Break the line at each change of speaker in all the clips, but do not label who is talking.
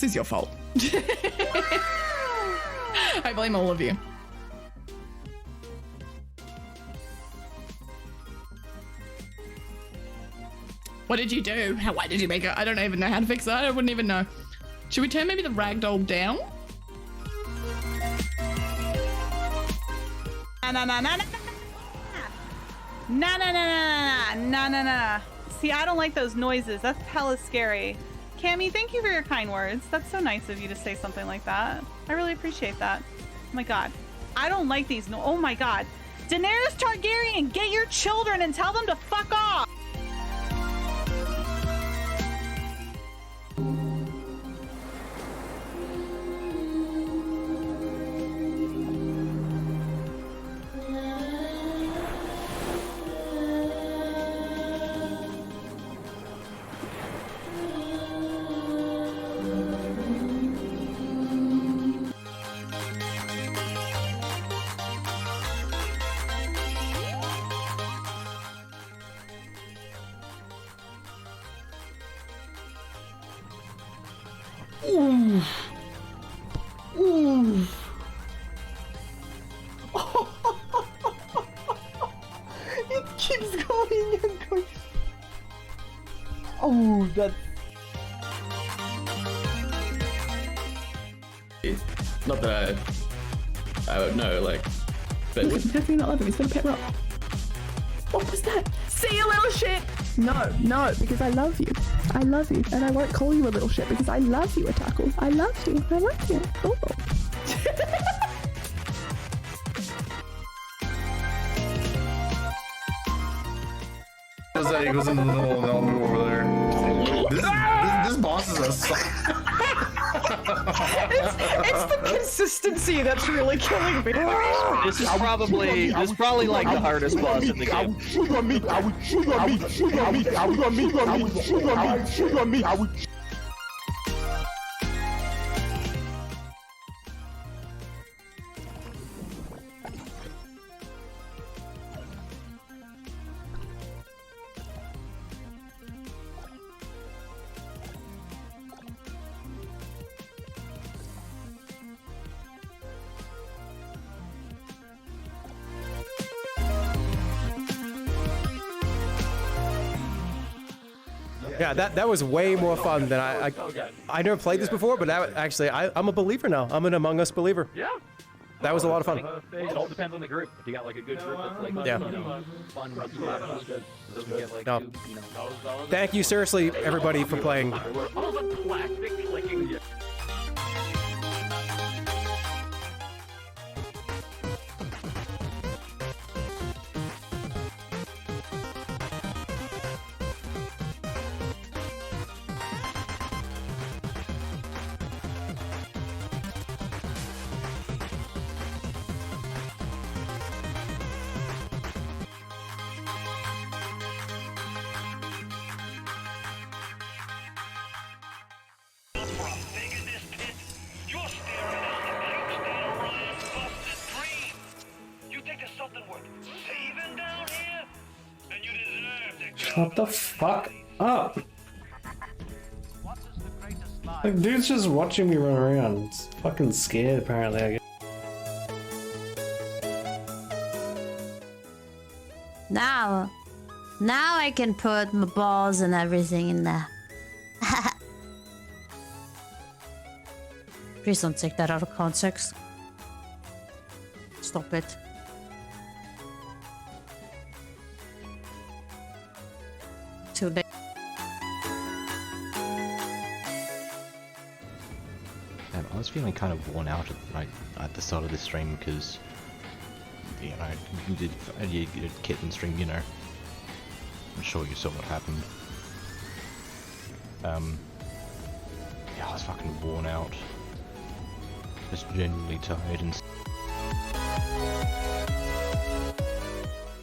This is your fault. I blame all of you. What did you do? Why did you make it? I don't even know how to fix that. I wouldn't even know. Should we turn maybe the ragdoll down?
No. See, I don't like those noises. That's hella scary. Cammy, thank you for your kind words. That's so nice of you to say something like that. I really appreciate that. Oh my god. I don't like these oh my god. Daenerys Targaryen, get your children and tell them to fuck off!
It keeps going and going. Oh, that.
Not that I would know, like, but
How can you not love him? He's got a pet rock. What was that? See you, little shit! No, because I love you. I love you, and I won't call you a little shit because I love you, Otaku. I love you. I love you. Oh.
He goes into the little move over there. This boss is a suck.
It's the consistency that's really killing me.
This is probably like the hardest boss in the game.
Yeah, that was way more fun than I never played this before, but that actually I'm a believer now. I'm an Among Us believer.
Yeah.
That was a lot of fun.
It all depends on the group. If you got like a good group that's like,
Yeah.
you know, fun, run some battles, good. So we get like
No.
two, you know.
Thank you seriously, everybody, for playing.
All the plastic clicking.
Shut the fuck up! Like, dude's just watching me run around. It's fucking scared, apparently, I guess.
Now I can put my balls and everything in there. Please don't take that out of context. Stop it. Too late.
I was feeling kind of worn out at the start of the stream because, you know, you did Kitten stream, you know. I'm sure you saw what happened. Yeah, I was fucking worn out. Just genuinely tired and...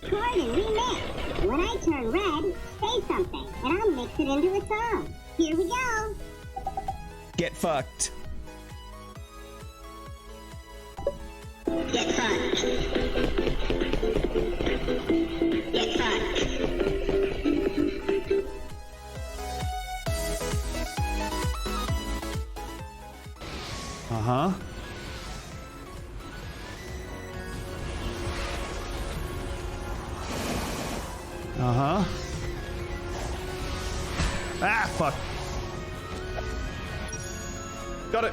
Corbin, we met. When I turn red, say something, and I'll mix it into a song. Here we go.
Get fucked.
Get fucked. Get fucked.
Uh-huh. Uh-huh. Ah, fuck.
Got it.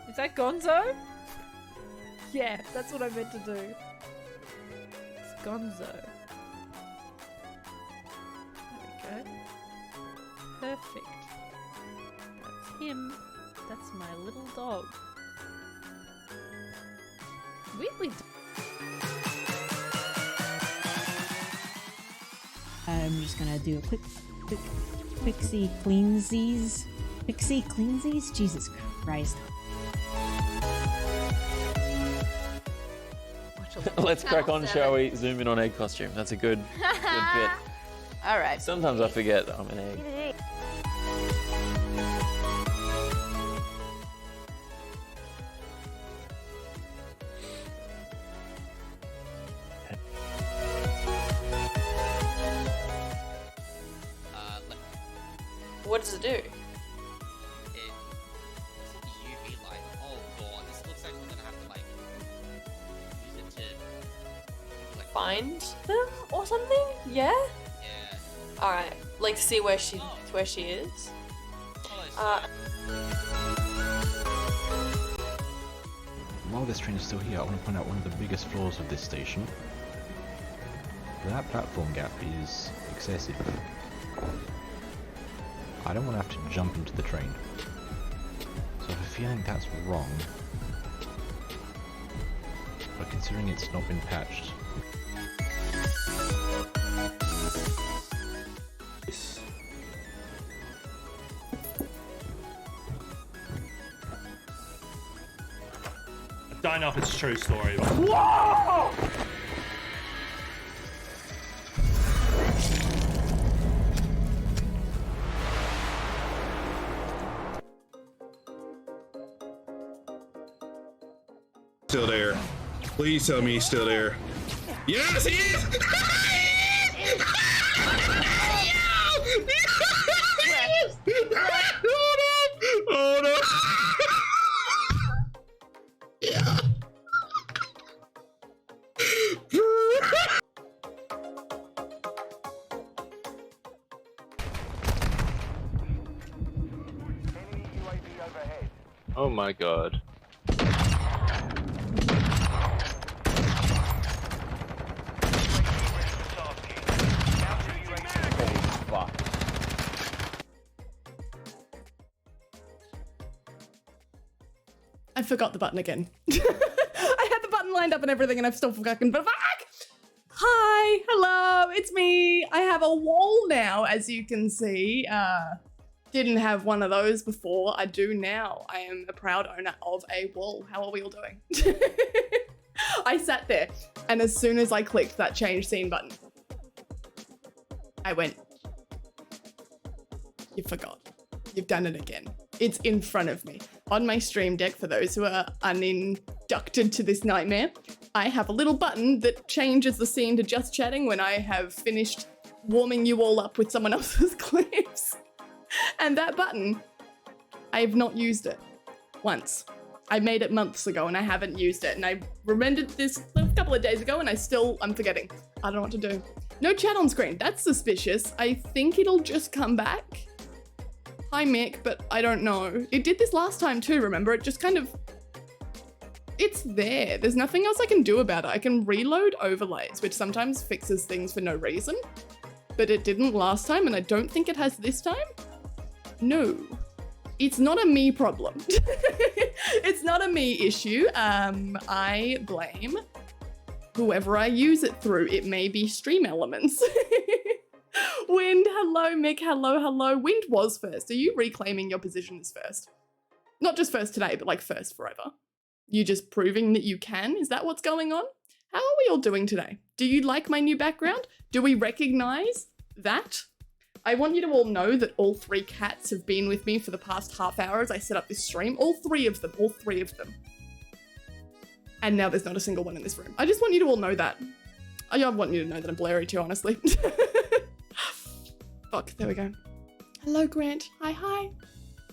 Is that Gonzo? Yeah, that's what I meant to do. It's Gonzo. There we go. Perfect. That's him. That's my little dog. Weirdly.
I'm just gonna do a quixie cleansies. Quixie cleansies? Jesus Christ.
Let's crack on, shall we? Zoom in on egg costume. That's a good bit.
Alright.
Sometimes I forget I'm an egg.
What does it do?
It looks like a UV light. Oh god, this looks like we're gonna have to like use it to like
Find them or something? Yeah?
Yeah.
Alright. Like to see where she is.
While this train is still here, I want to point out one of the biggest flaws of this station. That platform gap is excessive. I don't want to have to jump into the train. So I have a feeling that's wrong. But considering it's not been patched.
I don't know if it's a true story, but...
Whoa!
Still there. Please tell me he's still there. Yes, he is! Oh no! Yeah.
Oh my god.
I forgot the button again. I had the button lined up and everything and I've still forgotten, but fuck! Hi, hello, it's me. I have a wall now, as you can see. Didn't have one of those before. I do now. I am a proud owner of a wall. How are we all doing? I sat there and as soon as I clicked that change scene button, I went, you forgot. You've done it again. It's in front of me. On my stream deck, for those who are uninducted to this nightmare, I have a little button that changes the scene to just chatting when I have finished warming you all up with someone else's clips. And that button, I have not used it once. I made it months ago and I haven't used it. And I remembered this a couple of days ago and I'm forgetting. I don't know what to do. No chat on screen. That's suspicious. I think it'll just come back. Hi Mick, but I don't know. It did this last time too, remember? It just kind of... It's there. There's nothing else I can do about it. I can reload overlays, which sometimes fixes things for no reason. But it didn't last time and I don't think it has this time. No. It's not a me problem. It's not a me issue. I blame whoever I use it through. It may be stream elements. Wind, hello, Mick, hello, hello. Wind was first. Are you reclaiming your position as first? Not just first today, but like first forever. You just proving that you can? Is that what's going on? How are we all doing today? Do you like my new background? Do we recognize that? I want you to all know that all three cats have been with me for the past half hour as I set up this stream. All three of them. And now there's not a single one in this room. I just want you to all know that. I want you to know that I'm blurry too, honestly. Fuck, there we go. Hello, Grant. Hi, hi.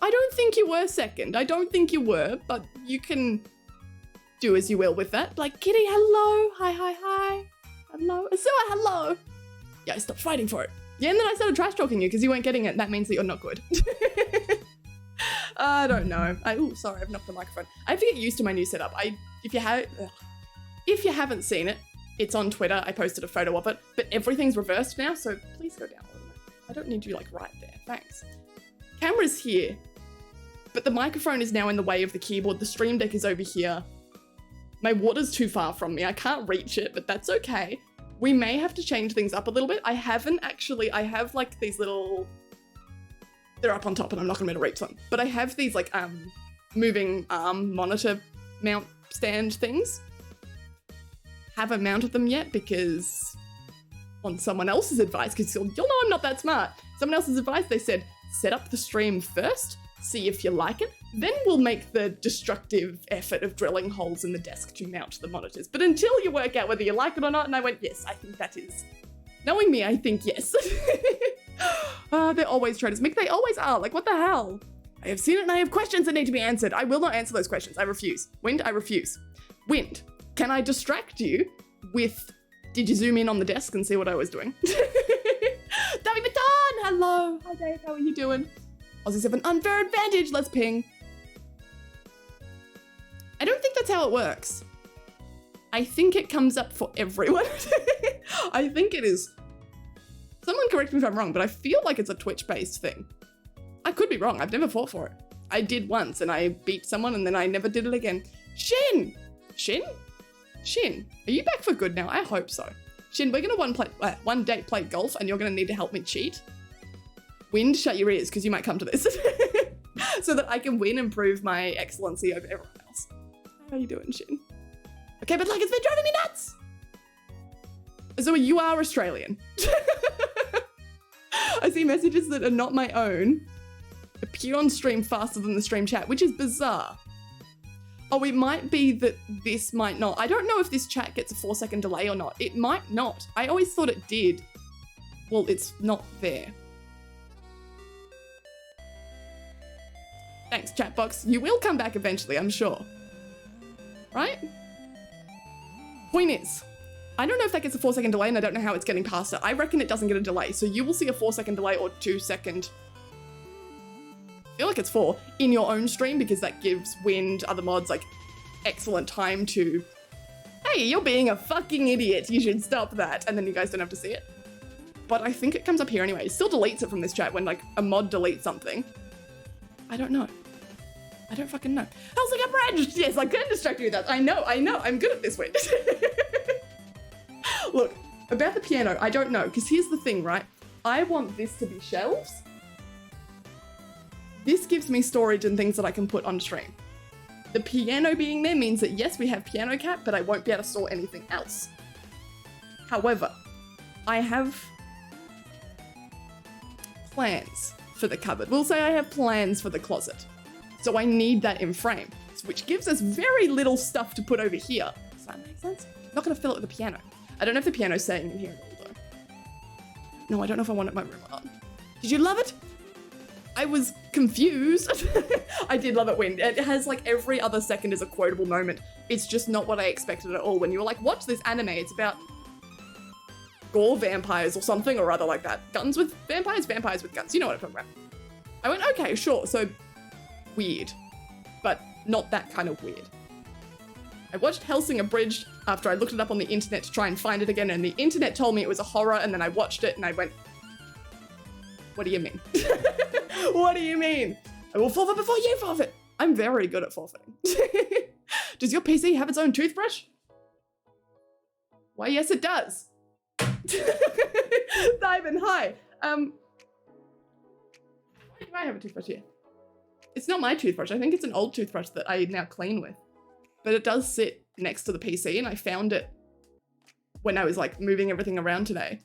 I don't think you were second. I don't think you were, but you can do as you will with that. Like, Kitty, hello. Hi, hi, hi. Hello. Azua, hello. Yeah, I stopped fighting for it. Yeah, and then I started trash talking you because you weren't getting it. That means that you're not good. I don't know. Oh, sorry, I've knocked the microphone. I have to get used to my new setup. If you haven't seen it, it's on Twitter. I posted a photo of it, but everything's reversed now, so please go down a little bit. I don't need you like right there. Thanks. Camera's here, but the microphone is now in the way of the keyboard. The stream deck is over here. My water's too far from me. I can't reach it, but that's okay. We may have to change things up a little bit. I have like these little, they're up on top and I'm not gonna be able to reach them, but I have these like moving arm monitor mount stand things. Haven't mounted them yet because on someone else's advice, because you'll know I'm not that smart. Someone else's advice, they said, set up the stream first, see if you like it, then we'll make the destructive effort of drilling holes in the desk to mount the monitors. But until you work out whether you like it or not, and I went, yes, I think that is. Knowing me, I think yes. They're always traitors. Mick, they always are. Like, what the hell? I have seen it and I have questions that need to be answered. I will not answer those questions. I refuse. Wind, I refuse. Wind, can I distract you with, did you zoom in on the desk and see what I was doing? David Baton, hello. Hi Dave, how are you doing? Aussies have an unfair advantage, let's ping. I don't think that's how it works. I think it comes up for everyone. I think it is. Someone correct me if I'm wrong, but I feel like it's a Twitch-based thing. I could be wrong, I've never fought for it. I did once and I beat someone and then I never did it again. Shin! Shin? Shin, are you back for good now? I hope so. Shin, we're gonna one day play golf and you're gonna need to help me cheat. Wind, shut your ears because you might come to this. So that I can win and prove my excellency over everyone else. How are you doing, Shin? Okay, but like it's been driving me nuts. So you are Australian. I see messages that are not my own appear on stream faster than the stream chat, which is bizarre. Oh, it might be that this might not. I don't know if this chat gets a 4-second delay or not. It might not. I always thought it did. Well, it's not there. Thanks, chatbox. You will come back eventually, I'm sure. Right? Point is, I don't know if that gets a 4-second delay and I don't know how it's getting past it. I reckon it doesn't get a delay. So you will see a 4-second delay or 2-second. I feel like it's 4 in your own stream because that gives Wind, other mods, like excellent time to, hey, you're being a fucking idiot. You should stop that. And then you guys don't have to see it. But I think it comes up here anyway. It still deletes it from this chat when like a mod deletes something. I don't know. I don't fucking know. I was like, I'm red. Yes, I can distract you with that. I know. I'm good at this, Wind. Look, about the piano, I don't know, because here's the thing, right? I want this to be shelves. This gives me storage and things that I can put on stream. The piano being there means that yes, we have piano cap, but I won't be able to store anything else. However, I have plans for the cupboard. We'll say I have plans for the closet. So I need that in frame, which gives us very little stuff to put over here. Does that make sense? I'm not gonna fill it with the piano. I don't know if the piano's staying in here at all though. No, I don't know if I want it in my room or not. Did you love it? I was confused. I did love it, Wind. It has like every other second is a quotable moment. It's just not what I expected at all. When you were like, watch this anime, it's about gore vampires or something or other like that. Guns with vampires, vampires with guns. You know what I'm talking about. I went, okay, sure. So weird, but not that kind of weird. I watched Hellsing Abridged after I looked it up on the internet to try and find it again, and the internet told me it was a horror, and then I watched it and I went, what do you mean? What do you mean? I will forfeit before you forfeit. I'm very good at forfeiting. Does your PC have its own toothbrush? Why, yes, it does. Diamond, hi. Why do I have a toothbrush here? It's not my toothbrush. I think it's an old toothbrush that I now clean with. But it does sit next to the PC, and I found it when I was like moving everything around today.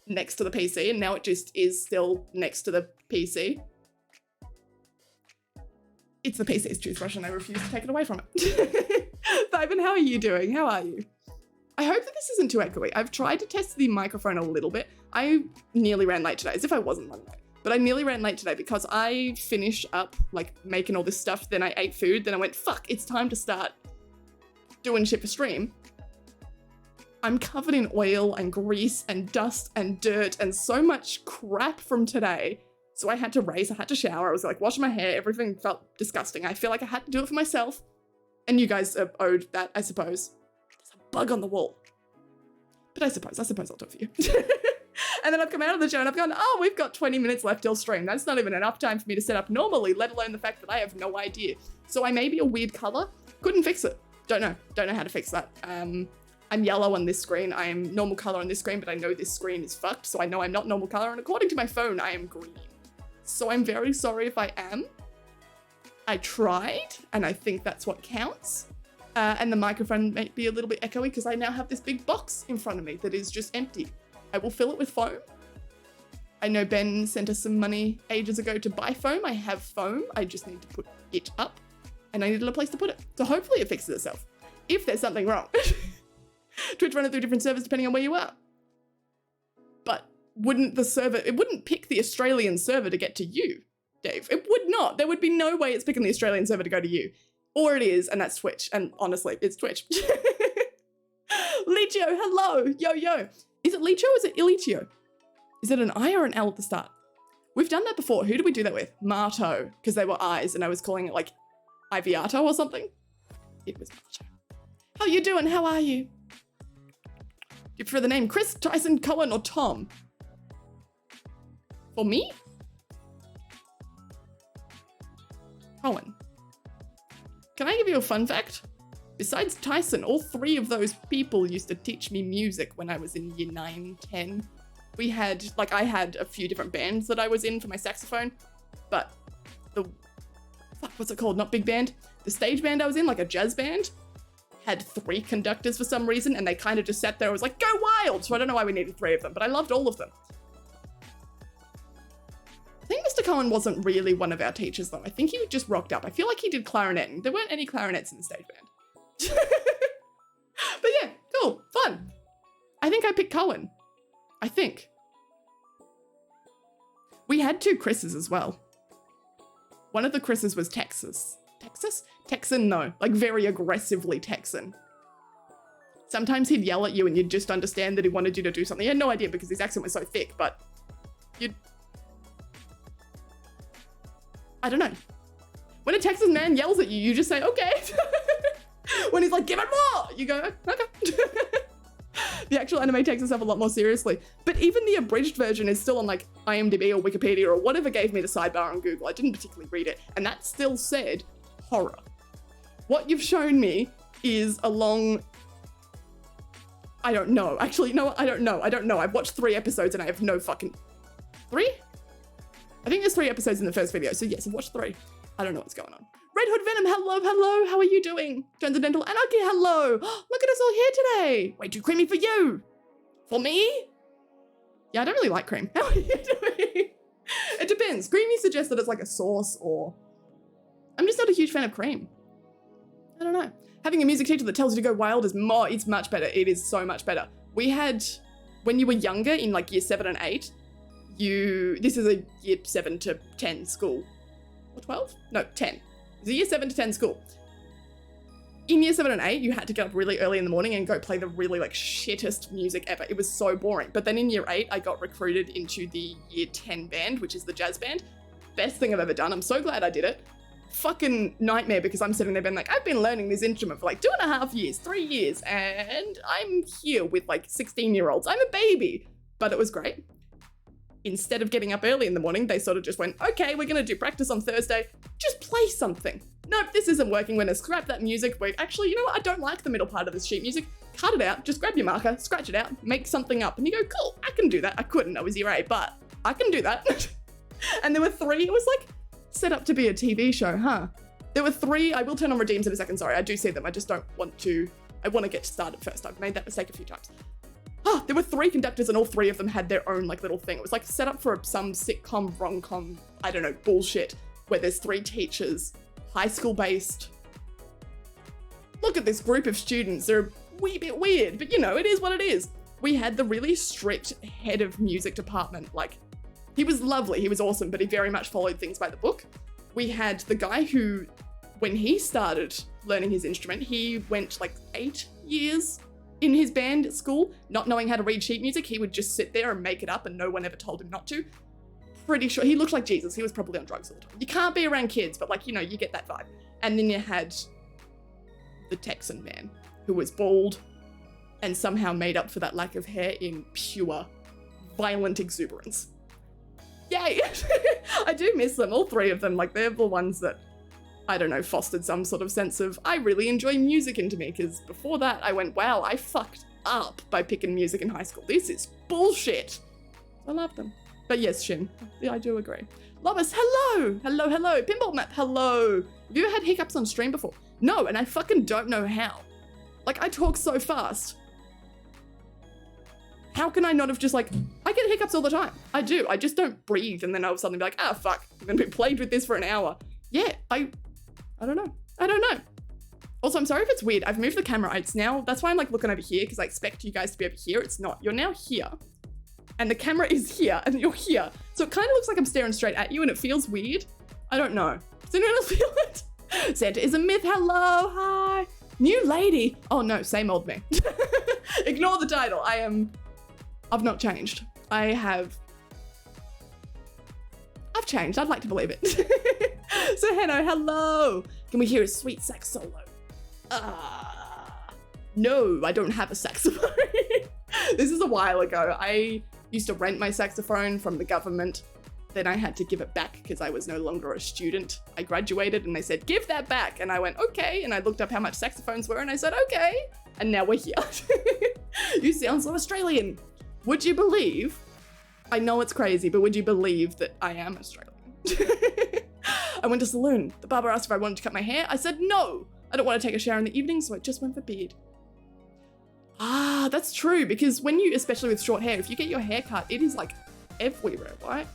Next to the PC, and now it just is still next to the PC. It's the PC's toothbrush and I refuse to take it away from it. Ivan, how are you doing? How are you? I hope that this isn't too echoey. I've tried to test the microphone a little bit. I nearly ran late today, as if I wasn't running late. But I nearly ran late today because I finished up like making all this stuff, then I ate food, then I went, fuck, it's time to start doing shit for stream. I'm covered in oil and grease and dust and dirt and so much crap from today. So I had to race, I had to shower, I was like washing my hair, everything felt disgusting. I feel like I had to do it for myself. And you guys are owed that, I suppose. There's a bug on the wall. But I suppose I'll do it for you. And then I've come out of the show and I've gone, oh, we've got 20 minutes left till stream. That's not even enough time for me to set up normally, let alone the fact that I have no idea. So I may be a weird color. Couldn't fix it. Don't know how to fix that. I'm yellow on this screen. I am normal color on this screen, but I know this screen is fucked. So I know I'm not normal color. And according to my phone, I am green. So I'm very sorry if I am. I tried, and I think that's what counts. And the microphone may be a little bit echoey because I now have this big box in front of me that is just empty. I will fill it with foam. I know Ben sent us some money ages ago to buy foam. I have foam. I just need to put it up and I needed a place to put it. So hopefully it fixes itself. If there's something wrong. Twitch running through different servers depending on where you are. But wouldn't the server, it wouldn't pick the Australian server to get to you, Dave. It would not. There would be no way it's picking the Australian server to go to you. Or it is, and that's Twitch. And honestly, it's Twitch. Lichio, hello. Yo, yo. Is it Lichio or is it Illichio? Is it an I or an L at the start? We've done that before. Who did we do that with? Marto, because they were I's and I was calling it like Iviato or something. It was Marto. How you doing? How are you? You prefer the name Chris, Tyson, Cohen, or Tom? For me? Cohen. Can I give you a fun fact? Besides Tyson, all three of those people used to teach me music when I was in year 9, 10. We had, like, I had a few different bands that I was in for my saxophone, but what's it called? Not big band. The stage band I was in, like a jazz band, had 3 conductors for some reason, and they kind of just sat there and was like, go wild! So I don't know why we needed 3 of them, but I loved all of them. I think Mr. Cohen wasn't really one of our teachers, though. I think he just rocked up. I feel like he did clarinet, and there weren't any clarinets in the stage band. But yeah, cool, fun. I think I picked Cohen. I think. We had 2 Chris's as well. One of the Chris's was Texas. Texas? Texan, no. Like very aggressively Texan. Sometimes he'd yell at you and you'd just understand that he wanted you to do something. You had no idea because his accent was so thick, but you'd... I don't know. When a Texas man yells at you, you just say, okay. When he's like, give it more, you go, okay. The actual anime takes itself a lot more seriously. But even the abridged version is still on like IMDb or Wikipedia or whatever gave me the sidebar on Google. I didn't particularly read it. And that still said horror. What you've shown me is a long... I don't know. Actually, no, I don't know. I've watched 3 episodes and I have no fucking... 3? I think there's 3 episodes in the first video. So yes, I've watched 3. I don't know what's going on. Red Hood Venom, hello, hello. How are you doing? Transcendental Anarchy, hello. Look at us all here today. Way too creamy for you. For me? Yeah, I don't really like cream. How are you doing? It depends. Creamy suggests that it's like a sauce or... I'm just not a huge fan of cream. I don't know. Having a music teacher that tells you to go wild is more, it's much better. It is so much better. We had, when you were younger in like year 7 and 8, this is a year 7 to 10 school. Or 12? No, 10. It's a year 7 to 10 school. In year 7 and 8, you had to get up really early in the morning and go play the really like shittest music ever. It was so boring. But then in year 8, I got recruited into the year 10 band, which is the jazz band. Best thing I've ever done. I'm so glad I did it. Fucking nightmare because I'm sitting there being like, I've been learning this instrument for like 2.5 years, 3 years, and I'm here with like 16-year-olds. I'm a baby. But it was great. Instead of getting up early in the morning, they sort of just went, okay, we're going to do practice on Thursday. Just play something. Nope, this isn't working. We're going to scrap that music. Wait, actually, you know what? I don't like the middle part of this sheet music. Cut it out. Just grab your marker, scratch it out, make something up. And you go, cool, I can do that. I couldn't. I was year 8, but I can do that. And there were 3. It was like set up to be a TV show, huh? There were 3. I will turn on redeems in a second. Sorry, I do see them. I just don't want to. I want to get started first. I've made that mistake a few times. There were 3 conductors and all 3 of them had their own like little thing. It was like set up for some sitcom, rom-com, I don't know, bullshit, where there's 3 teachers, high school based. Look at this group of students. They're
wee bit weird, but you know, it is what it is. We had the really strict head of music department. Like, he was lovely, he was awesome, but he very much followed things by the book. We had the guy who, when he started learning his instrument, he went like 8 years in his band at school, not knowing how to read sheet music. He would just sit there and make it up and no one ever told him not to. Pretty sure, he looked like Jesus. He was probably on drugs all the time. You can't be around kids, but like, you know, you get that vibe. And then you had the Texan man who was bald and somehow made up for that lack of hair in pure, violent exuberance. Yay! I do miss them, all three of them. Like, they're the ones that, I don't know, fostered some sort of sense of, I really enjoy music into me, because before that I went, wow, I fucked up by picking music in high school. This is bullshit. I love them. But yes, Shin, yeah, I do agree. Lobus, hello! Hello, hello. Pinball Map, hello. Have you ever had hiccups on stream before? No, and I fucking don't know how. Like, I talk so fast. How can I not have just like, I get hiccups all the time. I do. I just don't breathe and then all of a sudden be like, ah, fuck. I'm gonna be plagued with this for an hour. Yeah, I don't know. I don't know. Also, I'm sorry if it's weird. I've moved the camera. It's now, that's why I'm like looking over here, because I expect you guys to be over here. It's not. You're now here. And the camera is here and you're here. So it kind of looks like I'm staring straight at you and it feels weird. I don't know. Does anyone else feel it? Santa is a myth. Hello, hi. New lady. Oh no, same old me. Ignore the title. I've not changed. I've changed. I'd like to believe it. So Henno, hello. Can we hear a sweet sax solo? No, I don't have a saxophone. This is a while ago. I used to rent my saxophone from the government. Then I had to give it back because I was no longer a student. I graduated and they said, give that back. And I went, okay. And I looked up how much saxophones were and I said, okay. And now we're here. You sound so Australian. Would you believe, I know it's crazy, but would you believe that I am Australian? I went to saloon. The barber asked if I wanted to cut my hair. I said, no, I don't want to take a shower in the evening. So I just went for beard. Ah, that's true, because when you, especially with short hair, if you get your hair cut, it is like everywhere, right?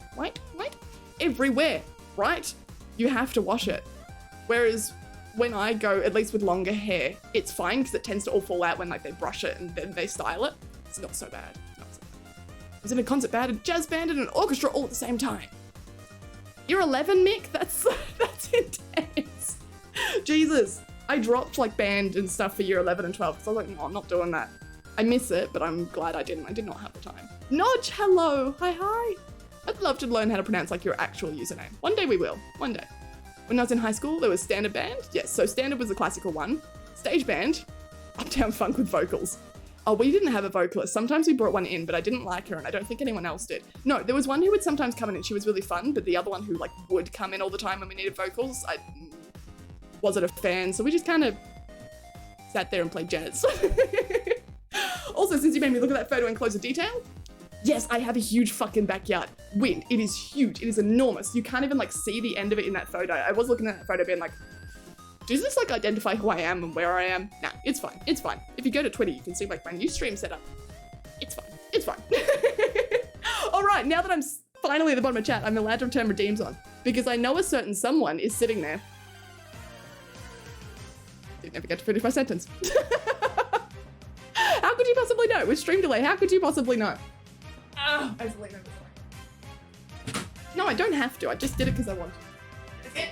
Everywhere, right? You have to wash it. Whereas when I go, at least with longer hair, it's fine because it tends to all fall out when like they brush it and then they style it. It's not so bad. Not so bad. I was in a concert band, a jazz band, and an orchestra all at the same time. You're 11, Mick? That's intense. Jesus. I dropped like band and stuff for year 11 and 12 because I was like, no, I'm not doing that. I miss it, but I'm glad I didn't. I did not have the time. Nodge, hello. Hi. I'd love to learn how to pronounce like your actual username. One day we will. One day. When I was in high school, there was standard band. Yes, so standard was the classical one. Stage band, uptown funk with vocals. Oh, we didn't have a vocalist. Sometimes we brought one in, but I didn't like her and I don't think anyone else did. No, there was one who would sometimes come in and she was really fun, but the other one who like would come in all the time when we needed vocals, I wasn't a fan, so we just kind of sat there and played jazz. Also, since you made me look at that photo in closer detail, yes, I have a huge fucking backyard. Wind, it is huge, it is enormous. You can't even like see the end of it in that photo. I was looking at that photo being like, does this like identify who I am and where I am? Nah, it's fine, it's fine. If you go to Twitter, you can see like my new stream setup. It's fine, it's fine. All right, now that I'm finally at the bottom of chat, I'm allowed to turn redeems on because I know a certain someone is sitting there. Didn't ever get to finish my sentence. How could you possibly know? With stream delay, how could you possibly know? I just leave it this way. No, I don't have to. I just did it because I wanted to. Okay.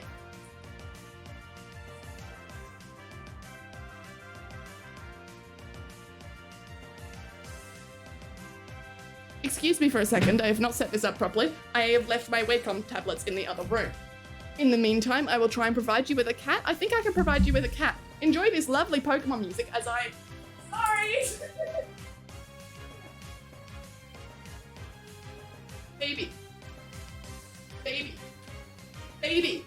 Excuse me for a second. I have not set this up properly. I have left my Wacom tablets in the other room. In the meantime, I will try and provide you with a cat. I think I can provide you with a cat. Enjoy this lovely Pokemon music as I... Sorry! Baby. Baby. Baby.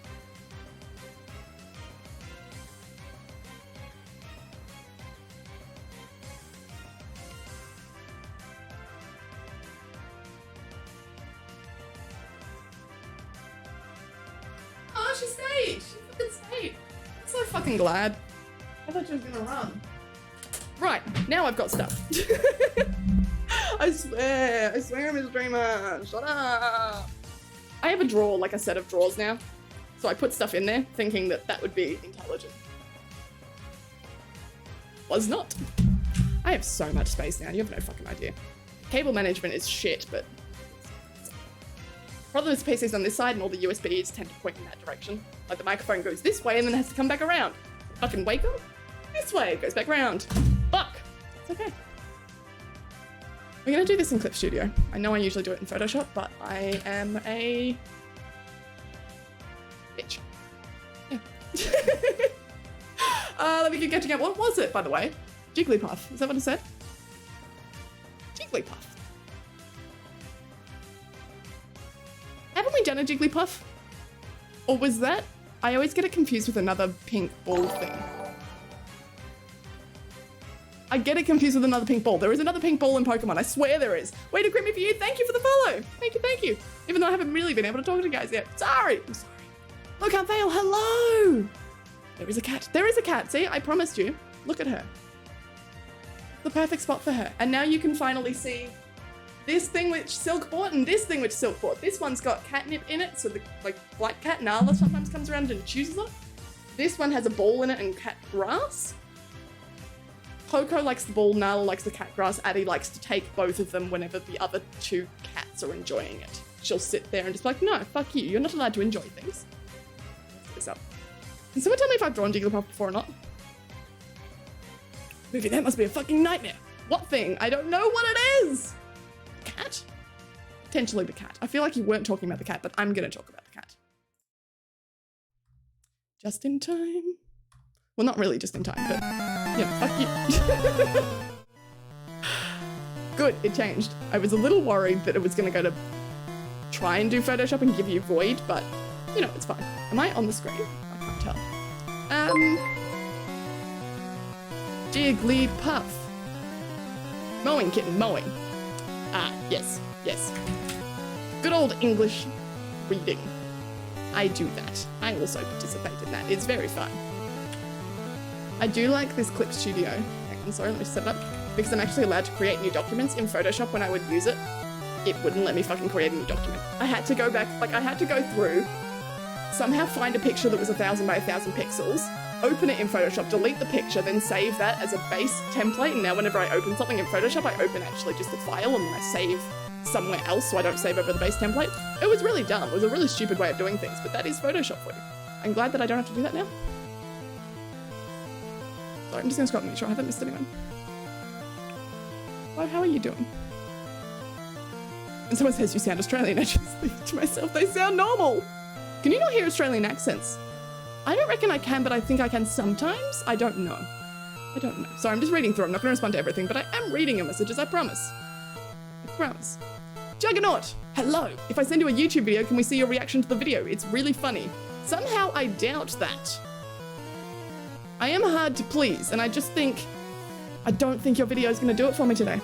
Oh, she stayed. She fucking stayed. I'm so fucking glad. I thought she was gonna run. Right, now I've got stuff. I swear, Mr. Dreamer, shut up. I have a drawer, like a set of drawers now. So I put stuff in there, thinking that that would be intelligent. Was not. I have so much space now, you have no fucking idea. Cable management is shit, but... Problem is PC's on this side and all the USBs tend to point in that direction. Like the microphone goes this way and then has to come back around. Fucking wake up this way, it goes back around. Fuck! It's okay. We're gonna do this in Clip Studio. I know I usually do it in Photoshop, but I am a... bitch. Yeah. Let me keep catching up. What was it, by the way? Jigglypuff. Is that what it said? Jigglypuff. Haven't we done a Jigglypuff? Or was that... I always get it confused with another pink ball thing. I get it confused with another pink ball. There is another pink ball in Pokemon. I swear there is. Way to crit me for you. Thank you for the follow. Thank you, thank you. Even though I haven't really been able to talk to you guys yet. Sorry. I'm sorry. Look, Aunt Vale. Hello. There is a cat. There is a cat. See, I promised you. Look at her. The perfect spot for her. And now you can finally see this thing which Silk bought and this thing which Silk bought. This one's got catnip in it, so the like black cat Nala sometimes comes around and chooses it. This one has a ball in it and cat grass. Coco likes the ball, Nala likes the cat grass, Addie likes to take both of them whenever the other two cats are enjoying it. She'll sit there and just be like, no, fuck you, you're not allowed to enjoy things. Let's put this up. Can someone tell me if I've drawn Jigglypuff before or not? Movie, that must be a fucking nightmare. What thing? I don't know what it is! Cat? Potentially the cat. I feel like you weren't talking about the cat, but I'm gonna talk about the cat. Just in time. Well, not really just in time, but yeah, fuck you. Good, it changed. I was a little worried that it was gonna go to try and do Photoshop and give you void, but you know, it's fine. Am I on the screen? I can't tell. Jigglypuff. Mowing kitten, mowing. Ah, yes, yes. Good old English reading. I do that. I also participate in that. It's very fun. I do like this Clip Studio. I'm sorry, let me set it up. Because I'm actually allowed to create new documents in Photoshop when I would use it. It wouldn't let me fucking create a new document. I had to go back, like I had to go through, somehow find a picture that was 1000 by 1000 pixels, open it in Photoshop, delete the picture, then save that as a base template. And now whenever I open something in Photoshop, I open actually just a file and then I save somewhere else so I don't save over the base template. It was really dumb. It was a really stupid way of doing things, but that is Photoshop for you. I'm glad that I don't have to do that now. Sorry, I'm just gonna scroll and make sure I haven't missed anyone. Hello, how are you doing? And someone says you sound Australian. I just think to myself, they sound normal. Can you not hear Australian accents? I don't reckon I can, but I think I can sometimes. I don't know. I don't know. Sorry, I'm just reading through. I'm not going to respond to everything, but I am reading your messages, I promise. I promise. Juggernaut, hello. If I send you a YouTube video, can we see your reaction to the video? It's really funny. Somehow I doubt that. I am hard to please, and I just think, I don't think your video is going to do it for me today.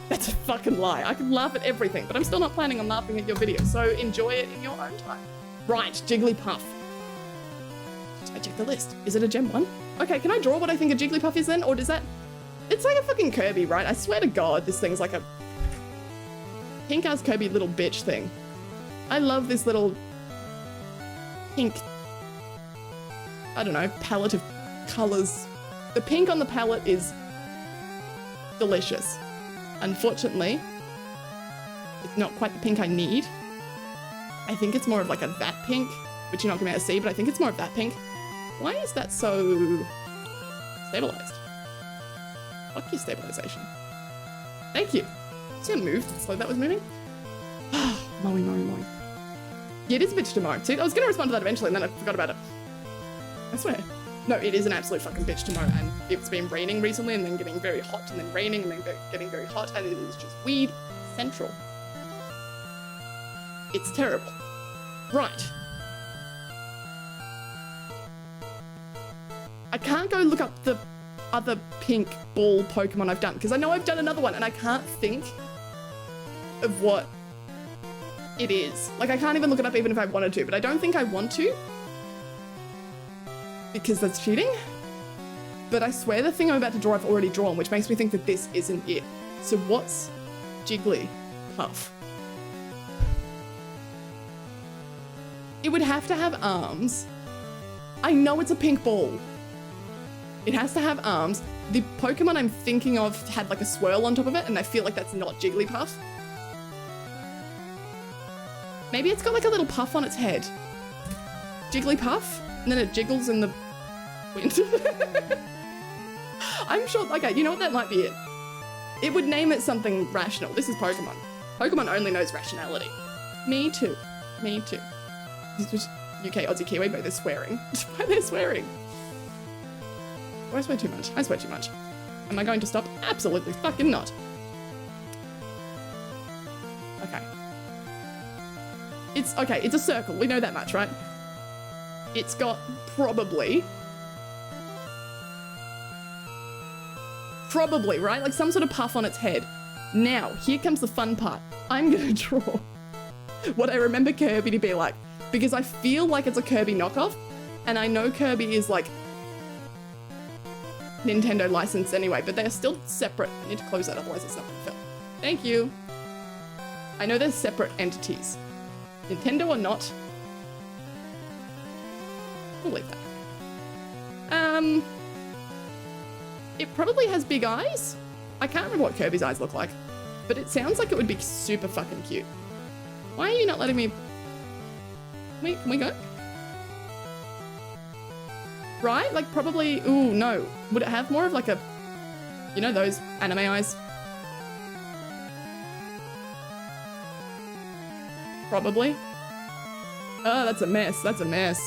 That's a fucking lie. I can laugh at everything, but I'm still not planning on laughing at your video, so enjoy it in your own time. Right, Jigglypuff. I check the list. Is it a Gem 1? Okay, can I draw what I think a Jigglypuff is then? Or does that... It's like a fucking Kirby, right? I swear to God, this thing's like a pink-ass Kirby little bitch thing. I love this little pink, I don't know, palette of colors. The pink on the palette is delicious. Unfortunately, it's not quite the pink I need. I think it's more of like a that pink, which you're not gonna be able to see, but I think it's more of that pink. Why is that so stabilized? Fuck your stabilization. Thank you. See how it moved? It's like that was moving. Mowing. Yeah, it is a bitch to mow. See, I was gonna respond to that eventually and then I forgot about it. I swear. No, it is an absolute fucking bitch to mow, and it's been raining recently and then getting very hot and then raining and then getting very hot, and it is just weed central. It's terrible. Right. I can't go look up the other pink ball Pokemon I've done, because I know I've done another one and I can't think of what it is. Like, I can't even look it up even if I wanted to, but I don't think I want to, because that's cheating. But I swear the thing I'm about to draw I've already drawn, which makes me think that this isn't it. So what's Jigglypuff? It would have to have arms. I know it's a pink ball. It has to have arms. The Pokemon I'm thinking of had like a swirl on top of it, and I feel like that's not Jigglypuff. Maybe it's got like a little puff on its head. Jigglypuff, and then it jiggles in the wind. I'm sure, okay, you know what, that might be it. It would name it something rational. This is Pokemon. Pokemon only knows rationality. Me too. Me too. This was UK, Aussie, Kiwi, but they're swearing. Why they're swearing? Oh, I swear too much. I swear too much. Am I going to stop? Absolutely fucking not. Okay. It's, okay, it's a circle. We know that much, right? It's got probably, right? Like some sort of puff on its head. Now, here comes the fun part. I'm gonna draw what I remember Kirby to be like, because I feel like it's a Kirby knockoff, and I know Kirby is like Nintendo licensed anyway, but they are still separate. I need to close that, otherwise it's not gonna film. Thank you. I know they're separate entities. Nintendo or not, we'll leave that. It probably has big eyes. I can't remember what Kirby's eyes look like, but it sounds like it would be super fucking cute. Why are you not letting me? Can we go? Right? Like probably, ooh, no. Would it have more of like a, you know, those anime eyes? Probably. Oh, that's a mess. That's a mess.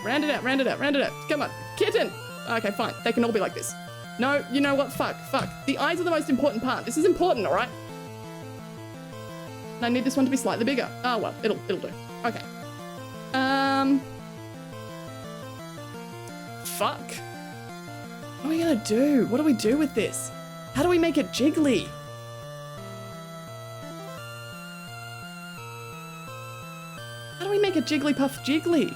Round it out, round it out, round it out. Come on, kitten. Okay, fine. They can all be like this. No, you know what? Fuck. The eyes are the most important part. This is important, all right? And I need this one to be slightly bigger. Oh, well, it'll do. Okay. Fuck. What are we gonna do? What do we do with this? How do we make it jiggly? How do we make a Jigglypuff jiggly?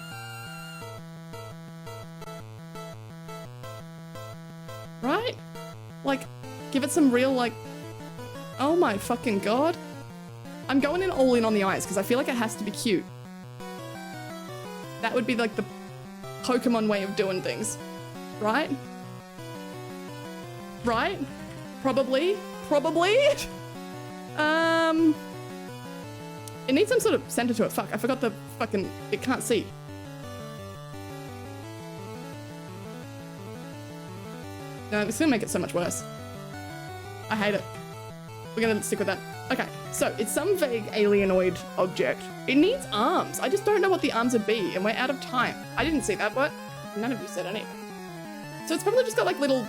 Right? Like, give it some real, like, oh my fucking god. I'm going in all in on the eyes because I feel like it has to be cute. That would be like the Pokemon way of doing things. Right? Right? Probably. It needs some sort of center to it. Fuck, I forgot the fucking, it can't see. No, it's gonna make it so much worse. I hate it. We're gonna stick with that. Okay, so it's some vague alienoid object. It needs arms. I just don't know what the arms would be, and we're out of time. I didn't see that, but none of you said anything. So it's probably just got like little...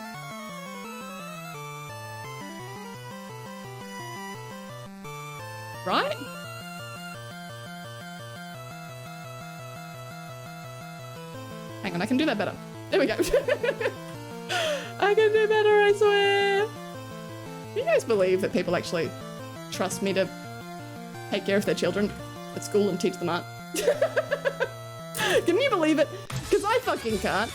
Right? Hang on, I can do that better. There we go. I can do better, I swear. Do you guys believe that people actually trust me to take care of their children at school and teach them art? Can you believe it? Because I fucking can't.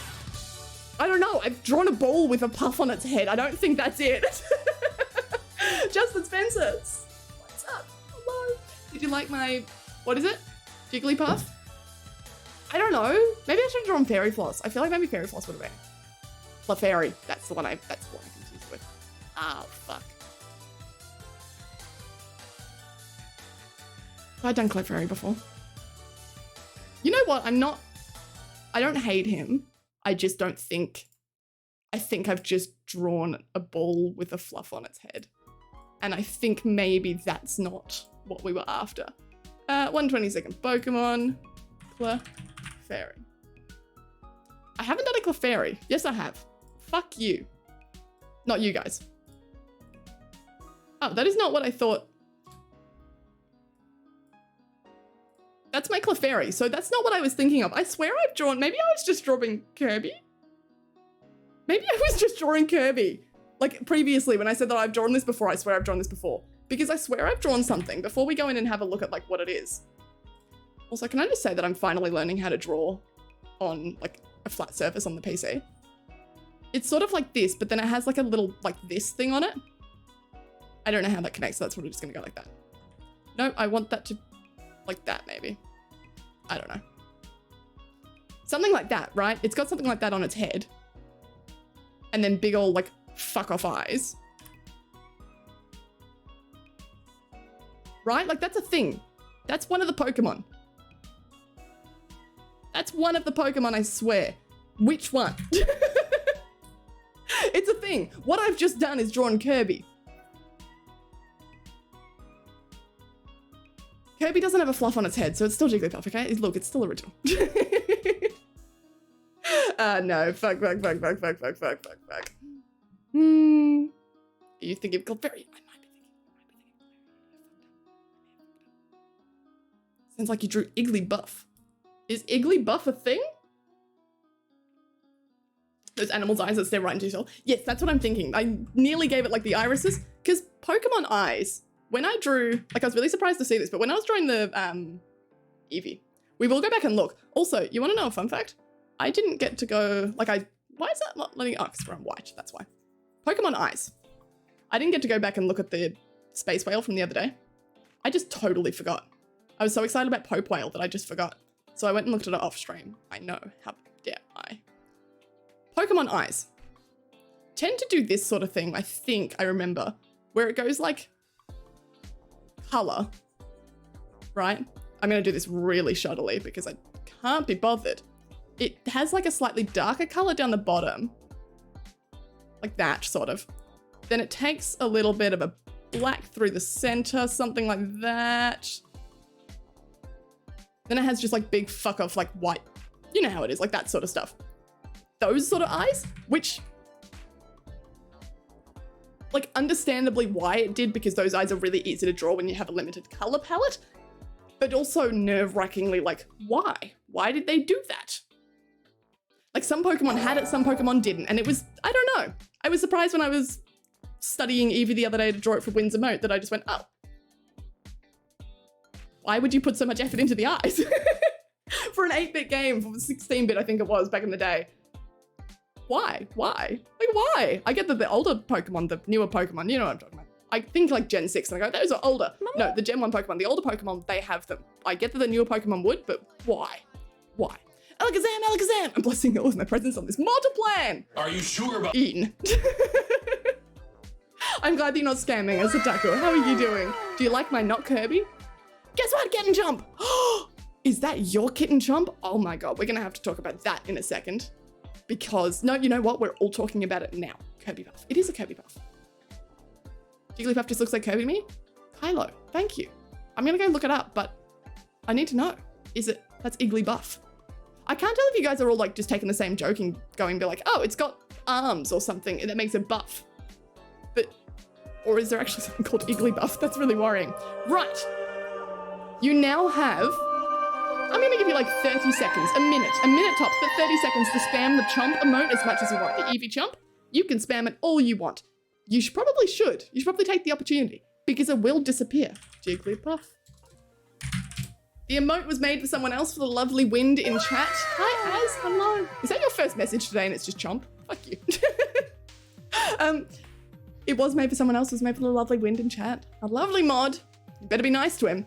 I don't know. I've drawn a ball with a puff on its head. I don't think that's it. Justin Spencer. What's up? Hello. Did you like my, what is it? Jigglypuff? I don't know. Maybe I should have drawn Fairy Floss. I feel like maybe Fairy Floss would have been. Clefairy. That's the one I'm confused with. Ah, fuck. Have I done Clefairy before? You know what? I don't hate him. I just don't think, I think I've just drawn a ball with a fluff on its head. And I think maybe that's not what we were after. 122nd Pokemon. Clefairy. I haven't done a Clefairy. Yes, I have. Fuck you. Not you guys. Oh, that is not what I thought. That's my Clefairy, so that's not what I was thinking of. I swear I've drawn, maybe I was just drawing Kirby? Maybe I was just drawing Kirby. Like previously when I said that I've drawn this before, I swear I've drawn this before. Because I swear I've drawn something before we go in and have a look at like what it is. Also, can I just say that I'm finally learning how to draw on like a flat surface on the PC? It's sort of like this, but then it has like a little like this thing on it. I don't know how that connects, so that's probably just gonna go like that. No, I want that to like that maybe. I don't know. Something like that, right? It's got something like that on its head. and then big old like fuck off eyes. Right? Like that's a thing. That's one of the Pokemon. That's one of the Pokemon, I swear. Which one? It's a thing. What I've just done is drawn Kirby. Kirby doesn't have a fluff on its head, so it's still Jigglypuff, okay? Look, it's still original. No. Fuck. You think of Clefairy? I might be thinking. Sounds like you drew Igglybuff. Is Igglybuff a thing? Those animals' eyes that stare right into your soul. Yes, that's what I'm thinking. I nearly gave it like the irises, because Pokemon eyes, when I drew, like I was really surprised to see this, but when I was drawing the Eevee, we will go back and look. Also, you want to know a fun fact? I didn't get to go, like why is that not letting, oh, because we're on white, that's why. Pokemon eyes. I didn't get to go back and look at the space whale from the other day. I just totally forgot. I was so excited about Pope Whale that I just forgot. So I went and looked at it off stream. I know, how dare I. Pokemon eyes tend to do this sort of thing, I think I remember, where it goes like color, right? I'm gonna do this really shoddily because I can't be bothered. It has like a slightly darker color down the bottom, like that sort of. Then it takes a little bit of a black through the center, something like that. Then it has just like big fuck off like white, you know how it is, like that sort of stuff. Those sort of eyes, which like understandably why it did, because those eyes are really easy to draw when you have a limited color palette, but also nerve-wrackingly like, why? Why did they do that? Like some Pokemon had it, some Pokemon didn't. And it was, I don't know. I was surprised when I was studying Eevee the other day to draw it for Windsor Moat that I just went, oh. Why would you put so much effort into the eyes? For an 8-bit game, for 16-bit I think it was back in the day. Why? Why? Like why? I get that the older Pokemon, the newer Pokemon, you know what I'm talking about. I think like Gen 6 and I go, those are older. No, the Gen 1 Pokemon, the older Pokemon, they have them. I get that the newer Pokemon would, but why? Why? Alakazam! I'm blessing all of my presence on this mortal plan!
Are you sure about
Eaten. I'm glad that you're not scamming us, Ataku. How are you doing? Do you like my not Kirby? Guess what? Kitten Chomp! Is that your Kitten Chomp? Oh my god, we're gonna have to talk about that in a second. Because, no, you know what? We're all talking about it now. Kirby buff. It is a Kirby buff. Jigglypuff just looks like Kirby to me? Kylo, thank you. I'm gonna go look it up, but I need to know. Is it, that's Igglybuff. I can't tell if you guys are all like just taking the same joke and going be like, oh, it's got arms or something and that makes it buff. But, or is there actually something called Igglybuff? That's really worrying. Right. You now have, I'm gonna give you like 30 seconds, a minute tops, but 30 seconds to spam the Chomp emote as much as you want. The Eevee Chomp, you can spam it all you want. You should probably take the opportunity because it will disappear. Jigglypuff. The emote was made for someone else for the lovely wind in chat. Hi, Az, hello. Is that your first message today and it's just Chomp? Fuck you. It was made for someone else, it was made for the lovely wind in chat. A lovely mod. You better be nice to him.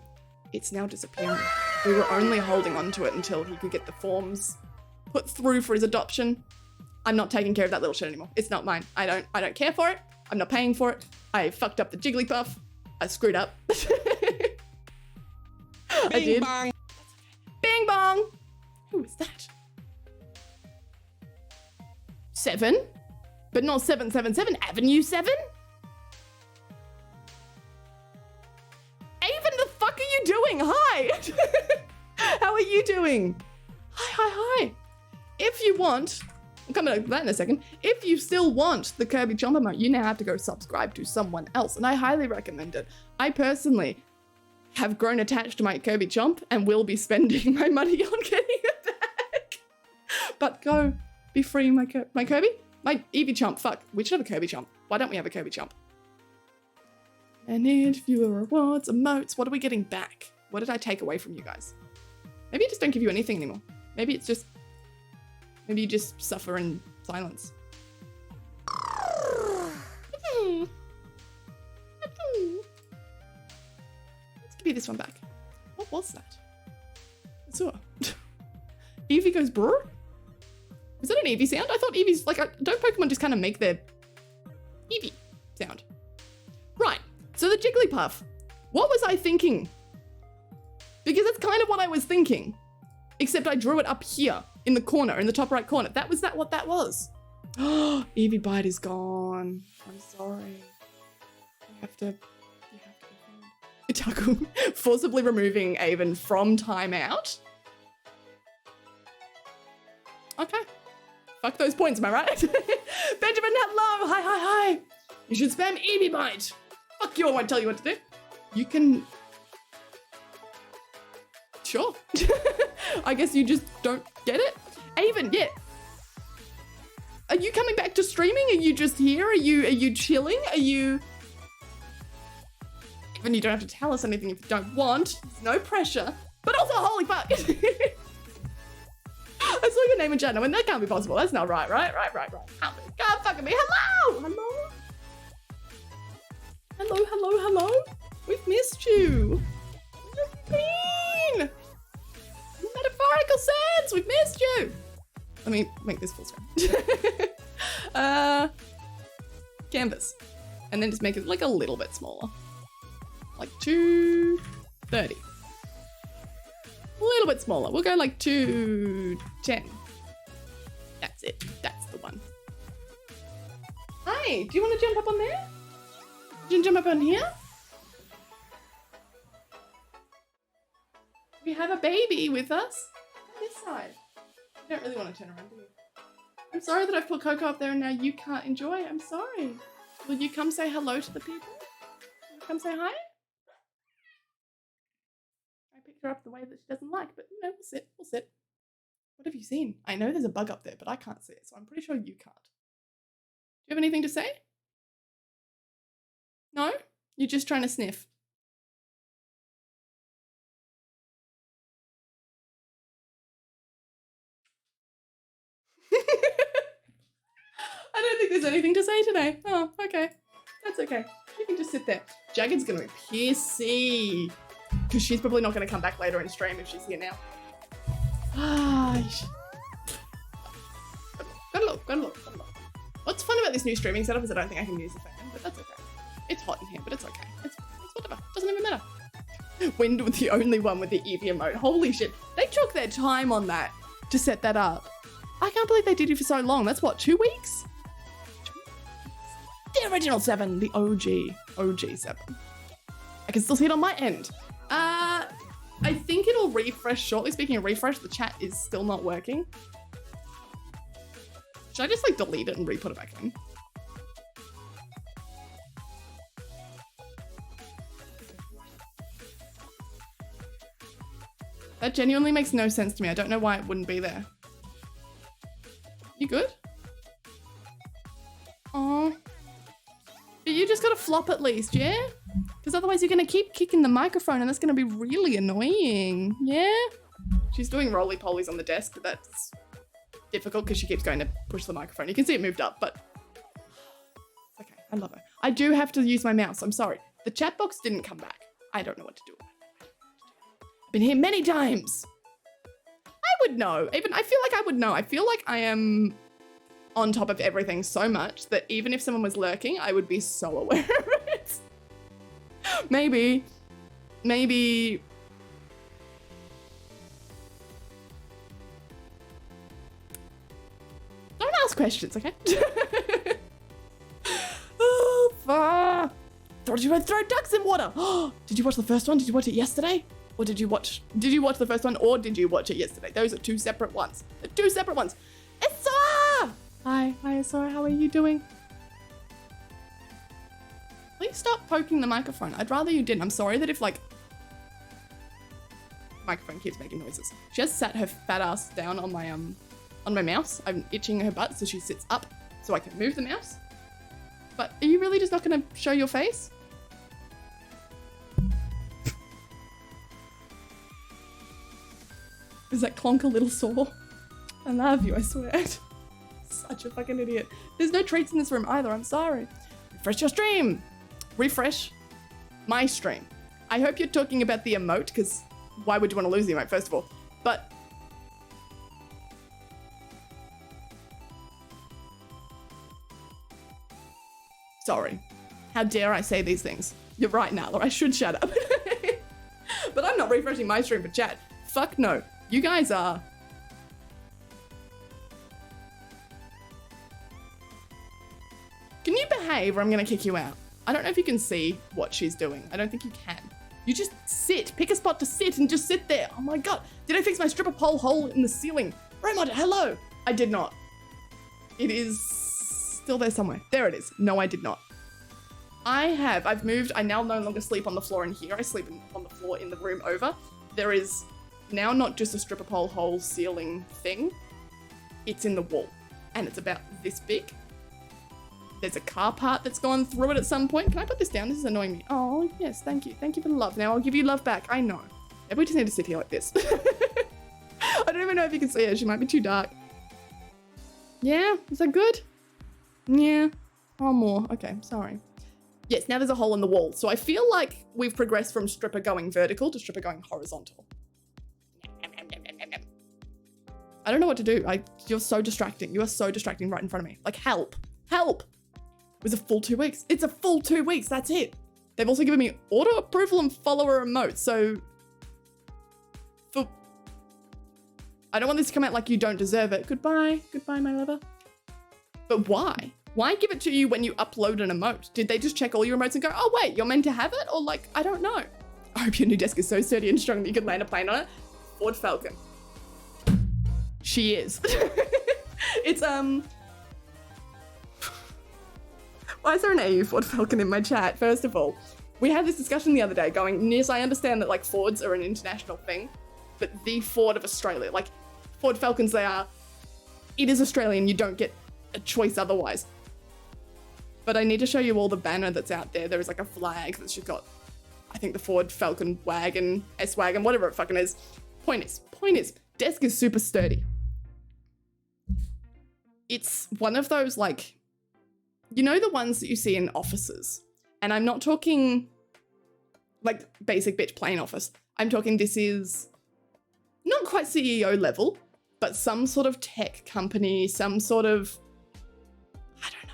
It's now disappearing. We were only holding on to it until he could get the forms put through for his adoption. I'm not taking care of that little shit anymore. It's not mine. I don't care for it. I'm not paying for it. I fucked up the Jigglypuff. I screwed up. I did. Bong. Bing bong. Who is that? 7? But not 777. Avenue 7? Aven, the fuck are you doing? Hi. How are you doing? Hi. If you want, I'm coming to that in a second. If you still want the Kirby Chomp emote, you now have to go subscribe to someone else, and I highly recommend it. I personally have grown attached to my Kirby Chomp and will be spending my money on getting it back. But go, be free, my Kirby? My Eevee Chomp, fuck. We should have a Kirby Chomp. Why don't we have a Kirby Chomp? And if viewer rewards, emotes, what are we getting back? What did I take away from you guys? Maybe I just don't give you anything anymore. Maybe it's just, maybe you just suffer in silence. Let's give you this one back. What was that? Azure. Eevee goes brr? Was that an Eevee sound? I thought Eevees, like, don't Pokemon just kind of make their Eevee sound? Right, so the Jigglypuff. What was I thinking? Because that's kind of what I was thinking. Except I drew it up here in the corner, in the top right corner. Was that what that was? Oh, Eevee Bite is gone. I'm sorry. You have to Tackle forcibly removing Avon from timeout. Okay. Fuck those points, am I right? Benjamin, hello! Hi. You should spam Eevee Bite. Fuck you, I won't tell you what to do. You can... Sure. I guess you just don't get it. Avon, yeah. Are you coming back to streaming? Are you just here? Are you chilling? Are you... Even you don't have to tell us anything if you don't want. There's no pressure. But also, holy fuck. I saw your name in chat. I went, that can't be possible. That's not right. Right. God fucking me. Hello. We've missed you. What have you been? In metaphorical sense, we've missed you. Let me make this full screen. Canvas. And then just make it like a little bit smaller. Like 230. A little bit smaller. We'll go like 210. That's it. That's the one. Hi, do you want to jump up on there? Do you want to jump up on here? We have a baby with us. On this side. You don't really want to turn around, do you? I'm sorry that I've put Coco up there and now you can't enjoy. I'm sorry. Will you come say hello to the people? Will you come say hi? I picked her up the way that she doesn't like, but you know, we'll sit. What have you seen? I know there's a bug up there, but I can't see it, so I'm pretty sure you can't. Do you have anything to say? No? You're just trying to sniff. I don't think there's anything to say today. Oh, okay. That's okay. You can just sit there. Jagged's gonna be pissy. Because she's probably not gonna come back later in stream if she's here now. Gotta look. What's fun about this new streaming setup is I don't think I can use the fan, but that's okay. It's hot in here, but it's okay. It's whatever. Doesn't even matter. Wind was the only one with the Eevee emote. Holy shit. They took their time on that to set that up. I can't believe they did it for so long. That's what, 2 weeks? The original 7, the OG 7. I can still see it on my end. I think it'll refresh shortly. Speaking of refresh, the chat is still not working. Should I just like delete it and re-put it back in? That genuinely makes no sense to me. I don't know why it wouldn't be there. You good? Oh. You just gotta flop at least, yeah? Because otherwise you're gonna keep kicking the microphone and that's gonna be really annoying, yeah? She's doing roly-polies on the desk, but that's difficult because she keeps going to push the microphone. You can see it moved up, but it's okay, I love her. I do have to use my mouse, I'm sorry. The chat box didn't come back. I don't know what to do. I've been here many times. I would know. Even I feel like I would know. I feel like I am on top of everything so much that even if someone was lurking, I would be so aware of it. Maybe. Don't ask questions, okay? Oh, fuck. Thought you would throw ducks in water. Did you watch the first one? Did you watch it yesterday? Or did you watch the first one or did you watch it yesterday? Those are two separate ones. They're two separate ones. Issa! Hi, Issa, how are you doing? Please stop poking the microphone. I'd rather you didn't. I'm sorry that if like, the microphone keeps making noises. She has sat her fat ass down on my mouse. I'm itching her butt so she sits up so I can move the mouse. But are you really just not gonna show your face? Is that clonk a little sore? I love you, I swear. Such a fucking idiot. There's no treats in this room either, I'm sorry. Refresh your stream. Refresh my stream. I hope you're talking about the emote, because why would you want to lose the emote, first of all? But Sorry. How dare I say these things? You're right, Nala. I should shut up. But I'm not refreshing my stream for chat. Fuck no. You guys are. Can you behave or I'm gonna kick you out? I don't know if you can see what she's doing. I don't think you can. You just sit. Pick a spot to sit and just sit there. Oh my god. Did I fix my stripper pole hole in the ceiling? Raymond, hello. I did not. It is still there somewhere. There it is. No, I did not. I've moved. I now no longer sleep on the floor in here. I sleep on the floor in the room over. There is now not just a stripper pole hole ceiling thing. It's in the wall. And it's about this big. There's a car part that's gone through it at some point. Can I put this down? This is annoying me. Oh, yes, thank you. Thank you for the love. Now I'll give you love back. I know. Maybe we just need to sit here like this. I don't even know if you can see her. She might be too dark. Yeah, is that good? Yeah. Oh, more. Okay, sorry. Yes, now there's a hole in the wall. So I feel like we've progressed from stripper going vertical to stripper going horizontal. I don't know what to do. You're so distracting. You are so distracting right in front of me. Like, help. Help. It was a full 2 weeks. It's a full 2 weeks. That's it. They've also given me auto approval and follower emote. So I don't want this to come out like you don't deserve it. Goodbye. Goodbye, my lover. But why? Why give it to you when you upload an emote? Did they just check all your emotes and go, oh wait, you're meant to have it? Or like, I don't know. I hope your new desk is so sturdy and strong that you could land a plane on it. Ford Falcon. She is. It's, why is there an AU Ford Falcon in my chat? First of all, we had this discussion the other day going, yes, I understand that like Fords are an international thing, but the Ford of Australia, like Ford Falcons, it is Australian. You don't get a choice otherwise. But I need to show you all the banner that's out there. There is like a flag that's just got, I think the Ford Falcon wagon, S-Wagon, whatever it fucking is. Point is, desk is super sturdy. It's one of those like, you know the ones that you see in offices? And I'm not talking like basic bitch plain office. I'm talking this is not quite CEO level, but some sort of tech company, some sort of, I don't know.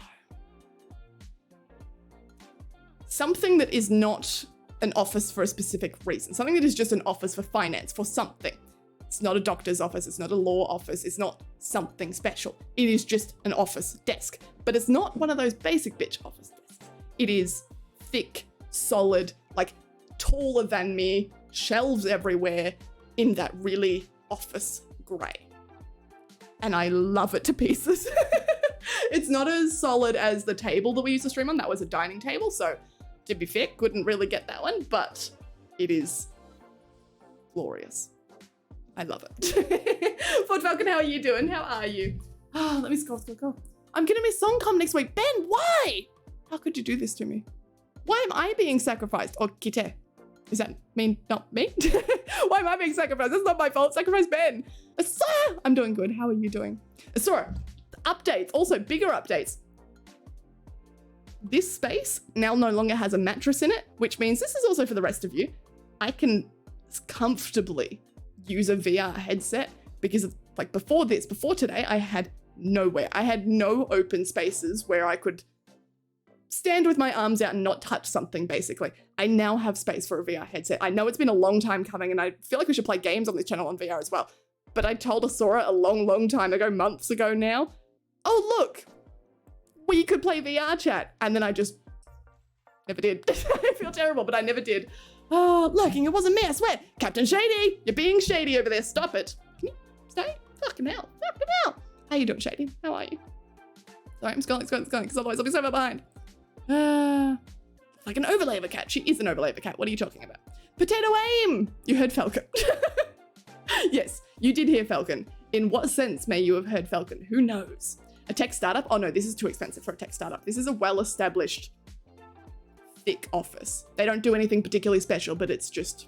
Something that is not an office for a specific reason. Something that is just an office for finance, for something. It's not a doctor's office, it's not a law office, it's not something special. It is just an office desk. But it's not one of those basic bitch office desks. It is thick, solid, like taller than me, shelves everywhere in that really office grey. And I love it to pieces. It's not as solid as the table that we used to stream on. That was a dining table, so to be fair, couldn't really get that one, but it is glorious. I love it. Ford Falcon, how are you doing? How are you? Oh, let me scroll. I'm gonna miss Songcom next week. Ben, why? How could you do this to me? Why am I being sacrificed? Or Kite? Does that mean not me? Why am I being sacrificed? That's not my fault. Sacrifice Ben. Asura! I'm doing good. How are you doing? Asura, updates. Also, bigger updates. This space now no longer has a mattress in it, which means this is also for the rest of you. I can comfortably use a VR headset because like before today, I had nowhere. I had no open spaces where I could stand with my arms out and not touch something, basically. I now have space for a VR headset. I know it's been a long time coming and I feel like we should play games on this channel on VR as well. But I told Asura a long time ago, months ago now, oh look, we could play VR chat. And then I just never did. I feel terrible, but I never did. Oh, lurking, it wasn't me, I swear. Captain Shady, you're being shady over there. Stop it. Can you stay? Fucking hell. Fucking hell. How you doing, Shady? How are you? Sorry, I'm scrolling, because otherwise I'll be so far behind. Like an overlay of a cat. She is an overlay of a cat. What are you talking about? Potato aim! You heard Falcon. Yes, you did hear Falcon. In what sense may you have heard Falcon? Who knows? A tech startup? Oh no, this is too expensive for a tech startup. This is a well-established, thick office. They don't do anything particularly special, but it's just,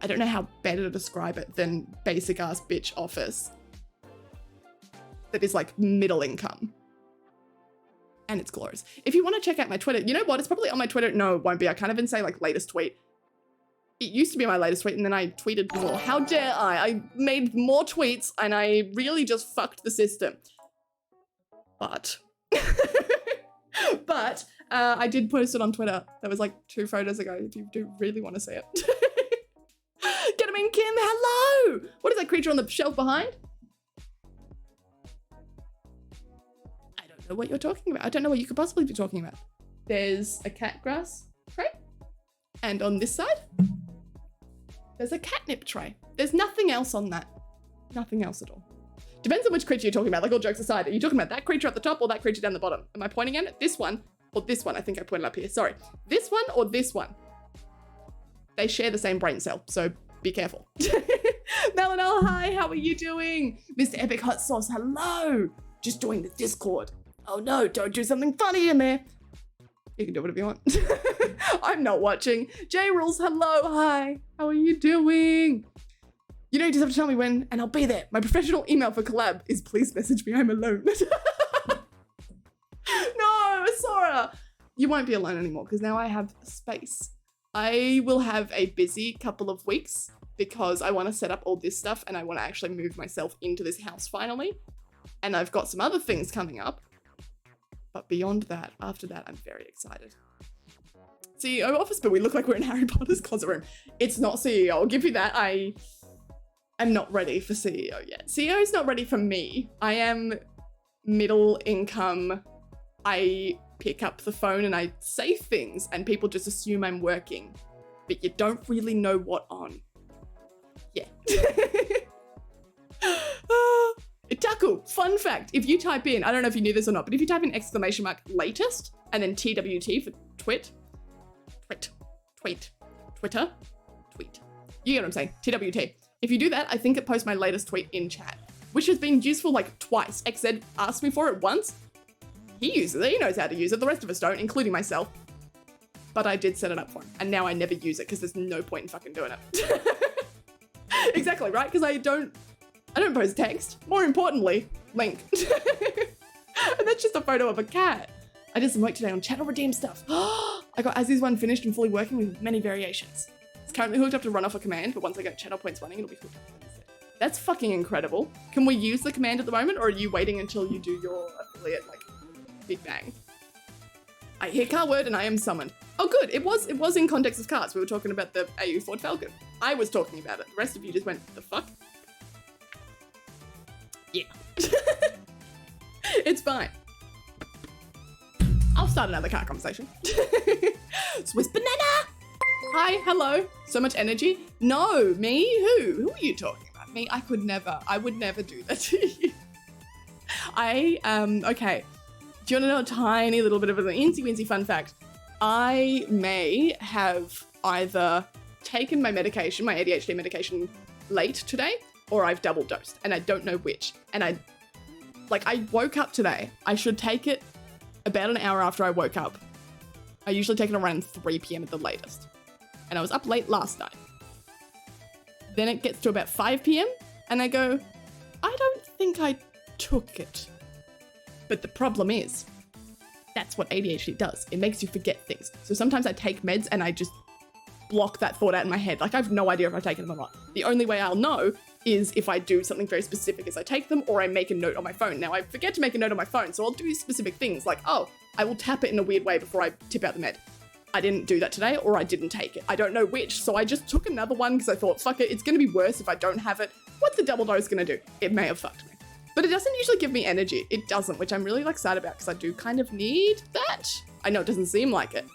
I don't know how better to describe it than basic ass bitch office that is like middle income. And it's glorious. If you want to check out my Twitter, you know what? It's probably on my Twitter. No, it won't be. I can't even say like latest tweet. It used to be my latest tweet and then I tweeted more. How dare I? I made more tweets and I really just fucked the system. But But I did post it on Twitter. That was like 2 photos ago, if you do really want to see it. Get him in, Kim. Hello. What is that creature on the shelf behind? I don't know what you're talking about. I don't know what you could possibly be talking about. There's a cat grass tray. And on this side, there's a catnip tray. There's nothing else on that. Nothing else at all. Depends on which creature you're talking about. Like, all jokes aside, are you talking about that creature at the top or that creature down the bottom? Am I pointing at it? This one or this one? I think I pointed up here. Sorry. This one or this one? They share the same brain cell, so be careful. Melanel, hi, how are you doing? Mr. Epic Hot Sauce, hello. Just join the Discord. Oh no, don't do something funny in there. You can do whatever you want. I'm not watching. J Rules, hello, hi. How are you doing? You know, you just have to tell me when, and I'll be there. My professional email for collab is please message me, I'm alone. No, Sora. You won't be alone anymore because now I have space. I will have a busy couple of weeks because I want to set up all this stuff and I want to actually move myself into this house finally. And I've got some other things coming up. But beyond that, after that, I'm very excited. CEO office, but we look like we're in Harry Potter's closet room. It's not CEO, I'll give you that. I am not ready for CEO yet. CEO is not ready for me. I am middle income. I pick up the phone and I say things and people just assume I'm working, but you don't really know what on. Yeah. Itaku, fun fact, if you type in, I don't know if you knew this or not, but if you type in exclamation mark latest and then TWT for tweet, you get what I'm saying, TWT. If you do that, I think it posts my latest tweet in chat, which has been useful like twice. XZ asked me for it once. He uses it, he knows how to use it, the rest of us don't, including myself. But I did set it up for him, and now I never use it because there's no point in fucking doing it. Exactly, right? Because I don't post text. More importantly, link. And that's just a photo of a cat. I did some work today on channel redeem stuff. I got Azzy's one finished and fully working with many variations. It's currently hooked up to run off a command, but once I get channel points running, it'll be hooked up. That's fucking incredible. Can we use the command at the moment, or are you waiting until you do your affiliate, like, Big Bang? I hear car word and I am summoned. Oh good, it was in context of cars. We were talking about the AU Ford Falcon. I was talking about it. The rest of you just went, the fuck? Yeah. It's fine. I'll start another car conversation. Swiss banana! Hi, hello. So much energy. No, me? Who? Who are you talking about? Me? I would never do that to you. Okay. Do you want to know a tiny little bit of an insy-wincy fun fact? I may have either taken my medication, my ADHD medication, late today, or I've double dosed, and I don't know which. And I woke up today. I should take it about an hour after I woke up. I usually take it around 3 p.m. at the latest. And I was up late last night. Then it gets to about 5 p.m. and I go, I don't think I took it. But the problem is, that's what ADHD does. It makes you forget things. So sometimes I take meds and I just block that thought out in my head. Like, I have no idea if I've taken them or not. The only way I'll know is if I do something very specific as I take them, or I make a note on my phone. Now, I forget to make a note on my phone, so I'll do specific things like, oh, I will tap it in a weird way before I tip out the med. I didn't do that today, or I didn't take it. I don't know which, so I just took another one because I thought, fuck it, it's going to be worse if I don't have it. What's a double dose going to do? It may have fucked me. But it doesn't usually give me energy. It doesn't, which I'm really sad about because I do kind of need that. I know it doesn't seem like it,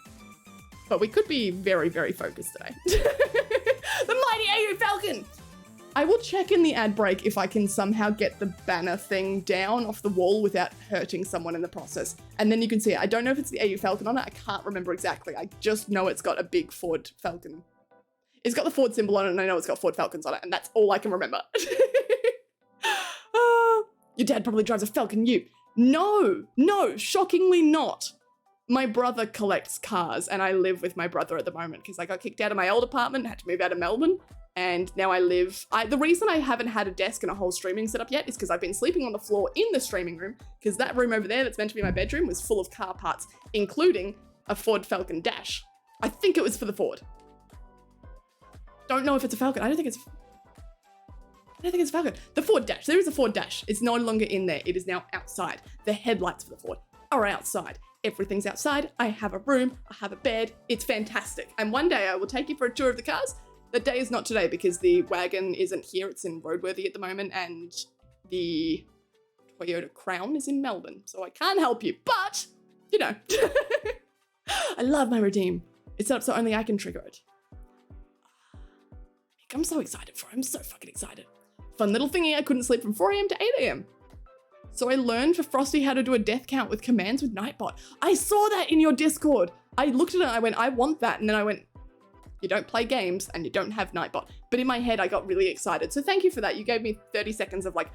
but we could be very, very focused today. The mighty AU Falcon! I will check in the ad break if I can somehow get the banner thing down off the wall without hurting someone in the process. And then you can see it. I don't know if it's the AU Falcon on it. I can't remember exactly. I just know it's got a big Ford Falcon. It's got the Ford symbol on it, and I know it's got Ford Falcons on it, and that's all I can remember. Your dad probably drives a Falcon U. No, shockingly not. My brother collects cars, and I live with my brother at the moment because I got kicked out of my old apartment, had to move out of Melbourne, and now I live... the reason I haven't had a desk and a whole streaming setup yet is because I've been sleeping on the floor in the streaming room, because that room over there that's meant to be my bedroom was full of car parts, including a Ford Falcon Dash. I think it was for the Ford. Don't know if it's a Falcon. I don't think it's a Falcon. The Ford Dash. There is a Ford Dash. It's no longer in there. It is now outside. The headlights for the Ford are outside. Everything's outside. I have a room. I have a bed. It's fantastic. And one day I will take you for a tour of the cars. The day is not today because the wagon isn't here. It's in Roadworthy at the moment, and the Toyota Crown is in Melbourne. So I can't help you, but, you know. I love my redeem. It's set up so only I can trigger it. I'm so excited for it. I'm so fucking excited. Fun little thingy, I couldn't sleep from 4 AM to 8 AM. So I learned for Frosty how to do a death count with commands with Nightbot. I saw that in your Discord. I looked at it and I went, I want that. And then I went, you don't play games and you don't have Nightbot. But in my head, I got really excited. So thank you for that. You gave me 30 seconds of like,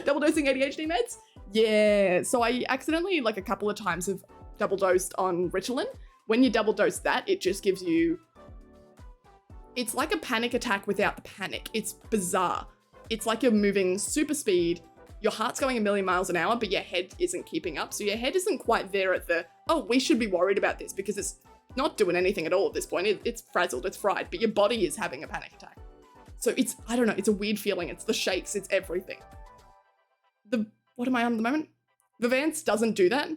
double dosing ADHD meds. Yeah. So I accidentally, like a couple of times, have double dosed on Ritalin. When you double dose that, it just gives you, it's like a panic attack without the panic. It's bizarre. It's like you're moving super speed. Your heart's going a million miles an hour, but your head isn't keeping up. So your head isn't quite there at the, oh, we should be worried about this, because it's not doing anything at all at this point. It's frazzled, it's fried, but your body is having a panic attack. So it's, I don't know, it's a weird feeling. It's the shakes, it's everything. What am I on at the moment? The Vance doesn't do that.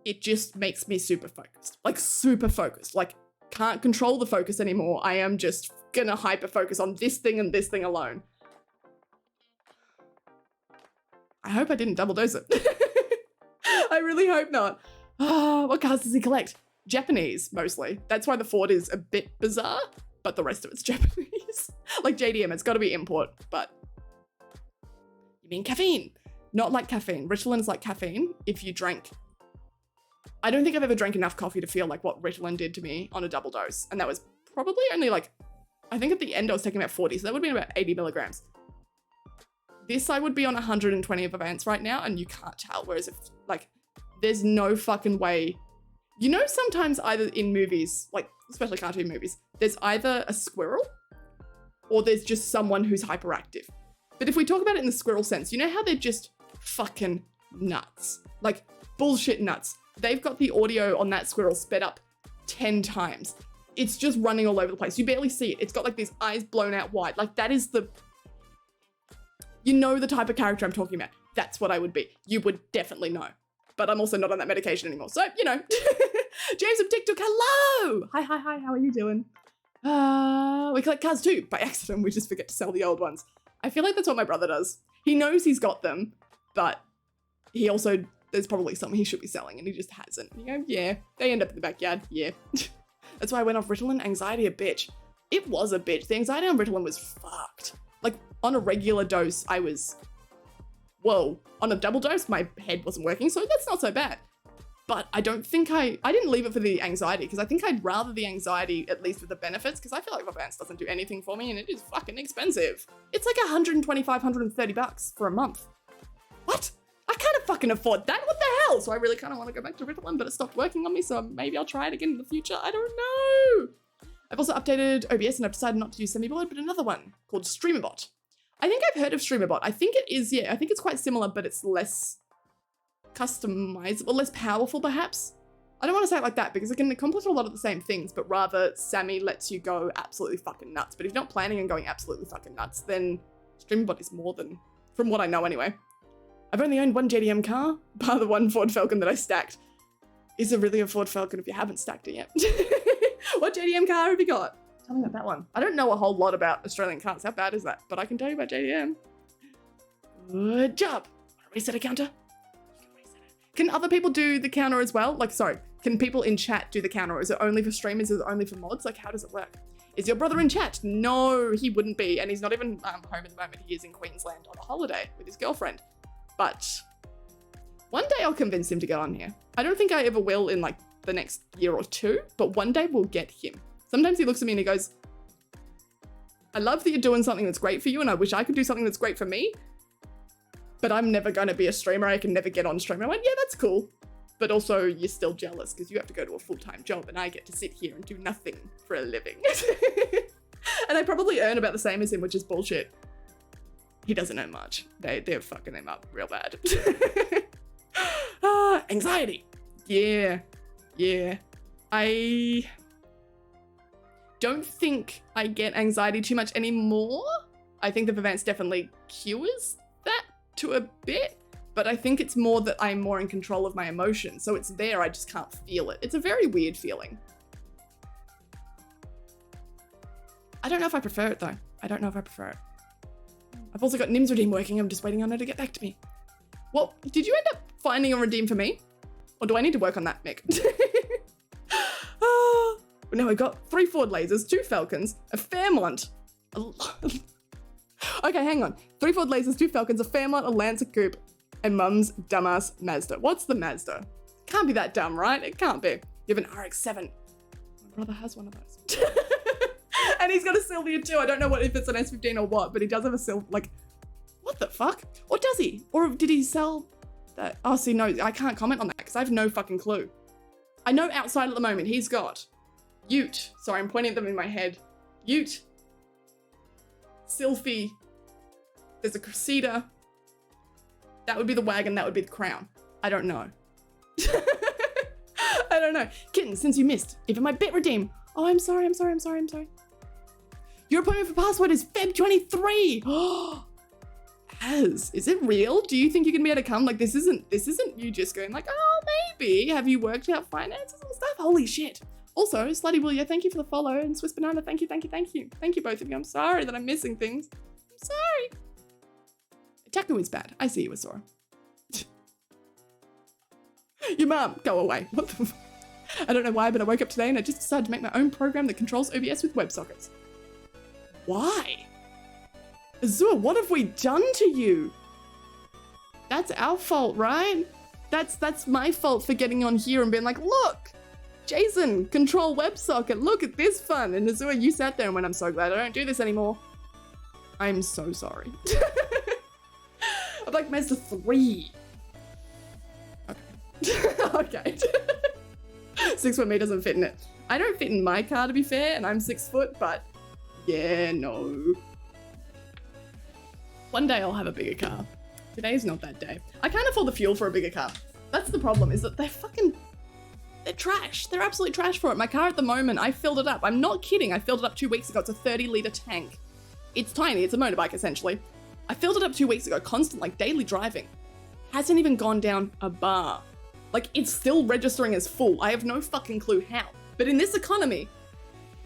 It just makes me super focused. Like super focused. Like can't control the focus anymore. I am just gonna hyper focus on this thing and this thing alone. I hope I didn't double dose it. I really hope not. What cars does he collect? Japanese, mostly. That's why the Ford is a bit bizarre, but the rest of it's Japanese. Like JDM, it's gotta be import, but... You mean caffeine? Not like caffeine. Ritalin is like caffeine if you drank... I don't think I've ever drank enough coffee to feel like what Ritalin did to me on a double dose. And that was probably only like, I think at the end I was taking about 40, so that would be about 80 milligrams. This I would be on 120 of Avance right now, and you can't tell. Whereas if, like, there's no fucking way. You know, sometimes either in movies, like, especially cartoon movies, there's either a squirrel or there's just someone who's hyperactive. But if we talk about it in the squirrel sense, you know how they're just fucking nuts? Like, bullshit nuts. They've got the audio on that squirrel sped up 10 times. It's just running all over the place. You barely see it. It's got like these eyes blown out wide. Like that is the, you know the type of character I'm talking about. That's what I would be. You would definitely know. But I'm also not on that medication anymore. So, you know. James from TikTok, hello! Hi, how are you doing? We collect cars too. By accident, we just forget to sell the old ones. I feel like that's what my brother does. He knows he's got them, but he also, there's probably some he should be selling and he just hasn't. You go, yeah, they end up in the backyard, yeah. That's why I went off Ritalin. Anxiety a bitch. It was a bitch. The anxiety on Ritalin was fucked. Like, on a regular dose, I was, whoa. On a double dose, my head wasn't working, so that's not so bad. But I don't think I didn't leave it for the anxiety, because I think I'd rather the anxiety, at least with the benefits, because I feel like Vivance doesn't do anything for me, and it is fucking expensive. It's like 125, 130 bucks for a month. What? I can't fucking afford that. What the hell? So I really kind of want to go back to Ritalin, but it stopped working on me, so maybe I'll try it again in the future. I don't know. I've also updated OBS, and I've decided not to use Semi-Board, but another one called StreamerBot. I think I've heard of StreamerBot. I think it is, yeah, I think it's quite similar, but it's less customizable, less powerful perhaps. I don't want to say it like that because it can accomplish a lot of the same things, but rather Sammy lets you go absolutely fucking nuts. But if you're not planning on going absolutely fucking nuts, then StreamerBot is more than, from what I know anyway. I've only owned one JDM car, bar the one Ford Falcon that I stacked. Is it really a Ford Falcon if you haven't stacked it yet? What JDM car have you got? Tell me about that one. I don't know a whole lot about Australian cars. How bad is that? But I can tell you about JDM. Good job. Reset a counter. Can other people do the counter as well? Like, sorry, can people in chat do the counter? Or is it only for streamers? Is it only for mods? Like, how does it work? Is your brother in chat? No, he wouldn't be. And he's not even home at the moment. He is in Queensland on a holiday with his girlfriend. But one day I'll convince him to get on here. I don't think I ever will in like the next year or two, but one day we'll get him. Sometimes he looks at me and he goes, I love that you're doing something that's great for you and I wish I could do something that's great for me, but I'm never going to be a streamer. I can never get on stream. I went, yeah, that's cool. But also you're still jealous because you have to go to a full-time job and I get to sit here and do nothing for a living. And I probably earn about the same as him, which is bullshit. He doesn't earn much. They're fucking him up real bad. Anxiety. Yeah. I don't think I get anxiety too much anymore. I think the Vivance definitely cures that to a bit, but I think it's more that I'm more in control of my emotions. So it's there, I just can't feel it. It's a very weird feeling. I don't know if I prefer it though. I don't know if I prefer it. I've also got Nim's redeem working. I'm just waiting on her to get back to me. Well, did you end up finding a redeem for me? Or do I need to work on that, Mick? Now we've got 3 Ford lasers, 2 Falcons, a Fairmont. Okay, hang on. 3 Ford lasers, 2 Falcons, a Fairmont, a Lancer Coupe, and Mum's dumbass Mazda. What's the Mazda? Can't be that dumb, right? It can't be. You have an RX-7. My brother has one of those. And he's got a Sylvia too. I don't know what if it's an S15 or what, but he does have a Sylvia. Like, what the fuck? Or does he? Or did he sell that? Oh, see, no, I can't comment on that because I have no fucking clue. I know outside at the moment he's got Ute. Sorry, I'm pointing at them in my head. Ute. Sylphy. There's a Cressida. That would be the wagon. That would be the Crown. I don't know. I don't know. Kitten, since you missed, even my bit redeem. Oh, I'm sorry. Your appointment for password is Feb 23. Oh, is it real? Do you think you're gonna be able to come? Like, this isn't you just going like, oh, maybe. Have you worked out finances and stuff? Holy shit. Also, Slutty Willia, thank you for the follow. And Swiss Banana, thank you. Thank you, both of you. I'm sorry that I'm missing things. I'm sorry. Taku is bad. I see you, Asura. Your mom, go away. What the f— I don't know why, but I woke up today and I just decided to make my own program that controls OBS with WebSockets. Why? Azure, what have we done to you? That's our fault, right? That's my fault for getting on here and being like, look, Jason, control WebSocket, look at this fun. And Azure, you sat there and went, I'm so glad I don't do this anymore. I'm so sorry. I'm like Mazda 3. Okay. Okay. 6 foot me doesn't fit in it. I don't fit in my car, to be fair, and I'm 6 foot, but yeah, no. One day I'll have a bigger car. Today's not that day. I can't afford the fuel for a bigger car. That's the problem, is that they're trash. They're absolute trash for it. My car at the moment, I filled it up. I'm not kidding. I filled it up 2 weeks ago. It's a 30-litre tank. It's tiny. It's a motorbike, essentially. I filled it up 2 weeks ago, constant, like daily driving. Hasn't even gone down a bar. Like, it's still registering as full. I have no fucking clue how. But in this economy,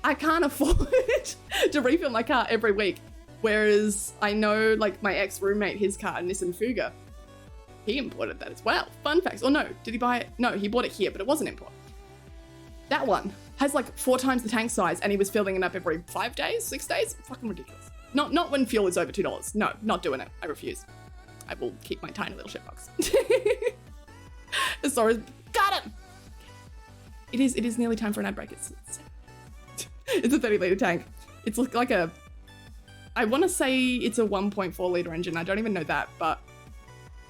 I can't afford to refill my car every week. Whereas I know, like, my ex-roommate, his car, Nissan Fuga, he imported that as well. Fun facts. Or no, did he buy it? No, he bought it here, but it wasn't import. That one has like 4 times the tank size and he was filling it up every 5 days, 6 days. Fucking ridiculous. Not when fuel is over $2. No, not doing it. I refuse. I will keep my tiny little shitbox. Sorry, got him. It is nearly time for an ad break. It's a 30-litre tank. It's like a, I want to say it's a 1.4-litre engine. I don't even know that, but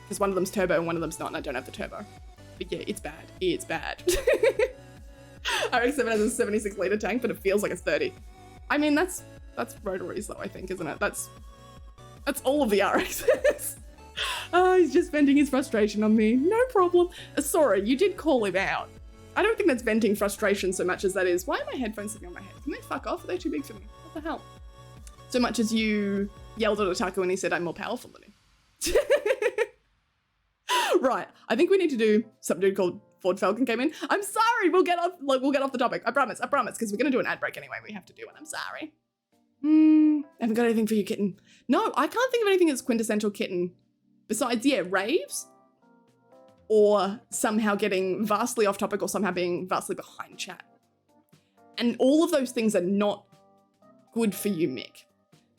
because one of them's turbo and one of them's not, and I don't have the turbo. But yeah, it's bad. It's bad. RX-7 has a 76-litre tank, but it feels like it's 30. I mean, that's rotaries though, I think, isn't it? That's all of the RXs. Oh, he's just venting his frustration on me. No problem. Sorry, you did call him out. I don't think that's venting frustration so much as that is, why are my headphones sitting on my head? Can they fuck off? Are they too big for me? What the hell? So much as you yelled at Otaku and he said I'm more powerful than him. Right, I think we need to do some dude called Ford Falcon came in. I'm sorry, we'll get off the topic. I promise, because we're gonna do an ad break anyway. We have to do one. I'm sorry. Haven't got anything for you, kitten. No, I can't think of anything that's quintessential kitten. Besides, yeah, raves. Or somehow getting vastly off topic or somehow being vastly behind chat. And all of those things are not good for you, Mick.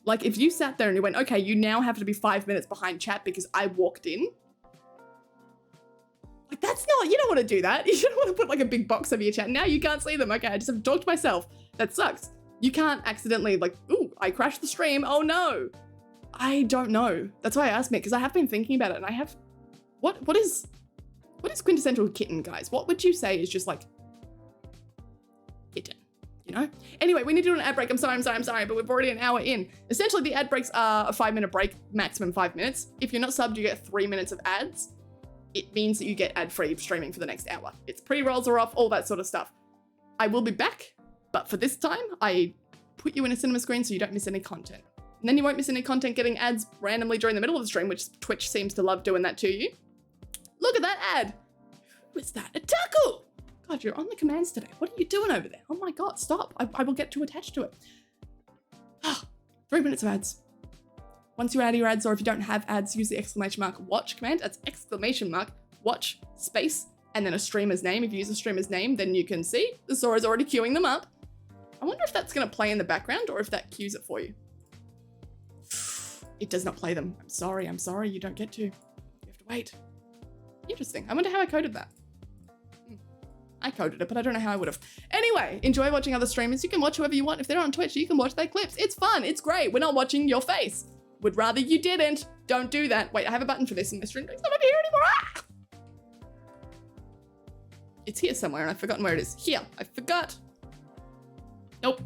Like, if you sat there and you went, okay, you now have to be 5 minutes behind chat because I walked in. Like, that's not, you don't want to do that. You don't want to put like a big box over your chat. Now you can't see them. Okay, I just have to talk to myself. That sucks. You can't accidentally like, ooh, I crashed the stream. Oh no. I don't know. That's why I asked Mick, because I have been thinking about it and I have, what is quintessential kitten, guys? What would you say is just like kitten, you know? Anyway, we need to do an ad break. I'm sorry, but we're already an hour in. Essentially, the ad breaks are a 5-minute break, maximum 5 minutes. If you're not subbed, you get 3 minutes of ads. It means that you get ad-free streaming for the next hour. Its pre-rolls are off, all that sort of stuff. I will be back, but for this time, I put you in a cinema screen so you don't miss any content. And then you won't miss any content getting ads randomly during the middle of the stream, which Twitch seems to love doing that to you. Look at that ad. Who is that? A tackle! God, you're on the commands today. What are you doing over there? Oh my God, stop. I will get too attached to it. 3 minutes of ads. Once you're out of your ads, or if you don't have ads, use the exclamation mark watch command. That's exclamation mark watch space and then a streamer's name. If you use a streamer's name, then you can see the Sora's already queuing them up. I wonder if that's going to play in the background or if that queues it for you. It does not play them. I'm sorry, you don't get to. You have to wait. Interesting. I wonder how I coded that. I coded it, but I don't know how I would have. Anyway, enjoy watching other streamers. You can watch whoever you want. If they're on Twitch, you can watch their clips. It's fun. It's great. We're not watching your face. Would rather you didn't. Don't do that. Wait, I have a button for this in the stream. It's not over here anymore. Ah! It's here somewhere and I've forgotten where it is. Here. I forgot. Nope.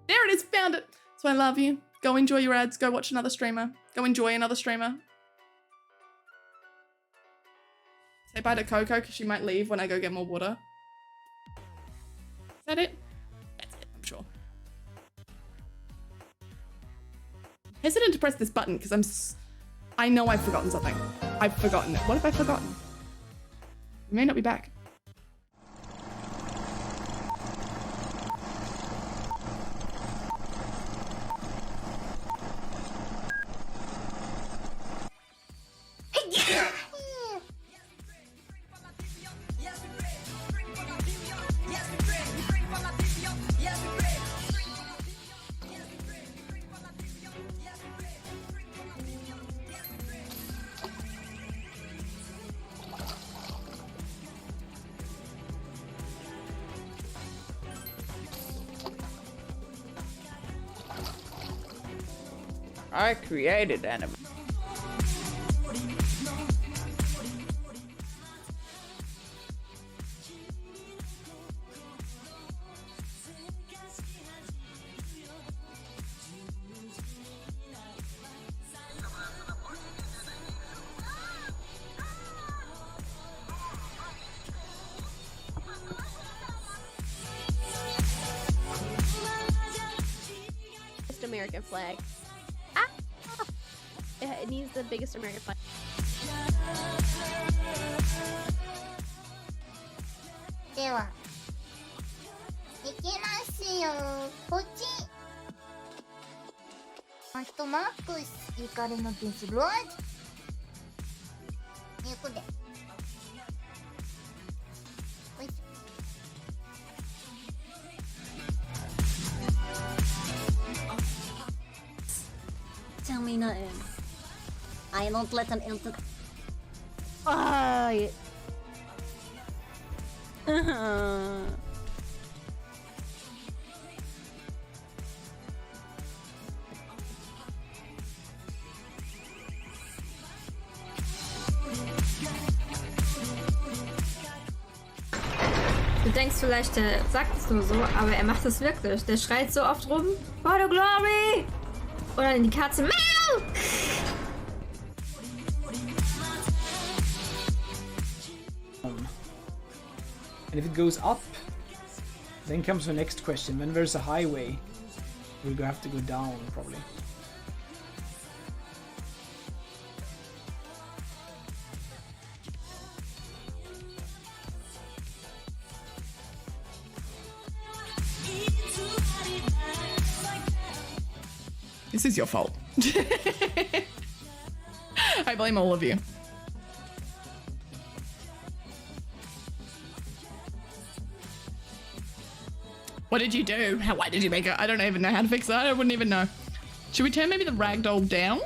There it is. Found it. So I love you. Go enjoy your ads. Go watch another streamer. Go enjoy another streamer. Say bye to Coco because she might leave when I go get more water. Is that it? That's it, I'm sure. Hesitant to press this button because I know I've forgotten something. I've forgotten it. What have I forgotten? We may not be back.
I created anime.
American flag. It needs the biggest American flag.
Tell me nothing. I don't let them into.
Du denkst vielleicht, der sagt es nur so, aber er macht es wirklich. Der schreit so oft rum, For the Glory! Oder in die Katze, Meow!
And if it goes up, then comes the next question. When there's a highway, we'll have to go down, probably.
This is your fault. I blame all of you. What did you do? Why did you make it? I don't even know how to fix that. I wouldn't even know. Should we turn maybe the ragdoll down?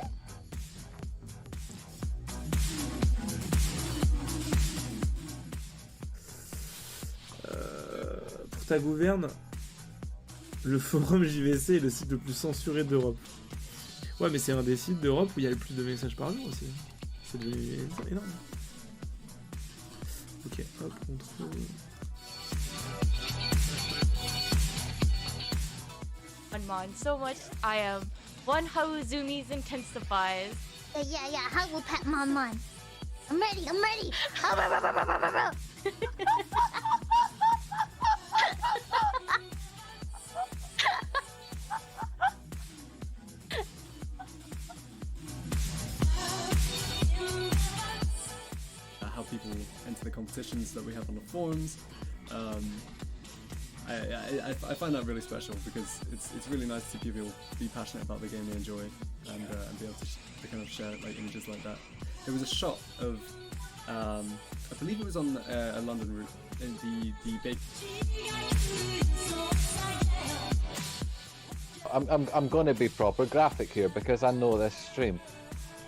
Pour ta gouverne, le forum JVC est le site le plus censuré d'Europe. Ouais, mais c'est un des sites d'Europe où il y a le plus de messages par jour aussi. C'est devenu énorme. Ok, hop, on trouve...
On mine so much, I am one how zoomies intensifies.
Yeah, how will pat mon. I'm ready.
competitions that we have on the forums. I find that really special because it's really nice to see people be passionate about the game they enjoy and be able to kind of share like images like that. There was a shot of I believe it was on a London route in the big.
I'm going to be proper graphic here because I know this stream.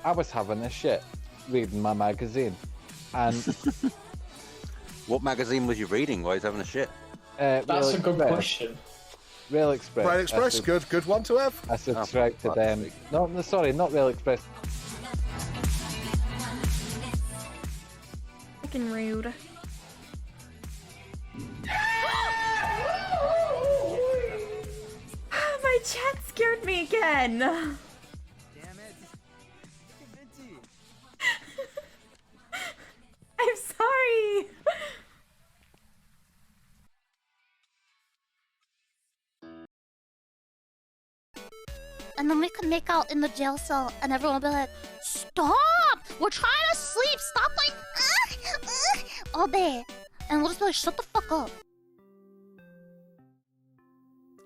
I was having a shit reading my magazine, and
what magazine was you reading while you was having a shit?
That's a good question.
Rail Express.
Rail Express, good one to have.
I subscribe to them. No, sorry, not Rail Express.
Fucking rude. My chat scared me again. Damn it. I'm sorry.
And then we could make out in the jail cell, and everyone will be like, "Stop! We're trying to sleep! Stop, like, all day!" And we'll just be like, "Shut the fuck up."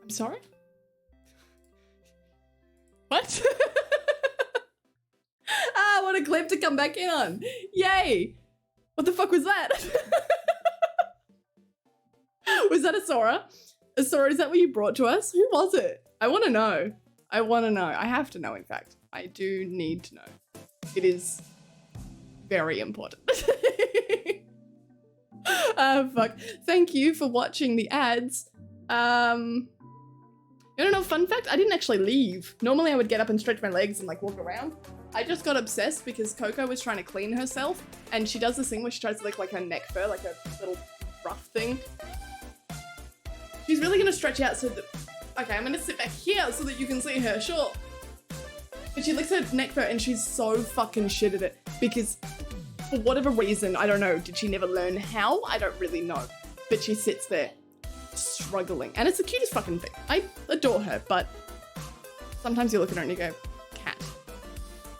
I'm sorry? What? Ah, what a clip to come back in on. Yay! What the fuck was that? Was that a Sora? A Sora, is that what you brought to us? Who was it? I want to know. I want to know. I have to know, in fact. I do need to know. It is very important. Fuck. Thank you for watching the ads. You don't know, fun fact, I didn't actually leave. Normally I would get up and stretch my legs and like walk around. I just got obsessed because Coco was trying to clean herself and she does this thing where she tries to lick like her neck fur, like a little rough thing. She's really gonna stretch out so that, okay, I'm gonna sit back here so that you can see her, sure. But she licks her neck fur and she's so fucking shit at it because for whatever reason, I don't know, did she never learn how? I don't really know. But she sits there struggling. And it's the cutest fucking thing. I adore her, but sometimes you look at her and you go, cat.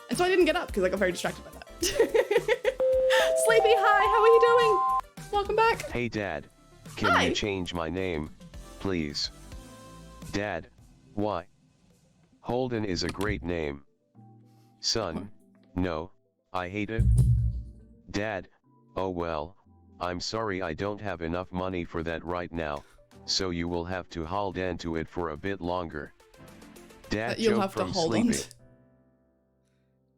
And so I didn't get up because I got very distracted by that. Sleepy, hi, how are you doing? Welcome back.
Hey Dad, can
Hi.
you change my name, please? Dad, why? Holden is a great name. Son, no, I hate it. Dad, oh well, I'm sorry I don't have enough money for that right now, so you will have to hold on to it for a bit longer. Dad
You'll
joke
have to
from
hold
Sleepy.
on.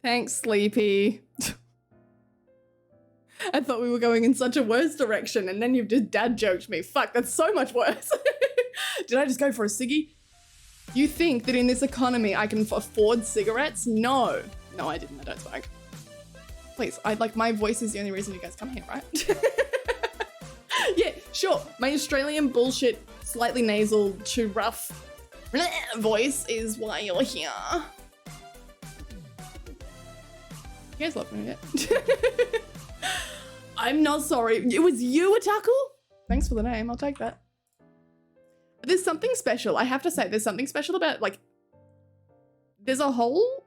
Thanks, Sleepy. I thought we were going in such a worse direction and then you've just dad joked me. Fuck, that's so much worse. Did I just go for a ciggy? You think that in this economy I can afford cigarettes? No. No, I didn't. I don't smoke. Please, my voice is the only reason you guys come here, right? Yeah, sure. My Australian bullshit, slightly nasal, too rough voice is why you're here. You guys love me, yeah? I'm not sorry. It was you, Ataku? Thanks for the name. I'll take that. There's something special. I have to say, there's something special about, like, there's a whole,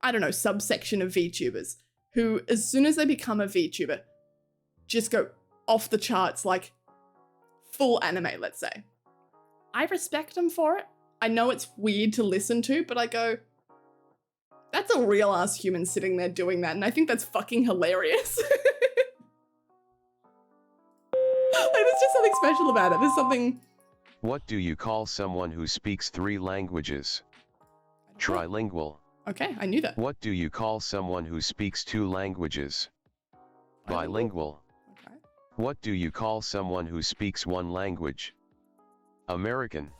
I don't know, subsection of VTubers who, as soon as they become a VTuber, just go off the charts, like, full anime, let's say. I respect them for it. I know it's weird to listen to, but I go, that's a real-ass human sitting there doing that, and I think that's fucking hilarious. Like, there's just something special about it. There's something...
What do you call someone who speaks 3 languages? Trilingual.
Okay, I knew that.
What do you call someone who speaks 2 languages? Bilingual.
Okay.
What do you call someone who speaks 1 language? American.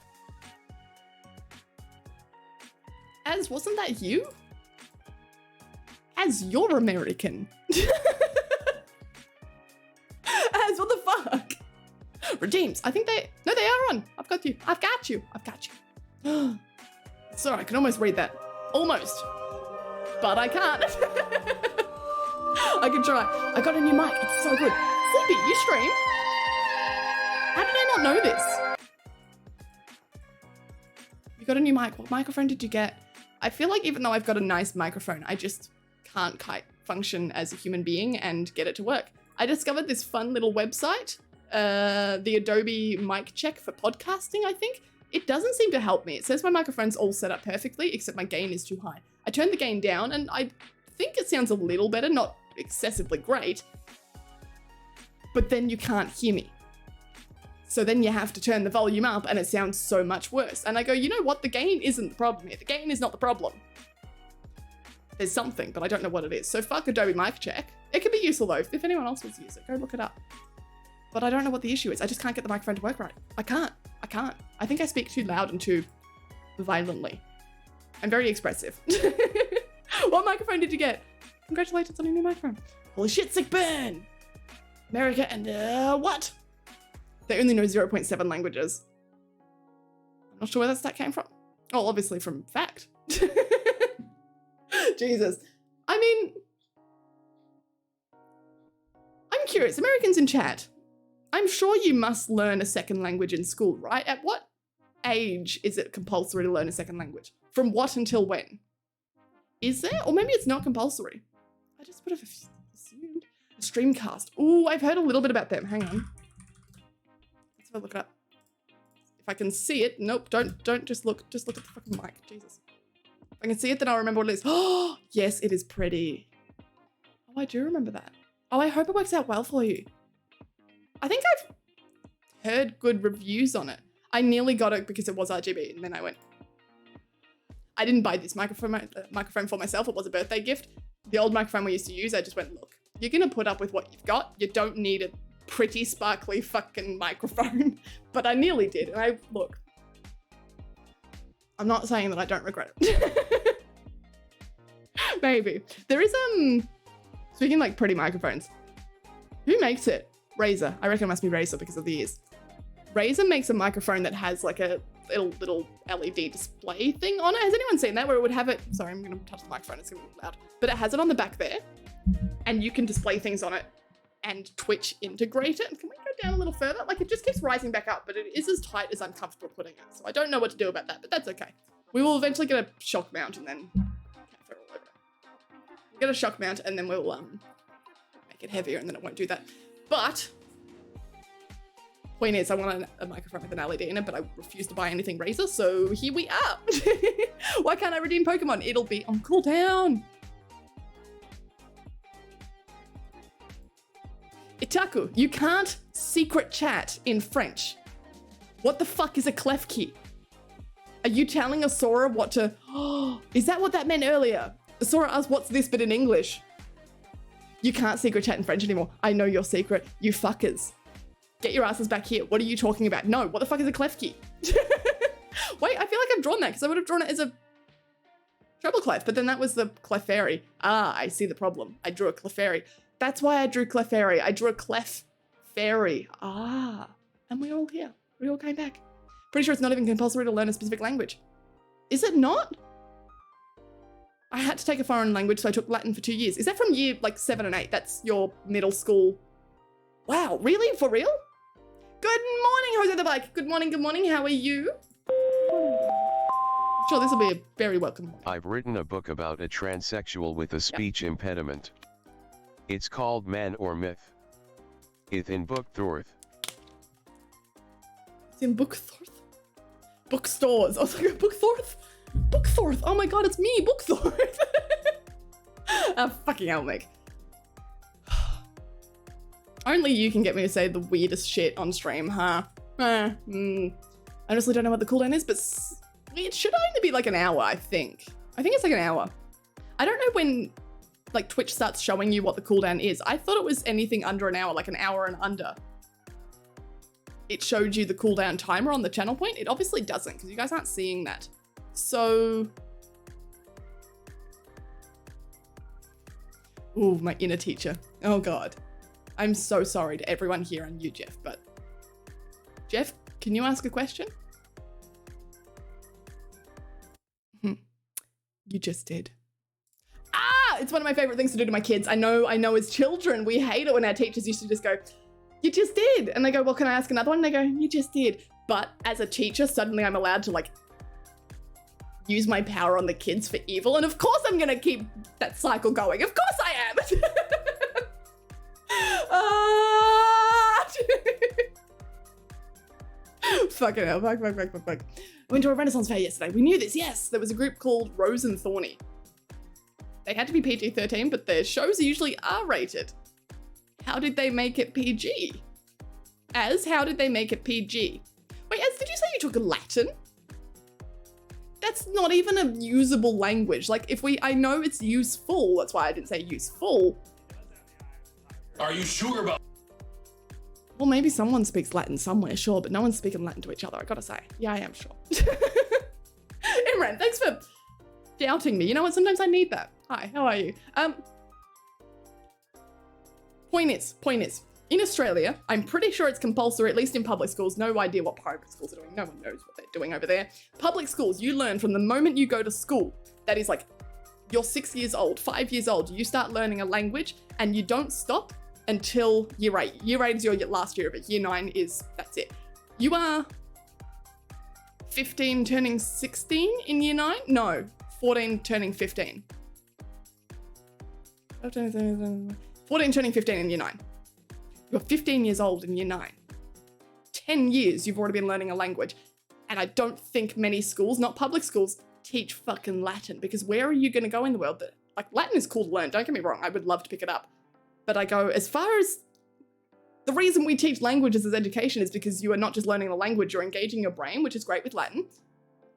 Az, wasn't that you? Az, you're American. Az, what the fuck? Redeems. I think they... No, they are on. I've got you. I've got you. I've got you. Sorry, I can almost read that. Almost. But I can't. I can try. I got a new mic. It's so good. Sleepy, you stream? How did I not know this? You got a new mic. What microphone did you get? I feel like even though I've got a nice microphone, I just can't quite function as a human being and get it to work. I discovered this fun little website, the Adobe mic check for podcasting, I think. It doesn't seem to help me. It says my microphone's all set up perfectly, except my gain is too high. I turned the gain down and I think it sounds a little better, not excessively great, but then you can't hear me. So then you have to turn the volume up and it sounds so much worse. And I go, you know what? The gain isn't the problem here. The gain is not the problem. There's something, but I don't know what it is. So fuck Adobe mic check. It can be useful though. If anyone else wants to use it, go look it up. But I don't know what the issue is. I just can't get the microphone to work right. I can't. I think I speak too loud and too violently. I'm very expressive. What microphone did you get? Congratulations on your new microphone. Holy shit, sick burn! America and what? They only know 0.7 languages. I'm not sure where that stat came from. Oh, obviously from fact. Jesus. I mean, I'm curious. Americans in chat, I'm sure you must learn a second language in school, right? At what age is it compulsory to learn a second language? From what until when? Is there? Or maybe it's not compulsory. I just would have assumed. Streamcast. Ooh, I've heard a little bit about them. Hang on. Let's have a look up. If I can see it. Nope, don't just look. Just look at the fucking mic. Jesus. If I can see it, then I'll remember what it is. Oh, yes, it is pretty. Oh, I do remember that. Oh, I hope it works out well for you. I think I've heard good reviews on it. I nearly got it because it was RGB, and then I went. I didn't buy this microphone for myself. It was a birthday gift. The old microphone we used to use, I just went, look, you're gonna put up with what you've got. You don't need a pretty sparkly fucking microphone. But I nearly did, and look. I'm not saying that I don't regret it. Maybe. There is, speaking like pretty microphones, who makes it? Razer. I reckon it must be Razer because of the ears. Razer makes a microphone that has like a little LED display thing on it. Has anyone seen that where it would have it? Sorry, I'm gonna touch the microphone, it's gonna be loud. But it has it on the back there and you can display things on it and Twitch integrate it. Can we go down a little further? Like it just keeps rising back up, but it is as tight as I'm comfortable putting it. So I don't know what to do about that, but that's okay. We will eventually get a shock mount and then we'll get a shock mount and then we'll make it heavier and then it won't do that. But point is, I want a microphone with an LED in it, but I refuse to buy anything Razer, so here we are. Why can't I redeem Pokemon? It'll be on cooldown. Itaku, you can't secret chat in French. What the fuck is a clef key? Are you telling Asura what to... Oh, is that what that meant earlier? Asura asked, what's this, but in English? You can't secret chat in French anymore. I know your secret, you fuckers. Get your asses back here. What are you talking about? No, what the fuck is a clef key? Wait, I feel like I've drawn that because I would have drawn it as a treble clef, but then that was the Clefairy. Ah, I see the problem. I drew a Clefairy. That's why I drew Clefairy. I drew a Clef Fairy. Ah, and we're all here. We all came back. Pretty sure it's not even compulsory to learn a specific language. Is it not? I had to take a foreign language, so I took Latin for 2 years. Is that from year like 7 and 8? That's your middle school. Wow, really? For real? Good morning, Jose the Bike. Good morning. How are you? I'm sure this will be a very welcome morning.
I've written a book about a transsexual with a speech impediment. It's called Man or Myth. It's in Bookthorth.
It's in Bookthorth? Bookstores. I was like, Bookthorth? Bookthorth. Oh my god, it's me, Bookthorth. Oh, fucking hell, Meg. Only you can get me to say the weirdest shit on stream, huh? I honestly don't know what the cooldown is, but it should only be like an hour, I think. I think it's like an hour. I don't know when like Twitch starts showing you what the cooldown is. I thought it was anything under an hour, like an hour and under. It showed you the cooldown timer on the channel point. It obviously doesn't because you guys aren't seeing that. So, ooh, my inner teacher. Oh God. I'm so sorry to everyone here and you, Jeff, but Jeff, can you ask a question? You just did. Ah, it's one of my favorite things to do to my kids. I know as children, we hate it when our teachers used to just go, you just did. And they go, well, can I ask another one? And they go, you just did. But as a teacher, suddenly I'm allowed to like use my power on the kids for evil. And of course I'm gonna keep that cycle going. Of course I am. Ah! Fucking hell, fuck. I went to a Renaissance fair yesterday. We knew this, yes. There was a group called Rose and Thorny. They had to be PG-13, but their shows are usually R-rated. How did they make it PG? How did they make it PG? Wait, did you say you took Latin? That's not even a usable language. Like, I know it's useful, that's why I didn't say useful.
Are you sure about?
Well, maybe someone speaks Latin somewhere, sure, but no one's speaking Latin to each other, I gotta say. Yeah, I am sure. Imran, thanks for doubting me. You know what, sometimes I need that. Hi, how are you? Point is, in Australia, I'm pretty sure it's compulsory, at least in public schools. No idea what private schools are doing. No one knows what they're doing over there. Public schools, you learn from the moment you go to school. That is like, you're 6 years old, 5 years old, you start learning a language and you don't stop until year 8. Year 8 is your last year of it. Year 9 is, that's it. You are 15 turning 16 in year 9? No, 14 turning 15. 14 turning 15 in year 9. You're 15 years old in year 9. 10 years you've already been learning a language. And I don't think many schools, not public schools, teach fucking Latin, because where are you going to go in the world? Like, Latin is cool to learn, don't get me wrong, I would love to pick it up. But I go, as far as the reason we teach languages as education is because you are not just learning the language, you're engaging your brain, which is great with Latin,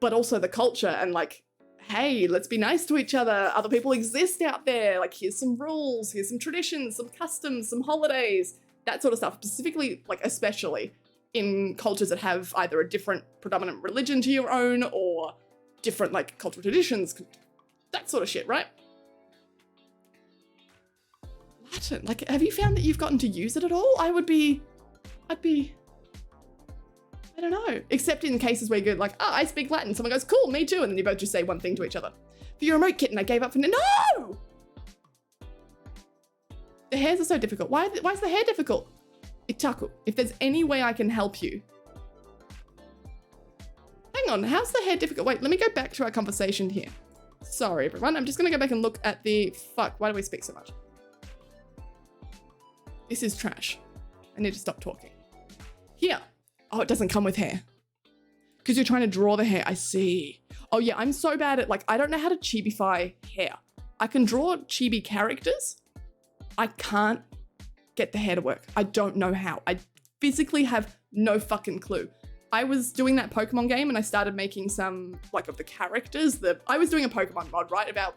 but also the culture and like, hey, let's be nice to each other. Other people exist out there. Like, here's some rules, here's some traditions, some customs, some holidays, that sort of stuff. Specifically, like, especially in cultures that have either a different predominant religion to your own or different, like, cultural traditions, that sort of shit, right? Latin, like, have you found that you've gotten to use it at all? I don't know. Except in cases where you go like, oh, I speak Latin. Someone goes, cool, me too. And then you both just say one thing to each other. For your remote kitten, I gave up for no! The hairs are so difficult. Why is the hair difficult? Itaku, if there's any way I can help you. Hang on, how's the hair difficult? Wait, let me go back to our conversation here. Sorry, everyone. I'm just gonna go back and look at the, fuck, why do we speak so much? This is trash. I need to stop talking. Here. Oh, it doesn't come with hair. Because you're trying to draw the hair. I see. Oh yeah, I'm so bad at, like, I don't know how to chibify hair. I can draw chibi characters. I can't get the hair to work. I don't know how. I physically have no fucking clue. I was doing that Pokemon game and I started making some, like, of the characters. I was doing a Pokemon mod, right? About,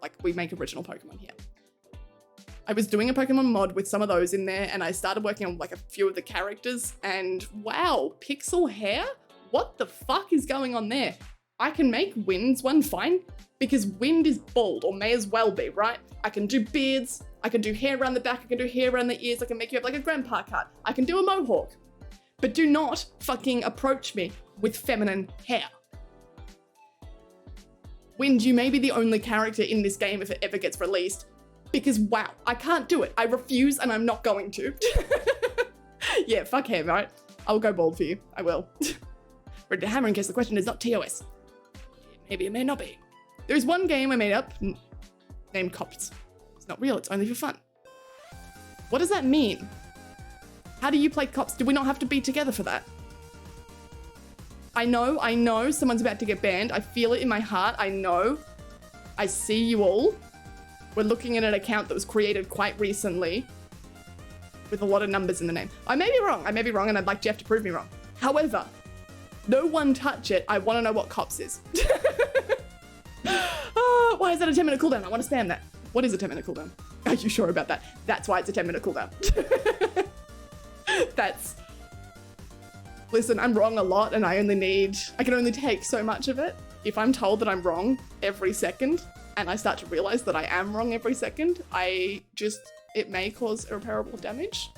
like, we make original Pokemon here. I was doing a Pokemon mod with some of those in there and I started working on like a few of the characters and wow, pixel hair? What the fuck is going on there? I can make Wind's one fine because Wind is bald or may as well be, right? I can do beards, I can do hair around the back, I can do hair around the ears, I can make you up like a grandpa cut, I can do a mohawk. But do not fucking approach me with feminine hair. Wind, you may be the only character in this game if it ever gets released. Because wow, I can't do it. I refuse and I'm not going to. Yeah, fuck hair, right? I'll go bald for you. I will. Ready to hammer in case the question is not TOS. Maybe it may not be. There's one game I made up named Cops. It's not real, it's only for fun. What does that mean? How do you play Cops? Do we not have to be together for that? I know someone's about to get banned. I feel it in my heart, I know. I see you all. We're looking at an account that was created quite recently with a lot of numbers in the name. I may be wrong and I'd like Jeff to prove me wrong. However, no one touch it. I want to know what Cops is. Oh, why is that a 10-minute cooldown? I want to spam that. What is a 10-minute cooldown? Are you sure about that? That's why it's a 10-minute cooldown. Listen, I'm wrong a lot and I can only take so much of it. If I'm told that I'm wrong every second, and I start to realize that I am wrong every second, it may cause irreparable damage.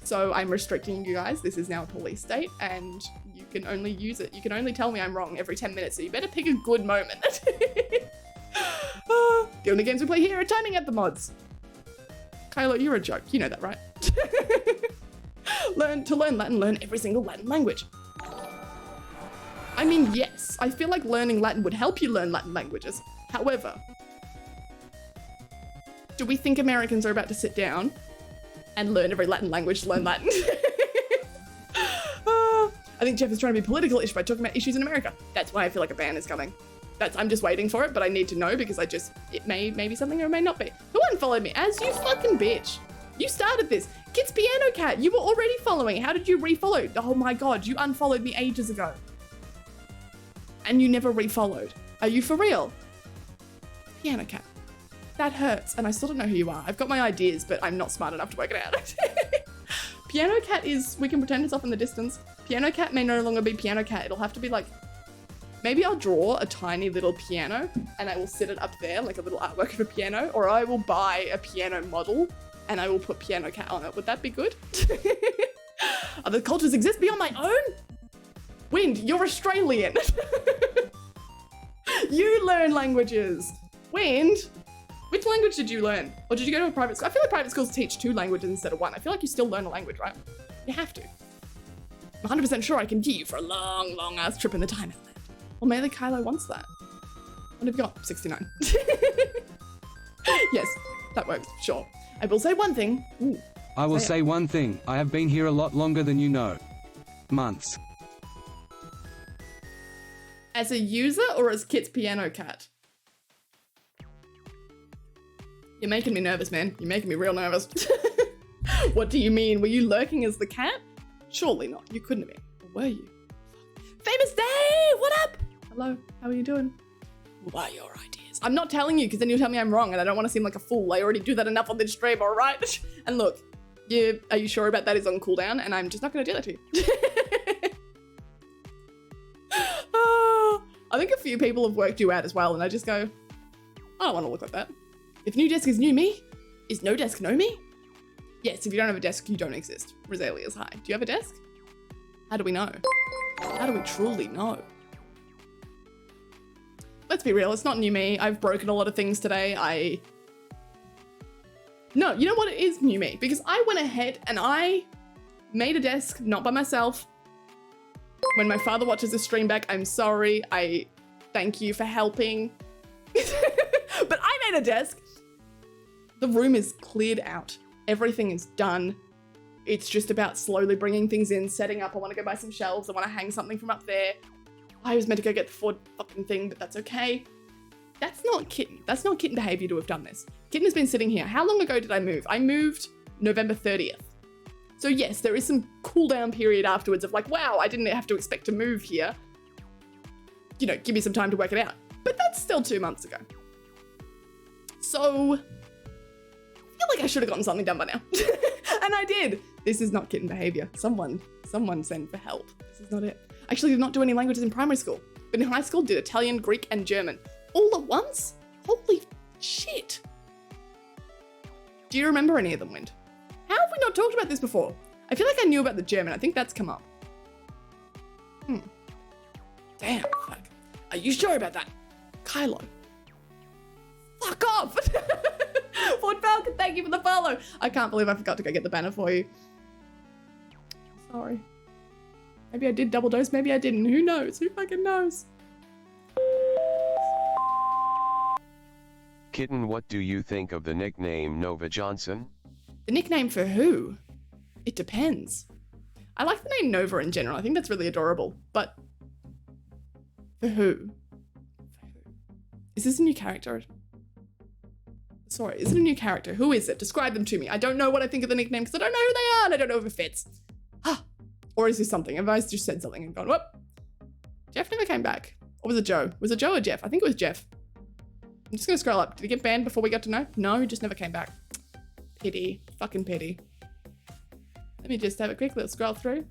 So I'm restricting you guys. This is now a police state and you can only use it. You can only tell me I'm wrong every 10 minutes, so you better pick a good moment. The only games we play here are timing at the mods. Kylo, you're a joke. You know that, right? To learn Latin, learn every single Latin language. I mean, yes, I feel like learning Latin would help you learn Latin languages. However, do we think Americans are about to sit down and learn every Latin language to learn Latin. I think Jeff is trying to be political ish by talking about issues in America. That's why I feel like a ban is coming. I'm just waiting for it, but I need to know because it may be something or it may not be. Who unfollowed me? As you fucking bitch. You started this. Kids Piano Cat, you were already following. How did you refollow? Oh my god, you unfollowed me ages ago. And you never refollowed. Are you for real? Piano Cat. That hurts, and I still don't know who you are. I've got my ideas, but I'm not smart enough to work it out. Piano Cat is, we can pretend it's off in the distance. Piano Cat may no longer be Piano Cat. It'll have to be like, maybe I'll draw a tiny little piano and I will sit it up there like a little artwork of a piano, or I will buy a piano model and I will put Piano Cat on it. Would that be good? Other cultures exist beyond my own? Wind, you're Australian. You learn languages. Wind, which language did you learn? Or did you go to a private school? I feel like private schools teach 2 languages instead of 1. I feel like you still learn a language, right? You have to. I'm 100% sure I can get you for a long, long ass trip in the time outlet. Well, maybe Kylo wants that. What have you got? 69. Yes, that works, sure. I will say one thing. Ooh,
I will say one thing. I have been here a lot longer than you know. Months.
As a user or as Kit's Piano Cat? You're making me nervous, man. You're making me real nervous. What do you mean? Were you lurking as the cat? Surely not. You couldn't have been. Or were you? Famous Day! What up? Hello, how are you doing? What are your ideas? I'm not telling you because then you'll tell me I'm wrong and I don't want to seem like a fool. I already do that enough on this stream, all right? And look, are you sure about that is on cooldown? And I'm just not going to do that to you. I think a few people have worked you out as well and I just go, I don't want to look like that. If new desk is new me, is no desk know me? Yes, if you don't have a desk, you don't exist. Rosalia's high. Do you have a desk? How do we know? How do we truly know? Let's be real, it's not new me. I've broken a lot of things today. No, you know what? It is new me because I went ahead and I made a desk, not by myself. When my father watches the stream back, I'm sorry. I thank you for helping. But I made a desk. The room is cleared out. Everything is done. It's just about slowly bringing things in, setting up. I want to go buy some shelves. I want to hang something from up there. I was meant to go get the Ford fucking thing, but that's okay. That's not kitten. That's not kitten behavior to have done this. Kitten has been sitting here. How long ago did I move? I moved November 30th. So yes, there is some cooldown period afterwards of like, wow, I didn't have to expect to move here. You know, give me some time to work it out. But that's still 2 months ago. So, I feel like I should have gotten something done by now. And I did. This is not kitten behavior. Someone send for help. This is not it. I actually did not do any languages in primary school. But in high school, did Italian, Greek, and German. All at once? Holy shit. Do you remember any of them, Wind? How have we not talked about this before? I feel like I knew about the German. I think that's come up. Damn, fuck. Are you sure about that? Kylo. Fuck off! Ford Falcon, thank you for the follow. I can't believe I forgot to go get the banner for you. Sorry. Maybe I did double dose, maybe I didn't. Who knows? Who fucking knows?
Kitten, what do you think of the nickname Nova Johnson?
The nickname for who? It depends. I like the name Nova in general. I think that's really adorable. But for who? Is this a new character? Sorry, is it a new character? Who is it? Describe them to me. I don't know what I think of the nickname because I don't know who they are and I don't know if it fits. Or is this something? Have I just said something and gone, whoop? Jeff never came back. Or was it Joe? Was it Joe or Jeff? I think it was Jeff. I'm just gonna scroll up. Did he get banned before we got to know? No, he just never came back. Pity. Fucking pity. Let me just have a quick little scroll through.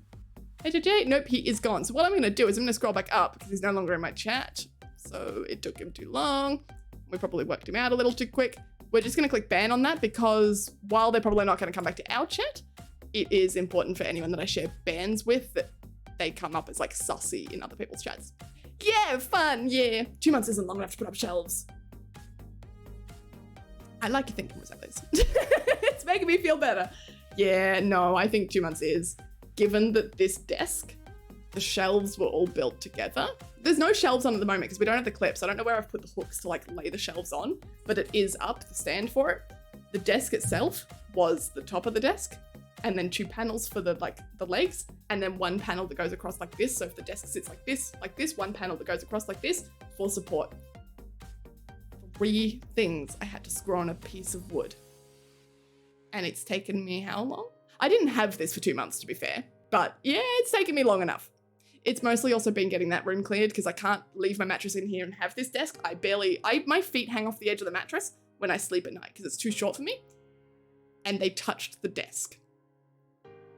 Hey, JJ. Nope, he is gone. So what I'm gonna do is I'm gonna scroll back up because he's no longer in my chat. So it took him too long. We probably worked him out a little too quick. We're just gonna click ban on that because while they're probably not gonna come back to our chat, it is important for anyone that I share bans with that they come up as like sussy in other people's chats. Yeah, fun, yeah. 2 months isn't long enough to put up shelves. I like your thinking, Rosellas. It's making me feel better. Yeah, no, I think 2 months is. Given that this desk, the shelves were all built together. There's no shelves on at the moment because we don't have the clips. I don't know where I've put the hooks to like lay the shelves on, but it is up, the stand for it. The desk itself was the top of the desk, and then 2 panels for the legs, and then 1 panel that goes across like this. So if the desk sits like this, 1 panel that goes across like this for support. 3 things I had to screw on a piece of wood. And it's taken me how long? I didn't have this for 2 months, to be fair, but yeah, it's taken me long enough. It's mostly also been getting that room cleared because I can't leave my mattress in here and have this desk. My feet hang off the edge of the mattress when I sleep at night because it's too short for me. And they touched the desk.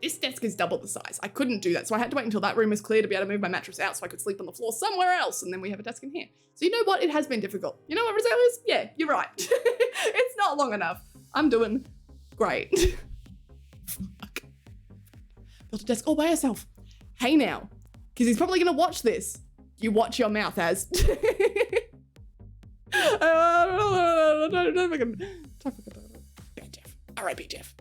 This desk is double the size. I couldn't do that. So I had to wait until that room was clear to be able to move my mattress out so I could sleep on the floor somewhere else. And then we have a desk in here. So you know what? It has been difficult. You know what, Rosellas? Yeah, you're right. It's not long enough. I'm doing great. Fuck. Built a desk all by herself. Hey now. Because he's probably going to watch this. You watch your mouth, Az. R.I.P. Jeff.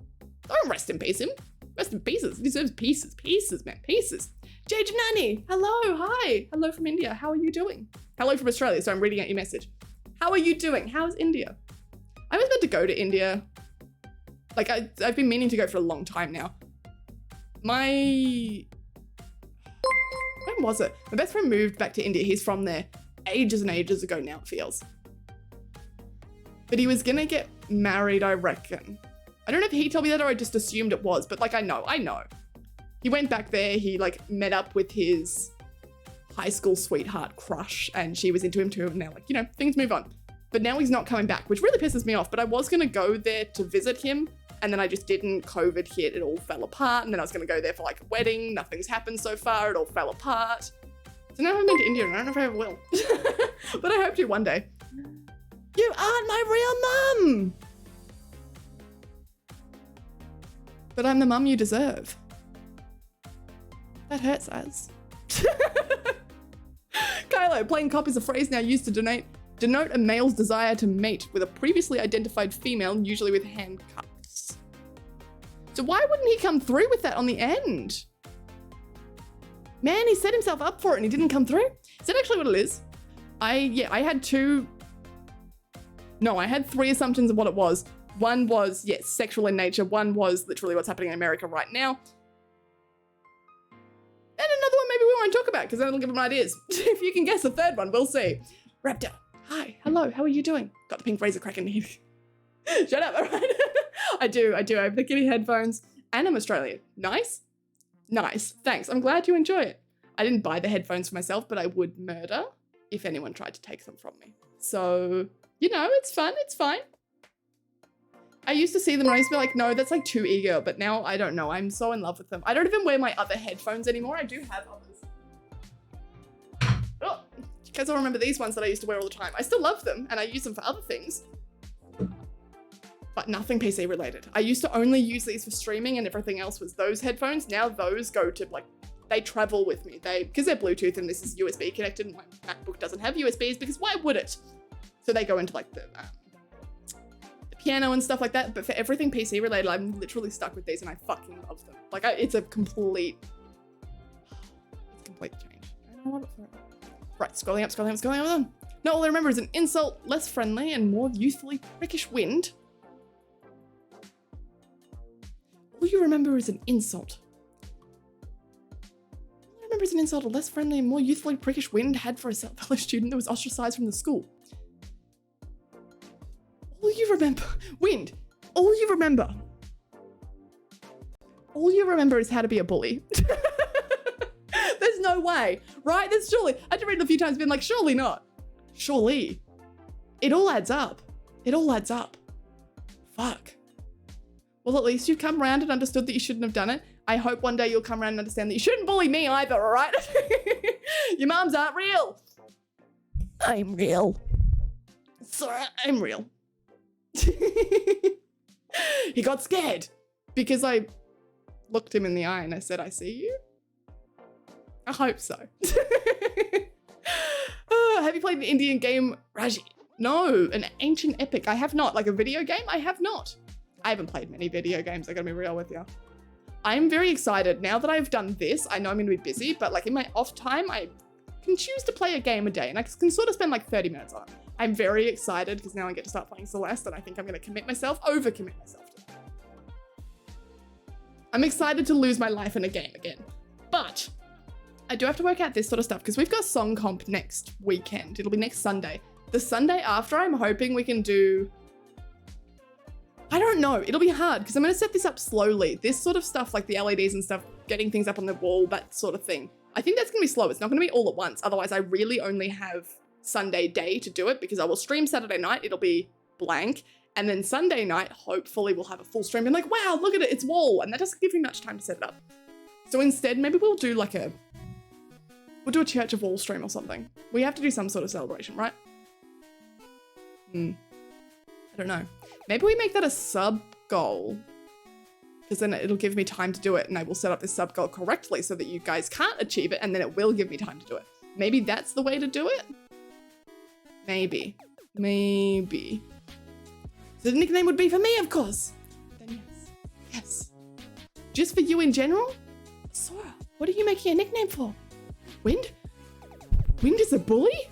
Don't rest in peace him. Rest in pieces. He deserves pieces. Pieces, man. Pieces. Jay Janani. Hello. Hi. Hello from India. How are you doing? Hello from Australia. So I'm reading out your message. How are you doing? How's India? I was meant to go to India. Like, I've been meaning to go for a long time now. When was it? My best friend moved back to India. He's from there ages and ages ago now, it feels. But he was gonna get married, I reckon. I don't know if he told me that or I just assumed it was, but like, I know. He went back there, he like met up with his high school sweetheart crush and she was into him too, and now like, you know, things move on. But now he's not coming back, which really pisses me off, but I was gonna go there to visit him and then I just didn't. COVID hit, it all fell apart, and then I was gonna go there for like a wedding, nothing's happened so far, it all fell apart. So now I've been to India and I don't know if I ever will. But I hope to one day. You aren't my real mum! But I'm the mum you deserve. That hurts, Az. Kylo, plain cop is a phrase now used to denote a male's desire to mate with a previously identified female, usually with handcuffs. So why wouldn't he come through with that on the end? Man, he set himself up for it and he didn't come through. Is that actually what it is? I had 3 assumptions of what it was. One was, yes, sexual in nature. One was literally what's happening in America right now. And another one maybe we won't talk about because then it'll give them ideas. If you can guess the third one, we'll see. Raptor, hi, hello, how are you doing? Got the pink razor cracking here. Shut up, all right? I do. I have the kitty headphones and I'm Australian. Nice? Nice, thanks. I'm glad you enjoy it. I didn't buy the headphones for myself, but I would murder if anyone tried to take them from me. So, you know, it's fun, it's fine. I used to see them and I used to be like, no, that's like too ego, but now I don't know. I'm so in love with them. I don't even wear my other headphones anymore. I do have others. Oh, you guys all remember these ones that I used to wear all the time. I still love them and I use them for other things, but nothing PC related. I used to only use these for streaming and everything else was those headphones. Now those go to like, they travel with me. Because they're Bluetooth and this is USB connected and my MacBook doesn't have USBs because why would it? So they go into like the piano and stuff like that, but for everything PC related, I'm literally stuck with these and I fucking love them. Like, it's a complete change. I don't know what right, scrolling up. No, all I remember is an insult, less friendly and more youthfully prickish wind. All you remember is an insult. All I remember is an insult, a less friendly and more youthfully prickish wind had for a fellow student that was ostracized from the school. All you remember, wind, all you remember is how to be a bully. There's no way, right? There's surely, I had to read it a few times being like, surely not. Surely. It all adds up. Fuck. Well, at least you've come around and understood that you shouldn't have done it. I hope one day you'll come around and understand that you shouldn't bully me either, all right? Your mums aren't real. I'm real. Sorry, I'm real. He got scared because I looked him in the eye and I said, I see you. I hope so. Have you played an Indian game, Raji? No, an ancient epic. I have not. Like a video game? I have not. I haven't played many video games, I gotta be real with you. I'm very excited. Now that I've done this, I know I'm gonna be busy, but like in my off time, I can choose to play a game a day and I can sort of spend like 30 minutes on it. I'm very excited because now I get to start playing Celeste and I think I'm going to overcommit myself to it. I'm excited to lose my life in a game again. But I do have to work out this sort of stuff because we've got song comp next weekend. It'll be next Sunday. The Sunday after, I'm hoping we can do... I don't know. It'll be hard because I'm going to set this up slowly. This sort of stuff, like the LEDs and stuff, getting things up on the wall, that sort of thing. I think that's going to be slow. It's not going to be all at once. Otherwise, I really only have Sunday day to do it because I will stream Saturday night. It'll be blank. And then Sunday night, hopefully we'll have a full stream and like, wow, look at it, it's wall. And that doesn't give me much time to set it up. So instead, maybe we'll do like we'll do a Church of Wall stream or something. We have to do some sort of celebration, right? I don't know. Maybe we make that a sub goal because then it'll give me time to do it and I will set up this sub goal correctly so that you guys can't achieve it and then it will give me time to do it. Maybe that's the way to do it? Maybe. So the nickname would be for me, of course. Then yes. Just for you in general? Sora, what are you making a nickname for? Wind? Wind is a bully?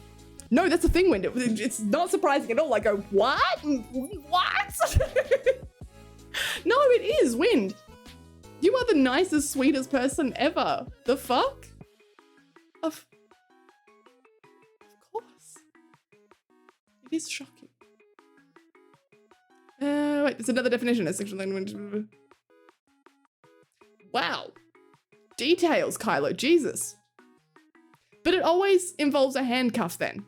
No, that's a thing, Wind. It's not surprising at all. I go, what? What? No, it is, Wind. You are the nicest, sweetest person ever. The fuck? Of course. It is shocking. Wait, there's another definition of sexual language. Wow. Details, Kylo, Jesus. But it always involves a handcuff then.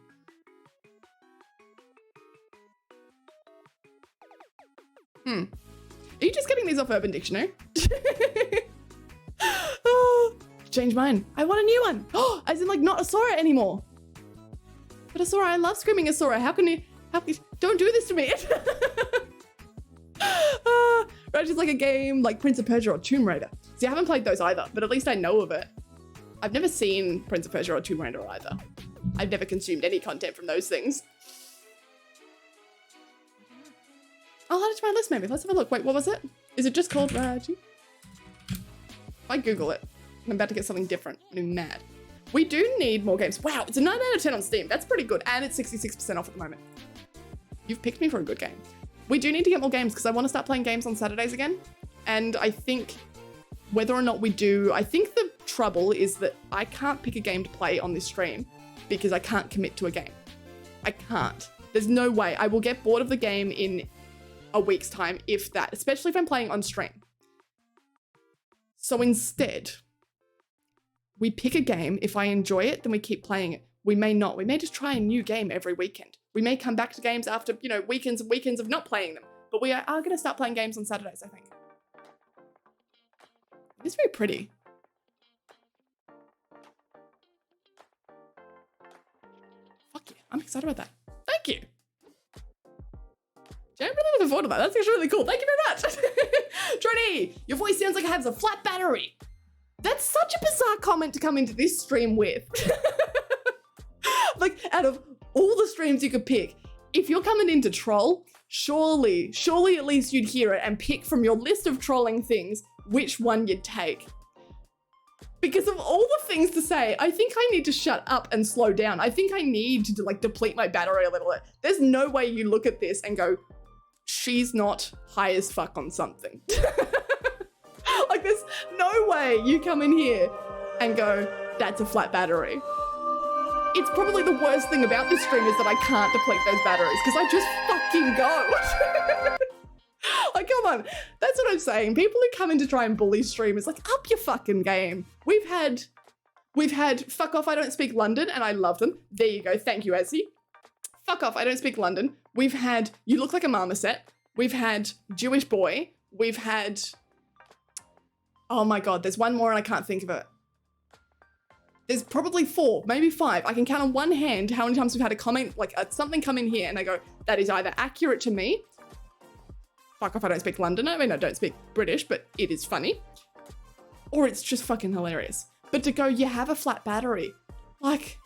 Are you just getting these off Urban Dictionary? Oh, change mine. I want a new one. Oh, as in like not a Sora anymore. But a Sora, I love screaming a Sora. How can you, don't do this to me. Right, it's like a game like Prince of Persia or Tomb Raider. See, I haven't played those either, but at least I know of it. I've never seen Prince of Persia or Tomb Raider either. I've never consumed any content from those things. I'll add it to my list maybe. Let's have a look. Wait, what was it? Is it just called Raji? If I Google it, I'm about to get something different. I'm mad. We do need more games. Wow, it's a 9 out of 10 on Steam. That's pretty good. And it's 66% off at the moment. You've picked me for a good game. We do need to get more games because I want to start playing games on Saturdays again. And I think whether or not we do, I think the trouble is that I can't pick a game to play on this stream because I can't commit to a game. I can't. There's no way. I will get bored of the game in a week's time, if that, especially if I'm playing on stream. So instead, we pick a game. If I enjoy it, then we keep playing it. We may not. We may just try a new game every weekend. We may come back to games after, you know, weekends and weekends of not playing them. But we are going to start playing games on Saturdays, I think. It's very pretty. Fuck yeah, I'm excited about that. Thank you. I'm really looking forward to that. That's actually really cool. Thank you very much. Trini, your voice sounds like it has a flat battery. That's such a bizarre comment to come into this stream with. Like, out of all the streams you could pick, if you're coming in to troll, surely at least you'd hear it and pick from your list of trolling things which one you'd take. Because of all the things to say, I think I need to shut up and slow down. I think I need to like deplete my battery a little bit. There's no way you look at this and go, she's not high as fuck on something. Like there's no way you come in here and go, that's a flat battery. It's probably the worst thing about this stream is that I can't deplete those batteries because I just fucking go. Like, come on. That's what I'm saying. People who come in to try and bully streamers, like, up your fucking game. We've had fuck off, I don't speak London, and I love them. There you go. Thank you, Ezzy. Fuck off, I don't speak London. We've had you look like a marmoset. We've had Jewish boy. We've had, oh my God, there's one more and I can't think of it. There's probably 4, maybe 5. I can count on one hand how many times we've had a comment, like something come in here and I go, that is either accurate to me. Fuck off, I don't speak London. I mean, I don't speak British, but it is funny. Or it's just fucking hilarious. But to go, you have a flat battery. Like,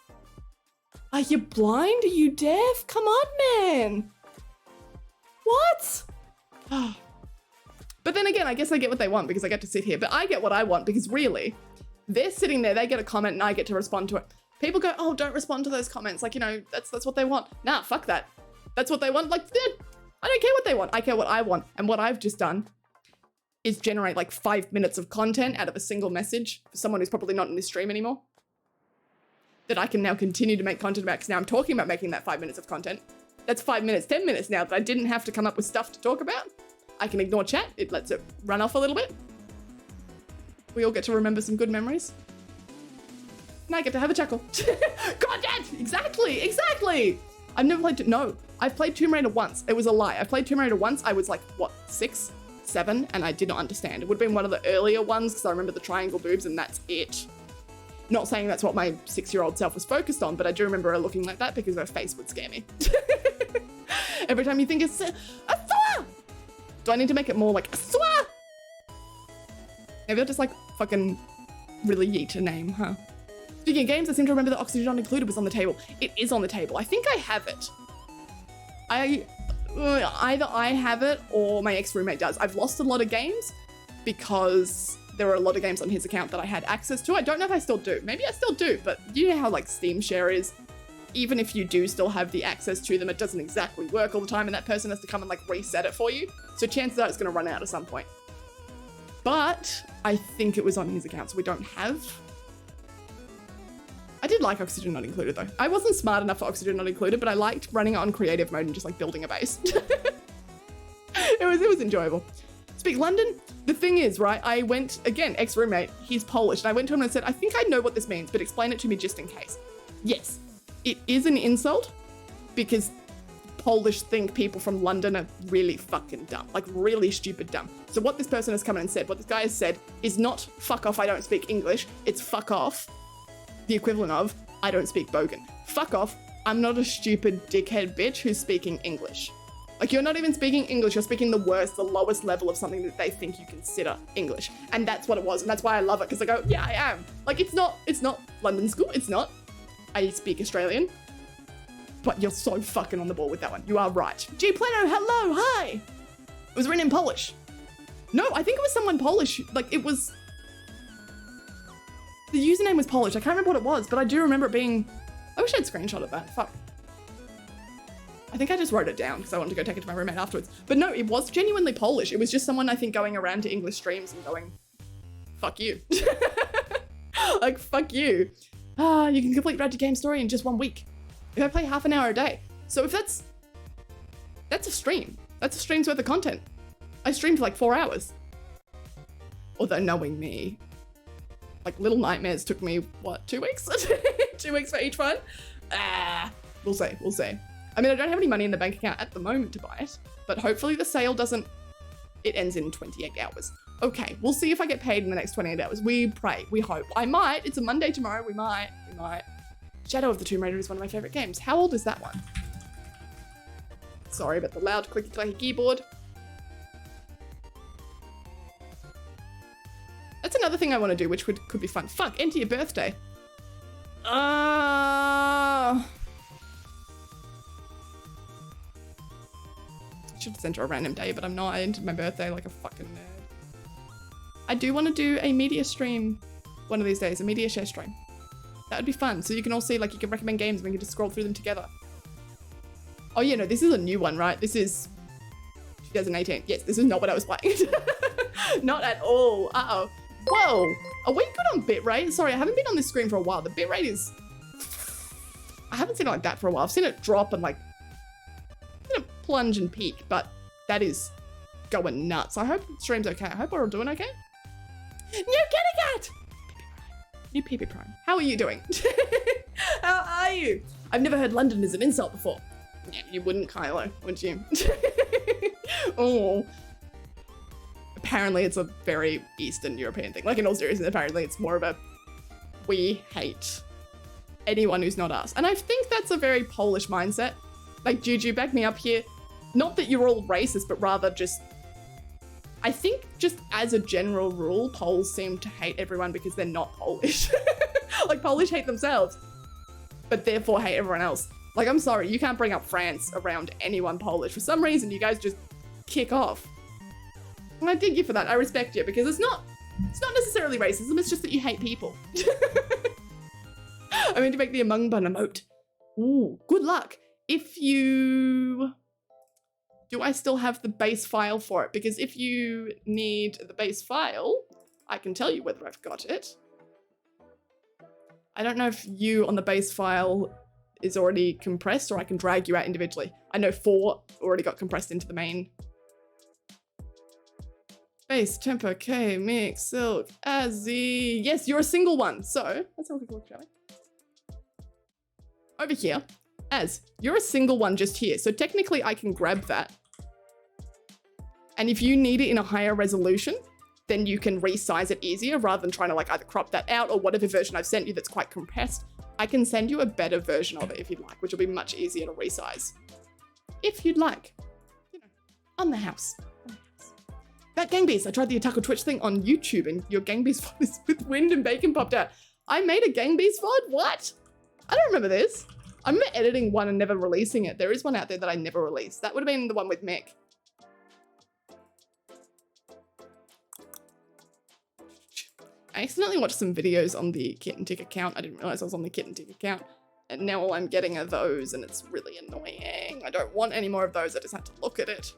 are you blind? Are you deaf? Come on, man. What? But then again, I guess I get what they want because I get to sit here. But I get what I want because really, they're sitting there, they get a comment and I get to respond to it. People go, oh, don't respond to those comments. Like, you know, that's what they want. Nah, fuck that. That's what they want. Like, I don't care what they want. I care what I want. And what I've just done is generate like 5 minutes of content out of a single message for someone who's probably not in this stream anymore. That I can now continue to make content about, because now I'm talking about making that 5 minutes of content. That's 5 minutes, 10 minutes now that I didn't have to come up with stuff to talk about. I can ignore chat, it lets it run off a little bit. We all get to remember some good memories. And I get to have a chuckle. Content! Exactly, exactly! I've never played, no, I've played Tomb Raider once. It was a lie. I played Tomb Raider once, I was like, what, 6, 7, and I did not understand. It would have been one of the earlier ones because I remember the triangle boobs and that's it. Not saying that's what my 6-year-old self was focused on, but I do remember her looking like that because her face would scare me. Every time you think it's a swa! Do I need to make it more like a swa? Maybe I'll just like fucking really yeet a name, huh? Speaking of games, I seem to remember that Oxygen Not Included was on the table. It is on the table. I think I have it. Either I have it or my ex-roommate does. I've lost a lot of games because there were a lot of games on his account that I had access to. I don't know if I still do. Maybe I still do, but you know how like Steam Share is? Even if you do still have the access to them, it doesn't exactly work all the time and that person has to come and like reset it for you. So chances are it's gonna run out at some point. But I think it was on his account, so we don't have. I did like Oxygen Not Included though. I wasn't smart enough for Oxygen Not Included, but I liked running it on creative mode and just like building a base. It was enjoyable. Speak London, the thing is, right, I went, again, ex-roommate, he's Polish, and I went to him and I said, I think I know what this means, but explain it to me just in case. Yes, it is an insult because Polish think people from London are really fucking dumb, like really stupid dumb. So what this person has come in and said, what this guy has said is not fuck off, I don't speak English, it's fuck off, the equivalent of I don't speak Bogan. Fuck off, I'm not a stupid dickhead bitch who's speaking English. Like you're not even speaking English, you're speaking the worst, the lowest level of something that they think you consider English. And that's what it was, and that's why I love it, because I go, yeah, I am. Like it's not London school, it's not. I speak Australian. But you're so fucking on the ball with that one. You are right. G Plano, hello, hi! It was written in Polish. No, I think it was someone Polish, like it was... The username was Polish, I can't remember what it was, but I do remember it being... I wish I'd screenshotted that, fuck. I think I just wrote it down because I wanted to go take it to my roommate afterwards. But no, it was genuinely Polish. It was just someone I think going around to English streams and going, fuck you. Like, fuck you. You can complete Rad to Game Story in just 1 week. If I play half an hour a day. So if that's a stream. That's a stream's worth of content. I streamed for like 4 hours. Although knowing me, like Little Nightmares took me, what, 2 weeks? 2 weeks for each one? We'll see. I mean, I don't have any money in the bank account at the moment to buy it, but hopefully the sale doesn't, it ends in 28 hours. Okay, we'll see if I get paid in the next 28 hours. We pray, we hope. I might, it's a Monday tomorrow, we might. Shadow of the Tomb Raider is one of my favorite games. How old is that one? Sorry about the loud clicky clacky keyboard. That's another thing I want to do, which could be fun. Fuck, enter your birthday. Should center a random day, but I'm not. I entered my birthday like a fucking nerd. I do want to do a media stream one of these days, a media share stream. That would be fun. So you can all see, like, you can recommend games and we can just scroll through them together. Oh yeah, no, this is a new one, right? This is 2018. Yes, this is not what I was playing. Not at all. Uh-oh. Whoa. Are we good on bitrate? Sorry, I haven't been on this screen for a while. The bitrate is... I haven't seen it like that for a while. I've seen it drop and like... plunge and peak, but that is going nuts. I hope the stream's okay. I hope we're all doing okay. New Kitty Cat! New PP Prime. How are you doing? How are you? I've never heard London as an insult before. Yeah, you wouldn't, Kylo, would you? Oh. Apparently it's a very Eastern European thing. Like in all seriousness, apparently it's more of a we hate anyone who's not us. And I think that's a very Polish mindset. Like, Juju, back me up here. Not that you're all racist, but rather just... I think just as a general rule, Poles seem to hate everyone because they're not Polish. Like, Polish hate themselves, but therefore hate everyone else. Like, I'm sorry, you can't bring up France around anyone Polish. For some reason, you guys just kick off. And I dig you for that. I respect you because it's not necessarily racism, it's just that you hate people. I mean to make the Among Bun emote. Ooh, good luck. If you do I still have the base file for it? Because if you need the base file, I can tell you whether I've got it. I don't know if you on the base file is already compressed or I can drag you out individually. I know 4 already got compressed into the main. Bass, tempo, K, mix, silk, Azzy. Yes, you're a single one. So let's have a quick look, shall we? Over here, Az, you're a single one just here. So technically I can grab that. And if you need it in a higher resolution, then you can resize it easier rather than trying to like either crop that out or whatever version I've sent you that's quite compressed. I can send you a better version of it if you'd like, which will be much easier to resize. If you'd like, you know, on the house. That Gang Beast, I tried the Otaku Twitch thing on YouTube and your Gang Beast VOD is with wind and bacon popped out. I made a Gang Beast VOD? What? I don't remember this. I remember editing one and never releasing it. There is one out there that I never released. That would have been the one with Mick. I accidentally watched some videos on the Kitten Tick account. I didn't realize I was on the Kitten Tick account. And now all I'm getting are those and it's really annoying. I don't want any more of those. I just have to look at it.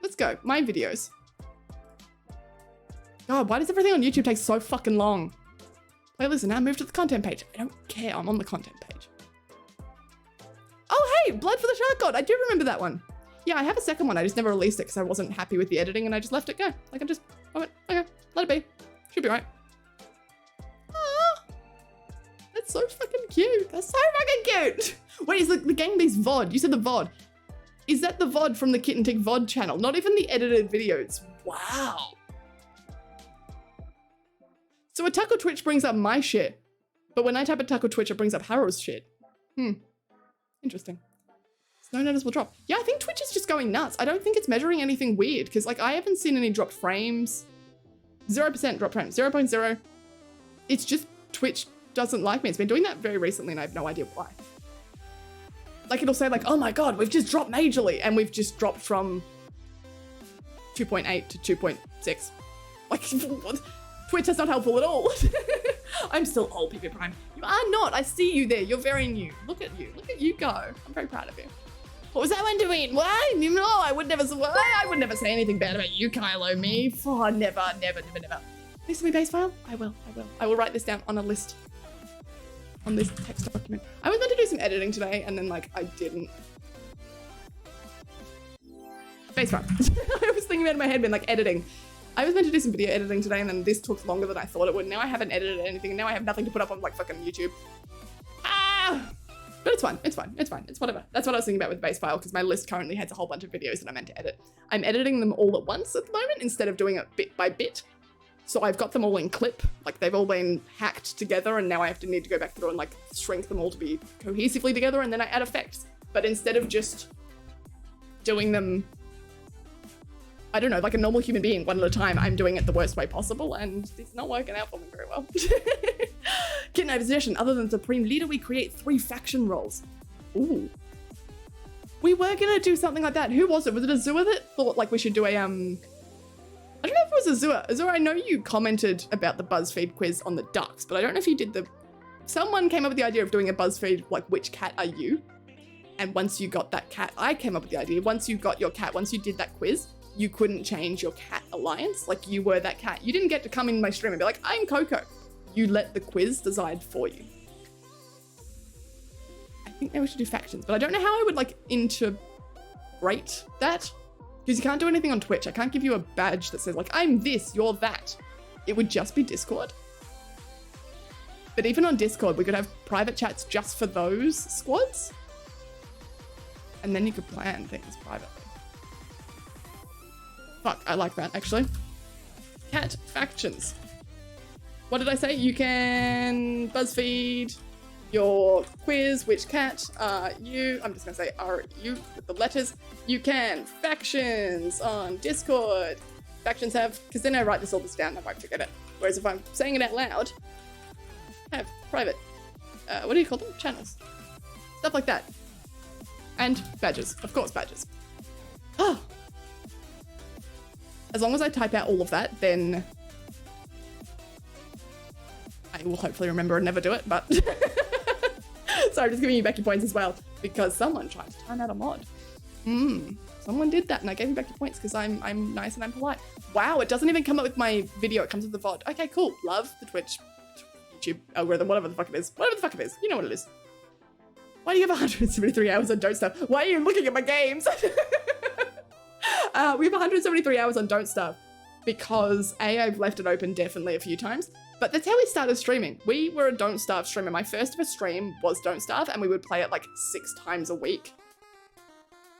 Let's go. My videos. God, why does everything on YouTube take so fucking long? Playlist and now move to the content page. I don't care. I'm on the content page. Oh, hey, Blood for the Shark God. I do remember that one. Yeah, I have a second one. I just never released it because I wasn't happy with the editing and I just let it go. Like I went, okay, let it be. Should be right. That's so fucking cute. That's so fucking cute. Wait, is the Gang Beast VOD? You said the VOD. Is that the VOD from the Kitten Tick VOD channel? Not even the edited videos. Wow. So Otaku Twitch brings up my shit. But when I type Otaku Twitch, it brings up Haro's shit. Interesting. No noticeable drop. Yeah, I think Twitch is just going nuts. I don't think it's measuring anything weird because like I haven't seen any dropped frames. 0% drop frames, 0.0. It's just Twitch doesn't like me. It's been doing that very recently and I have no idea why. Like it'll say like, oh my God, we've just dropped majorly and we've just dropped from 2.8 to 2.6. Like, Twitch, that's not helpful at all. I'm still old, PP Prime. You are not. I see you there. You're very new. Look at you. Look at you go. I'm very proud of you. What was that one doing? Why? No, I would never say anything bad about you, Kylo, me. Oh, never. This is my base file? I will. I will write this down on a list. On this text document. I was meant to do some editing today and then like I didn't. Base file. I was thinking about it in my head, been like editing. I was meant to do some video editing today and then this took longer than I thought it would. Now I haven't edited anything and now I have nothing to put up on like fucking YouTube. But it's fine. It's whatever. That's what I was thinking about with the base file because my list currently has a whole bunch of videos that I meant to edit. I'm editing them all at once at the moment instead of doing it bit by bit. So I've got them all in clip, like they've all been hacked together and now I need to go back through and like shrink them all to be cohesively together and then I add effects. But instead of just doing them, I don't know, like a normal human being, one at a time, I'm doing it the worst way possible and it's not working out for me very well. Kitten possession, other than Supreme Leader, we create 3 faction roles. Ooh. We were gonna do something like that. Who was it? Was it Azua that thought like we should do a, I don't know if it was Azua. Azua, I know you commented about the BuzzFeed quiz on the ducks, but I don't know if you did someone came up with the idea of doing a BuzzFeed, like, which cat are you? And once you got that cat, I came up with the idea, once you got your cat, once you did that quiz, you couldn't change your cat alliance. Like, you were that cat. You didn't get to come in my stream and be like, I'm Coco. You let the quiz decide for you. I think maybe we should do factions, but I don't know how I would, like, integrate that. Because you can't do anything on Twitch. I can't give you a badge that says like, I'm this, you're that. It would just be Discord. But even on Discord, we could have private chats just for those squads. And then you could plan things privately. Fuck, I like that actually. Cat factions. What did I say? You can BuzzFeed your quiz, which cat are you? I'm just gonna say are you with the letters. You can factions on Discord. Factions have, because then I write all this down, I won't forget it. Whereas if I'm saying it out loud, have private, what do you call them? Channels. Stuff like that. And badges, of course badges. Oh. As long as I type out all of that, then I will hopefully remember and never do it, but sorry, I'm just giving you back your points as well because someone tried to time out a mod. Someone did that and I gave you back your points because I'm nice and I'm polite. Wow, it doesn't even come up with my video, it comes with the VOD. Okay, cool. Love the Twitch, YouTube algorithm, whatever the fuck it is. Whatever the fuck it is. You know what it is. Why do you have 173 hours on Don't Starve? Why are you looking at my games? We have 173 hours on Don't Starve because I've left it open definitely a few times, but that's how we started streaming. We were a Don't Starve streamer. My first ever stream was Don't Starve and we would play it like 6 times a week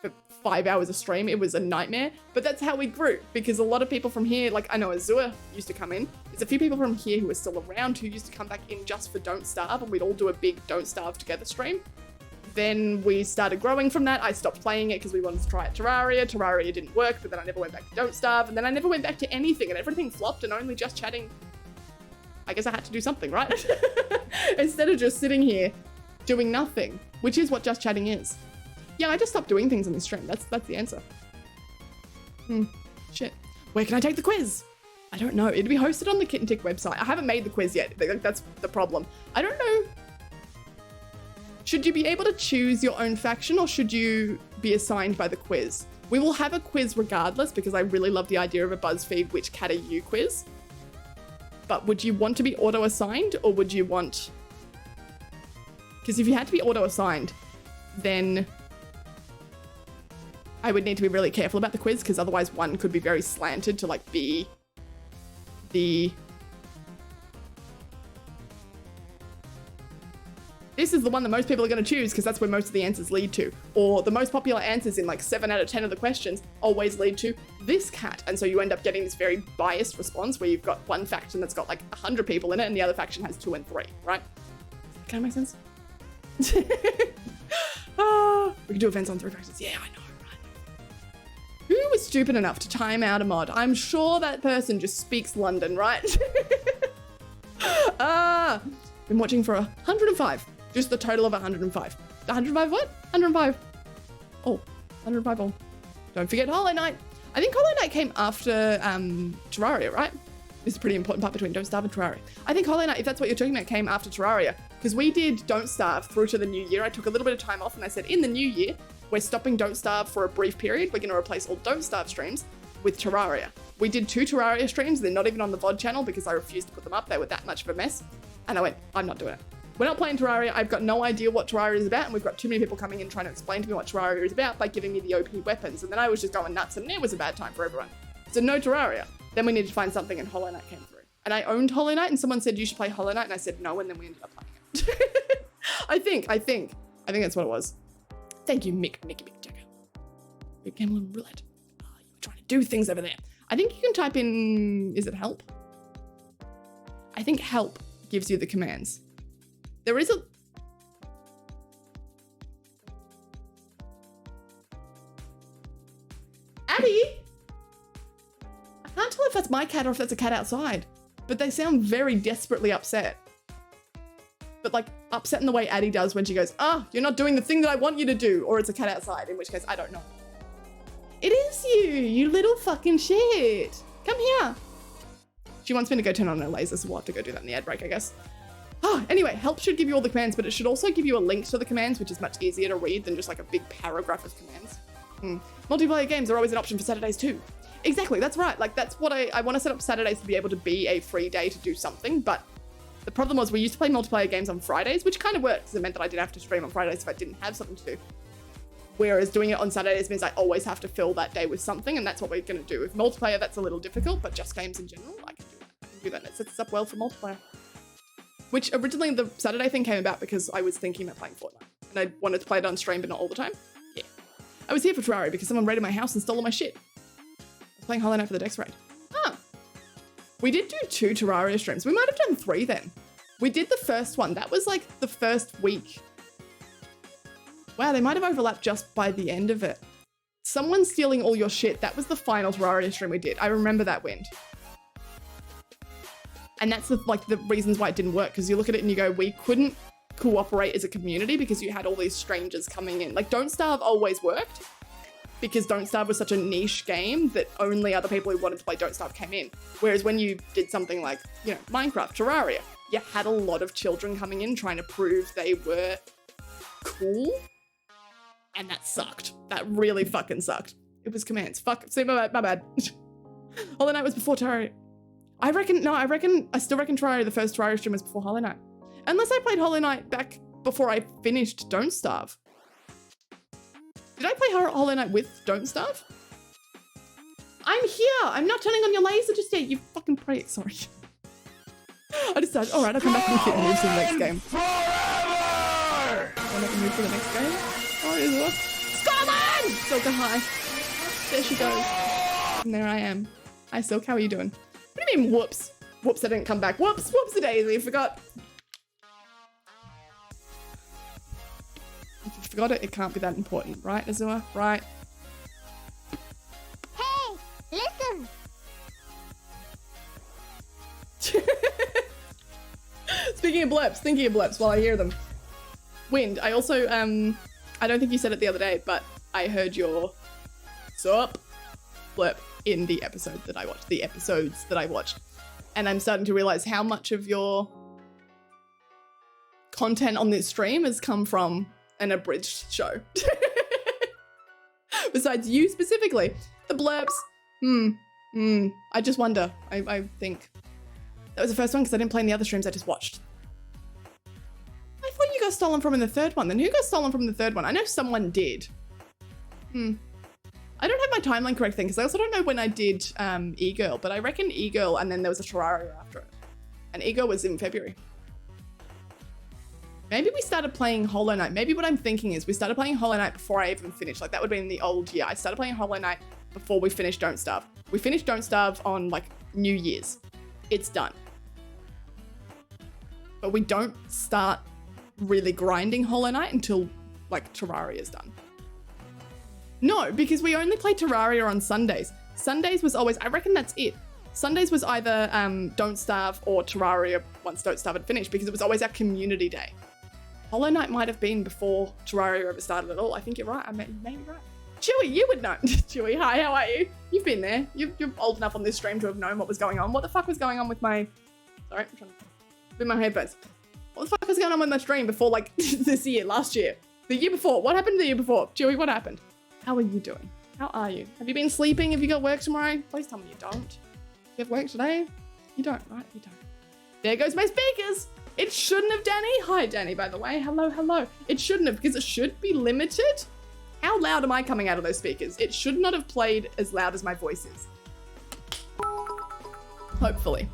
for 5 hours a stream. It was a nightmare, but that's how we grew because a lot of people from here, like I know Azure used to come in. There's a few people from here who are still around who used to come back in just for Don't Starve and we'd all do a big Don't Starve together stream. Then we started growing from that. I stopped playing it because we wanted to try it Terraria. Terraria didn't work, but then I never went back to Don't Starve, and then I never went back to anything, and everything flopped, and only just chatting. I guess I had to do something, right? Instead of just sitting here doing nothing, which is what just chatting is. Yeah, I just stopped doing things on this stream. That's the answer. Shit. Where can I take the quiz? I don't know. It'd be hosted on the Kitten Tick website. I haven't made the quiz yet. That's the problem. I don't know. Should you be able to choose your own faction or should you be assigned by the quiz? We will have a quiz regardless because I really love the idea of a BuzzFeed which cat are you quiz. But would you want to be auto-assigned or would you want... Because if you had to be auto-assigned, then I would need to be really careful about the quiz because otherwise one could be very slanted to like be the... This is the one that most people are going to choose because that's where most of the answers lead to. Or the most popular answers in like 7 out of 10 of the questions always lead to this cat. And so you end up getting this very biased response where you've got one faction that's got like 100 people in it and the other faction has 2 and 3, right? Can that make sense? We can do events on 3 factions. Yeah, I know, right? Who was stupid enough to time out a mod? I'm sure that person just speaks London, right? Been watching for 105. Just the total of 105. 105 what? 105. Oh, 105 all. Don't forget Hollow Knight. I think Hollow Knight came after Terraria, right? This is a pretty important part between Don't Starve and Terraria. I think Hollow Knight, if that's what you're talking about, came after Terraria. Because we did Don't Starve through to the new year. I took a little bit of time off and I said, in the new year, we're stopping Don't Starve for a brief period. We're going to replace all Don't Starve streams with Terraria. We did 2 Terraria streams. They're not even on the VOD channel because I refused to put them up. They were that much of a mess. And I went, I'm not doing it. We're not playing Terraria. I've got no idea what Terraria is about, and we've got too many people coming in trying to explain to me what Terraria is about by giving me the OP weapons, and then I was just going nuts, and it was a bad time for everyone. So no Terraria. Then we needed to find something, and Hollow Knight came through. And I owned Hollow Knight, and someone said you should play Hollow Knight, and I said no, and then we ended up playing it. I think that's what it was. Thank you, Mick Jagger. Big Gambling Roulette. Oh, you were trying to do things over there. I think you can type in, is it help? I think help gives you the commands. There is a... Abby? I can't tell if that's my cat or if that's a cat outside, but they sound very desperately upset. But like upset in the way Addie does when she goes, you're not doing the thing that I want you to do, or it's a cat outside, in which case I don't know. It is you little fucking shit. Come here. She wants me to go turn on her laser, so we'll have to go do that in the ad break, I guess. Anyway, help should give you all the commands, but it should also give you a link to the commands, which is much easier to read than just like a big paragraph of commands. Multiplayer games are always an option for Saturdays too. Exactly, that's right. Like that's what I want to set up Saturdays to be able to be a free day to do something, but the problem was we used to play multiplayer games on Fridays, which kind of worked because it meant that I didn't have to stream on Fridays if I didn't have something to do. Whereas doing it on Saturdays means I always have to fill that day with something, and that's what we're going to do. With multiplayer, that's a little difficult, but just games in general, I can do that. And it sets us up well for multiplayer. Which originally the Saturday thing came about because I was thinking about playing Fortnite. And I wanted to play it on stream, but not all the time. Yeah. I was here for Terraria because someone raided my house and stole all my shit. I was playing Hollow Knight for the Dex raid. We did do 2 Terraria streams. We might have done 3 then. We did the first one. That was like the first week. Wow, they might have overlapped just by the end of it. Someone stealing all your shit. That was the final Terraria stream we did. I remember that wind. And that's the reasons why it didn't work, because you look at it and you go, we couldn't cooperate as a community because you had all these strangers coming in. Like Don't Starve always worked because Don't Starve was such a niche game that only other people who wanted to play Don't Starve came in. Whereas when you did something like, you know, Minecraft, Terraria, you had a lot of children coming in trying to prove they were cool And that sucked. That really fucking sucked. It was commands. Fuck. See, my bad. Hollow Knight was before Terraria. I still reckon Terraria, the first Terraria stream was before Hollow Knight. Unless I played Hollow Knight back before I finished Don't Starve. Did I play Hollow Knight with Don't Starve? I'm here. I'm not turning on your laser just yet. You fucking prick. Sorry. I decided, all right, I'll come back and move to the next game. I'm going to move to the next game. Oh, is it? Scotland! Silka high. There she goes. And there I am. Hi, Silk. How are you doing? What do you mean, whoops? Whoops, I didn't come back. Whoops, whoops-a-daisy. I forgot. If you forgot it, it can't be that important. Right, Azua? Right.
Hey, listen.
Speaking of blips, thinking of blips while I hear them. Wind, I also, I don't think you said it the other day, but I heard your sup blip in the episode that I watched, the episodes that I watched. And I'm starting to realize how much of your content on this stream has come from an abridged show. Besides you specifically. The blurps, I just wonder. I think that was the first one because I didn't play in the other streams, I just watched. I thought you got stolen from in the third one. Then who got stolen from the third one? I know someone did. I don't have my timeline correct thing because I also don't know when I did E-Girl, but I reckon E-Girl and then there was a Terraria after it. And E-Girl was in February. Maybe we started playing Hollow Knight. Maybe what I'm thinking is we started playing Hollow Knight before I even finished. Like that would be in the old year. I started playing Hollow Knight before we finished Don't Starve. We finished Don't Starve on like New Year's. It's done. But we don't start really grinding Hollow Knight until like Terraria is done. No, because we only play Terraria on Sundays. Sundays was always, I reckon that's it. Sundays was either Don't Starve or Terraria once Don't Starve had finished because it was always our community day. Hollow Knight might have been before Terraria ever started at all. I think you're right. You may be right. Chewy, you would know. Chewy, hi, how are you? You've been there. You're old enough on this stream to have known what was going on. What the fuck was going on with my... Sorry, I'm trying to... With my headphones. What the fuck was going on with my stream before, like, this year, last year? The year before. What happened the year before? Chewy, what happened? How are you doing? How are you? Have you been sleeping? Have you got work tomorrow? Please tell me you don't. You have work today? You don't, right? You don't. There goes my speakers. It shouldn't have, Danny. Hi, Danny, by the way. Hello, hello. It shouldn't have, because it should be limited. How loud am I coming out of those speakers? It should not have played as loud as my voice is. Hopefully.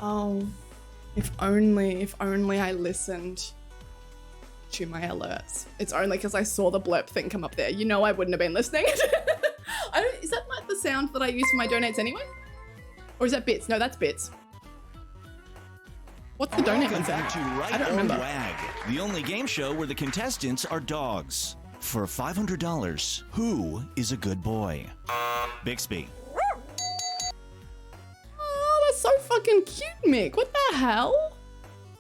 Oh, if only I listened to my alerts. It's only because I saw the blurb thing come up there. You know I wouldn't have been listening. Is that like the sound that I use for my donates anyway? Or is that bits? No, that's bits. What's the donate one sound? I don't remember.
Wag, the only game show where the contestants are dogs. For $500, who is a good boy? Bixby.
Oh, that's so fucking cute, Mick. What the hell?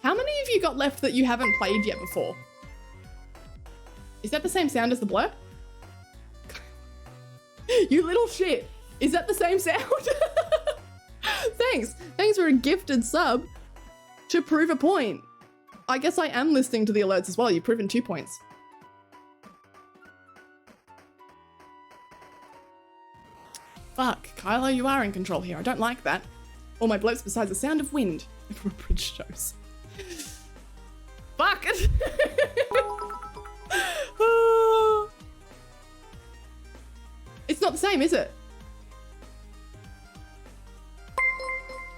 How many of you got left that you haven't played yet before? Is that the same sound as the blurb? You little shit. Is that the same sound? Thanks. Thanks for a gifted sub to prove a point. I guess I am listening to the alerts as well. You've proven 2 points. Fuck, Kylo, you are in control here. I don't like that. All my blips besides the sound of wind. Bridge shows. Fuck it. It's not the same, is it?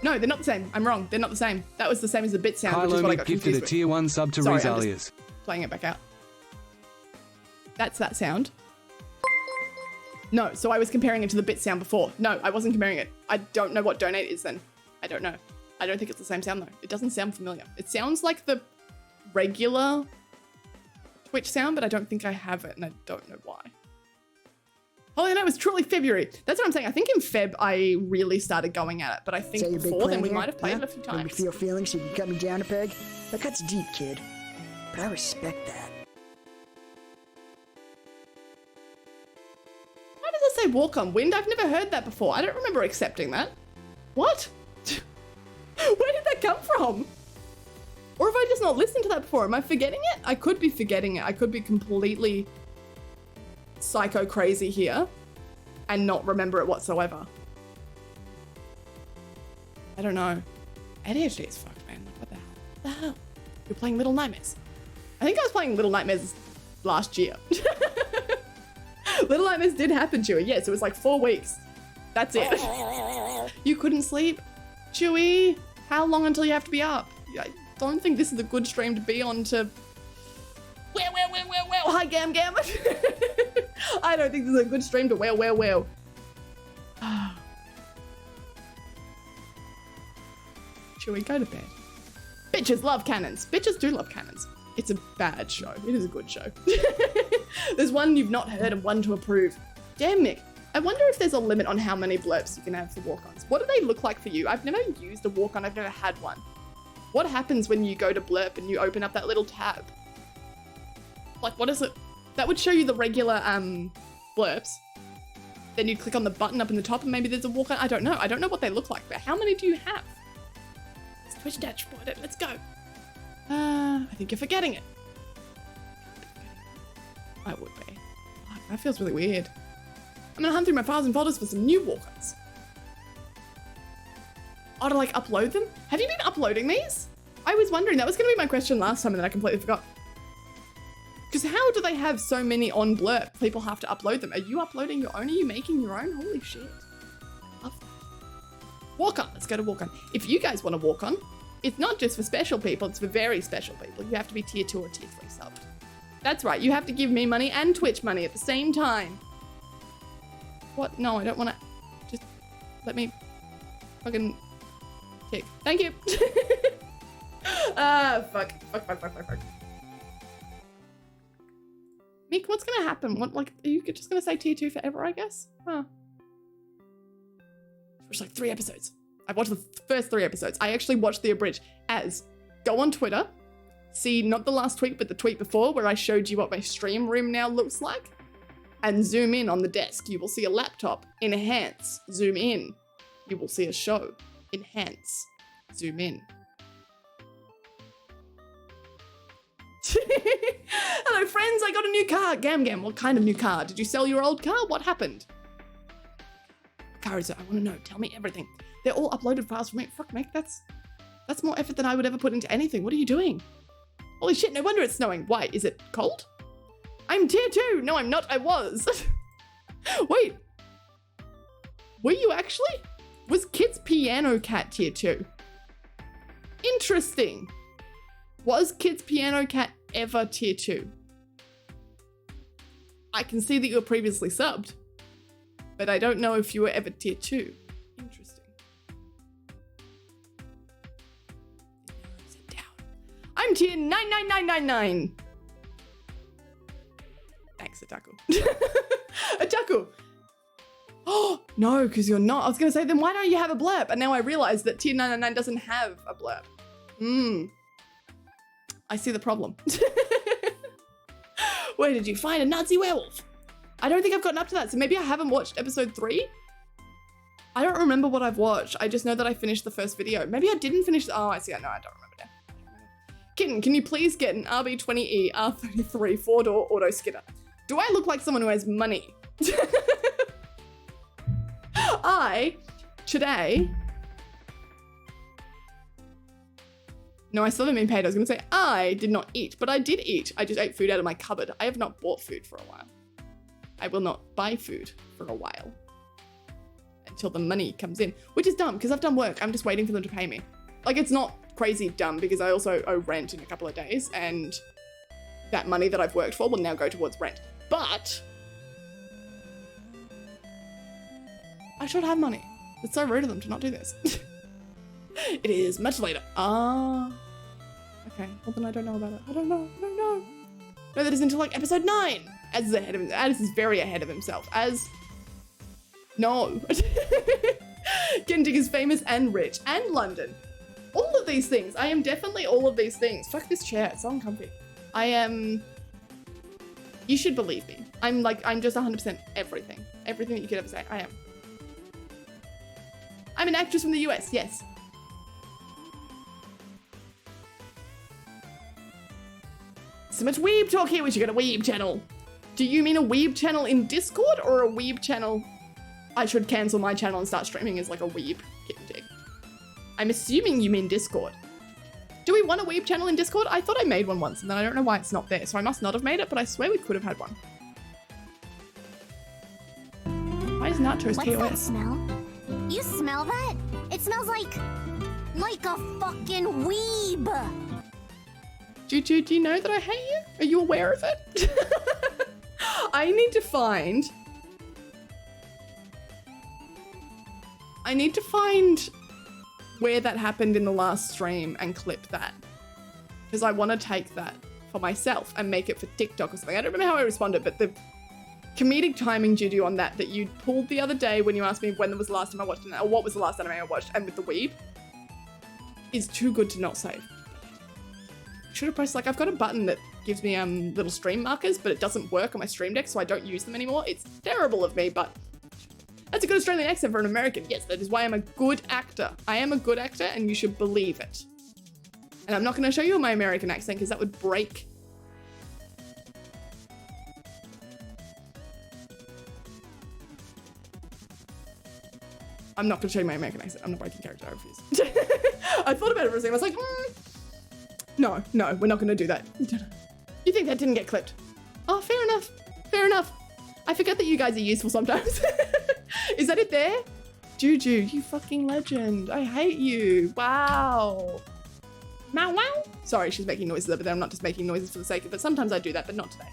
No, they're not the same. I'm wrong. They're not the same. That was the same as the bit sound, which is what I got
gifted
confused
a tier 1 sub to
Sorry,
Rizalias.
Playing it back out. That's that sound. No, so I was comparing it to the bit sound before. No, I wasn't comparing it. I don't know what donate is then. I don't know. I don't think it's the same sound though. It doesn't sound familiar. It sounds like the regular Twitch sound, but I don't think I have it and I don't know why. Hollow Knight was truly February. That's what I'm saying. I think in Feb I really started going at it, but I think before then we might have played it a few times.
When you feel feelings, you can cut me down a peg. That cuts deep, kid. But I respect that.
Why does it say walk on wind? I've never heard that before. I don't remember accepting that. What? Where did that come from? Or have I just not listened to that before? Am I forgetting it? I could be forgetting it. I could be completely psycho crazy here and not remember it whatsoever. I don't know. ADHD is fucked, man. What the hell? What the hell? You're playing Little Nightmares. I think I was playing Little Nightmares last year. Little Nightmares did happen, Chewy. Yes, it was like 4 weeks. That's it. You couldn't sleep? Chewy, how long until you have to be up? I don't think this is a good stream to be on to... Well. Hi, Gam. I don't think this is a good stream to well. Chewy, go to bed. Bitches love cannons. Bitches do love cannons. It's a bad show. It is a good show. There's one you've not heard and one to approve. Damn, Mick. I wonder if there's a limit on how many blurps you can have for walk-ons. What do they look like for you? I've never used a walk-on. I've never had one. What happens when you go to blurp and you open up that little tab? Like, what is it? That would show you the regular blurps. Then you click on the button up in the top and maybe there's a walk-on. I don't know. I don't know what they look like, but how many do you have? It's Twitch dashboard. Let's go. I think you're forgetting it. I would be. That feels really weird. I'm gonna hunt through my files and folders for some new walk-ons. Oh, to like upload them? Have you been uploading these? I was wondering, that was gonna be my question last time and then I completely forgot. Because how do they have so many on blurp? People have to upload them. Are you uploading your own? Are you making your own? Holy shit. Love that. Walk-on, let's go to walk-on. If you guys want to walk-on, it's not just for special people, it's for very special people. You have to be tier 2 or tier 3 subbed. That's right, you have to give me money and Twitch money at the same time. What? No, I don't want to. Just let me fucking kick. Thank you. Fuck. Mick, what's gonna happen? What, like, are you just gonna say tier 2 forever, I guess? Huh. It's like 3 episodes. I watched the first 3 episodes. I actually watched the abridged as go on Twitter, see not the last tweet, but the tweet before where I showed you what my stream room now looks like, and zoom in on the desk. You will see a laptop. Enhance. Zoom in. You will see a show. Enhance. Zoom in. Hello friends, I got a new car. Gam, what kind of new car? Did you sell your old car? What happened? What car is it? I want to know. Tell me everything. They're all uploaded files for me. Fuck, mate, that's more effort than I would ever put into anything. What are you doing? Holy shit, no wonder it's snowing. Why? Is it cold? I'm tier 2. No, I'm not. I was. Wait. Were you actually? Was Kid's Piano Cat tier 2? Interesting. Was Kid's Piano Cat ever tier 2? I can see that you were previously subbed, but I don't know if you were ever tier 2. Interesting. Sit down. I'm tier 99999. Thanks, Ataku. Ataku! Oh, no, because you're not. I was going to say, then why don't you have a blurb? And now I realize that tier 999 doesn't have a blurb. I see the problem. Where did you find a Nazi werewolf? I don't think I've gotten up to that, so maybe I haven't watched episode 3? I don't remember what I've watched. I just know that I finished the first video. Maybe I didn't finish. Oh, I see. No, I don't remember now. Kitten, can you please get an RB20E R33 4-door auto skidder? Do I look like someone who has money? No, I still haven't been paid. I was going to say I did not eat, but I did eat. I just ate food out of my cupboard. I have not bought food for a while. I will not buy food for a while until the money comes in, which is dumb because I've done work. I'm just waiting for them to pay me. Like, it's not crazy dumb because I also owe rent in a couple of days and that money that I've worked for will now go towards rent. But I should have money. It's so rude of them to not do this. It is much later. Okay. Well, then I don't know about it. I don't know. No, that is until like episode 9. Az is ahead of him. Az is very ahead of himself. No. Kendig is famous and rich and London. All of these things. I am definitely all of these things. Fuck this chair. It's so uncomfy. I am. You should believe me. I'm just 100% everything. Everything that you could ever say. I am. I'm an actress from the US. Yes. So much weeb talk here. We should get a weeb channel. Do you mean a weeb channel in Discord or a weeb channel? I should cancel my channel and start streaming as like a weeb kitten dig. I'm assuming you mean Discord. Do we want a weeb channel in Discord? I thought I made one once and then I don't know why it's not there. So I must not have made it, but I swear we could have had one. Why is Nachos
What's
KOS?
that smell? You smell that? It smells like a fucking weeb.
Juju, do you know that I hate you? Are you aware of it? I need to find where that happened in the last stream and clip that. Because I want to take that for myself and make it for TikTok or something. I don't remember how I responded, but the comedic timing, Juju, on that you pulled the other day when you asked me when was the last time I watched it, or what was the last anime I watched, and with the weeb, is too good to not save. Should have pressed, like, I've got a button that gives me little stream markers, but it doesn't work on my stream deck, so I don't use them anymore. It's terrible of me, but that's a good Australian accent for an American. Yes, that is why I'm a good actor. I am a good actor, and you should believe it. And I'm not going to show you my American accent, because that would break. I'm not going to show you my American accent. I'm not breaking character. I refuse. I thought about it for a second. I was like, no, we're not going to do that. You think that didn't get clipped? Oh, fair enough. Fair enough. I forget that you guys are useful sometimes. Is that it there? Juju, you fucking legend. I hate you. Wow. Wow, wow. Sorry, she's making noises over there. I'm not just making noises for the sake of it. Sometimes I do that, but not today.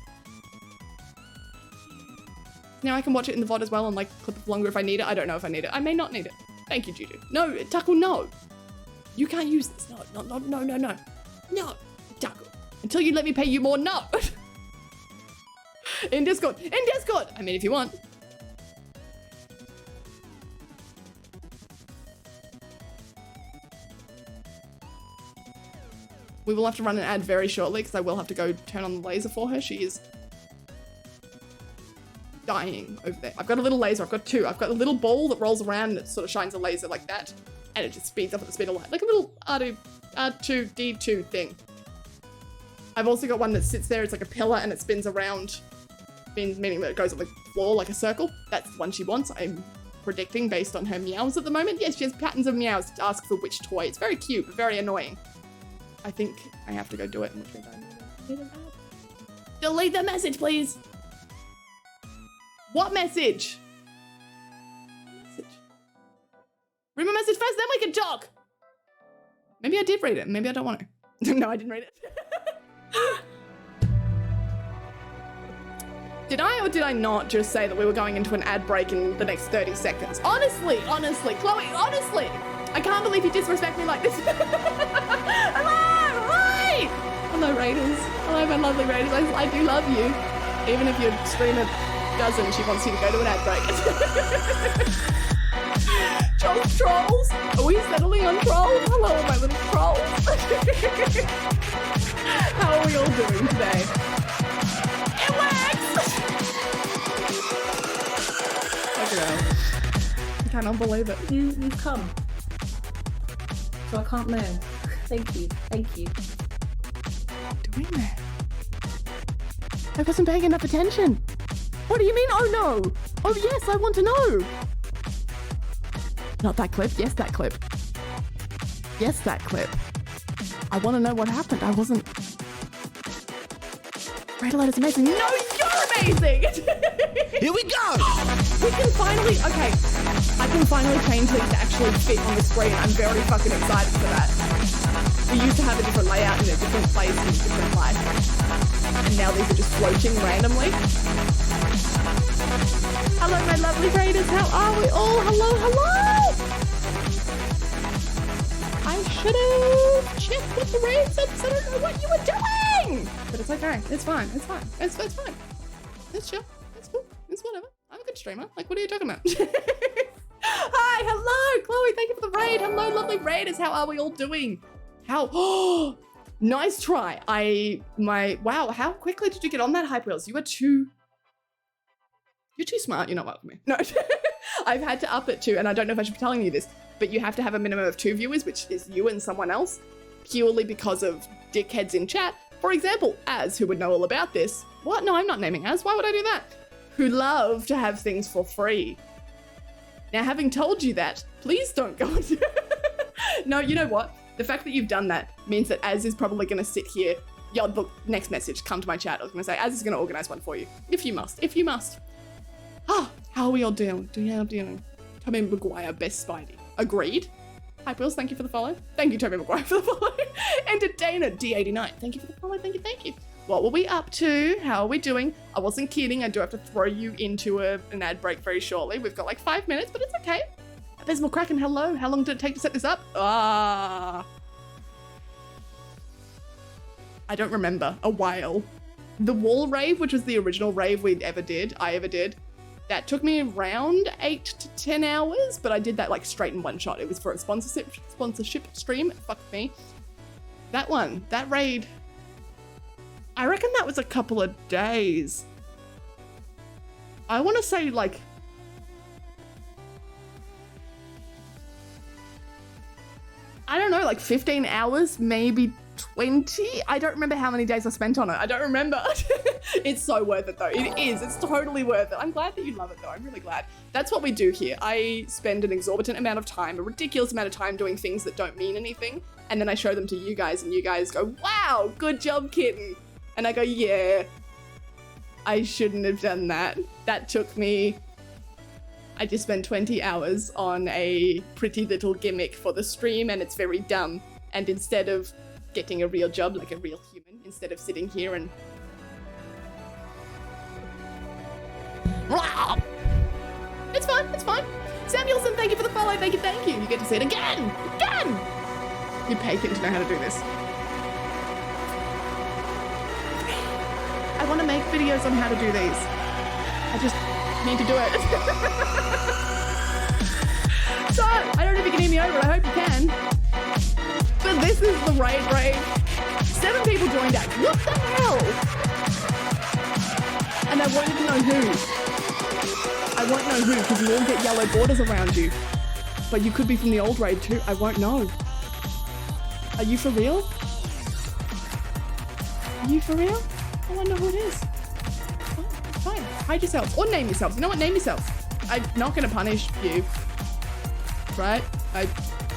Now I can watch it in the VOD as well and like clip it longer if I need it. I don't know if I need it. I may not need it. Thank you, Juju. No, Taco, no. You can't use this. No. No, Taco. Until you let me pay you more, no. In Discord. I mean, if you want. We will have to run an ad very shortly because I will have to go turn on the laser for her. She is dying over there. I've got a little laser. I've got two. I've got a little ball that rolls around and it sort of shines a laser like that. And it just speeds up at the speed of light. Like a little R2-D2 thing. I've also got one that sits there. It's like a pillar and it spins around. Spins meaning that it goes on the floor like a circle. That's the one she wants. I'm predicting based on her meows at the moment. Yes, she has patterns of meows to ask for which toy. It's very cute, but very annoying. I think I have to go do it. Which means I need an ad. Delete the message, please. What message? Read my message first, then we can talk. Maybe I did read it. Maybe I don't want to. No, I didn't read it. Did I or did I not just say that we were going into an ad break in the next 30 seconds? Honestly, Chloe, honestly. I can't believe you disrespect me like this. Hello, hi. Hello, Raiders. Hello, my lovely Raiders. I do love you. Even if your streamer doesn't, she wants you to go to an ad break. Trolls? Are we settling on trolls? Hello, my little trolls. How are we all doing today? It works! Look at that. I cannot believe it.
You've come. So I can't moan. Thank you.
Doing that? I wasn't paying enough attention. What do you mean, oh no? Oh yes, I want to know. Not that clip. Yes, that clip. Yes, that clip. I want to know what happened. I wasn't... Red Alert is amazing. No, you're amazing!
Here we go!
We can finally... Okay. I can finally change these to actually fit on the screen. I'm very fucking excited for that. We used to have a different layout in a different place in a different life. And now these are just floating randomly. Hello, my lovely Raiders. How are we all? Hello. I should have checked with the raids up, so I don't know what you were doing. But it's okay. It's fine. It's fine. It's fine. It's chill. It's cool. It's whatever. I'm a good streamer. Like, what are you talking about? Hi. Hello, Chloe. Thank you for the raid. Hello, lovely Raiders. How are we all doing? How? Oh, nice try. Wow. How quickly did you get on that hype wheels? You're too smart. You're not welcome me. No, I've had to up it too. And I don't know if I should be telling you this, but you have to have a minimum of 2 viewers, which is you and someone else, purely because of dickheads in chat For example, Az, who would know all about this. What? No, I'm not naming Az. Why would I do that? Who love to have things for free. Now, having told you that, please don't go and No, you know what? The fact that you've done that means that Az is probably going to sit here. Yo, look, next message, come to my chat. I was going to say, Az is going to organize one for you. If you must. If you must. Ah, how are we all doing? Toby Maguire, best Spidey. Agreed. Hi, Wills, thank you for the follow. Thank you, Toby Maguire, for the follow. And to Dana, D89, thank you for the follow. Thank you, thank you. What were we up to? How are we doing? I wasn't kidding. I do have to throw you into an ad break very shortly. We've got like 5 minutes, but it's okay. There's more Kraken. Hello. How long did it take to set this up? I don't remember. A while. The wall rave, which was the original rave I ever did, that took me around 8 to 10 hours, but I did that like straight in one shot. It was for a sponsorship stream. Fuck me. That one, that raid, I reckon that was a couple of days. I want to say like, I don't know, like 15 hours, maybe 20. I don't remember how many days I spent on it. I don't remember. It's so worth it though. It is. It's totally worth it. I'm glad that you love it though. I'm really glad. That's what we do here. I spend an exorbitant amount of time, a ridiculous amount of time doing things that don't mean anything. And then I show them to you guys and you guys go, wow, good job, kitten. And I go, yeah, I shouldn't have done that. That took me, I just spent 20 hours on a pretty little gimmick for the stream and it's very dumb. And instead of getting a real job like a real human, instead of sitting here and... It's fine, it's fine. Samuelson, thank you for the follow, thank you, thank you. You get to see it again. You pay him to know how to do this. I want to make videos on how to do these. I just need to do it. So, I don't know if you can hear me over, I hope you can. But this is the raid. 7 people joined that. What the hell? And I wanted to know who. I won't know who because you all get yellow borders around you. But you could be from the old raid too. I won't know. Are you for real? Are you for real? I wonder who it is. Oh, fine. Hide yourselves. Or name yourselves. You know what? Name yourselves. I'm not going to punish you. Right? I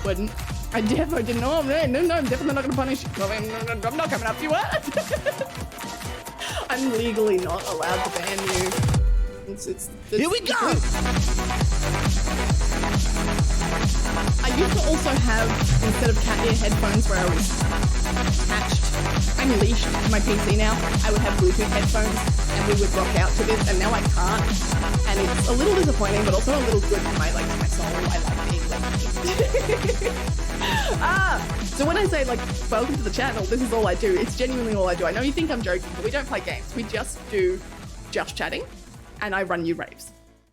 wouldn't. I definitely didn't know. No, I'm definitely not going to punish you. I'm not coming up to you. What? I'm legally not allowed to ban you. Here we go! I used to also have, instead of cat ear headphones where I was I'm leashed to my PC now, I would have Bluetooth headphones and we would rock out to this, and now I can't. And it's a little disappointing, but also a little good for my soul. I like being so when I say welcome to the channel, this is all I do. It's genuinely all I do. I know you think I'm joking, but we don't play games. We just do just chatting, and I run you raves.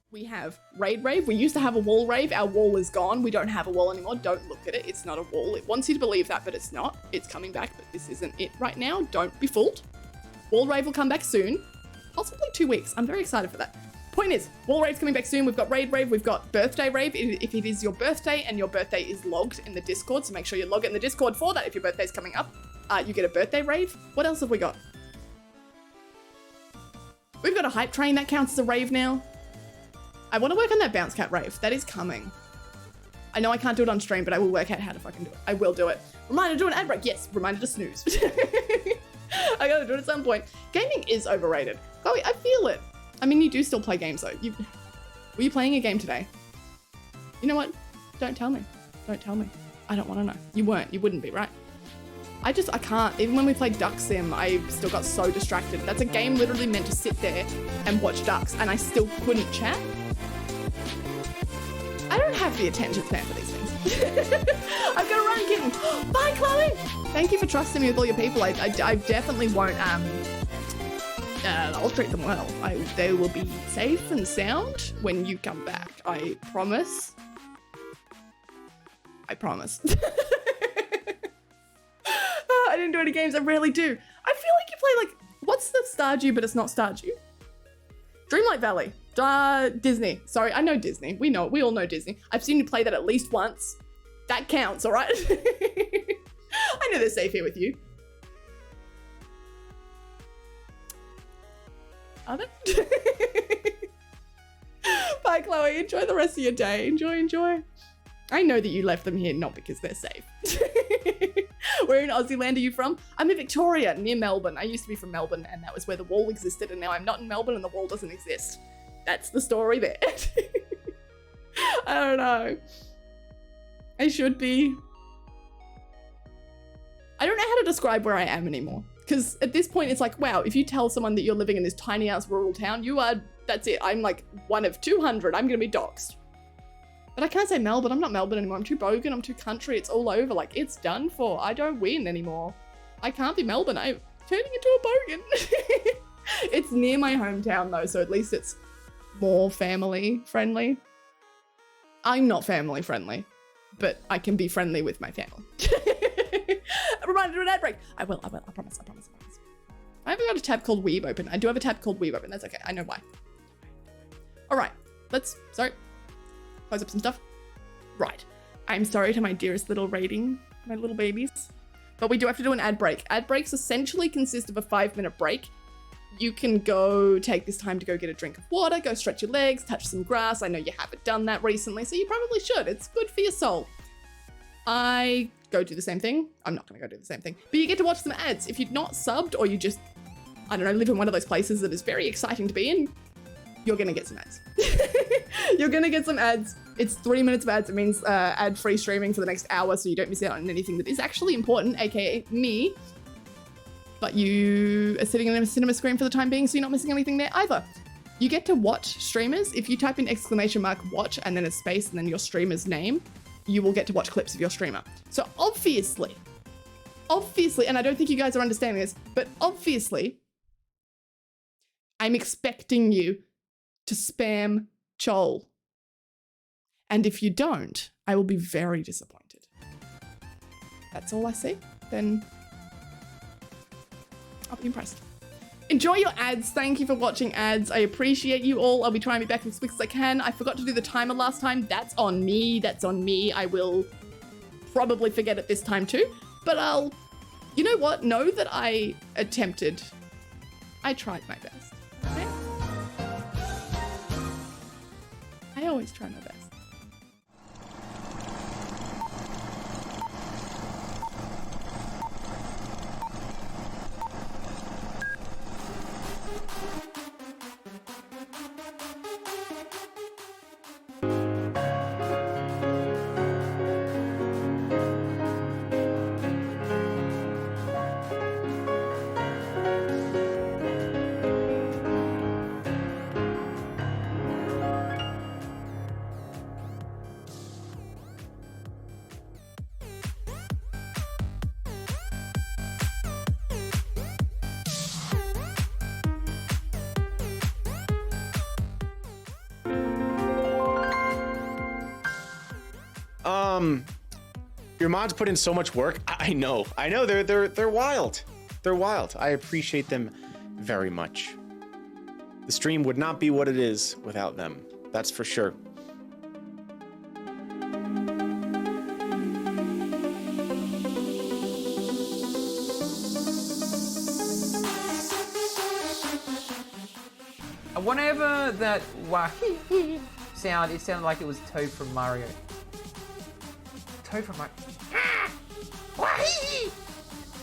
We have raid rave. We used to have a wall rave. Our wall is gone. We don't have a wall anymore. Don't look at it. It's not a wall. It wants you to believe that, but it's not. It's coming back, but this isn't it right now. Don't be fooled. Wall rave will come back soon. Possibly 2 weeks. I'm very excited for that. Point is, wall rave's coming back soon. We've got raid rave. We've got birthday rave. If it is your birthday and your birthday is logged in the Discord, so make sure you log it in the Discord for that if your birthday's coming up. You get a birthday rave. What else have we got? We've got a hype train. That counts as a rave now. I want to work on that bounce cat rave. That is coming. I know I can't do it on stream, but I will work out how to fucking do it. I will do it. Reminder to do an ad break. Yes, reminder to snooze. I gotta do it at some point. Gaming is overrated. Chloe, I feel it. I mean, you do still play games though. Were you playing a game today? You know what? Don't tell me. Don't tell me. I don't want to know. You weren't. You wouldn't be, right? I can't. Even when we played Duck Sim, I still got so distracted. That's a game literally meant to sit there and watch ducks, and I still couldn't chat. I don't have the attention span for these things. I've got to run, kitten. Bye, Chloe. Thank you for trusting me with all your people. I definitely won't. I'll treat them well. They will be safe and sound when you come back. I promise. I promise. I didn't do any games. I rarely do. I feel like you play what's the Stardew, but it's not Stardew? Dreamlight Valley. Disney. Sorry, I know Disney. We all know Disney. I've seen you play that at least once. That counts, all right? I know they're safe here with you. Are they? Bye, Chloe. Enjoy the rest of your day. Enjoy. I know that you left them here not because they're safe. Where in Aussie land are you from? I'm in Victoria, near Melbourne. I used to be from Melbourne, and that was where the wall existed, and now I'm not in Melbourne and the wall doesn't exist. That's the story there. I don't know. I should be. I don't know how to describe where I am anymore. Because at this point, it's like, wow, if you tell someone that you're living in this tiny ass rural town, that's it. I'm like one of 200. I'm going to be doxxed. But I can't say Melbourne. I'm not Melbourne anymore. I'm too bogan. I'm too country. It's all over. Like, it's done for. I don't win anymore. I can't be Melbourne. I'm turning into a bogan. It's near my hometown, though, so at least it's more family friendly. I'm not family friendly, but I can be friendly with my family. Reminder to an ad break. I will. I promise. I haven't got a tab called Weeb open. I do have a tab called Weeb open. That's okay. I know why. All right. Sorry. Close up some stuff. Right. I'm sorry to my dearest little rating, my little babies. But we do have to do an ad break. Ad breaks essentially consist of a 5-minute break. You can go take this time to go get a drink of water, go stretch your legs, touch some grass. I know you haven't done that recently, so you probably should. It's good for your soul. I go do the same thing. I'm not going to go do the same thing. But you get to watch some ads. If you're not subbed or you just, I don't know, live in one of those places that is very exciting to be in, you're going to get some ads. You're going to get some ads. It's 3 minutes of ads. It means ad-free streaming for the next hour, so you don't miss out on anything that is actually important, aka me. But you are sitting in a cinema screen for the time being, so you're not missing anything there either. You get to watch streamers. If you type in !watch and then a space and then your streamer's name, you will get to watch clips of your streamer. So obviously, and I don't think you guys are understanding this, but obviously, I'm expecting you to spam Chol. And if you don't, I will be very disappointed. That's all I see. Then I'll be impressed. Enjoy your ads. Thank you for watching ads. I appreciate you all. I'll be trying to be back as quick as I can. I forgot to do the timer last time. That's on me. I will probably forget it this time too. But you know what? Know that I attempted. I tried my best. Okay? I always try my best.
Your mods put in so much work. I know. They're wild. They're wild. I appreciate them very much. The stream would not be what it is without them. That's for sure.
Whenever that wacky sound, it sounded like it was Toad from Mario. Toad from Mario.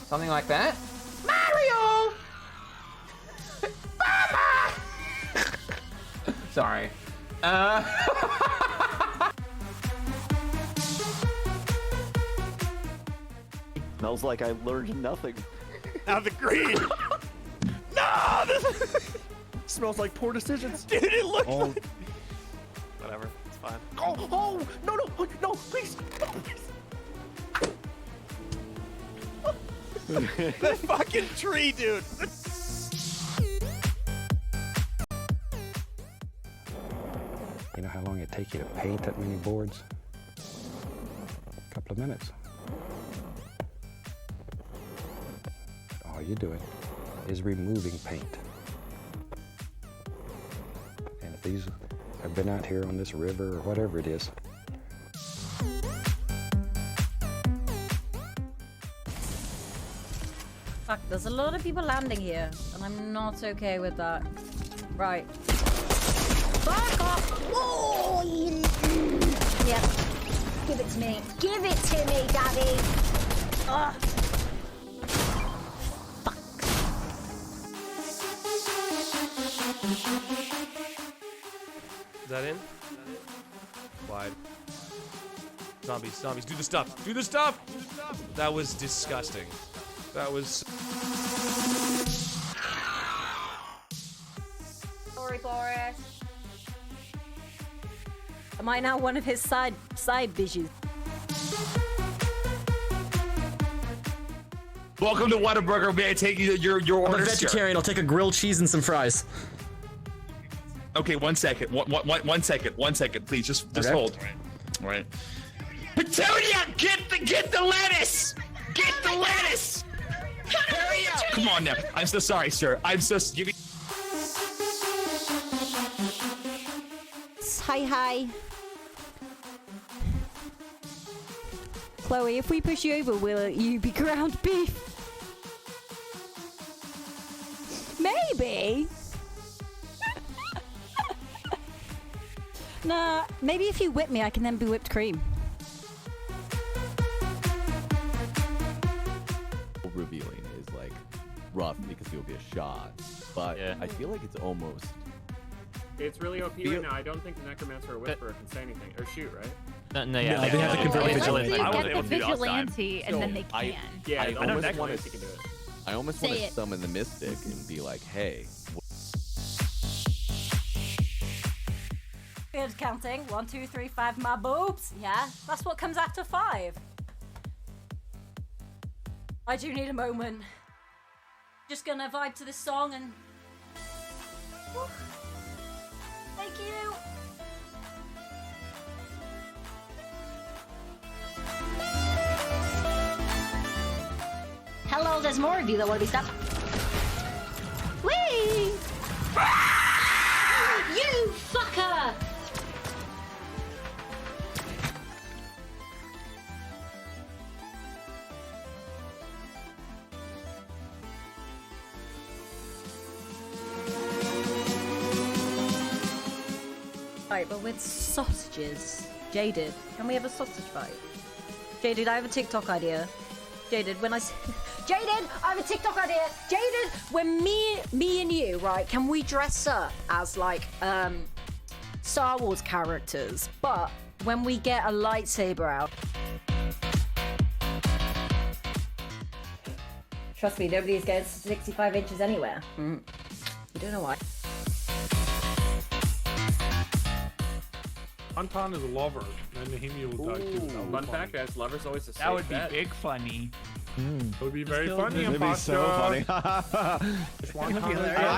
Something like that. Mario! Sorry.
Smells like I learned nothing.
Now the green.
No! Smells like poor decisions.
Dude, it looks like...
Whatever, it's fine.
Oh, no, please. No, please. That fucking tree, dude.
You know how long it takes you to paint that many boards? A couple of minutes. All you're doing is removing paint. And if these have been out here on this river or whatever it is,
Fuck There's a lot of people landing here, and I'm not okay with that. Right. Fuck off!
Oh,
Yep. Give it to me. Give it to me, Daddy! Ugh.
Is that in? Wide. Zombies, zombies, do the stuff! Do the stuff! That was disgusting. That was...
Sorry, Boris. Am I now one of his side bitches?
Welcome to Whataburger. May I take your
I'm
order,
a vegetarian. I'll take a grilled cheese and some fries.
Okay, 1 second. One second, please. Just
Okay.
hold. All right. Petunia, get the lettuce. Get the lettuce. Hurry up! Come on now. I'm so sorry, sir. I'm so. Give me.
Hi. Chloe, if we push you over, will you be ground beef? Maybe. Nah, maybe if you whip me, I can then be whipped cream.
Revealing is like rough because he'll get shot, but I feel like it's almost.
It's really OP right now. I don't think the Necromancer or Whisperer can say anything or shoot, right?
No, they have to convert vigilante.
I was
Get
able
the
to do last time.
vigilante, and then they can.
Yeah,
I
I know
almost
Necromancer
wanna-
can do it.
I almost
Say
want to
it.
summon the Mystic and be like, hey.
Good counting. 1, 2, 3, 5, my boobs. Yeah, that's what comes after 5. I do need a moment. Just gonna vibe to this song and... Thank you! Hello, there's more of you that want to be stopped. Whee! You fucker! Right, but with sausages. Jaded, can we have a sausage fight? Jaded, I have a TikTok idea. Jaded, when I Jaded, I have a TikTok idea. Jaded, when me and you, right, can we dress up as like Star Wars characters, but when we get a lightsaber out. Trust me, nobody's getting 65 inches anywhere. You don't know why.
Anton is a lover, and Nahimi will die too.
Fun fact, guys, lovers always a safe
That would be
bet.
big funny. It would be very
Still
funny.
It'd be
Imposter.
so funny. I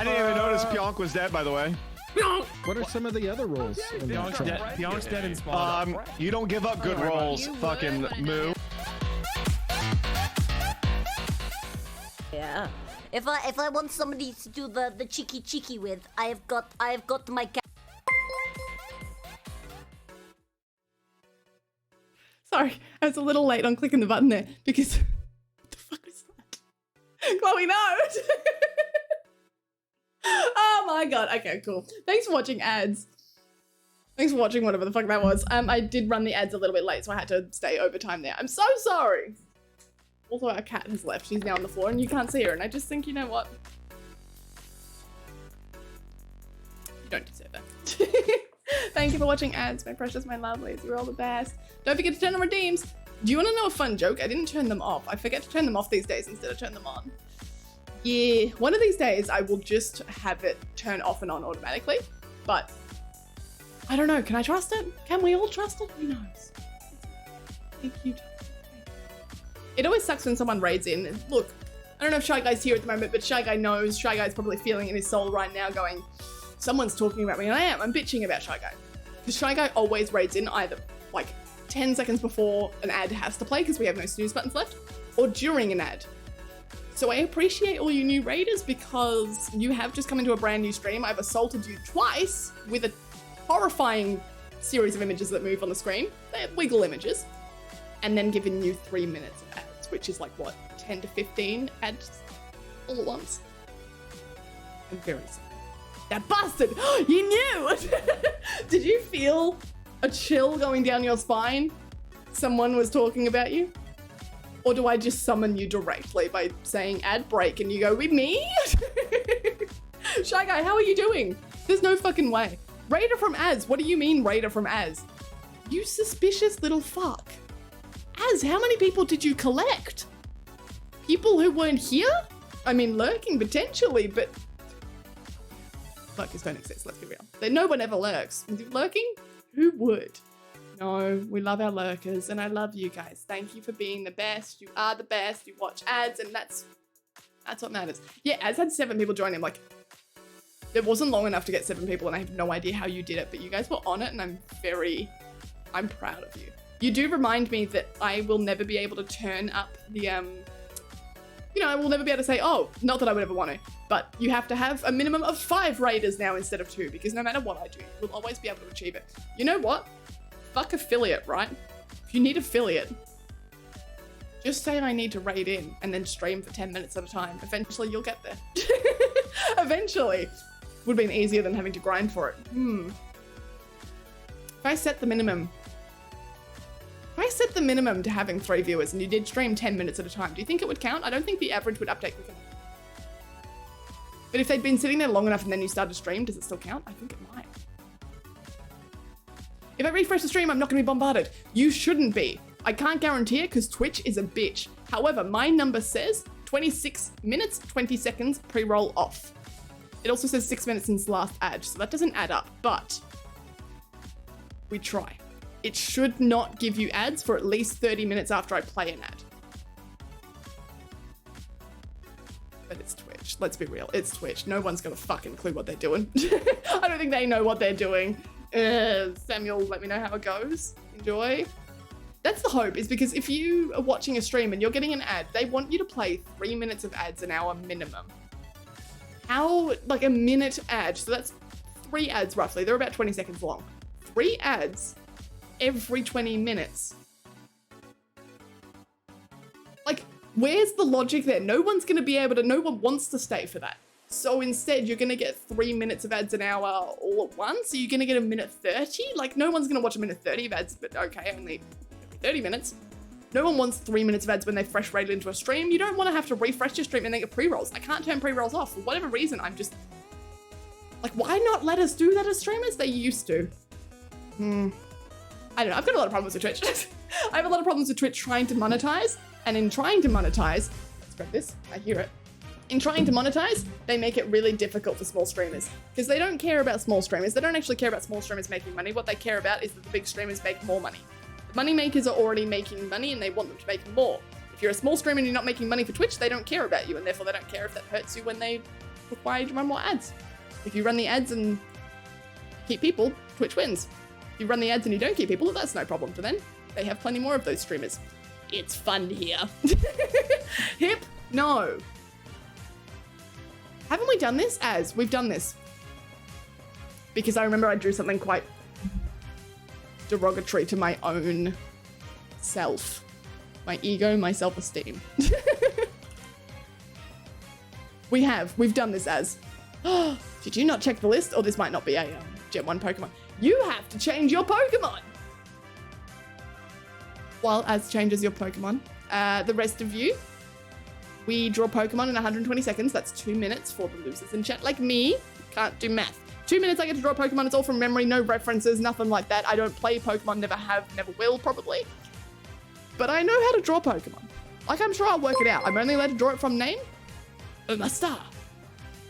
didn't even notice Pionk was dead, by the way.
What are some of the other roles? in that track?
Pionk's dead in small.
You don't give up good rolls, fucking moo.
Yeah. If I want somebody to do the cheeky with, I have got my cat.
Sorry, I was a little late on clicking the button there because what the fuck is that? Chloe, no! Oh my god. Okay, cool. Thanks for watching ads. Thanks for watching whatever the fuck that was. I did run the ads a little bit late, so I had to stay overtime there. I'm so sorry. Also, our cat has left. She's now on the floor and you can't see her. And I just think, you know what? You don't deserve that. Thank you for watching ads, my precious, my lovelies. You're all the best. Don't forget to turn on redeems. Do you want to know a fun joke? I didn't turn them off. I forget to turn them off these days instead of turn them on. Yeah, one of these days I will just have it turn off and on automatically. But I don't know. Can I trust it? Can we all trust it? Who knows? Thank you. It always sucks when someone raids in. Look, I don't know if Shy Guy's here at the moment, but Shy Guy knows. Shy Guy's probably feeling in his soul right now going, someone's talking about me, and I am. I'm bitching about Shy Guy. Because Shy Guy always raids in either like 10 seconds before an ad has to play because we have no snooze buttons left, or during an ad. So I appreciate all you new raiders because you have just come into a brand new stream. I've assaulted you twice with a horrifying series of images that move on the screen. They're wiggle images. And then given you 3 minutes of ads, which is like, what, 10 to 15 ads all at once. I'm very sorry. That bastard! You knew! Did you feel a chill going down your spine? Someone was talking about you? Or do I just summon you directly by saying ad break and you go, with me? Shy Guy, how are you doing? There's no fucking way. Raider from Az, what do you mean Raider from Az? You suspicious little fuck. Az, how many people did you collect? People who weren't here? I mean, lurking potentially, but lurkers don't exist, let's be real. No one ever lurks. Lurking? Who would? No, we love our lurkers and I love you guys. Thank you for being the best. You are the best. You watch ads and that's what matters. Yeah, Az had 7 people join him. Like, it wasn't long enough to get 7 people and I have no idea how you did it, but you guys were on it and I'm proud of you. You do remind me that I will never be able to turn up the, I will never be able to say, oh, not that I would ever want to, but you have to have a minimum of 5 raiders now instead of 2, because no matter what I do, you'll always be able to achieve it. You know what? Fuck affiliate, right? If you need affiliate, just say I need to raid in and then stream for 10 minutes at a time. Eventually you'll get there. Eventually. Would have been easier than having to grind for it. If I set the minimum to having 3 viewers and you did stream 10 minutes at a time, do you think it would count? I don't think the average would update quick enough. But if they'd been sitting there long enough and then you started to stream, does it still count? I think it might. If I refresh the stream, I'm not going to be bombarded. You shouldn't be. I can't guarantee it because Twitch is a bitch. However, my number says 26 minutes, 20 seconds pre-roll off. It also says 6 minutes since last ad, so that doesn't add up, but we try. It should not give you ads for at least 30 minutes after I play an ad. But it's Twitch. Let's be real. It's Twitch. No one's got a fucking clue what they're doing. I don't think they know what they're doing. Samuel, let me know how it goes. Enjoy. That's the hope, is because if you are watching a stream and you're getting an ad, they want you to play 3 minutes of ads an hour minimum. How, like a minute ad, so that's 3 ads roughly. They're about 20 seconds long. 3 ads every 20 minutes. Like, where's the logic there? No one's going to be able to, no one wants to stay for that. So instead, you're going to get 3 minutes of ads an hour all at once. So you're going to get a minute 30? Like, no one's going to watch a minute 30 of ads, but okay, only 30 minutes. No one wants 3 minutes of ads when they fresh raided into a stream. You don't want to have to refresh your stream and then get pre-rolls. I can't turn pre-rolls off. For whatever reason, I'm just... Like, why not let us do that as streamers? They used to. I don't know. I've got a lot of problems with Twitch. I have a lot of problems with Twitch trying to monetize. And in trying to monetize... Let's grab this. I hear it. In trying to monetize, they make it really difficult for small streamers. Because they don't care about small streamers. They don't actually care about small streamers making money. What they care about is that the big streamers make more money. Money makers are already making money and they want them to make more. If you're a small streamer and you're not making money for Twitch, they don't care about you, and therefore they don't care if that hurts you when they require you to run more ads. If you run the ads and keep people, Twitch wins. If you run the ads and you don't keep people, that's no problem for them. They have plenty more of those streamers. It's fun here. Hip? No. Haven't we done this? We've done this. Because I remember I drew something quite derogatory to my own self. My ego, my self-esteem. We've done this as. Did you not check the list? Or this might not be a Gen 1 Pokemon. You have to change your Pokemon! While Az changes your Pokemon, the rest of you, we draw Pokemon in 120 seconds. That's 2 minutes for the losers in chat like me. Can't do math. 2 minutes I get to draw Pokemon. It's all from memory, no references, nothing like that. I don't play Pokemon, never have, never will, probably. But I know how to draw Pokemon. Like, I'm sure I'll work it out. I'm only allowed to draw it from name. Umastar.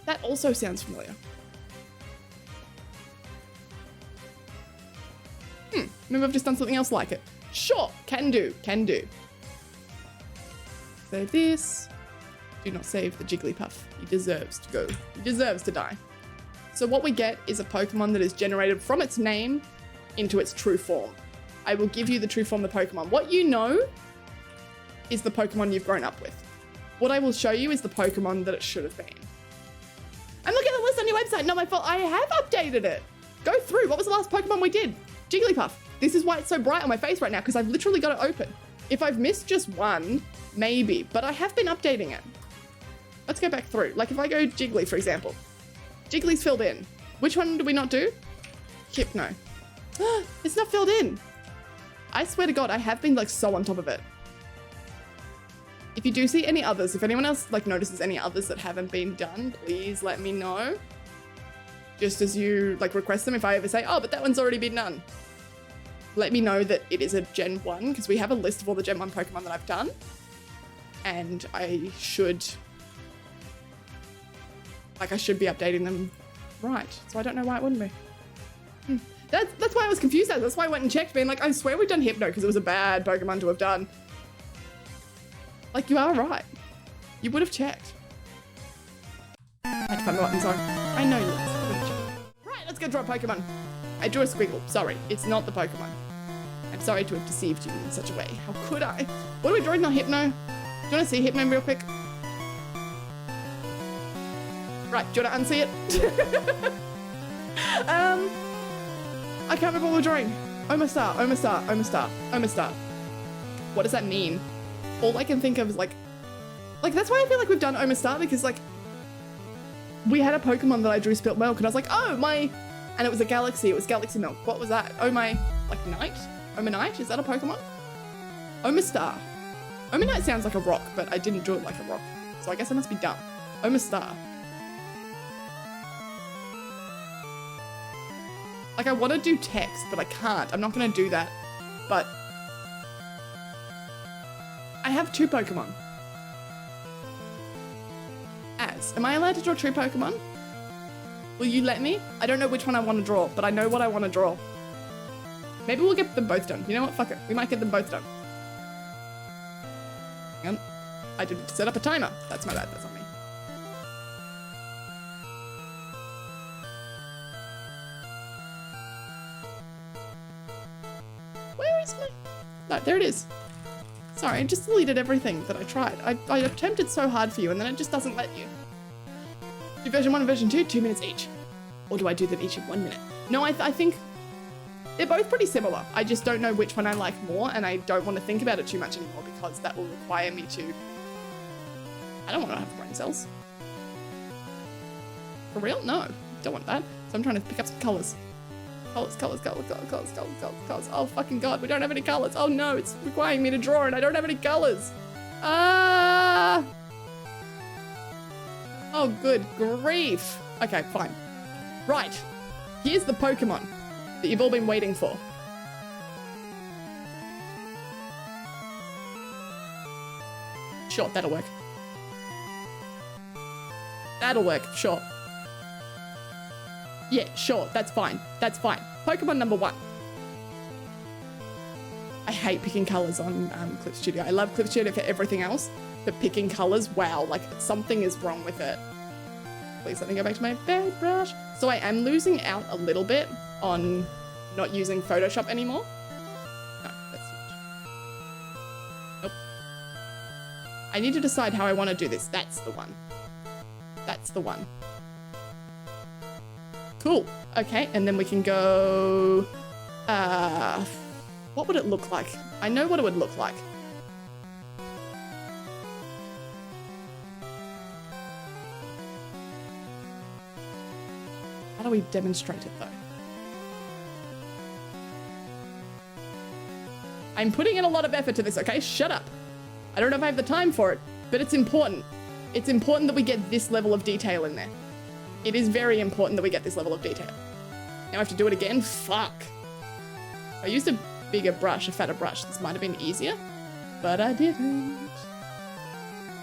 That also sounds familiar. Maybe I've just done something else like it. Sure, can do. Save this. Do not save the Jigglypuff. He deserves to go. He deserves to die. So what we get is a Pokemon that is generated from its name into its true form. I will give you the true form of the Pokemon. What you know is the Pokemon you've grown up with. What I will show you is the Pokemon that it should have been. I'm looking at the list on your website. Not my fault. I have updated it. Go through. What was the last Pokemon we did? Jigglypuff. This is why it's so bright on my face right now, because I've literally got it open. If I've missed just one, maybe, but I have been updating it. Let's go back through. Like if I go Jiggly, for example. Jiggly's filled in. Which one do we not do? Hypno. It's not filled in. I swear to God, I have been like so on top of it. If you do see any others, if anyone else like notices any others that haven't been done, please let me know. Just as you like request them, if I ever say, oh, but that one's already been done. Let me know that it is a Gen 1, because we have a list of all the Gen 1 Pokemon that I've done. And I should be updating them right. So I don't know why it wouldn't be. That's why I was confused. That's why I went and checked, being like, I swear we've done Hypno, because it was a bad Pokemon to have done. Like, you are right. You would have checked. I had to find the button, sorry. I know you would have checked. Right, let's go draw a Pokemon. I drew a squiggle. Sorry, it's not the Pokemon. I'm sorry to have deceived you in such a way. How could I? What are we drawing? Not Hypno? Do you want to see Hypno real quick? Right, do you want to unsee it? I can't remember what we're drawing. Omastar, Omastar, Omastar, Omastar. What does that mean? All I can think of is like that's why I feel like we've done Omastar, because like we had a Pokemon that I drew spilt milk and I was like, oh my, and it was a Galaxy, it was Galaxy Milk. What was that? Oh my, like Knight? Omanite? Is that a Pokemon? Omastar. Omanite sounds like a rock, but I didn't draw it like a rock. So I guess I must be dumb. Omastar. Like I want to do text, but I can't. I'm not going to do that. But I have 2 Pokemon. Am I allowed to draw 2 Pokemon? Will you let me? I don't know which one I want to draw, but I know what I want to draw. Maybe we'll get them both done. You know what? Fuck it. We might get them both done. Hang on. I didn't set up a timer. That's my bad. That's on me. Where is my... No, there it is. Sorry, I just deleted everything that I tried. I attempted so hard for you and then it just doesn't let you. Do version 1 and version 2, 2 minutes each. Or do I do them each in 1 minute? No, I think they're both pretty similar. I just don't know which one I like more, and I don't want to think about it too much anymore because that will require me to... I don't want to have brain cells. For real? No, don't want that. So I'm trying to pick up some colors. Colors. Oh, fucking God, we don't have any colors. Oh no, it's requiring me to draw and I don't have any colors. Ah! Oh, good grief. Okay, fine. Right. Here's the Pokemon that you've all been waiting for. Sure, that'll work. That'll work, sure. Yeah, sure, that's fine. That's fine. Pokemon number 1. I hate picking colors on Clip Studio. I love Clip Studio for everything else, but picking colors, wow, like something is wrong with it. Please let me go back to my bed brush. So I am losing out a little bit on not using Photoshop anymore. No, that's nope. I need to decide how I want to do this. That's the one. That's the one. Cool. Okay, and then we can go... what would it look like? I know what it would look like. How do we demonstrate it, though? I'm putting in a lot of effort to this, okay? Shut up. I don't know if I have the time for it, but it's important. It's important that we get this level of detail in there. It is very important that we get this level of detail. Now I have to do it again? Fuck. I used a bigger brush, a fatter brush. This might have been easier, but I didn't.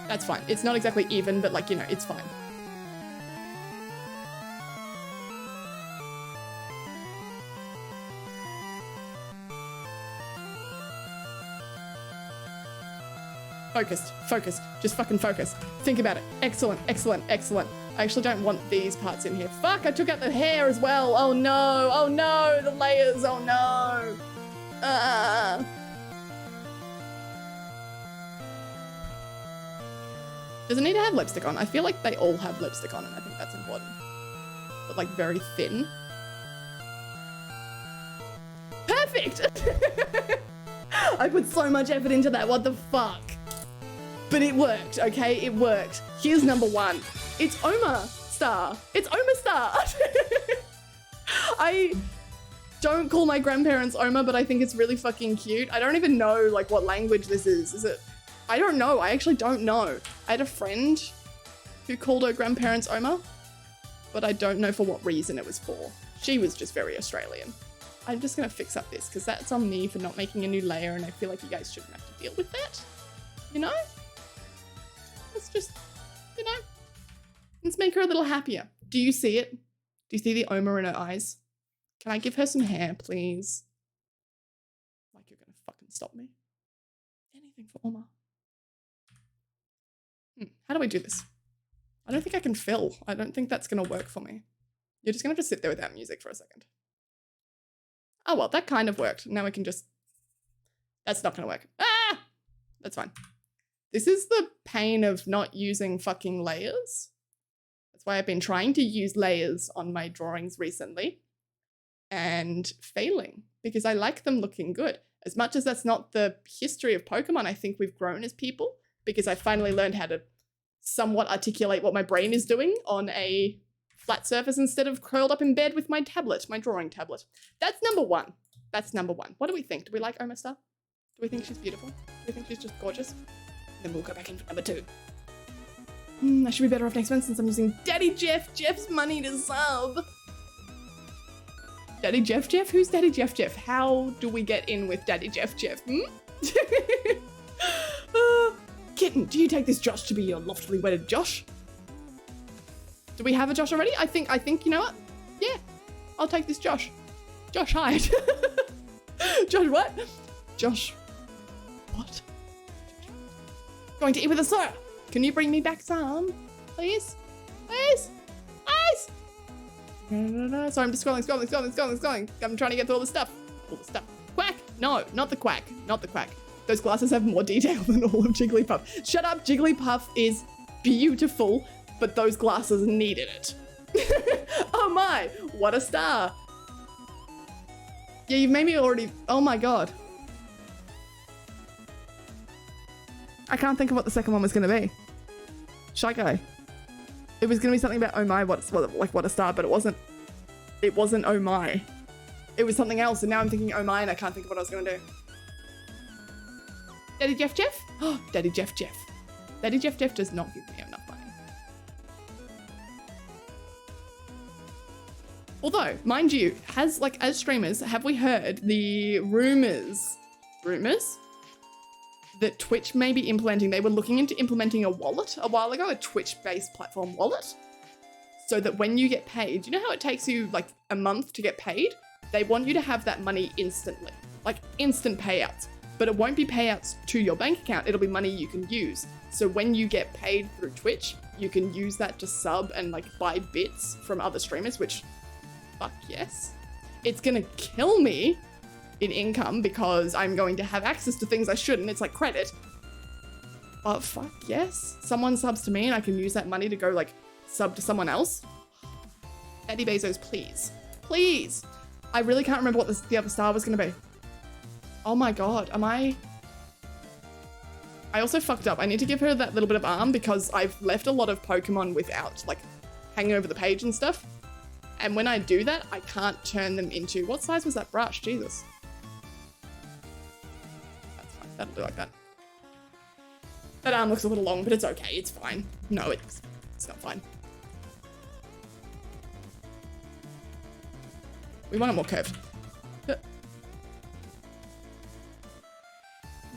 That's fine. It's not exactly even, but like, you know, it's fine. Focused, just fucking focus. Think about it. Excellent. I actually don't want these parts in here. Fuck, I took out the hair as well. Oh no, the layers, oh no. Does it need to have lipstick on? I feel like they all have lipstick on and I think that's important. But like very thin. Perfect! I put so much effort into that, what the fuck? But it worked, okay? It worked. Here's number one. It's Oma Star. It's Oma Star. I don't call my grandparents Oma, but I think it's really fucking cute. I don't even know like what language this is. Is it? I don't know. I actually don't know. I had a friend who called her grandparents Oma, but I don't know for what reason it was for. She was just very Australian. I'm just gonna fix up this because that's on me for not making a new layer, and I feel like you guys shouldn't have to deal with that. You know? Let's just, you know, let's make her a little happier. Do you see it? Do you see the Oma in her eyes? Can I give her some hair, please? Like you're gonna fucking stop me. Anything for Oma. How do I do this? I don't think I can fill. I don't think that's gonna work for me. You're just gonna have to sit there without music for a second. Oh well, that kind of worked. Now we can just... That's not gonna work. Ah! That's fine. This is the pain of not using fucking layers. That's why I've been trying to use layers on my drawings recently and failing because I like them looking good. As much as that's not the history of Pokemon, I think we've grown as people because I finally learned how to somewhat articulate what my brain is doing on a flat surface instead of curled up in bed with my tablet, my drawing tablet. That's number one. That's number one. What do we think? Do we like Oma Star? Do we think she's beautiful? Do we think she's just gorgeous? Then we'll go back in for number two. I should be better off next month since I'm using Daddy Jeff's money to sub. Daddy Jeff? Who's Daddy Jeff? How do we get in with Daddy Jeff? Kitten, do you take this Josh to be your loftily wedded Josh? Do we have a Josh already? I think, you know what? Yeah, I'll take this Josh. Josh Hyde. Josh what? Josh what? Going to eat with a sir. Can you bring me back some? Please? Please? Please? Sorry, I'm just scrolling. I'm trying to get through all the stuff. Quack! No, not the quack. Not the quack. Those glasses have more detail than all of Jigglypuff. Shut up, Jigglypuff is beautiful, but those glasses needed it. Oh my, what a star. Yeah, you've made me already, oh my god. I can't think of what the second one was gonna be. Shy Guy. It was gonna be something about oh my, what a star, but it wasn't oh my. It was something else, and now I'm thinking oh my, and I can't think of what I was gonna do. Daddy Jeff? Oh, Daddy Jeff. Daddy Jeff does not give me enough money. Although, mind you, as streamers, have we heard the rumors that Twitch may be implementing? They were looking into implementing a wallet a while ago, a Twitch-based platform wallet, so that when you get paid, you know how it takes you like a month to get paid? They want you to have that money instantly, like instant payouts. But it won't be payouts to your bank account, it'll be money you can use. So when you get paid through Twitch, you can use that to sub and like buy bits from other streamers, which, fuck yes. It's gonna kill me in income because I'm going to have access to things I shouldn't, it's like credit. But fuck yes, someone subs to me and I can use that money to go like sub to someone else. Daddy Bezos, please. Please. I really can't remember what the other star was gonna be. Oh my god, I also fucked up. I need to give her that little bit of arm because I've left a lot of Pokemon without, like, hanging over the page and stuff. And when I do that, I can't turn them into... What size was that brush? Jesus. That's fine. That'll do like that. That arm looks a little long, but it's okay. It's fine. No, it's not fine. We want it more curved.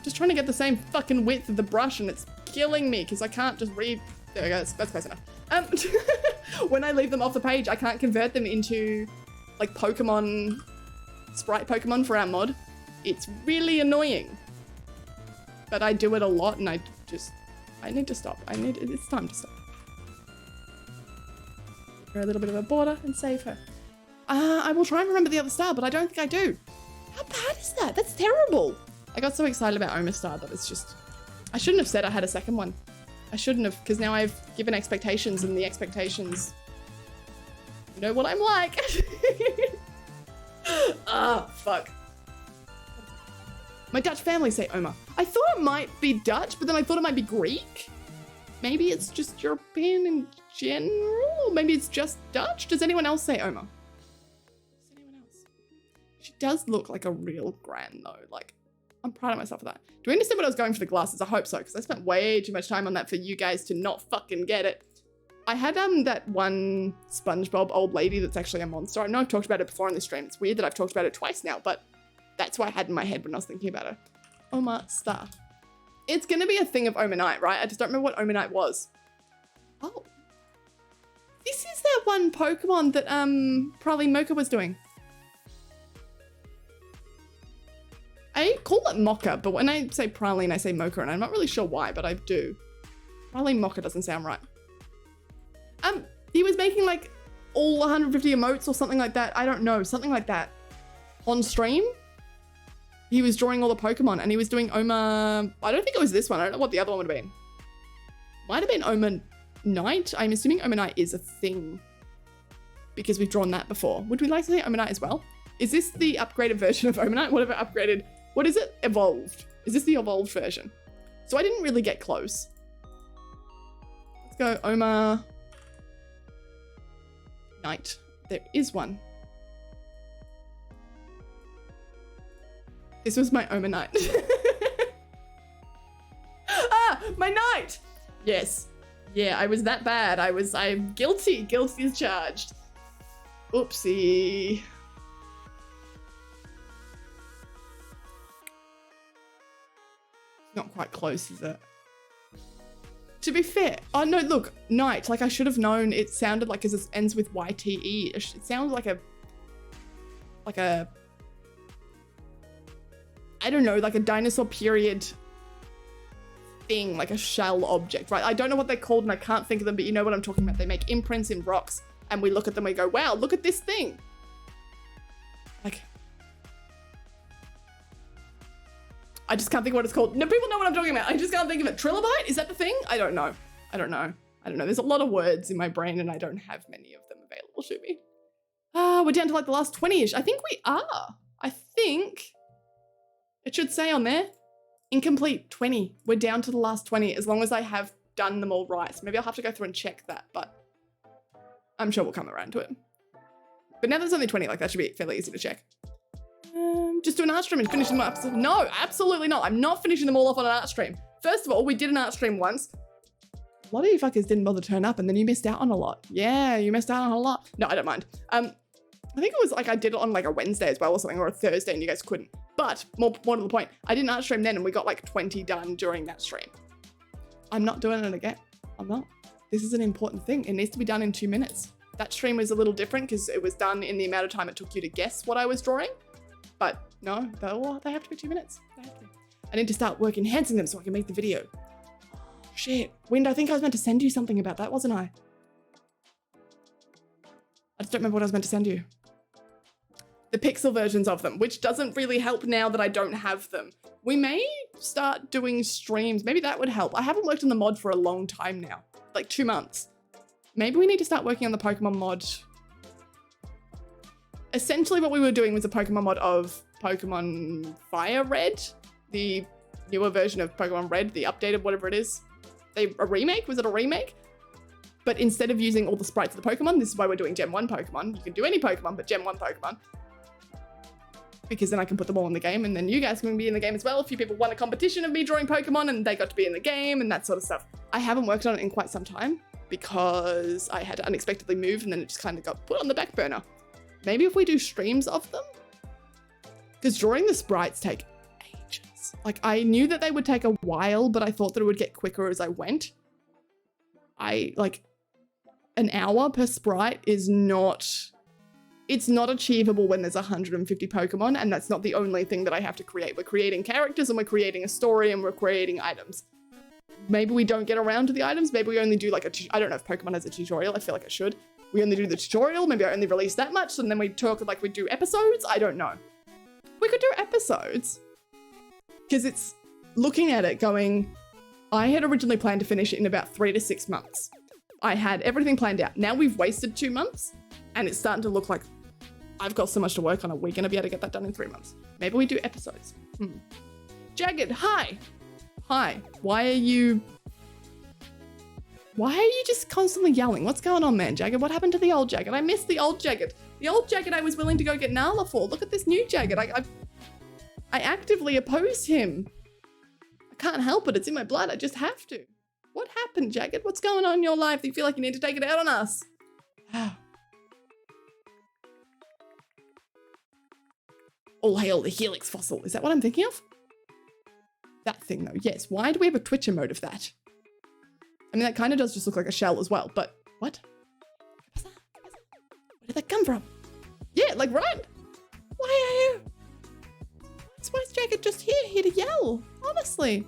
Just trying to get the same fucking width of the brush and it's killing me because I can't just read. There we go, that's close enough. When I leave them off the page, I can't convert them into like Pokemon, sprite Pokemon for our mod. It's really annoying. But I do it a lot and I need to stop. It's time to stop. Give her a little bit of a border and save her. I will try and remember the other star, but I don't think I do. How bad is that? That's terrible. I got so excited about Oma Star that it's just... I shouldn't have said I had a second one. I shouldn't have, because now I've given expectations and the expectations... You know what I'm like. Ah, fuck. My Dutch family say Oma. I thought it might be Dutch, but then I thought it might be Greek. Maybe it's just European in general. Maybe it's just Dutch. Does anyone else say Oma? Does anyone else? She does look like a real gran though. Like, I'm proud of myself for that. Do we understand what I was going for the glasses? I hope so, because I spent way too much time on that for you guys to not fucking get it. I had that one SpongeBob old lady that's actually a monster. I know I've talked about it before on the stream. It's weird that I've talked about it twice now, but that's what I had in my head when I was thinking about her. Oma Star. It's gonna be a thing of Oma Night, right? I just don't remember what Oma Night was. Oh. This is that one Pokemon that probably Mocha was doing. I call it Mocha, but when I say Praline, I say Mocha, and I'm not really sure why, but I do. Praline Mocha doesn't sound right. He was making like all 150 emotes or something like that. I don't know, something like that. On stream? He was drawing all the Pokemon and he was doing Oma... I don't think it was this one. I don't know what the other one would have been. Might have been Oma Night. I'm assuming Oma Night is a thing because we've drawn that before. Would we like to say Oma Night as well? Is this the upgraded version of Oma Night? Whatever upgraded... What is it? Evolved. Is this the evolved version? So I didn't really get close. Let's go Oma Night. There is one. This was my Oma Night. Ah, my night! Yes. Yeah, I was that bad. I'm guilty. Guilty as charged. Oopsie. Not quite close, is it? To be fair, oh no, look, night. Like I should have known. It sounded like, because it ends with YTE. It sounds like a I don't know, like a dinosaur period thing, like a shell object, right? I don't know what they're called and I can't think of them, but you know what I'm talking about. They make imprints in rocks and we look at them and we go, wow, look at this thing. Like, I just can't think of what it's called. No, people know what I'm talking about. I just can't think of it. Trilobite? Is that the thing? I don't know. I don't know. There's a lot of words in my brain and I don't have many of them available to me. We're down to like the last 20-ish. I think we are. I think... It should say on there, incomplete 20. We're down to the last 20 as long as I have done them all right. So maybe I'll have to go through and check that, but I'm sure we'll come around to it. But now there's only 20, like that should be fairly easy to check. Just do an art stream and finish them up. No, absolutely not. I'm not finishing them all off on an art stream. First of all, we did an art stream once. A lot of you fuckers didn't bother to turn up and then you missed out on a lot. Yeah, you missed out on a lot. No, I don't mind. I think it was like I did it on like a Wednesday as well or something, or a Thursday and you guys couldn't. But more to the point, I did an art stream then and we got like 20 done during that stream. I'm not doing it again. I'm not. This is an important thing. It needs to be done in 2 minutes. That stream was a little different because it was done in the amount of time it took you to guess what I was drawing. But no, they have to be 2 minutes. They have to be. I need to start enhancing them so I can make the video. Shit. Wind, I think I was meant to send you something about that, wasn't I? I just don't remember what I was meant to send you. The pixel versions of them, which doesn't really help now that I don't have them. We may start doing streams. Maybe that would help. I haven't worked on the mod for a long time now, like 2 months. Maybe we need to start working on the Pokemon mod. Essentially what we were doing was a Pokemon mod of Pokemon Fire Red, the newer version of Pokemon Red, the updated whatever it is. A remake? Was it a remake? But instead of using all the sprites of the Pokemon, this is why we're doing Gen 1 Pokemon. You can do any Pokemon, but Gen 1 Pokemon. Because then I can put them all in the game and then you guys can be in the game as well. A few people won a competition of me drawing Pokemon and they got to be in the game and that sort of stuff. I haven't worked on it in quite some time because I had to unexpectedly move and then it just kind of got put on the back burner. Maybe if we do streams of them? Because drawing the sprites take ages. Like I knew that they would take a while, but I thought that it would get quicker as I went. An hour per sprite is not... It's not achievable when there's 150 Pokemon, and that's not the only thing that I have to create. We're creating characters and we're creating a story and we're creating items. Maybe we don't get around to the items. Maybe we only do like I don't know if Pokemon has a tutorial. I feel like it should. We only do the tutorial. Maybe I only release that much and then we talk like we do episodes. I don't know. We could do episodes because it's looking at it going, I had originally planned to finish it in about 3 to 6 months. I had everything planned out. Now we've wasted 2 months and it's starting to look like I've got so much to work on. Are we going to be able to get that done in 3 months? Maybe we do episodes. Jagged, hi. Hi. Why are you just constantly yelling? What's going on, man, Jagged? What happened to the old Jagged? I miss the old Jagged. The old Jagged I was willing to go get Nala for. Look at this new Jagged. I actively oppose him. I can't help it. It's in my blood. I just have to. What happened, Jagged? What's going on in your life that you feel like you need to take it out on us? All hail the Helix fossil. Is that what I'm thinking of? That thing, though. Yes. Why do we have a Twitch emote of that? I mean, that kind of does just look like a shell as well, but what? Where did that come from? Yeah, like, right? Why are you? Why is Jagged just here to yell? Honestly.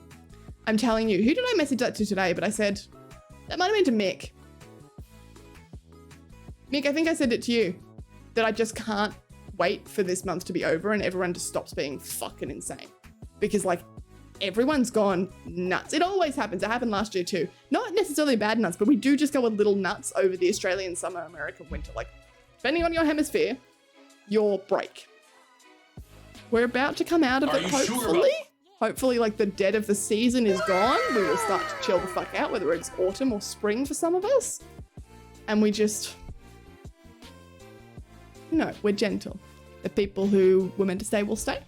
I'm telling you, who did I message that to today? But I said, that might have been to Mick. Mick, I think I said it to you, that I just can't wait for this month to be over and everyone just stops being fucking insane. Because, like, everyone's gone nuts. It always happens. It happened last year too. Not necessarily bad nuts, but we do just go a little nuts over the Australian summer, American winter. Like, depending on your hemisphere, your break. We're about to come out of it, hopefully. Hopefully, like, the dead of the season is gone. We will start to chill the fuck out, whether it's autumn or spring for some of us. And we just... No, we're gentle. The people who were meant to stay will stay.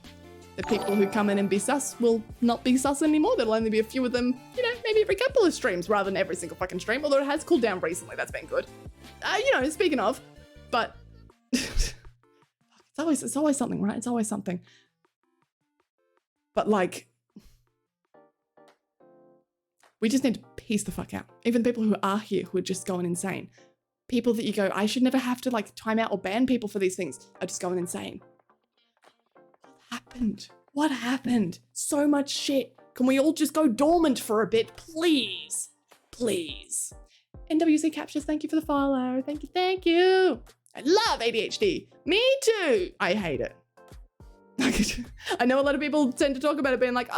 The people who come in and be sus will not be sus anymore. There'll only be a few of them, you know, maybe every couple of streams rather than every single fucking stream. Although it has cooled down recently. That's been good. You know, speaking of, but... It's always something, right? It's always something. But, like, we just need to peace the fuck out. Even the people who are here who are just going insane. People that you go, I should never have to, like, time out or ban people for these things are just going insane. What happened? What happened? So much shit. Can we all just go dormant for a bit, please? Please. NWC Captures, thank you for the follow. Thank you, thank you. I love ADHD. Me too. I hate it. I know a lot of people tend to talk about it being like,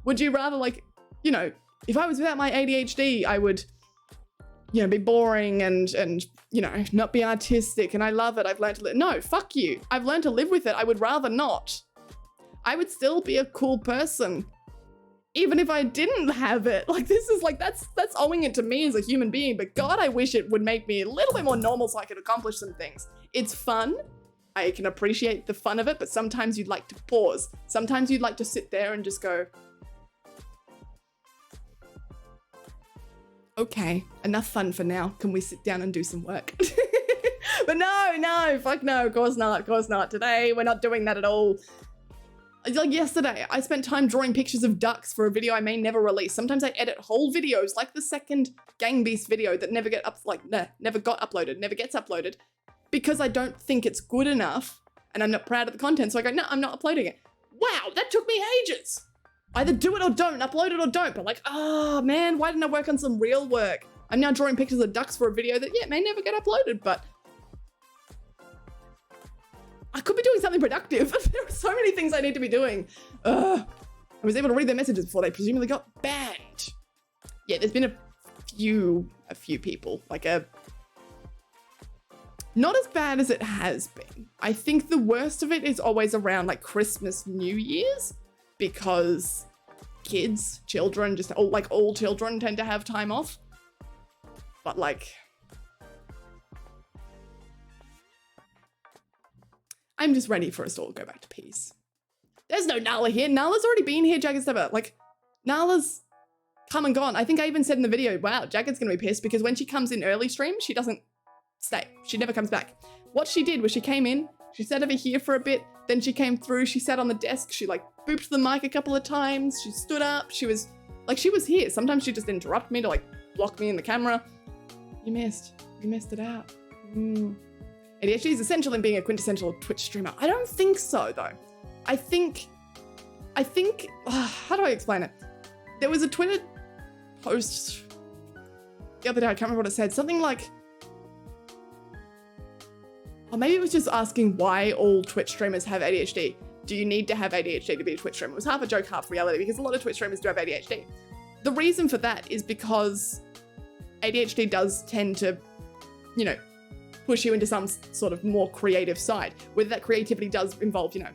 would you rather, like, you know, if I was without my ADHD, I would, you know, be boring and you know, not be artistic. And I love it. I've learned to live. No, fuck you. I've learned to live with it. I would rather not. I would still be a cool person, even if I didn't have it. Like, this is like, that's owing it to me as a human being. But God, I wish it would make me a little bit more normal so I could accomplish some things. It's fun. I can appreciate the fun of it, but sometimes you'd like to pause. Sometimes you'd like to sit there and just go, okay, enough fun for now. Can we sit down and do some work? But no, fuck no, of course not. Today, we're not doing that at all. Like yesterday, I spent time drawing pictures of ducks for a video I may never release. Sometimes I edit whole videos, like the second Gang Beast video that never got uploaded, never gets uploaded, because I don't think it's good enough and I'm not proud of the content. So I go, no, I'm not uploading it. Wow, that took me ages. Either do it or don't, upload it or don't. But like, oh man, why didn't I work on some real work? I'm now drawing pictures of ducks for a video that, yeah, may never get uploaded, but I could be doing something productive. There are so many things I need to be doing. I was able to read their messages before they presumably got banned. Yeah, there's been a few people, like not as bad as it has been. I think the worst of it is always around like Christmas, New Year's, because children, just all children tend to have time off. But like, I'm just ready for us all to go back to peace. There's no Nala here. Nala's already been here, Jagged's never. Like, Nala's come and gone. I think I even said in the video, wow, Jagged's gonna be pissed because when she comes in early stream, she doesn't stay. She never comes back. What she did was she came in, she sat over here for a bit, then she came through, she sat on the desk, she like booped the mic a couple of times, she stood up, she was here. Sometimes she just interrupt me to like block me in the camera. You missed it out. ADHD is essential in being a quintessential Twitch streamer. I don't think so though. I think, how do I explain it? There was a Twitter post the other day, I can't remember what it said, something like, or maybe it was just asking why all Twitch streamers have ADHD. Do you need to have ADHD to be a Twitch streamer? It was half a joke, half reality, because a lot of Twitch streamers do have ADHD. The reason for that is because ADHD does tend to, you know, push you into some sort of more creative side. Whether that creativity does involve, you know,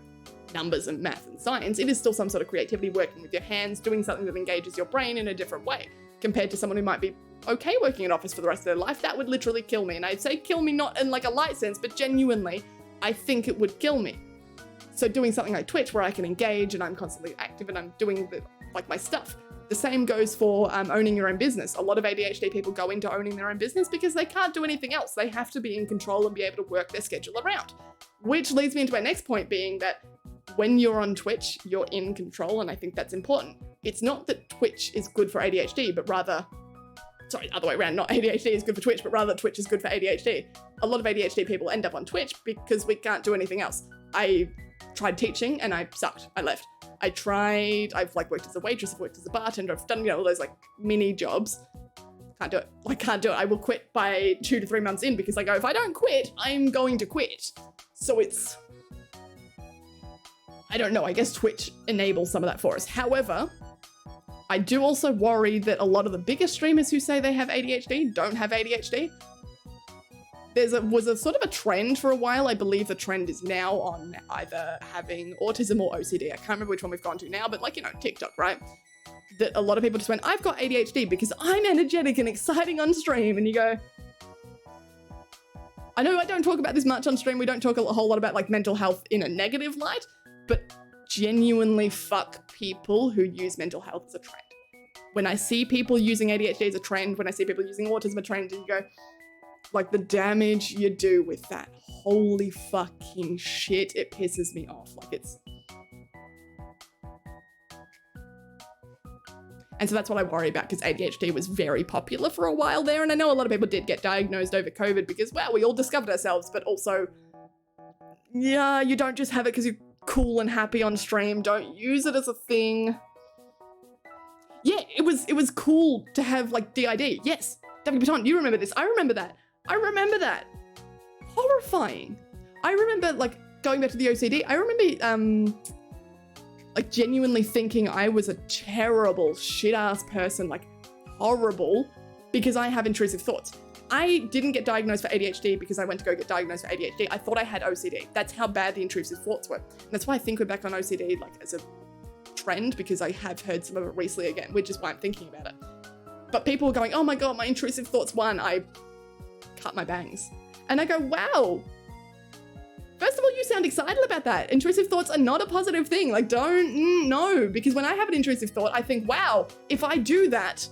numbers and math and science. It is still some sort of creativity, working with your hands, doing something that engages your brain in a different way, compared to someone who might be okay working in office for the rest of their life. That would literally kill me. And I'd say kill me not in like a light sense, but genuinely, I think it would kill me. So doing something like Twitch where I can engage and I'm constantly active and I'm doing like my stuff. The same goes for owning your own business. A lot of ADHD people go into owning their own business because they can't do anything else. They have to be in control and be able to work their schedule around. Which leads me into my next point, being that when you're on Twitch, you're in control, and I think that's important. It's not that Twitch is good for ADHD, but rather, sorry, other way around, not ADHD is good for Twitch, but rather Twitch is good for ADHD. A lot of ADHD people end up on Twitch because we can't do anything else. I tried teaching and I sucked. I left. I've like worked as a waitress, I've worked as a bartender, I've done, all those like mini jobs. Can't do it. I can't do it. I will quit by 2 to 3 months in because I go, if I don't quit, I'm going to quit. So it's, I don't know, I guess Twitch enables some of that for us. However, I do also worry that a lot of the bigger streamers who say they have ADHD don't have ADHD. Was a sort of a trend for a while. I believe the trend is now on either having autism or OCD. I can't remember which one we've gone to now, but like, TikTok, right? That a lot of people just went, I've got ADHD because I'm energetic and exciting on stream. And you go, I know I don't talk about this much on stream. We don't talk a whole lot about like mental health in a negative light, but genuinely fuck people who use mental health as a trend. When I see people using ADHD as a trend, when I see people using autism as a trend, and you go, like the damage you do with that, holy fucking shit, it pisses me off. Like it's... And so that's what I worry about, because ADHD was very popular for a while there, and I know a lot of people did get diagnosed over COVID because, well, we all discovered ourselves, but also, yeah, you don't just have it because you're cool and happy on stream. Don't use it as a thing. Yeah, it was cool to have like DID. Yes, W. Baton, you remember this. I remember that. Horrifying. I remember like going back to the OCD. I remember like genuinely thinking I was a terrible shit-ass person, like horrible, because I have intrusive thoughts. I didn't get diagnosed for ADHD because I went to go get diagnosed for ADHD. I thought I had OCD. That's how bad the intrusive thoughts were. And that's why I think we're back on OCD like as a trend, because I have heard some of it recently again, which is why I'm thinking about it. But people were going, oh my God, my intrusive thoughts won. I cut my bangs. And I go, wow. First of all, you sound excited about that. Intrusive thoughts are not a positive thing. Like, don't, no. Because when I have an intrusive thought, I think, wow, if I do that,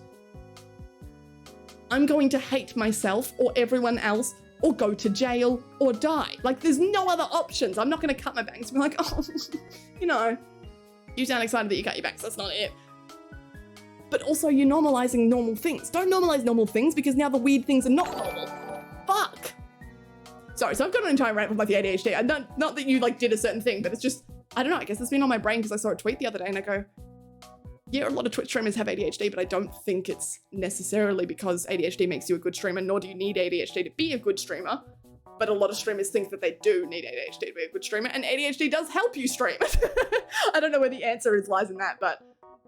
I'm going to hate myself or everyone else or go to jail or die. Like, there's no other options. I'm not going to cut my bangs. I'm like, oh, you sound excited that you cut your bangs. That's not it. But also, you're normalizing normal things. Don't normalize normal things because now the weird things are not normal. Fuck. Sorry, so I've got an entire rant with like the ADHD. Not that you like did a certain thing, but it's just, I don't know, I guess it's been on my brain because I saw a tweet the other day and I go, yeah, a lot of Twitch streamers have ADHD, but I don't think it's necessarily because ADHD makes you a good streamer, nor do you need ADHD to be a good streamer. But a lot of streamers think that they do need ADHD to be a good streamer, and ADHD does help you stream. I don't know where the answer lies in that, but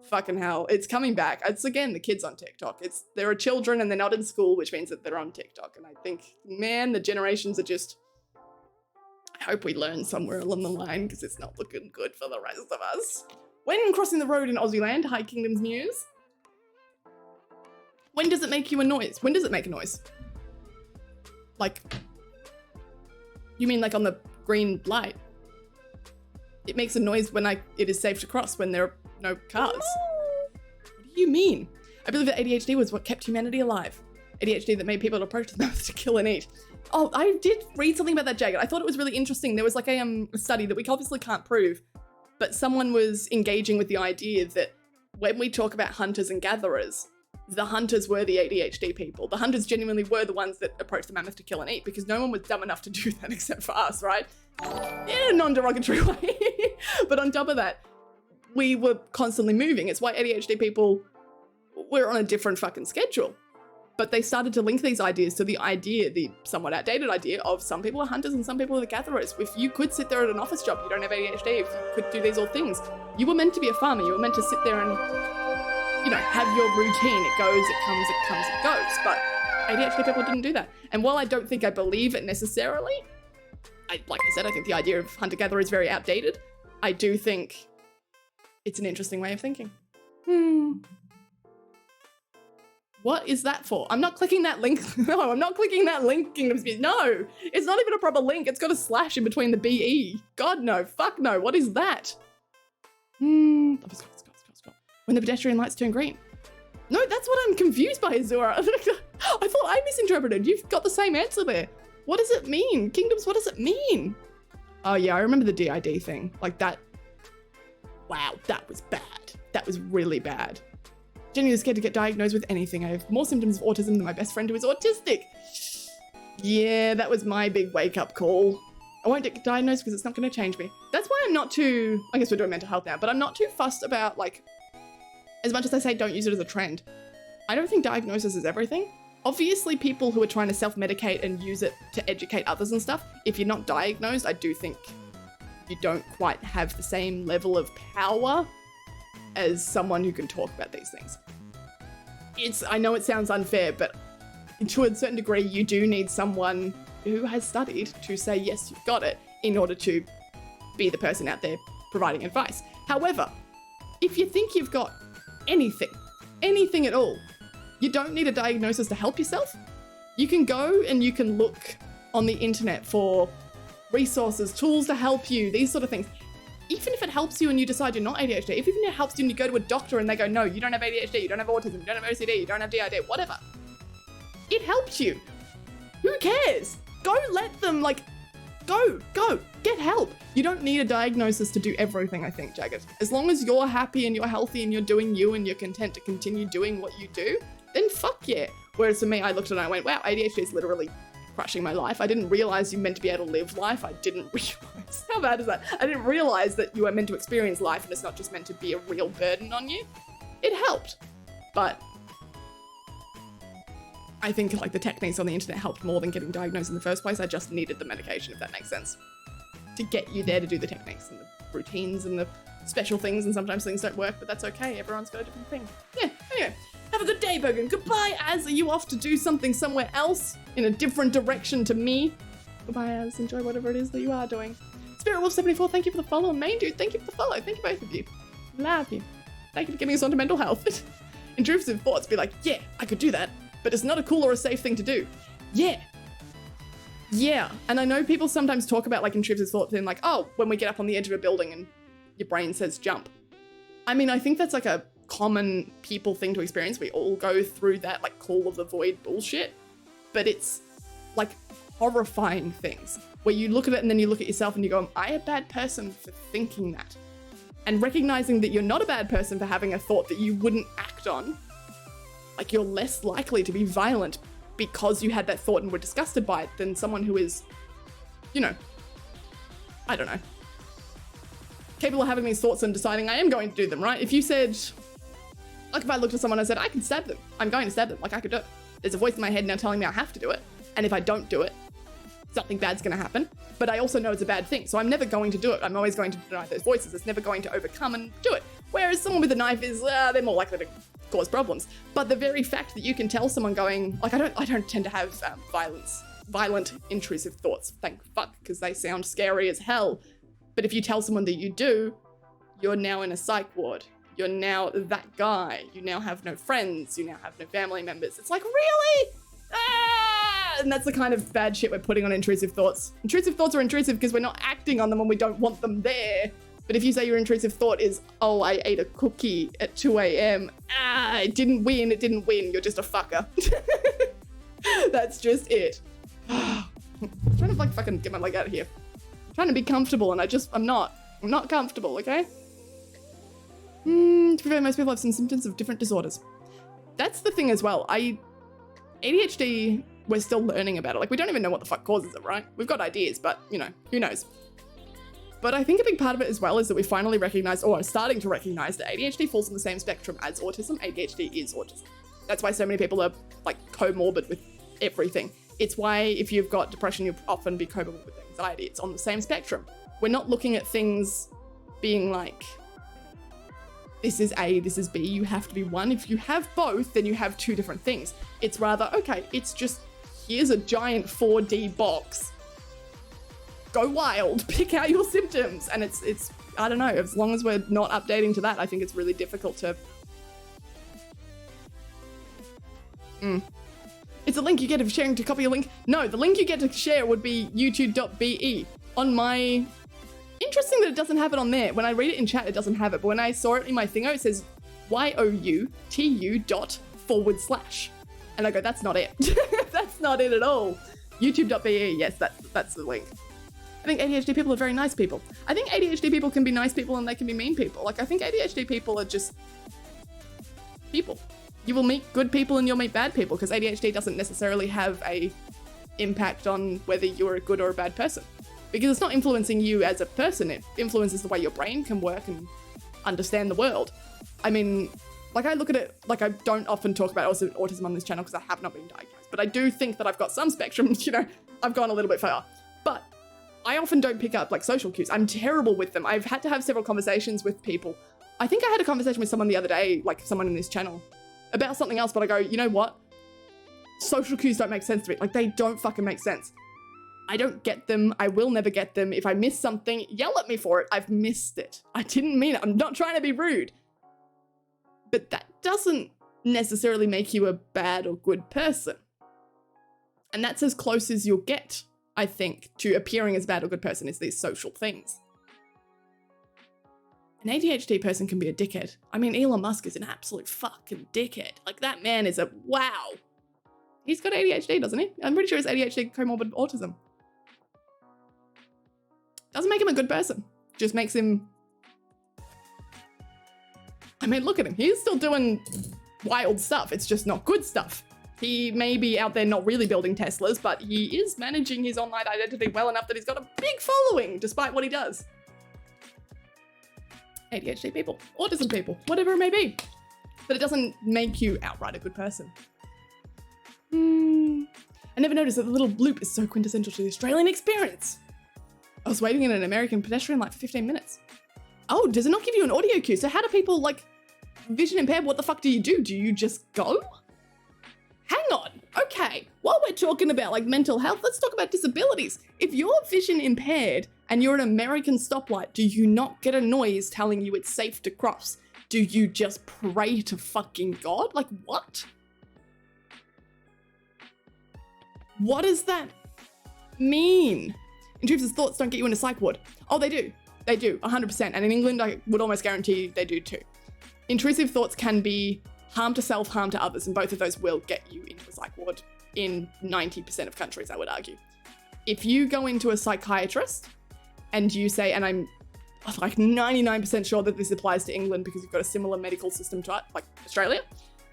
fucking hell, it's coming back. It's again the kids on TikTok. There are children and they're not in school, which means that they're on TikTok. And I think, man, the generations are just, I hope we learn somewhere along the line because it's not looking good for the rest of us. When crossing the road in Aussie High Kingdoms news, when does it make you a noise? When does it make a noise? Like, you mean like on the green light? It makes a noise when it is safe to cross, when there are no cars. What do you mean? I believe that ADHD was what kept humanity alive. ADHD that made people approach the mouth to kill and eat. Oh, I did read something about that, Jagged. I thought it was really interesting. There was like a study that we obviously can't prove, but someone was engaging with the idea that when we talk about hunters and gatherers, the hunters were the ADHD people. The hunters genuinely were the ones that approached the mammoth to kill and eat because no one was dumb enough to do that except for us, right? In a non-derogatory way. But on top of that, we were constantly moving. It's why ADHD people were on a different fucking schedule. But they started to link these ideas to the idea, the somewhat outdated idea of some people are hunters and some people are the gatherers. If you could sit there at an office job, you don't have ADHD, if you could do these all things, you were meant to be a farmer. You were meant to sit there and, have your routine. It goes, it comes, it comes, it goes. But ADHD people didn't do that. And while I don't think I believe it necessarily, like I said, I think the idea of hunter-gatherer is very outdated. I do think it's an interesting way of thinking. What is that for? I'm not clicking that link. No, I'm not clicking that link, Kingdom Spears. No, it's not even a proper link. It's got a slash in between the BE. God, no. Fuck no. What is that? When the pedestrian lights turn green. No, that's what I'm confused by, Azura. I thought I misinterpreted. You've got the same answer there. What does it mean? Kingdoms, what does it mean? Oh yeah, I remember the DID thing. Like that. Wow, that was bad. That was really bad. Genuinely scared to get diagnosed with anything. I have more symptoms of autism than my best friend who is autistic. Yeah, that was my big wake-up call. I won't get diagnosed because it's not going to change me. That's why I'm not too, I guess we're doing mental health now, but I'm not too fussed about, like, as much as I say don't use it as a trend. I don't think diagnosis is everything. Obviously, people who are trying to self-medicate and use it to educate others and stuff, if you're not diagnosed, I do think you don't quite have the same level of power as someone who can talk about these things. I know it sounds unfair, but to a certain degree, you do need someone who has studied to say, yes, you've got it, in order to be the person out there providing advice. However, if you think you've got anything at all, you don't need a diagnosis to help yourself. You can go and you can look on the internet for resources, tools to help you, these sort of things. Even if it helps you and you decide you're not ADHD, if even it helps you and you go to a doctor and they go, no, you don't have ADHD, you don't have autism, you don't have OCD, you don't have DID, whatever. It helps you. Who cares? Go let them, like, go, get help. You don't need a diagnosis to do everything, I think, Jagged. As long as you're happy and you're healthy and you're doing you and you're content to continue doing what you do, then fuck yeah. Whereas for me, I looked at it and I went, wow, ADHD is literally crushing my life. I didn't realize you meant to be able to live life. I didn't realize. How bad is that? I didn't realize that you were meant to experience life and it's not just meant to be a real burden on you. It helped. But I think like the techniques on the internet helped more than getting diagnosed in the first place. I just needed the medication, if that makes sense, to get you there to do the techniques and the routines and the special things, and sometimes things don't work, but that's okay. Everyone's got a different thing. Yeah, anyway. Have a good day, Bogan. Goodbye, Az. Are you off to do something somewhere else in a different direction to me? Goodbye, Az. Enjoy whatever it is that you are doing. Spirit Wolf 74, thank you for the follow. Main Dude, thank you for the follow. Thank you both of you. Love you. Thank you for getting us onto mental health. Intrusive thoughts be like, yeah, I could do that, but it's not a cool or a safe thing to do. Yeah. Yeah. And I know people sometimes talk about like intrusive thoughts in like, oh, when we get up on the edge of a building and your brain says jump. I mean, I think that's like a common people thing to experience. We all go through that like call of the void bullshit, but it's like horrifying things where you look at it and then you look at yourself and you go, am I a bad person for thinking that? And recognizing that you're not a bad person for having a thought that you wouldn't act on. Like you're less likely to be violent because you had that thought and were disgusted by it than someone who is, you know, I don't know, capable of having these thoughts and deciding I am going to do them, right? If you said, like if I looked at someone and said, I can stab them, I'm going to stab them, like I could do it. There's a voice in my head now telling me I have to do it. And if I don't do it, something bad's going to happen. But I also know it's a bad thing. So I'm never going to do it. I'm always going to deny those voices. It's never going to overcome and do it. Whereas someone with a knife is, they're more likely to cause problems. But the very fact that you can tell someone going, like I don't tend to have violent, intrusive thoughts. Thank fuck, because they sound scary as hell. But if you tell someone that you do, you're now in a psych ward. You're now that guy. You now have no friends. You now have no family members. It's like, really? And that's the kind of bad shit we're putting on intrusive thoughts. Intrusive thoughts are intrusive because we're not acting on them when we don't want them there. But if you say your intrusive thought is, oh, I ate a cookie at 2 a.m. It didn't win. You're just a fucker. That's just it. I'm trying to like fucking get my leg out of here. I'm trying to be comfortable and I'm not comfortable, okay? To be fair, most people have some symptoms of different disorders. That's the thing as well. ADHD, we're still learning about it. Like, we don't even know what the fuck causes it, right? We've got ideas, but, you know, who knows? But I think a big part of it as well is that we finally recognize, or are starting to recognize, that ADHD falls on the same spectrum as autism. ADHD is autism. That's why so many people are, like, comorbid with everything. It's why if you've got depression, you'll often be comorbid with anxiety. It's on the same spectrum. We're not looking at things being like, this is A, this is B, you have to be one. If you have both, then you have two different things. It's rather, okay, it's just, here's a giant 4D box. Go wild, pick out your symptoms. And it's I don't know. As long as we're not updating to that, I think it's really difficult to... It's a link you get if sharing to copy a link. No, the link you get to share would be youtube.be. On my... Interesting that it doesn't have it on there. When I read it in chat, it doesn't have it. But when I saw it in my thingo, it says youtu./ And I go, that's not it. That's not it at all. youtube.be, yes, that's the link. I think ADHD people are very nice people. I think ADHD people can be nice people and they can be mean people. Like, I think ADHD people are just people. You will meet good people and you'll meet bad people because ADHD doesn't necessarily have a impact on whether you're a good or a bad person. Because it's not influencing you as a person, it influences the way your brain can work and understand the world. I mean, like I look at it, like I don't often talk about autism on this channel because I have not been diagnosed, but I do think that I've got some spectrum, you know, I've gone a little bit far. But I often don't pick up like social cues. I'm terrible with them. I've had to have several conversations with people. I think I had a conversation with someone the other day, like someone in this channel, about something else, but I go, you know what? Social cues don't make sense to me. Like they don't fucking make sense. I don't get them. I will never get them. If I miss something, yell at me for it. I've missed it. I didn't mean it. I'm not trying to be rude. But that doesn't necessarily make you a bad or good person. And that's as close as you'll get, I think, to appearing as a bad or good person is these social things. An ADHD person can be a dickhead. I mean, Elon Musk is an absolute fucking dickhead. Like that man is a wow. He's got ADHD, doesn't he? I'm pretty sure it's ADHD comorbid autism. Doesn't make him a good person. Just makes him... I mean, look at him. He's still doing wild stuff. It's just not good stuff. He may be out there not really building Teslas, but he is managing his online identity well enough that he's got a big following, despite what he does. ADHD people, autism people, whatever it may be. But it doesn't make you outright a good person. I never noticed that the little bloop is so quintessential to the Australian experience. I was waiting in an American pedestrian light for 15 minutes. Oh, does it not give you an audio cue? So how do people, like, vision impaired, what the fuck do? Do you just go? Hang on, okay. While we're talking about, like, mental health, let's talk about disabilities. If you're vision impaired and you're an American stoplight, do you not get a noise telling you it's safe to cross? Do you just pray to fucking God? Like, what? What does that mean? Intrusive thoughts don't get you into psych ward. Oh, they do. They do, 100%. And in England, I would almost guarantee they do too. Intrusive thoughts can be harm to self, harm to others, and both of those will get you into a psych ward in 90% of countries, I would argue. If you go into a psychiatrist and you say, and I'm like 99% sure that this applies to England because you've got a similar medical system to like Australia.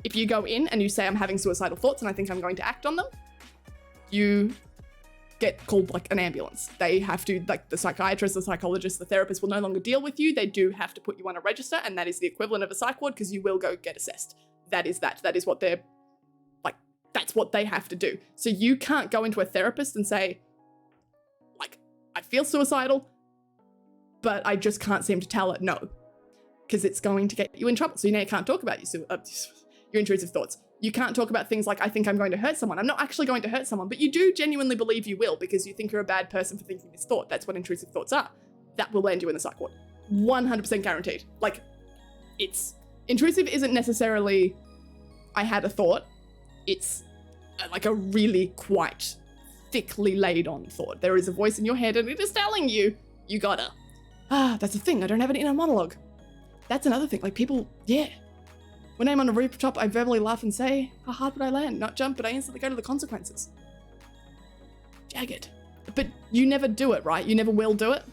If you go in and you say, I'm having suicidal thoughts and I think I'm going to act on them, you get called like an ambulance. They have to, like the psychiatrist, the psychologist, the therapist will no longer deal with you. They do have to put you on a register, and that is the equivalent of a psych ward because you will go get assessed. That is what they're like, that's what they have to do. So you can't go into a therapist and say, like, I feel suicidal, but I just can't seem to tell it no, because it's going to get you in trouble. So you now can't talk about your intrusive thoughts. You can't talk about things like, I think I'm going to hurt someone. I'm not actually going to hurt someone, but you do genuinely believe you will because you think you're a bad person for thinking this thought. That's what intrusive thoughts are. That will land you in the psych ward. 100% guaranteed. Like, it's... Intrusive isn't necessarily, I had a thought. It's like a really quite thickly laid on thought. There is a voice in your head and it is telling you, you gotta. That's a thing. I don't have an inner monologue. That's another thing. Like people, yeah. When I'm on a rooftop, I verbally laugh and say, how hard would I land? Not jump, but I instantly go to the consequences. Jagged. But you never do it, right? You never will do it.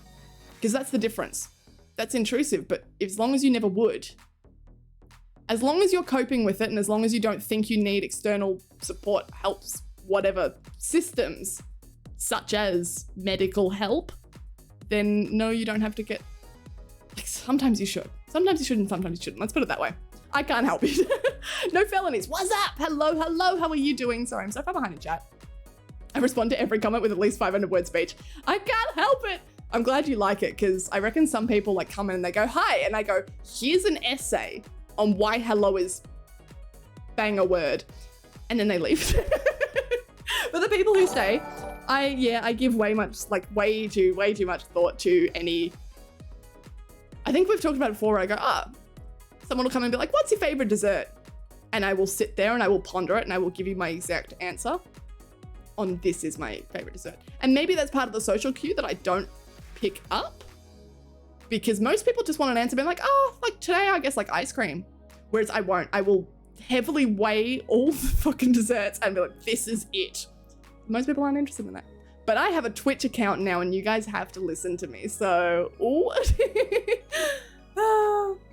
Because that's the difference. That's intrusive, but as long as you never would, as long as you're coping with it and as long as you don't think you need external support, helps, whatever systems, such as medical help, then no, you don't have to get, like, sometimes you should. Sometimes you should and sometimes you shouldn't. Let's put it that way. I can't help it. No felonies. What's up? Hello, hello. How are you doing? Sorry, I'm so far behind in chat. I respond to every comment with at least 500 word speech. I can't help it. I'm glad you like it because I reckon some people like come in and they go, hi. And I go, here's an essay on why hello is bang a word. And then they leave. But the people who stay, I give way too much thought to any I think we've talked about it before where I go, someone will come and be like, what's your favorite dessert? And I will sit there and I will ponder it and I will give you my exact answer on this is my favorite dessert. And maybe that's part of the social cue that I don't pick up, because most people just want an answer being like, oh, like today I guess like ice cream. Whereas I won't. I will heavily weigh all the fucking desserts and be like, this is it. Most people aren't interested in that. But I have a Twitch account now and you guys have to listen to me. So,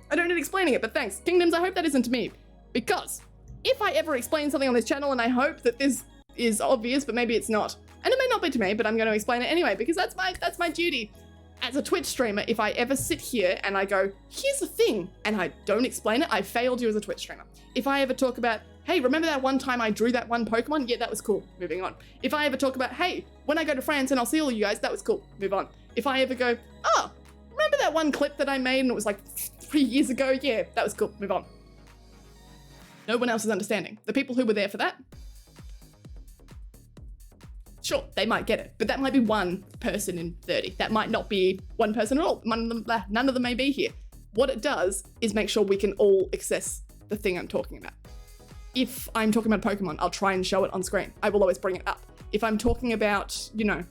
I don't need explaining it, but thanks. Kingdoms, I hope that isn't to me. Because if I ever explain something on this channel, and I hope that this is obvious, but maybe it's not, and it may not be to me, but I'm going to explain it anyway, because that's my duty. As a Twitch streamer, if I ever sit here and I go, here's the thing, and I don't explain it, I failed you as a Twitch streamer. If I ever talk about, hey, remember that one time I drew that one Pokemon? Yeah, that was cool. Moving on. If I ever talk about, hey, when I go to France and I'll see all you guys, that was cool. Move on. If I ever go, oh, remember that one clip that I made and it was like 3 years ago? Yeah, that was cool. Move on. No one else is understanding. The people who were there for that, sure, they might get it, but that might be one person in 30. That might not be one person at all. None of them may be here. What it does is make sure we can all access the thing I'm talking about. If I'm talking about Pokemon, I'll try and show it on screen. I will always bring it up. If I'm talking about, you know,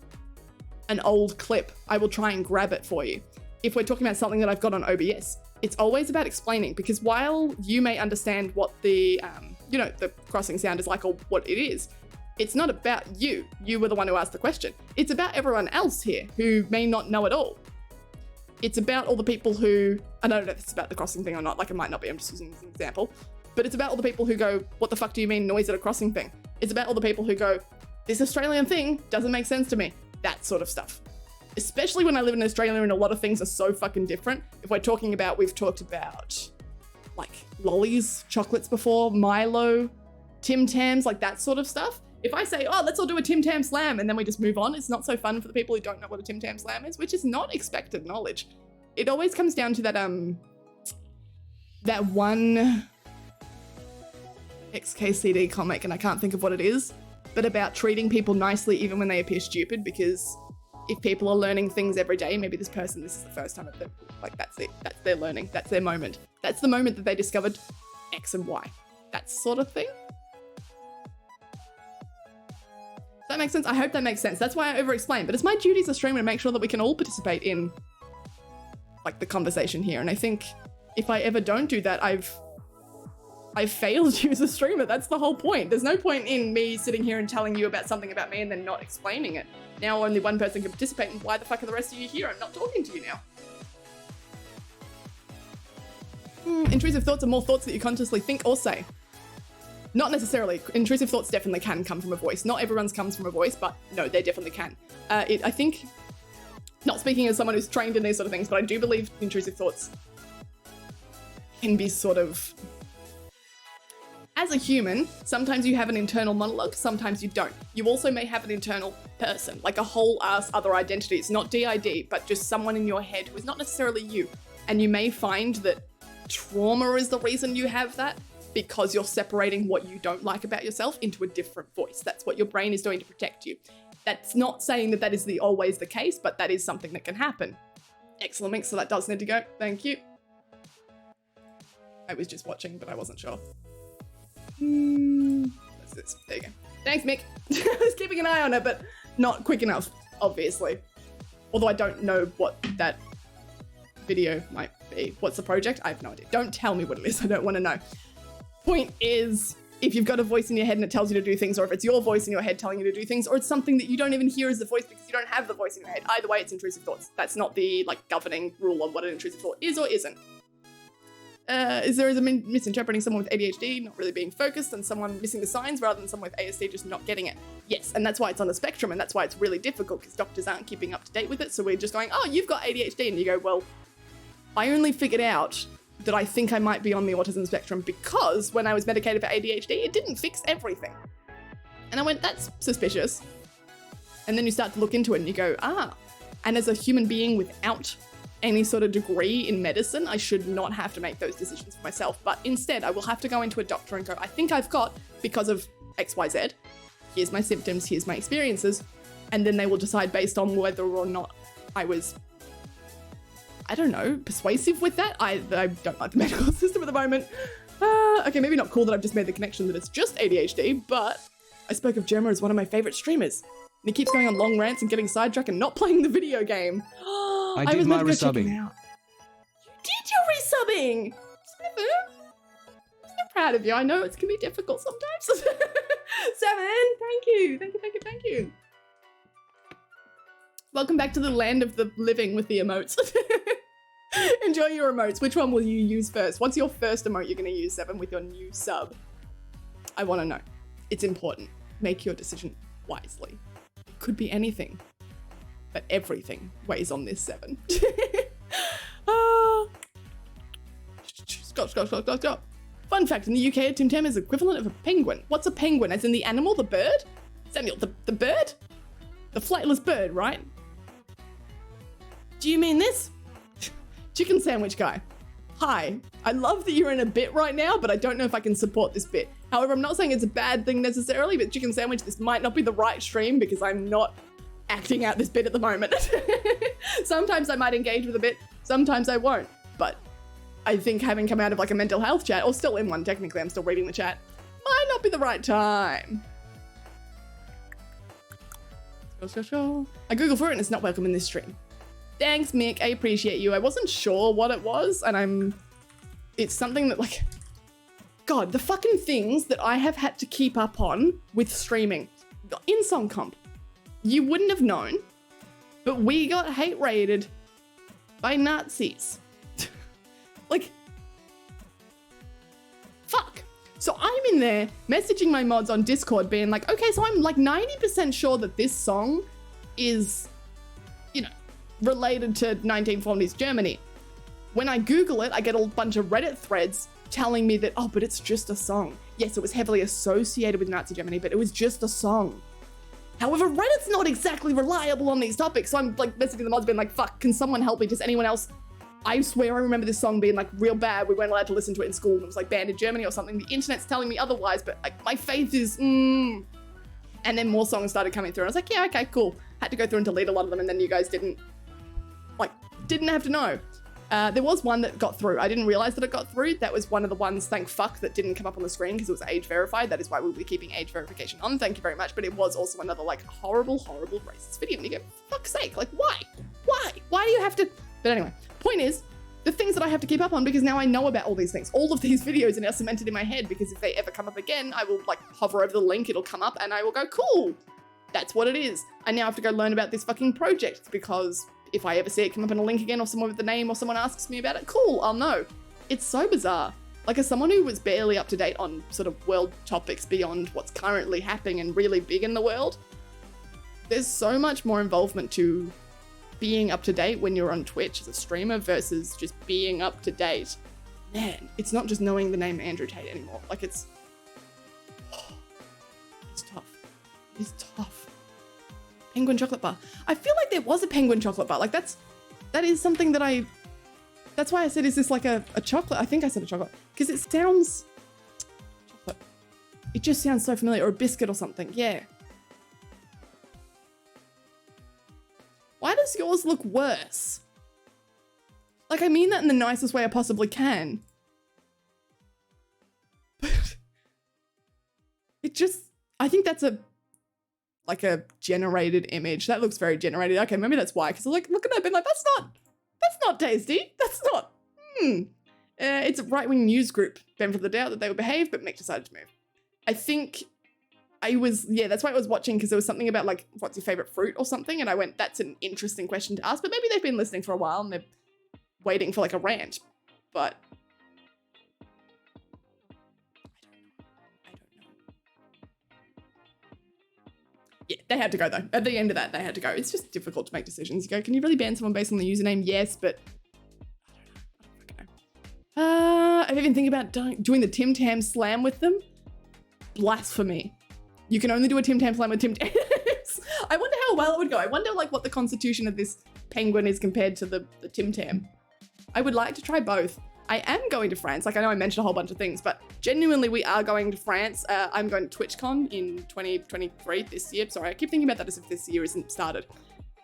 an old clip, I will try and grab it for you. If we're talking about something that I've got on OBS, it's always about explaining, because while you may understand what the, you know, the crossing sound is like or what it is, it's not about you. You were the one who asked the question. It's about everyone else here who may not know at all. It's about all the people who, I don't know if it's about the crossing thing or not, like it might not be, I'm just using this as an example, but it's about all the people who go, what the fuck do you mean noise at a crossing thing? It's about all the people who go, this Australian thing doesn't make sense to me. That sort of stuff. Especially when I live in Australia and a lot of things are so fucking different. If we're talking about, we've talked about like lollies, chocolates before, Milo, Tim Tams, like that sort of stuff. If I say, oh, let's all do a Tim Tam slam, and then we just move on, it's not so fun for the people who don't know what a Tim Tam slam is, which is not expected knowledge. It always comes down to that, that one XKCD comic, and I can't think of what it is, but about treating people nicely even when they appear stupid, because if people are learning things every day, maybe this person, this is the first time that they're, like, that's it, that's their learning, that's their moment. That's the moment that they discovered X and Y. That sort of thing. Does that make sense? I hope that makes sense. That's why I over-explain, but it's my duty as a streamer to make sure that we can all participate in, like, the conversation here. And I think if I ever don't do that, I've failed you as a streamer. That's the whole point. There's no point in me sitting here and telling you about something about me and then not explaining it. Now only one person can participate, and why the fuck are the rest of you here? I'm not talking to you now. Intrusive thoughts are more thoughts that you consciously think or say. Not necessarily. Intrusive thoughts definitely can come from a voice. Not everyone's comes from a voice, but no, they definitely can. I think, not speaking as someone who's trained in these sort of things, but I do believe intrusive thoughts can be sort of, as a human, sometimes you have an internal monologue, sometimes you don't. You also may have an internal person, like a whole ass other identity. It's not DID, but just someone in your head who is not necessarily you. And you may find that trauma is the reason you have that, because you're separating what you don't like about yourself into a different voice. That's what your brain is doing to protect you. That's not saying that that is always the case, but that is something that can happen. Excellent mix, so that does need to go. Thank you. I was just watching, but I wasn't sure. What's this? There you go. Thanks, Mick. I was keeping an eye on it, but not quick enough, obviously. Although I don't know what that video might be. What's the project? I have no idea. Don't tell me what it is. I don't want to know. Point is, if you've got a voice in your head and it tells you to do things, or if it's your voice in your head telling you to do things, or it's something that you don't even hear as the voice because you don't have the voice in your head, either way, it's intrusive thoughts. That's not the, like, governing rule on what an intrusive thought is or isn't. Is there a misinterpreting someone with ADHD, not really being focused, and someone missing the signs rather than someone with ASD just not getting it? Yes, and that's why it's on the spectrum, and that's why it's really difficult, because doctors aren't keeping up to date with it, so we're just going, oh, you've got ADHD, and you go, well, I only figured out that I think I might be on the autism spectrum because when I was medicated for ADHD, it didn't fix everything. And I went, that's suspicious. And then you start to look into it and you go, ah. And as a human being without any sort of degree in medicine, I should not have to make those decisions for myself. But instead, I will have to go into a doctor and go, I think I've got, because of XYZ, here's my symptoms, here's my experiences. And then they will decide based on whether or not I was I don't know, persuasive with that. I don't like the medical system at the moment. Okay, maybe not cool that I've just made the connection that it's just ADHD, but I spoke of Gemma as one of my favorite streamers. And he keeps going on long rants and getting sidetracked and not playing the video game.
I did my
meant to go check him
resubbing.
out. You did your resubbing! Seven, I'm so proud of you. I know it can be difficult sometimes. Seven, thank you. Thank you. Welcome back to the land of the living with the emotes. Enjoy your emotes. Which one will you use first? What's your first emote you're going to use, Seven, with your new sub? I want to know. It's important. Make your decision wisely. It could be anything, but everything weighs on this, Seven. Stop. Fun fact, in the UK, a Tim Tam is equivalent of a penguin. What's a penguin? As in the animal, the bird? Samuel, the bird? The flightless bird, right? Do you mean this? Chicken sandwich guy. Hi, I love that you're in a bit right now, but I don't know if I can support this bit. However, I'm not saying it's a bad thing necessarily, but chicken sandwich, this might not be the right stream because I'm not acting out this bit at the moment. Sometimes I might engage with a bit, sometimes I won't. But I think having come out of like a mental health chat, or still in one technically, I'm still reading the chat, might not be the right time. Go. I Google for it and it's not welcome in this stream. Thanks, Mick. I appreciate you. I wasn't sure what it was, and it's something that, like, God, the fucking things that I have had to keep up on with streaming. In Song Comp, you wouldn't have known, but we got hate raided by Nazis. Like, fuck. So I'm in there messaging my mods on Discord being like, okay, so I'm like 90% sure that this song is, you know, related to 1940s Germany. When I Google it, I get a bunch of Reddit threads telling me that, oh, but it's just a song. Yes, it was heavily associated with Nazi Germany, but it was just a song. However, Reddit's not exactly reliable on these topics, so I'm like messaging the mods being like, fuck, can someone help me? Does anyone else? I swear I remember this song being like real bad. We weren't allowed to listen to it in school and it was like banned in Germany or something. The internet's telling me otherwise, but like my faith is, And then more songs started coming through and I was like, yeah, okay, cool. Had to go through and delete a lot of them and then you guys didn't have to know. There was one that got through. I didn't realize that it got through. That was one of the ones, thank fuck, that didn't come up on the screen because it was age verified. That is why we'll be keeping age verification on. Thank you very much. But it was also another like horrible racist video. And you go, for fuck's sake, like why? Why do you have to? But anyway, point is, the things that I have to keep up on because now I know about all these things. All of these videos are now cemented in my head because if they ever come up again, I will like hover over the link, it'll come up and I will go, cool, that's what it is. I now have to go learn about this fucking project because if I ever see it come up in a link again or someone with the name or someone asks me about it, cool, I'll know. It's so bizarre. Like as someone who was barely up to date on sort of world topics beyond what's currently happening and really big in the world, there's so much more involvement to being up to date when you're on Twitch as a streamer versus just being up to date. Man, it's not just knowing the name Andrew Tate anymore. Like it's tough. It's tough. Penguin chocolate bar. I feel like there was a penguin chocolate bar. Like that is something that that's why I said, is this like a chocolate? I think I said a chocolate because it sounds chocolate. It just sounds so familiar, or a biscuit or something. Yeah. Why does yours look worse? Like, I mean that in the nicest way I possibly can. But it just, I think that's a generated image. That looks very generated. Okay, maybe that's why. Because I'm like, look at that, been like, that's not tasty. That's not, it's a right-wing news group. Benefit of the doubt that they would behave, but Mick decided to move. I think that's why I was watching, because there was something about like, what's your favorite fruit or something? And I went, that's an interesting question to ask, but maybe they've been listening for a while and they're waiting for like a rant. But I don't know. Yeah, they had to go though. At the end of that, they had to go. It's just difficult to make decisions. You go, can you really ban someone based on the username? Yes, but I don't know. I've even thinking about doing the Tim Tam slam with them. Blasphemy. You can only do a Tim Tam slam with Tim Tams. I wonder how well it would go. I wonder like what the constitution of this penguin is compared to the Tim Tam. I would like to try both. I am going to France. Like I know I mentioned a whole bunch of things, but genuinely we are going to France. I'm going to TwitchCon in 2023 this year. Sorry, I keep thinking about that as if this year isn't started.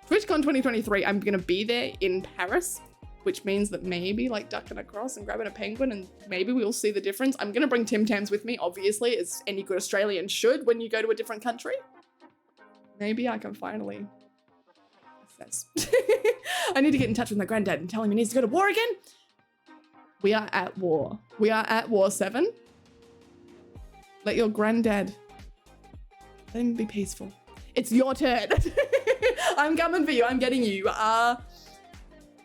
TwitchCon 2023, I'm going to be there in Paris. which means that maybe like ducking across and grabbing a penguin and maybe we'll see the difference. I'm gonna bring Tim Tams with me, obviously, as any good Australian should when you go to a different country. Maybe I can finally assess. I need to get in touch with my granddad and tell him he needs to go to war again. We are at war. We are at war 7. Let your granddad, let him be peaceful. It's your turn. I'm coming for you. I'm getting you.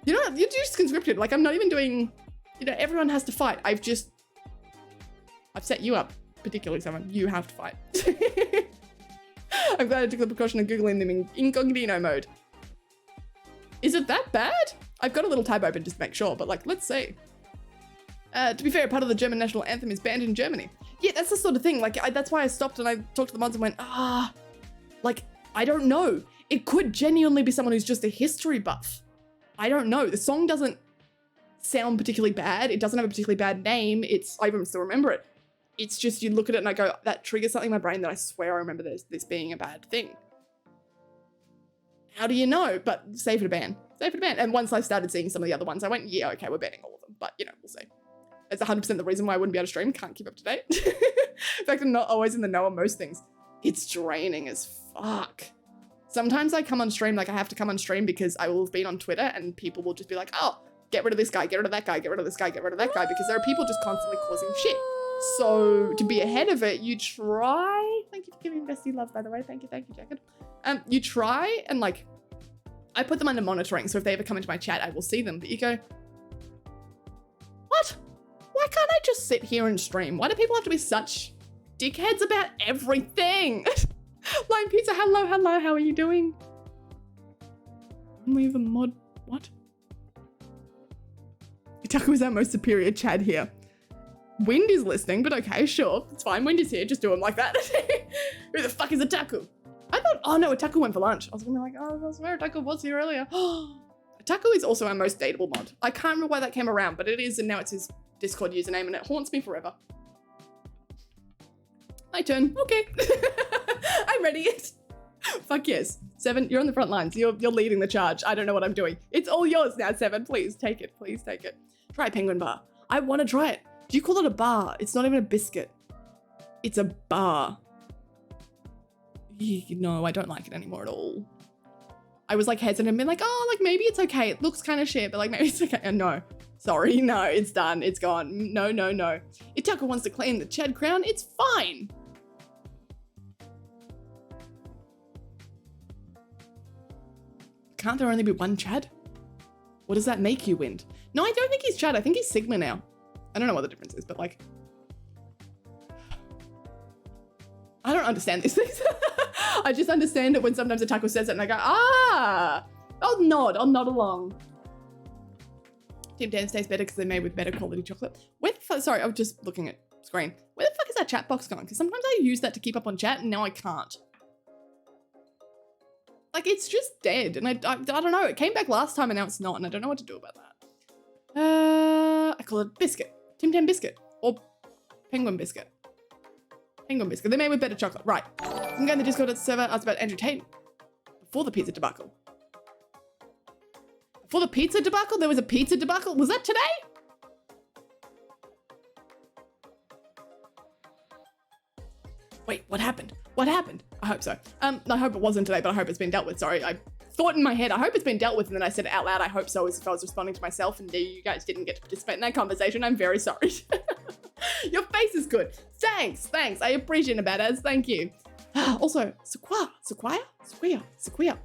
You know, you're just conscripted. Like, I'm not even doing, you know, everyone has to fight. I've set you up, particularly someone. You have to fight. I'm glad I took the precaution of Googling them in incognito mode. Is it that bad? I've got a little tab open just to make sure, but like, let's see. To be fair, part of the German national anthem is banned in Germany. Yeah, that's the sort of thing. Like, that's why I stopped and I talked to the mods and went, like, I don't know. It could genuinely be someone who's just a history buff. I don't know. The song doesn't sound particularly bad. It doesn't have a particularly bad name. I even still remember it. It's just, you look at it and I go, that triggers something in my brain that I swear I remember this being a bad thing. How do you know? But save it a ban. Save it a ban. And once I started seeing some of the other ones, I went, yeah, okay, we're banning all of them. But, you know, we'll see. That's 100% the reason why I wouldn't be able to stream. Can't keep up to date. In fact, I'm not always in the know on most things. It's draining as fuck. Sometimes I come on stream, like I have to come on stream because I will have been on Twitter and people will just be like, oh, get rid of this guy, get rid of that guy, get rid of this guy, get rid of that guy, because there are people just constantly causing shit. So to be ahead of it, you try, thank you for giving bestie love, by the way. Thank you, Jacket. You try and like, I put them under monitoring. So if they ever come into my chat, I will see them, but you go, what? Why can't I just sit here and stream? Why do people have to be such dickheads about everything? Line Pizza, hello, how are you doing? Leave a mod, what? Itaku is our most superior Chad here. Wind is listening, but okay, sure, it's fine. Wind is here, just do him like that. Who the fuck is Itaku? I thought, oh no, Itaku went for lunch. I was gonna be like, oh, I swear Itaku was here earlier. Itaku is also our most dateable mod. I can't remember why that came around, but it is, and now it's his Discord username, and it haunts me forever. My turn, okay. I'm ready. Fuck yes. 7, you're on the front lines. You're leading the charge. I don't know what I'm doing. It's all yours now, 7. Please take it. Please take it. Try Penguin Bar. I want to try it. Do you call it a bar? It's not even a biscuit. It's a bar. No, I don't like it anymore at all. I was like hesitant and being like, oh, like maybe it's okay. It looks kind of shit, but like maybe it's okay. No, sorry. No, it's done. It's gone. No. Itaku wants to claim the Chad crown. It's fine. Can't there only be one Chad? What does that make you, Wind? No, I don't think he's Chad. I think he's Sigma now. I don't know what the difference is, but like, I don't understand these things. I just understand it when sometimes Itaku says it and I go, I'll nod along. Team Dance tastes better because they're made with better quality chocolate. Where the fuck, sorry, I was just looking at screen. Where the fuck is that chat box going? Because sometimes I use that to keep up on chat and now I can't. Like, it's just dead. And I don't know. It came back last time and now it's not. And I don't know what to do about that. I call it biscuit. Tim Tam biscuit. Or penguin biscuit. Penguin biscuit. They're made with better chocolate. Right. I'm going to Discord server. I was about Andrew Tate. Before the pizza debacle. Before the pizza debacle? There was a pizza debacle? Was that today? Wait, what happened? What happened? I hope so. I hope it wasn't today, but I hope it's been dealt with. Sorry, I thought in my head, I hope it's been dealt with, and then I said it out loud, I hope so, as if I was responding to myself, and you guys didn't get to participate in that conversation. I'm very sorry. Your face is good. Thanks. I appreciate it, badass. Thank you. Also, sequoia.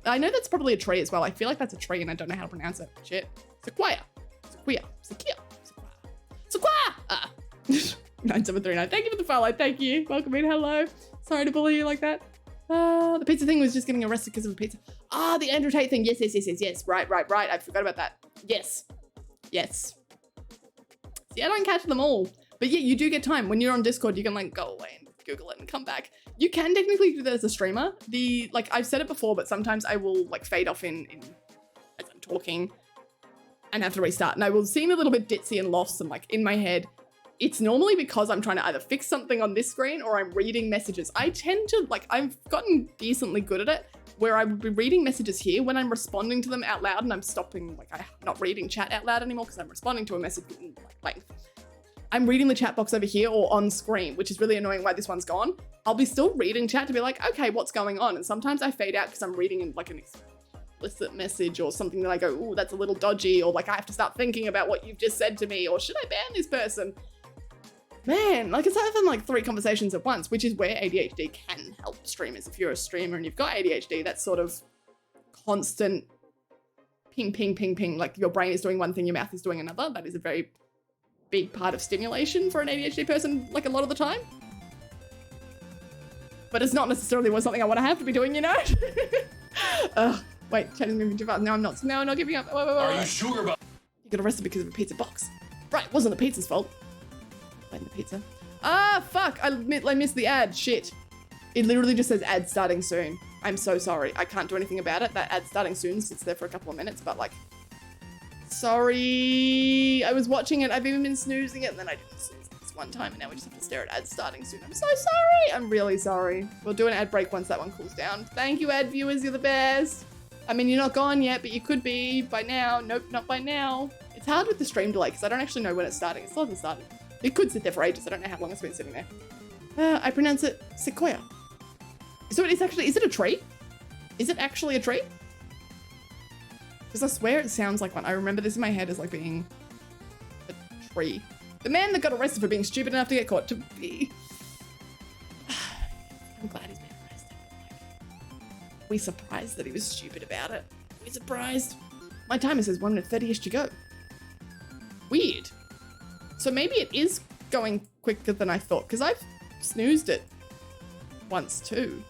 I know that's probably a tree as well. I feel like that's a tree, and I don't know how to pronounce it. Shit. Sequoia. 9739. Thank you for the follow. Thank you. Welcome in. Hello. Sorry to bully you like that. The pizza thing was just getting arrested because of a pizza. The Andrew Tate thing. Yes. Right. I forgot about that. Yes. See, I don't catch them all. But yeah, you do get time. When you're on Discord, you can like go away and Google it and come back. You can technically do that as a streamer. Like I've said it before, but sometimes I will like fade off in as I'm talking and have to restart. And I will seem a little bit ditzy and lost and like in my head. It's normally because I'm trying to either fix something on this screen or I'm reading messages. I tend to, like, I've gotten decently good at it, where I would be reading messages here when I'm responding to them out loud and I'm stopping, like I'm not reading chat out loud anymore because I'm responding to a message in like length. I'm reading the chat box over here or on screen, which is really annoying why this one's gone. I'll be still reading chat to be like, okay, what's going on? And sometimes I fade out because I'm reading in like an explicit message or something that I go, ooh, that's a little dodgy, or like I have to start thinking about what you've just said to me, or should I ban this person? Man, like it's having like 3 conversations at once, which is where ADHD can help streamers. If you're a streamer and you've got ADHD, that's sort of constant ping, ping, ping, ping. Like your brain is doing one thing, your mouth is doing another. That is a very big part of stimulation for an ADHD person, like a lot of the time. But it's not necessarily something I want to have to be doing, you know? Wait, chatting's moving too fast. No, I'm not. No, I'm not giving up. Wait.
Are you sure about?
You got arrested because of a pizza box. Right, wasn't the pizza's fault. The pizza. Ah, fuck! I missed the ad. Shit. It literally just says ad starting soon. I'm so sorry. I can't do anything about it. That ad starting soon sits there for a couple of minutes, but like, sorry. I was watching it. I've even been snoozing it, and then I didn't snooze it this one time, and now we just have to stare at ads starting soon. I'm so sorry. I'm really sorry. We'll do an ad break once that one cools down. Thank you, ad viewers. You're the best. I mean, you're not gone yet, but you could be by now. Nope, not by now. It's hard with the stream delay because I don't actually know when it's starting. It still hasn't started. It could sit there for ages. I don't know how long it's been sitting there. I pronounce it sequoia. So it's actually, is it a tree? Is it actually a tree? Because I swear it sounds like one. I remember this in my head as like being a tree. The man that got arrested for being stupid enough to get caught to be... I'm glad he's been arrested. Are we surprised that he was stupid about it? Are we surprised? My timer says 1 minute 30-ish to go. Weird. So maybe it is going quicker than I thought, because I've snoozed it once too.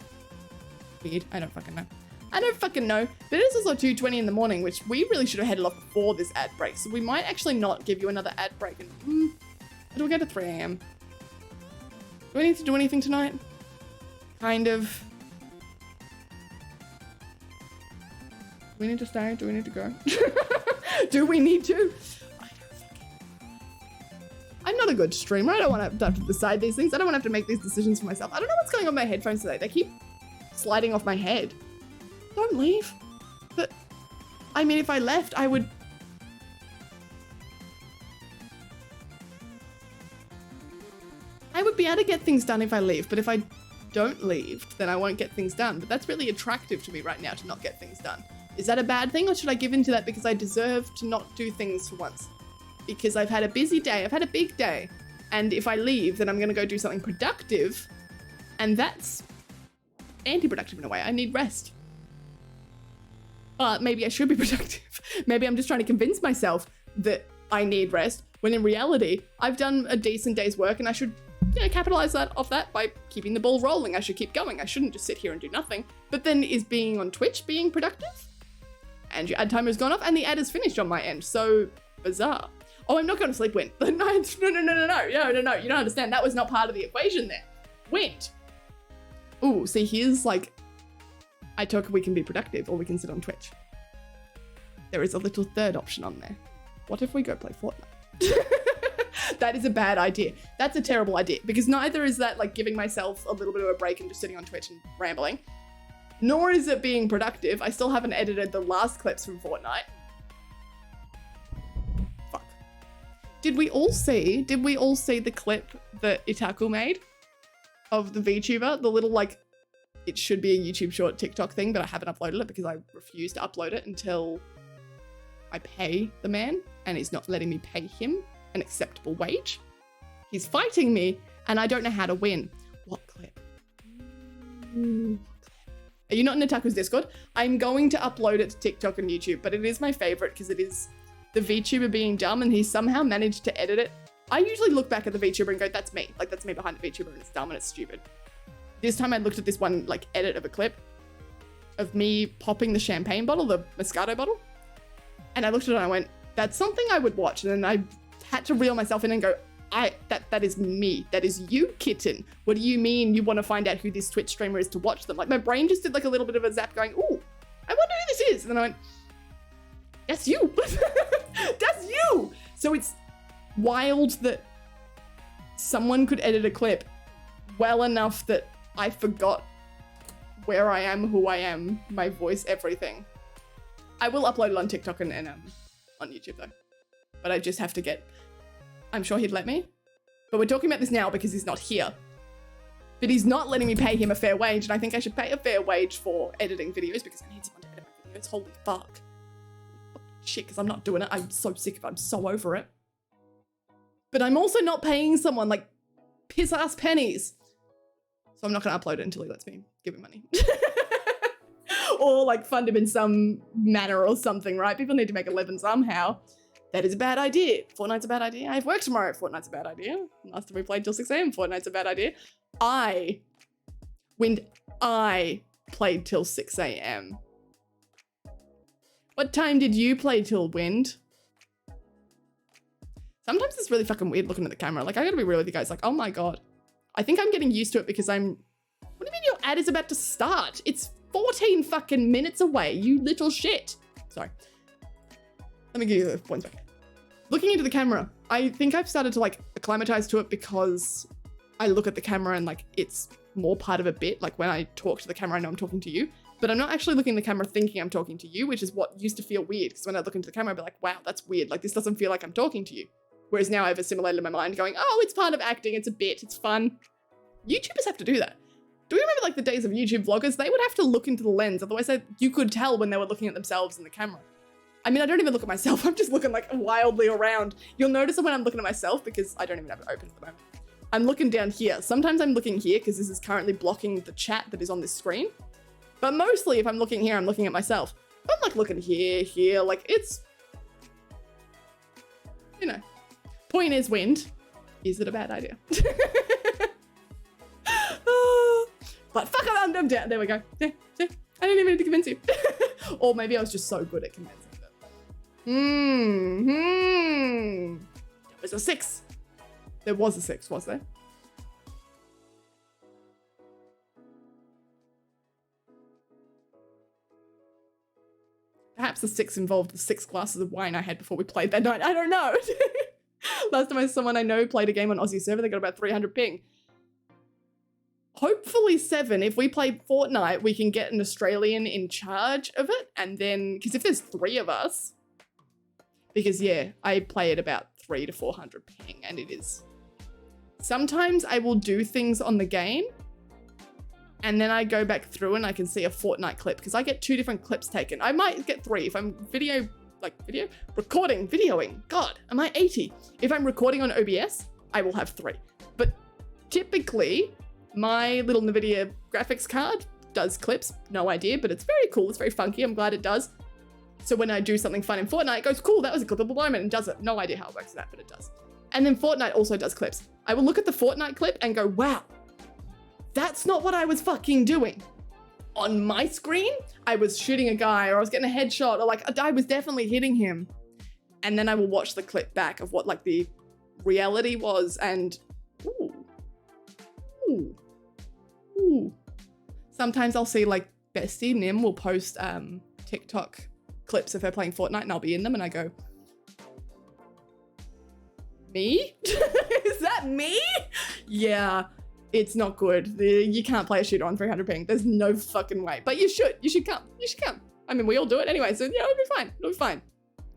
Weird. I don't fucking know. I don't fucking know. But it is also 2:20 in the morning, which we really should have headed off before this ad break. So we might actually not give you another ad break. And it'll go to 3 a.m. Do I need to do anything tonight? Kind of. Do we need to stay? Do we need to go? Do we need to? I'm not a good streamer. I don't want to have to decide these things. I don't want to have to make these decisions for myself. I don't know what's going on with my headphones today. They keep sliding off my head. Don't leave. But, I mean, if I left, I would... I would be able to get things done if I leave, but if I don't leave, then I won't get things done. But that's really attractive to me right now, to not get things done. Is that a bad thing, or should I give in to that because I deserve to not do things for once? Because I've had a busy day, I've had a big day, and if I leave, then I'm gonna go do something productive, and that's anti-productive in a way. I need rest. But maybe I should be productive. Maybe I'm just trying to convince myself that I need rest, when in reality, I've done a decent day's work, and I should, you know, capitalize off that by keeping the ball rolling. I should keep going. I shouldn't just sit here and do nothing. But then is being on Twitch being productive? And your ad timer's gone off, and the ad is finished on my end, so bizarre. Oh, I'm not going to sleep, Win. No. You don't understand. That was not part of the equation there. Wind. Ooh, see, here's like, I talk, we can be productive, or we can sit on Twitch. There is a little third option on there. What if we go play Fortnite? That is a bad idea. That's a terrible idea, because neither is that like giving myself a little bit of a break and just sitting on Twitch and rambling, nor is it being productive. I still haven't edited the last clips from Fortnite. Did we all see the clip that Itaku made of the VTuber? The little, like, it should be a YouTube short TikTok thing, but I haven't uploaded it because I refuse to upload it until I pay the man, and he's not letting me pay him an acceptable wage. He's fighting me, and I don't know how to win. What clip? Are you not in Itaku's Discord? I'm going to upload it to TikTok and YouTube, but it is my favorite because it is the VTuber being dumb, and he somehow managed to edit it. I usually look back at the VTuber and go, that's me. Like, that's me behind the VTuber, and it's dumb and it's stupid. This time I looked at this one, like, edit of a clip of me popping the champagne bottle, the Moscato bottle, and I looked at it and I went, that's something I would watch. And then I had to reel myself in and go, that is me. That is you, kitten. What do you mean you want to find out who this Twitch streamer is to watch them? Like, my brain just did like a little bit of a zap going, ooh, I wonder who this is. And then I went, that's you. That's you. So it's wild that someone could edit a clip well enough that I forgot where I am, who I am, my voice, everything. I will upload it on TikTok and on YouTube though. But I just have to get, I'm sure he'd let me. But we're talking about this now because he's not here. But he's not letting me pay him a fair wage, and I think I should pay a fair wage for editing videos because I need someone to edit my videos. Holy fuck. Shit, because I'm not doing it. I'm so sick of it. I'm so over it. But I'm also not paying someone like piss ass pennies. So I'm not going to upload it until he lets me give him money. Or like fund him in some manner or something, right? People need to make a living somehow. That is a bad idea. Fortnite's a bad idea. I have work tomorrow. Fortnite's a bad idea. Last time we played till 6 a.m. Fortnite's a bad idea. When I played till 6 a.m. What time did you play till, Wind? Sometimes it's really fucking weird looking at the camera. Like, I gotta be real with you guys. Like, oh my God. I think I'm getting used to it because what do you mean your ad is about to start? It's 14 fucking minutes away, you little shit. Sorry. Let me give you the points back. Looking into the camera, I think I've started to like acclimatize to it because I look at the camera and like it's more part of a bit. Like when I talk to the camera, I know I'm talking to you, but I'm not actually looking at the camera thinking I'm talking to you, which is what used to feel weird. Because when I look into the camera, I'd be like, wow, that's weird. Like this doesn't feel like I'm talking to you. Whereas now I've assimilated in my mind going, oh, it's part of acting. It's a bit, it's fun. YouTubers have to do that. Do you remember like the days of YouTube vloggers? They would have to look into the lens. Otherwise you could tell when they were looking at themselves in the camera. I mean, I don't even look at myself. I'm just looking like wildly around. You'll notice it when I'm looking at myself because I don't even have it open at the moment. I'm looking down here. Sometimes I'm looking here because this is currently blocking the chat that is on this screen. But mostly if I'm looking here, I'm looking at myself. I'm like looking here, like it's, you know. Point is, Wind, is it a bad idea? But fuck it, I'm down. There we go. See? I didn't even need to convince you. Or maybe I was just so good at convincing them. There was a 6. There was a 6, was there? Perhaps the 6 involved the 6 glasses of wine I had before we played that night. I don't know. Last time someone I know played a game on Aussie server, they got about 300 ping. Hopefully 7. If we play Fortnite, we can get an Australian in charge of it. And then, because if there's 3 of us, because yeah, I play at about 300 to 400 ping and it is. Sometimes I will do things on the game and then I go back through and I can see a Fortnite clip because I get 2 different clips taken. I might get 3 if I'm videoing. God, am I 80? If I'm recording on OBS, I will have 3. But typically, my little NVIDIA graphics card does clips. No idea, but it's very cool. It's very funky. I'm glad it does. So when I do something fun in Fortnite, it goes, cool, that was a clippable moment, and does it. No idea how it works that, but it does. And then Fortnite also does clips. I will look at the Fortnite clip and go, wow, that's not what I was fucking doing. On my screen, I was shooting a guy or I was getting a headshot or like I was definitely hitting him. And then I will watch the clip back of what like the reality was and ooh. Sometimes I'll see like Bestie Nim will post TikTok clips if they're playing Fortnite and I'll be in them and I go, me? Is that me? Yeah. It's not good. You can't play a shooter on 300 ping. There's no fucking way. But you should. You should come. You should come. I mean, we all do it anyway, so yeah, it'll be fine. It'll be fine.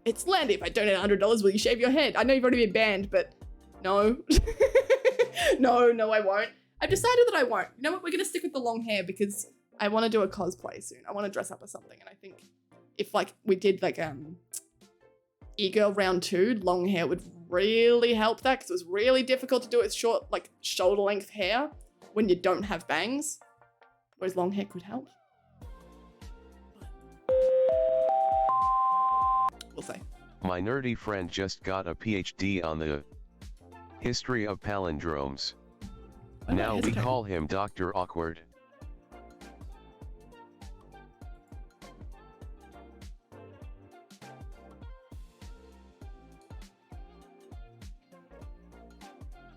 It's Landy. If I donate $100, will you shave your head? I know you've already been banned, but no. No, I won't. I've decided that I won't. You know what? We're going to stick with the long hair because I want to do a cosplay soon. I want to dress up as something. And I think if like we did like e-girl round 2, long hair would really help that because it was really difficult to do it with short, like shoulder length hair when you don't have bangs, whereas long hair could help. We'll see.
My nerdy friend just got a PhD on the history of palindromes. Now we call him Dr. Awkward.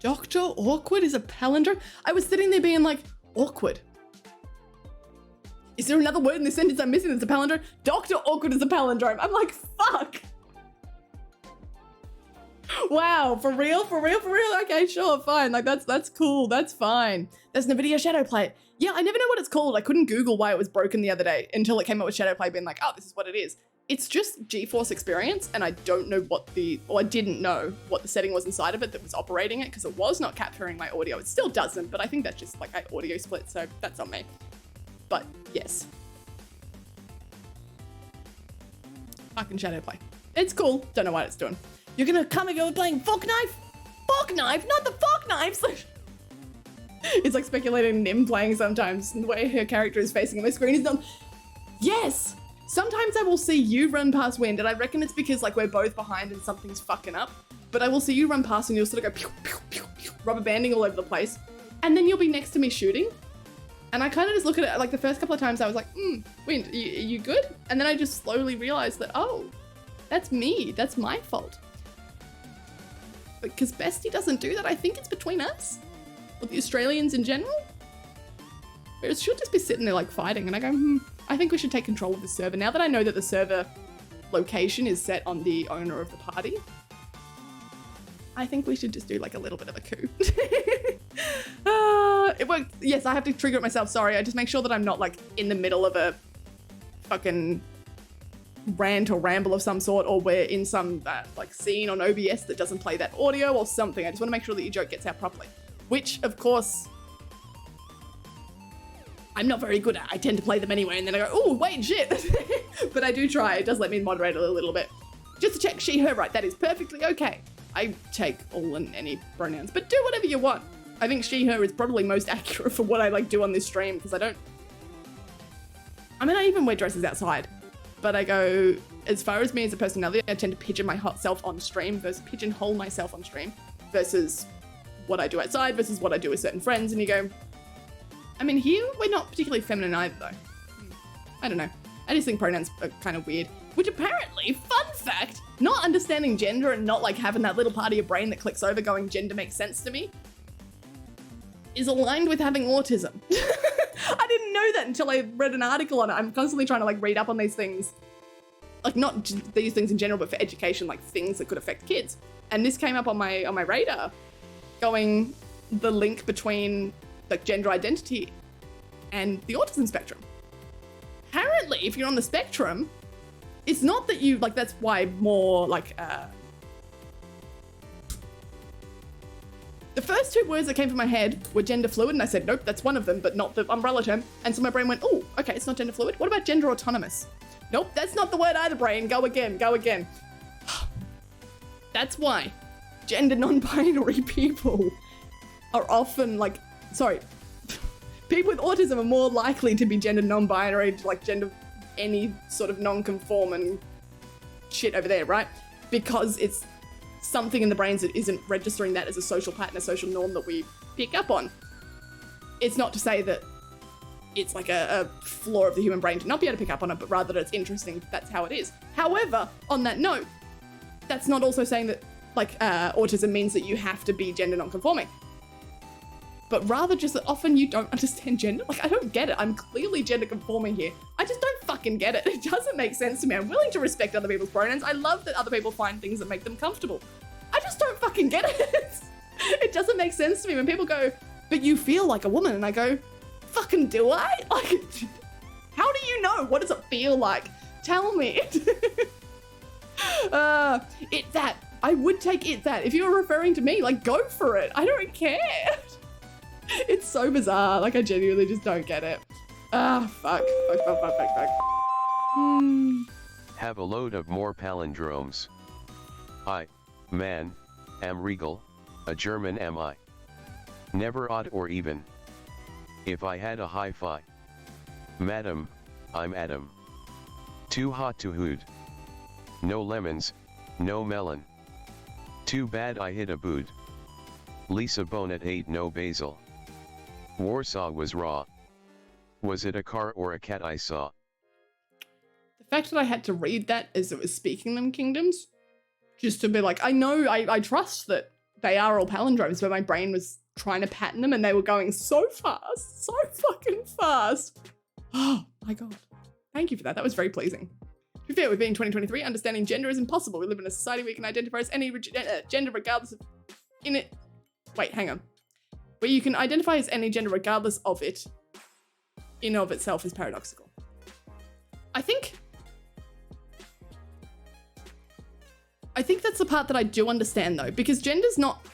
Dr. Awkward is a palindrome? I was sitting there being like, awkward. Is there another word in this sentence I'm missing that's a palindrome? Dr. Awkward is a palindrome. I'm like, fuck. Wow, for real? Okay, sure, fine. Like that's cool. That's fine. There's NVIDIA Shadowplay. Yeah, I never know what it's called. I couldn't Google why it was broken the other day until it came up with Shadowplay being like, oh, this is what it is. It's just GeForce Experience, and I don't know what I didn't know what the setting was inside of it that was operating it, because it was not capturing my audio. It still doesn't, but I think that's just like I audio split, so that's on me. But yes. Fucking Shadowplay. It's cool. Don't know what it's doing. You're gonna come and go playing Fork Knife? Fork Knife? Not the Fork Knives! It's like speculating Nim playing sometimes, and the way her character is facing my screen is done. Yes! Sometimes I will see you run past Wind, and I reckon it's because like we're both behind and something's fucking up, but I will see you run past and you'll sort of go pew, pew, pew, pew, rubber banding all over the place, and then you'll be next to me shooting, and I kind of just look at it, like the first couple of times I was like, Wind, are you good? And then I just slowly realized that, oh, that's me, that's my fault. Because Bestie doesn't do that. I think it's between us, or the Australians in general. Whereas she'll just be sitting there like fighting, and I go, I think we should take control of the server. Now that I know that the server location is set on the owner of the party, I think we should just do like a little bit of a coup. It worked. Yes, I have to trigger it myself. Sorry, I just make sure that I'm not like in the middle of a fucking rant or ramble of some sort, or we're in some like scene on OBS that doesn't play that audio or something. I just want to make sure that your joke gets out properly, which of course I'm not very good at. I tend to play them anyway and then I go, oh wait, shit. But I do try. It does let me moderate a little bit just to check she, her, right. That is perfectly okay. I take all and any pronouns, but do whatever you want. I think she, her is probably most accurate for what I like do on this stream, because I even wear dresses outside. But I go, as far as me as a personality, I tend to pigeon myself on stream versus pigeonhole myself on stream versus what I do outside versus what I do with certain friends. And you go, I mean, here we're not particularly feminine either, though. I don't know. I just think pronouns are kind of weird. Which apparently, fun fact, not understanding gender and not like having that little part of your brain that clicks over going, gender makes sense to me, is aligned with having autism. I didn't know that until I read an article on it. I'm constantly trying to like read up on these things. Like not these things in general, but for education, like things that could affect kids. And this came up on my radar, going the link between like gender identity and the autism spectrum. Apparently, if you're on the spectrum, it's not that you, like that's why more like, the first two words that came to my head were gender fluid, and I said, nope, that's one of them, but not the umbrella term. And so my brain went, oh, okay, it's not gender fluid. What about gender autonomous? Nope, that's not the word either, brain. Go again. That's why gender non-binary people are often like, people with autism are more likely to be gender non-binary, like gender any sort of non-conforming shit over there, right? Because it's something in the brains that isn't registering that as a social pattern, a social norm that we pick up on. It's not to say that it's like a flaw of the human brain to not be able to pick up on it, but rather that it's interesting that's how it is. However, on that note, that's not also saying that like autism means that you have to be gender non-conforming, but rather just that often you don't understand gender. Like, I don't get it. I'm clearly gender conforming here. I just don't fucking get it. It doesn't make sense to me. I'm willing to respect other people's pronouns. I love that other people find things that make them comfortable. I just don't fucking get it. It doesn't make sense to me when people go, but you feel like a woman. And I go, fucking do I? Like, how do you know? What does it feel like? Tell me. It that. I would take it that. If you were referring to me, like, go for it. I don't care. It's so bizarre. Like, I genuinely just don't get it. Fuck.
Have a load of more palindromes. I, man, am regal, a German am I. Never odd or even. If I had a hi-fi. Madam, I'm Adam. Too hot to hood. No lemons, no melon. Too bad I hit a boot. Lisa Bonet ate no basil. Warsaw was raw. Was it a car or a cat I saw?
The fact that I had to read that as it was speaking them kingdoms, just to be like, I know, I trust that they are all palindromes, but my brain was trying to pattern them and they were going so fast, so fucking fast. Oh my God. Thank you for that. That was very pleasing. To be fair, with being 2023, understanding gender is impossible. We live in a society where you can identify as any gender regardless of wait, hang on. Where you can identify as any gender regardless of it in of itself is paradoxical. I think that's the part that I do understand though, because gender's not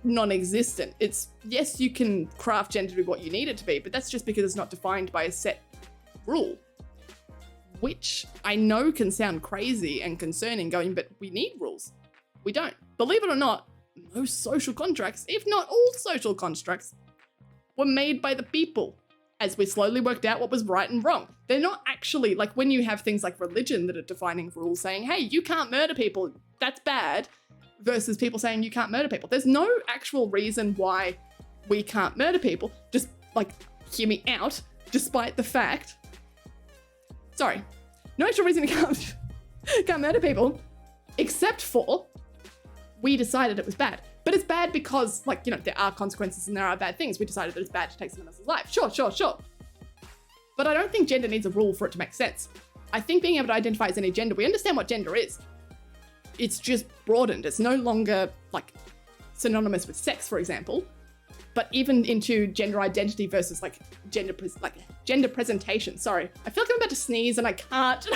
non-existent. It's, yes, you can craft gender to be what you need it to be, but that's just because it's not defined by a set rule. Which I know can sound crazy and concerning going, but we need rules. We don't. Believe it or not, most social contracts, if not all social constructs, were made by the people as we slowly worked out what was right and wrong. They're not actually, like when you have things like religion that are defining rules saying, hey, you can't murder people, that's bad, versus people saying you can't murder people. There's no actual reason why we can't murder people, just like, hear me out, despite the fact, sorry, no actual reason we can't murder people, except for we decided it was bad. But it's bad because, like, you know, there are consequences and there are bad things. We decided that it's bad to take someone else's life. Sure. But I don't think gender needs a rule for it to make sense. I think being able to identify as any gender, we understand what gender is. It's just broadened. It's no longer, like, synonymous with sex, for example, but even into gender identity versus, like, gender presentation. Sorry. I feel like I'm about to sneeze and I can't.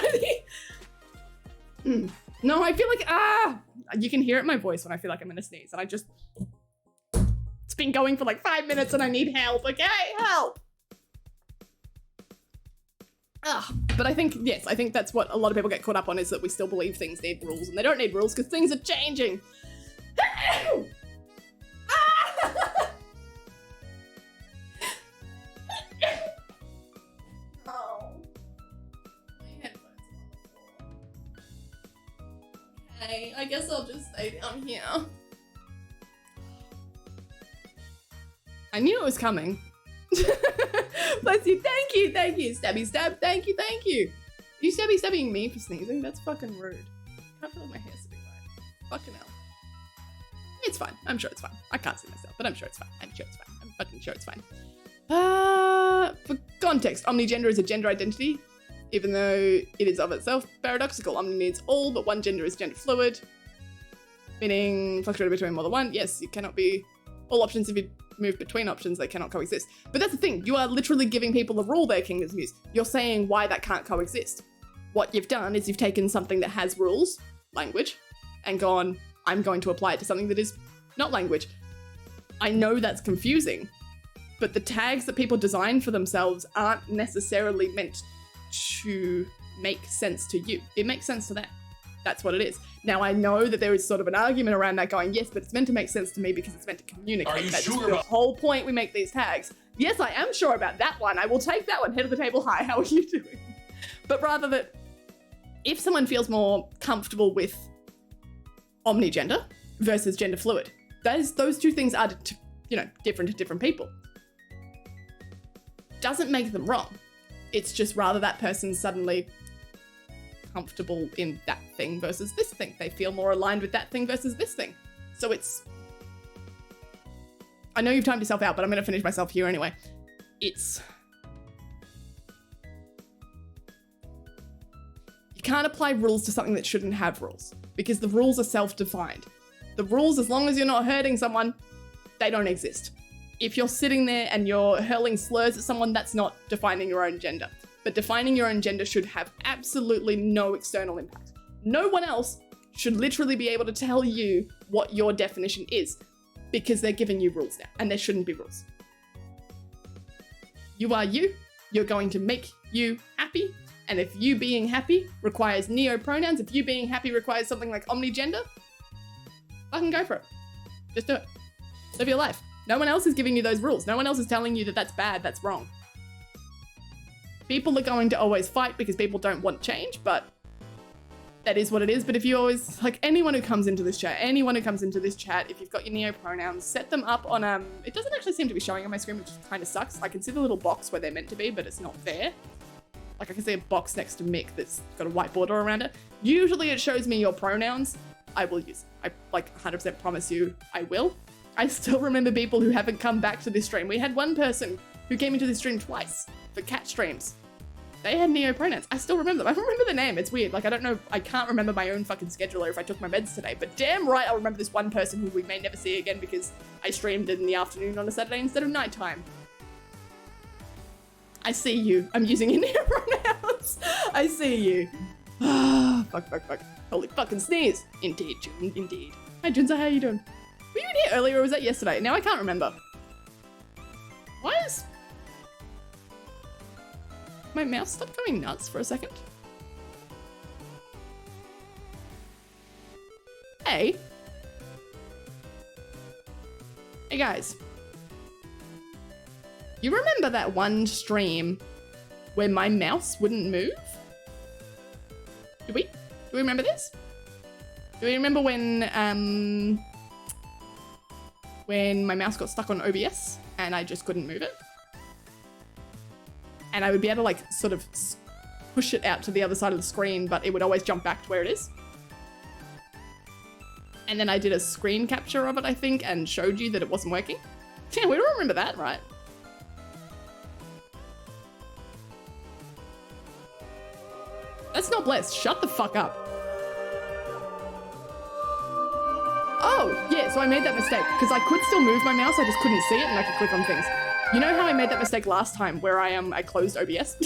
No, I feel like, you can hear it in my voice when I feel like I'm gonna sneeze, and it's been going for like 5 minutes and I need help, okay? Help! But I think, yes, I think that's what a lot of people get caught up on, is that we still believe things need rules, and they don't need rules because things are changing. Okay, I guess I'll just stay down here. I knew it was coming. Bless you, thank you, stabby stab, thank you. You stabbing me for sneezing? That's fucking rude. I can't feel my hair sitting right. Fucking hell. It's fine, I'm sure it's fine. I can't see myself, but I'm sure it's fine. I'm fucking sure it's fine. For context, omnigender is a gender identity. Even though it is of itself paradoxical, omni needs all, but one gender is gender fluid, meaning fluctuating between more than one. Yes, you cannot be all options. If you move between options, they cannot coexist. But that's the thing, you are literally giving people a rule their kingdoms use. You're saying why that can't coexist. What you've done is you've taken something that has rules, language, and gone, I'm going to apply it to something that is not language. I know that's confusing, but the tags that people design for themselves aren't necessarily meant to make sense to you. It makes sense to them. That's what it is. Now, I know that there is sort of an argument around that going, yes, but it's meant to make sense to me because it's meant to communicate.
Are you
That's
sure
the
about
whole point we make these tags. Yes, I am sure about that one. I will take that one. Head of the table, hi, how are you doing? But rather that if someone feels more comfortable with omnigender versus gender fluid, those two things are, different to different people. Doesn't make them wrong. It's just rather that person's suddenly comfortable in that thing versus this thing. They feel more aligned with that thing versus this thing. So it's... I know you've timed yourself out, but I'm going to finish myself here anyway. It's... You can't apply rules to something that shouldn't have rules, because the rules are self-defined. The rules, as long as you're not hurting someone, they don't exist. If you're sitting there and you're hurling slurs at someone, that's not defining your own gender. But defining your own gender should have absolutely no external impact. No one else should literally be able to tell you what your definition is, because they're giving you rules now, and there shouldn't be rules. You are you, you're going to make you happy, and if you being happy requires neo-pronouns, if you being happy requires something like omnigender, fucking go for it. Just do it. Live your life. No one else is giving you those rules. No one else is telling you that that's bad, that's wrong. People are going to always fight because people don't want change, but that is what it is. But if you always, like anyone who comes into this chat, if you've got your neo-pronouns, set them up on, it doesn't actually seem to be showing on my screen, which kind of sucks. I can see the little box where they're meant to be, but it's not there. Like I can see a box next to Mick that's got a white border around it. Usually it shows me your pronouns. I will use it. I like 100% promise you I will. I still remember people who haven't come back to this stream. We had one person who came into this stream twice for cat streams. They had neopronouns. I still remember them. I don't remember the name. It's weird. Like, I don't know. I can't remember my own fucking schedule or if I took my meds today. But damn right, I'll remember this one person who we may never see again because I streamed in the afternoon on a Saturday instead of nighttime. I see you. I'm using your neopronouns. I see you. Fuck. Holy fucking sneeze. Indeed, June. Indeed. Hi, Junza. How you doing? Were you in here earlier or was that yesterday? Now I can't remember. Why is... my mouse stopped going nuts for a second? Hey. Hey guys. You remember that one stream where my mouse wouldn't move? Do we? Do we remember this? Do we remember when my mouse got stuck on OBS and I just couldn't move it? And I would be able to like sort of push it out to the other side of the screen, but it would always jump back to where it is. And then I did a screen capture of it, I think, and showed you that it wasn't working. Yeah, we don't remember that, right? That's not blessed. Shut the fuck up. Oh, yeah, so I made that mistake because I could still move my mouse, I just couldn't see it and I could click on things. You know how I made that mistake last time where I closed OBS?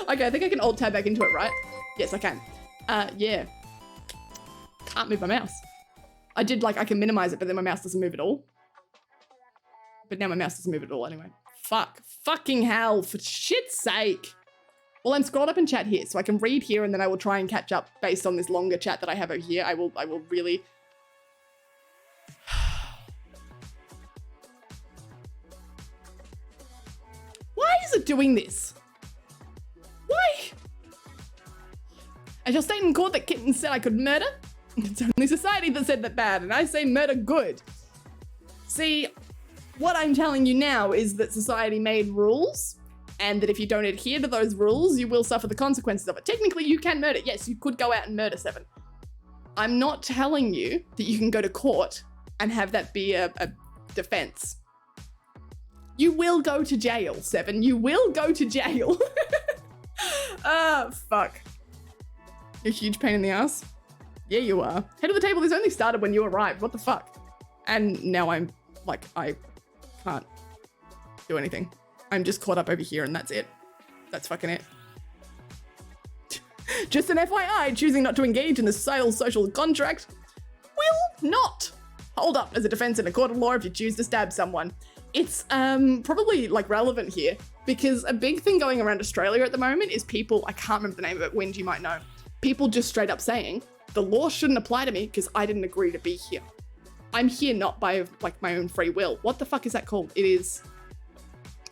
Okay, I think I can alt tab back into it, right? Yes, I can. Yeah. Can't move my mouse. I did like, I can minimize it, but then my mouse doesn't move at all. But now my mouse doesn't move at all anyway. Fuck. Fucking hell, for shit's sake. Well, I'm scrolled up in chat here, so I can read here and then I will try and catch up based on this longer chat that I have over here. I will really... Why is it doing this? Why? I shall state in court that Kitten said I could murder. It's only society that said that bad, and I say murder good. See, what I'm telling you now is that society made rules, and that if you don't adhere to those rules, you will suffer the consequences of it. Technically, you can murder. Yes, you could go out and murder 7. I'm not telling you that you can go to court and have that be a defense. You will go to jail, 7. You will go to jail. Ah, fuck. You're a huge pain in the ass. Yeah, you are. Head of the table, this only started when you arrived. What the fuck? And now I'm like, I can't do anything. I'm just caught up over here and that's it. That's fucking it. Just an FYI, choosing not to engage in the sales social contract will not hold up as a defense in a court of law if you choose to stab someone. It's probably like relevant here because a big thing going around Australia at the moment is people, I can't remember the name of it, Wind, you might know, people just straight up saying, the law shouldn't apply to me because I didn't agree to be here. I'm here not by like my own free will. What the fuck is that called? It is,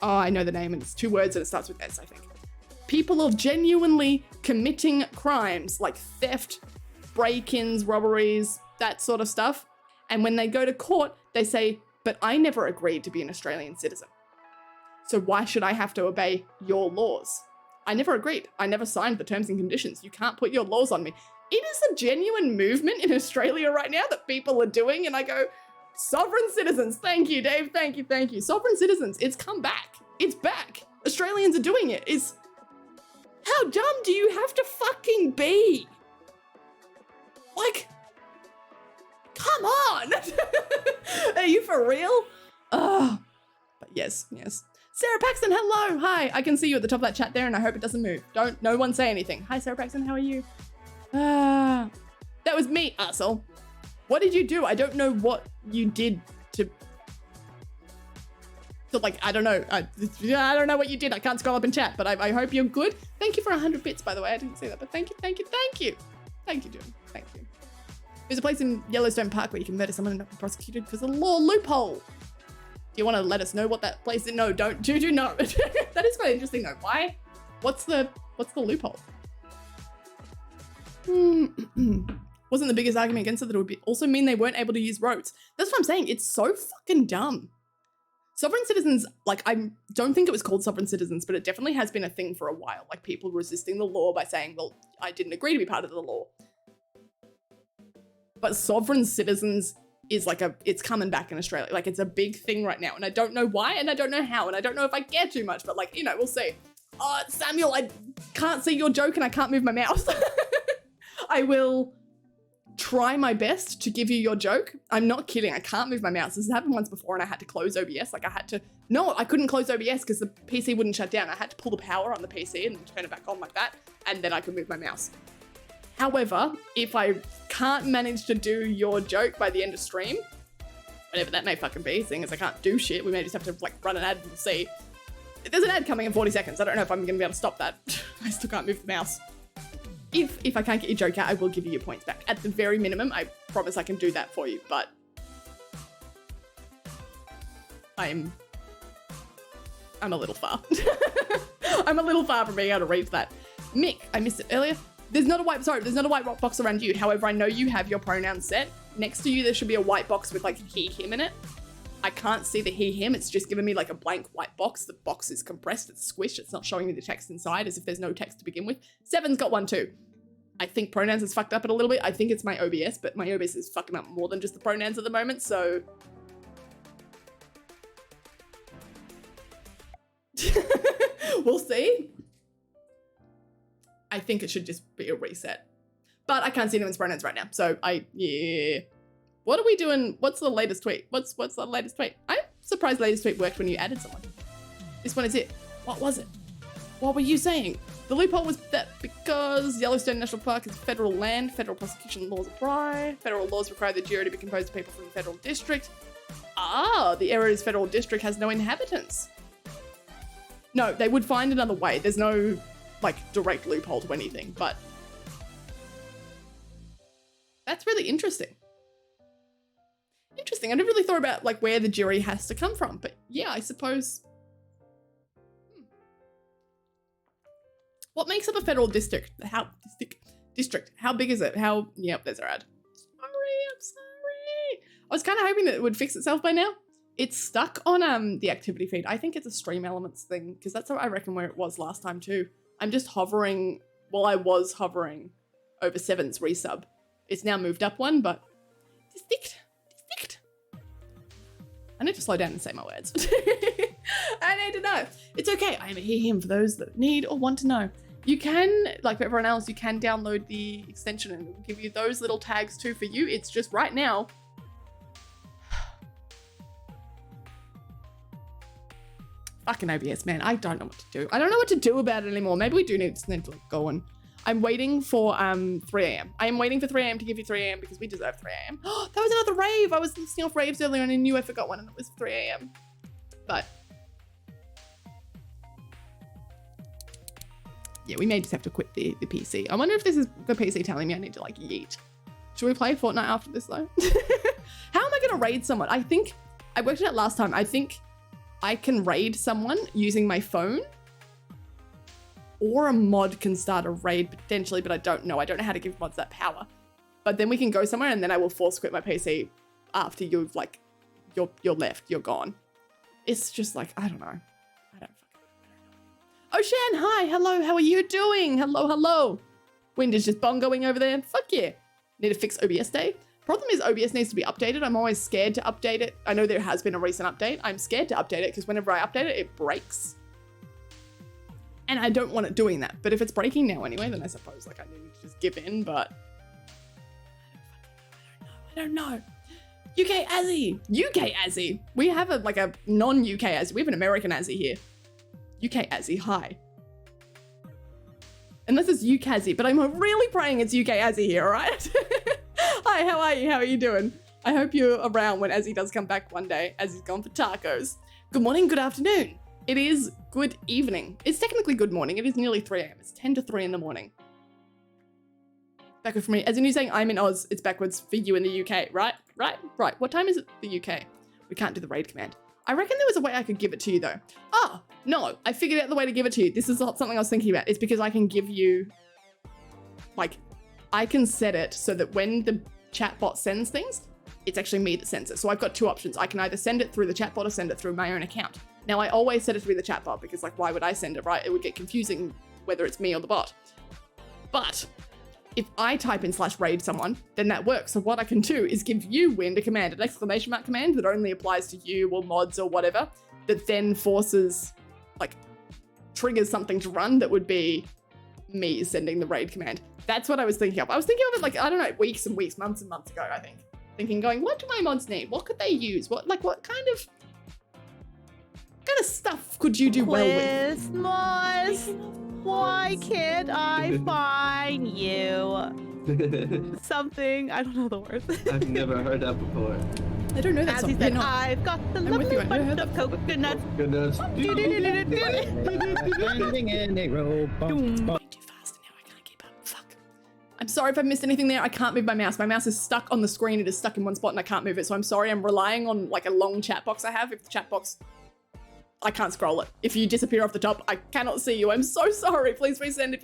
oh, I know the name and it's 2 words and it starts with S, I think. People are genuinely committing crimes like theft, break-ins, robberies, that sort of stuff. And when they go to court, they say, but I never agreed to be an Australian citizen. So why should I have to obey your laws? I never agreed. I never signed the terms and conditions. You can't put your laws on me. It is a genuine movement in Australia right now that people are doing. And I go, sovereign citizens. Thank you, Dave. Thank you. Thank you. Sovereign citizens. It's come back. It's back. Australians are doing it. It's, how dumb do you have to fucking be? Like, come on. Are you for real? But yes. Sarah Paxton, hello. Hi. I can see you at the top of that chat there and I hope it doesn't move. No one say anything. Hi, Sarah Paxton. How are you? That was me, asshole. What did you do? I don't know what you did to like, I don't know. I don't know what you did. I can't scroll up in chat, but I hope you're good. Thank you for 100 bits, by the way. I didn't say that, but thank you. Thank you, June. Thank you. There's a place in Yellowstone Park where you can murder someone and not be prosecuted because of the law loophole. Do you want to let us know what that place is? No, don't. Juju, no. That is quite interesting though. Why? What's the loophole? Wasn't the biggest argument against it that it would also mean they weren't able to use roads. That's what I'm saying. It's so fucking dumb. Sovereign citizens, like, I don't think it was called sovereign citizens, but it definitely has been a thing for a while. Like, people resisting the law by saying, well, I didn't agree to be part of the law. But sovereign citizens is like it's coming back in Australia. Like, it's a big thing right now. And I don't know why, and I don't know how, and I don't know if I care too much, but like, you know, we'll see. Samuel, I can't see your joke and I can't move my mouse. I will try my best to give you your joke. I'm not kidding. I can't move my mouse. This has happened once before and I had to close OBS. Like I couldn't close OBS because the PC wouldn't shut down. I had to pull the power on the PC and turn it back on like that. And then I could move my mouse. However, if I can't manage to do your joke by the end of stream, whatever that may fucking be, seeing as I can't do shit, we may just have to like run an ad and we'll see. There's an ad coming in 40 seconds. I don't know if I'm going to be able to stop that. I still can't move the mouse. If I can't get your joke out, I will give you your points back. At the very minimum, I promise I can do that for you, but I'm a little far. I'm a little far from being able to reach that. Mick, I missed it earlier. There's not a white box around you. However, I know you have your pronouns set. Next to you, there should be a white box with like he, him in it. I can't see the he, him. It's just giving me like a blank white box. The box is compressed, it's squished. It's not showing me the text inside as if there's no text to begin with. Seven's got one too. I think pronouns is fucked up it a little bit. I think it's my OBS, but my OBS is fucking up more than just the pronouns at the moment, so. We'll see. I think it should just be a reset. But I can't see anyone's pronouns right now, so yeah. What are we doing? What's the latest tweet? What's the latest tweet? I'm surprised the latest tweet worked when you added someone. This one is it. What was it? What were you saying? The loophole was that because Yellowstone National Park is federal land, federal prosecution laws apply. Federal laws require the jury to be composed of people from the federal district. Ah, the area's federal district has no inhabitants. No, they would find another way. There's no, like, direct loophole to anything, but that's really interesting. Interesting. I never really thought about, like, where the jury has to come from, but yeah, I suppose. What makes up a federal district? District? How big is it? Yep, there's our ad. I'm sorry. I was kind of hoping that it would fix itself by now. It's stuck on the activity feed. I think it's a stream elements thing, because that's what I reckon where it was last time too. I'm just hovering, well, I was hovering over 7's resub. It's now moved up one, but distinct. I need to slow down and say my words. I need to know. It's okay. I am here him for those that need or want to know. You can, like everyone else, you can download the extension and it will give you those little tags too for you. It's just right now. Fucking OBS, man. I don't know what to do. I don't know what to do about it anymore. Maybe we do need to go on. I'm waiting for 3 a.m. I am waiting for 3 a.m. to give you 3 a.m. because we deserve 3 a.m. Oh, that was another rave. I was listing off raves earlier and I knew I forgot one and it was 3 a.m. But yeah, we may just have to quit the PC. I wonder if this is the PC telling me I need to like yeet. Should we play Fortnite after this though? How am I gonna raid someone? I think, I worked it out last time. I think I can raid someone using my phone. Or a mod can start a raid potentially, but I don't know. I don't know how to give mods that power. But then we can go somewhere and then I will force quit my PC after you've like, you're left, you're gone. It's just like, I don't know. I don't know. Oshan, hi, hello, how are you doing? Hello. Wind is just bongoing over there. Fuck yeah. Need to fix OBS day. Problem is OBS needs to be updated. I'm always scared to update it. I know there has been a recent update. I'm scared to update it because whenever I update it, it breaks. And I don't want it doing that. But if it's breaking now anyway, then I suppose like I need to just give in, but I don't know. UK Azzy. We have a non-UK Azzy. We have an American Azzy here. UK Azzy, hi. Unless it's UK Azzy, but I'm really praying it's UK Azzy here, all right? Hi, how are you? How are you doing? I hope you're around when Azzy does come back one day. Azzy's gone for tacos. Good morning, good afternoon. It is good evening. It's technically good morning. It is nearly 3 a.m. It's 10 to 3 in the morning. Backward for me. As in you saying I'm in Oz, it's backwards for you in the UK, right? Right. What time is it the UK? We can't do the raid command. I reckon there was a way I could give it to you though. Oh, no, I figured out the way to give it to you. This is something I was thinking about. It's because I can give you, like, I can set it so that when the chatbot sends things, it's actually me that sends it. So I've got two options. I can either send it through the chatbot or send it through my own account. Now I always set it to be the chatbot because like, why would I send it, right? It would get confusing whether it's me or the bot. But if I type in /raid someone, then that works. So what I can do is give you, Wind, a command, an exclamation mark command that only applies to you or mods or whatever, that then forces, like, triggers something to run that would be me sending the raid command. That's what I was thinking of. I was thinking of it like, I don't know, weeks and weeks, months and months ago, I think. Thinking, going, what do my mods need? What could they use? What kind of stuff could you do well with?
Christmas, why can't I find you? Something, I don't know the words.
I've never heard that before.
I don't know that
As
song.
he said,
Yeah, no.
I've got the lovely bunch of coconuts.
Goodness.
Standing in a row.
I'm sorry if I missed anything there. I can't move my mouse. My mouse is stuck on the screen. It is stuck in one spot and I can't move it. So I'm sorry. I'm relying on like a long chat box I have. If the chat box, I can't scroll it. If you disappear off the top, I cannot see you. I'm so sorry. Please resend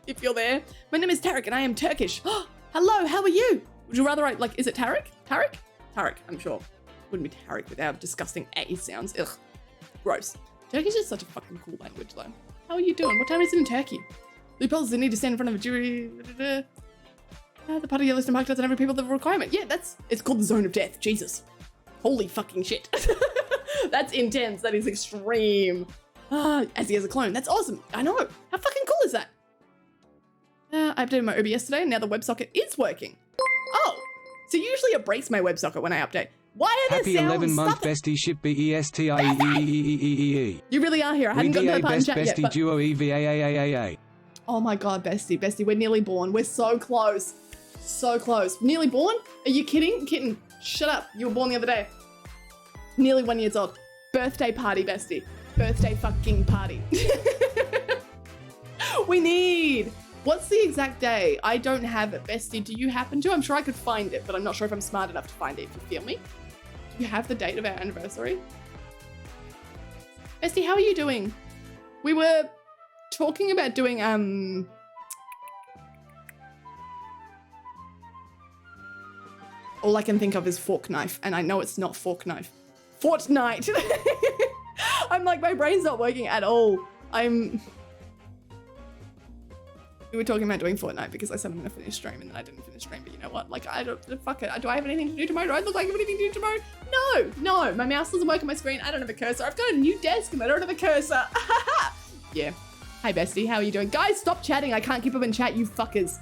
if you're there. My name is Tarek and I am Turkish. Hello, how are you? Would you rather is it Tarek? Tarek? Tarek, I'm sure. Wouldn't be Tarek without disgusting A sounds. Ugh. Gross. Turkish is such a fucking cool language though. How are you doing? What time is it in Turkey? Loopholes, they need to stand in front of a jury. The party Yellowstone Park doesn't have people the requirement. Yeah, it's called the zone of death. Jesus. Holy fucking shit. That's intense. That is extreme. As he has a clone. That's awesome. I know. How fucking cool is that? I updated my OBS today and now the WebSocket is working. Oh, so usually it breaks my WebSocket when I update. Why are
Happy
there sounds?
11-month bestie ship BESTIEEEEE.
You really are here. I hadn't gotten to the part in
best
chat yet,
bestie
but...
duo EVAAAA.
Oh my god, Bestie, we're nearly born. We're so close. So close. Nearly born? Are you kidding? Kitten, shut up. You were born the other day. Nearly 1 year old. Birthday party, Bestie. Birthday fucking party. We need... What's the exact day? I don't have it, Bestie. Do you happen to? I'm sure I could find it, but I'm not sure if I'm smart enough to find it, if you feel me. Do you have the date of our anniversary? Bestie, how are you doing? We were talking about doing, all I can think of is fork knife, and I know it's not fork knife. Fortnite! I'm like, my brain's not working at all. We were talking about doing Fortnite because I said I'm gonna finish stream and then I didn't finish stream, but you know what? Like, I don't, fuck it. Do I have anything to do tomorrow? Do I look like I have anything to do tomorrow? No, my mouse doesn't work on my screen. I don't have a cursor. I've got a new desk and I don't have a cursor. Yeah. Hi, Bestie. How are you doing? Guys, stop chatting. I can't keep up in chat, you fuckers.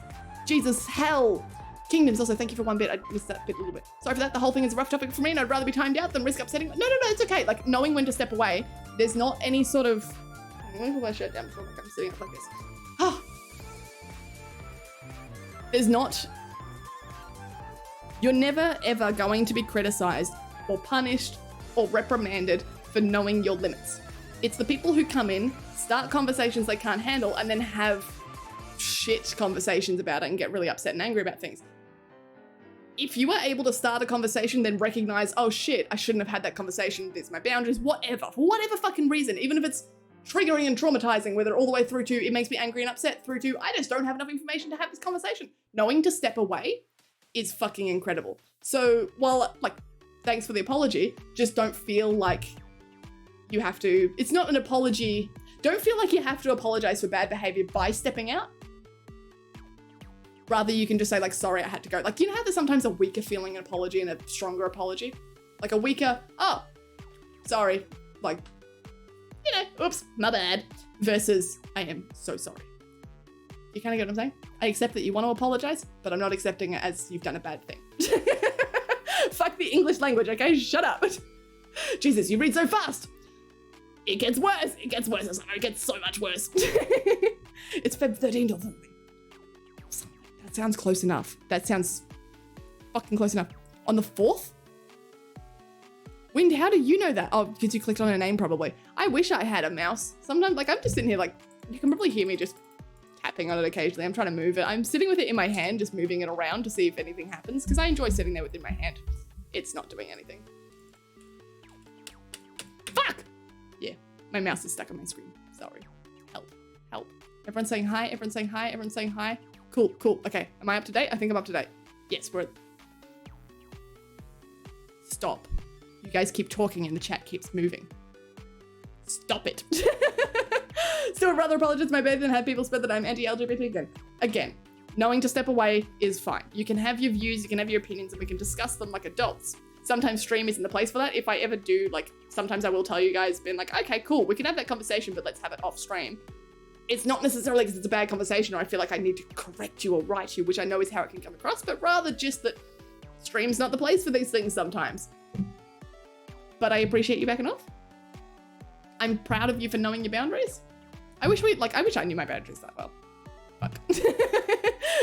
Jesus, hell. Kingdoms also, thank you for 1 bit. I missed that bit a little bit. Sorry for that. The whole thing is a rough topic for me and I'd rather be timed out than risk upsetting. No, it's okay. Like, knowing when to step away, there's not any sort of... I'm going to put my shirt down before I'm sitting up like this. There's not... You're never, ever going to be criticized or punished or reprimanded for knowing your limits. It's the people who come in, start conversations they can't handle, and then have shit conversations about it and get really upset and angry about things. If you are able to start a conversation, then recognize, oh shit, I shouldn't have had that conversation, these are my boundaries, whatever, for whatever fucking reason, even if it's triggering and traumatizing, whether all the way through to it makes me angry and upset, through to I just don't have enough information to have this conversation. Knowing to step away is fucking incredible. So while, like, thanks for the apology, just don't feel like you have to, it's not an apology, don't feel like you have to apologize for bad behavior by stepping out. Rather, you can just say, like, sorry, I had to go. Like, you know how there's sometimes a weaker feeling an apology and a stronger apology? Like a weaker, oh, sorry, like, you know, oops, my bad, versus I am so sorry. You kind of get what I'm saying? I accept that you want to apologize, but I'm not accepting it as you've done a bad thing. Fuck the English language, okay? Shut up. Jesus, you read so fast. It gets worse. It gets worse. It gets so much worse. It's Feb 13th or something. That sounds close enough. That sounds fucking close enough. On the 4th? Wind, how do you know that? Oh, because you clicked on her name probably. I wish I had a mouse. Sometimes, like, I'm just sitting here, like, you can probably hear me just tapping on it occasionally. I'm trying to move it. I'm sitting with it in my hand, just moving it around to see if anything happens, because I enjoy sitting there within my hand. It's not doing anything. Fuck! Yeah, my mouse is stuck on my screen. Sorry. Help. Help. Everyone's saying hi. Everyone's saying hi. Everyone's saying hi. Cool, cool. Okay, am I up to date? I think I'm up to date. Yes, we're... Stop. You guys keep talking and the chat keeps moving. Stop it. Still would rather apologize to my baby than have people spread that I'm anti-LGBT again. Again, knowing to step away is fine. You can have your views, you can have your opinions, and we can discuss them like adults. sometimes stream isn't the place for that. If I ever do, like, sometimes I will tell you guys, being like, okay, cool, we can have that conversation, but let's have it off stream. It's not necessarily because it's a bad conversation or I feel like I need to correct you or write you, which I know is how it can come across, but rather just that stream's not the place for these things sometimes. But I appreciate you backing off. I'm proud of you for knowing your boundaries. I wish I knew my boundaries that well. Fuck.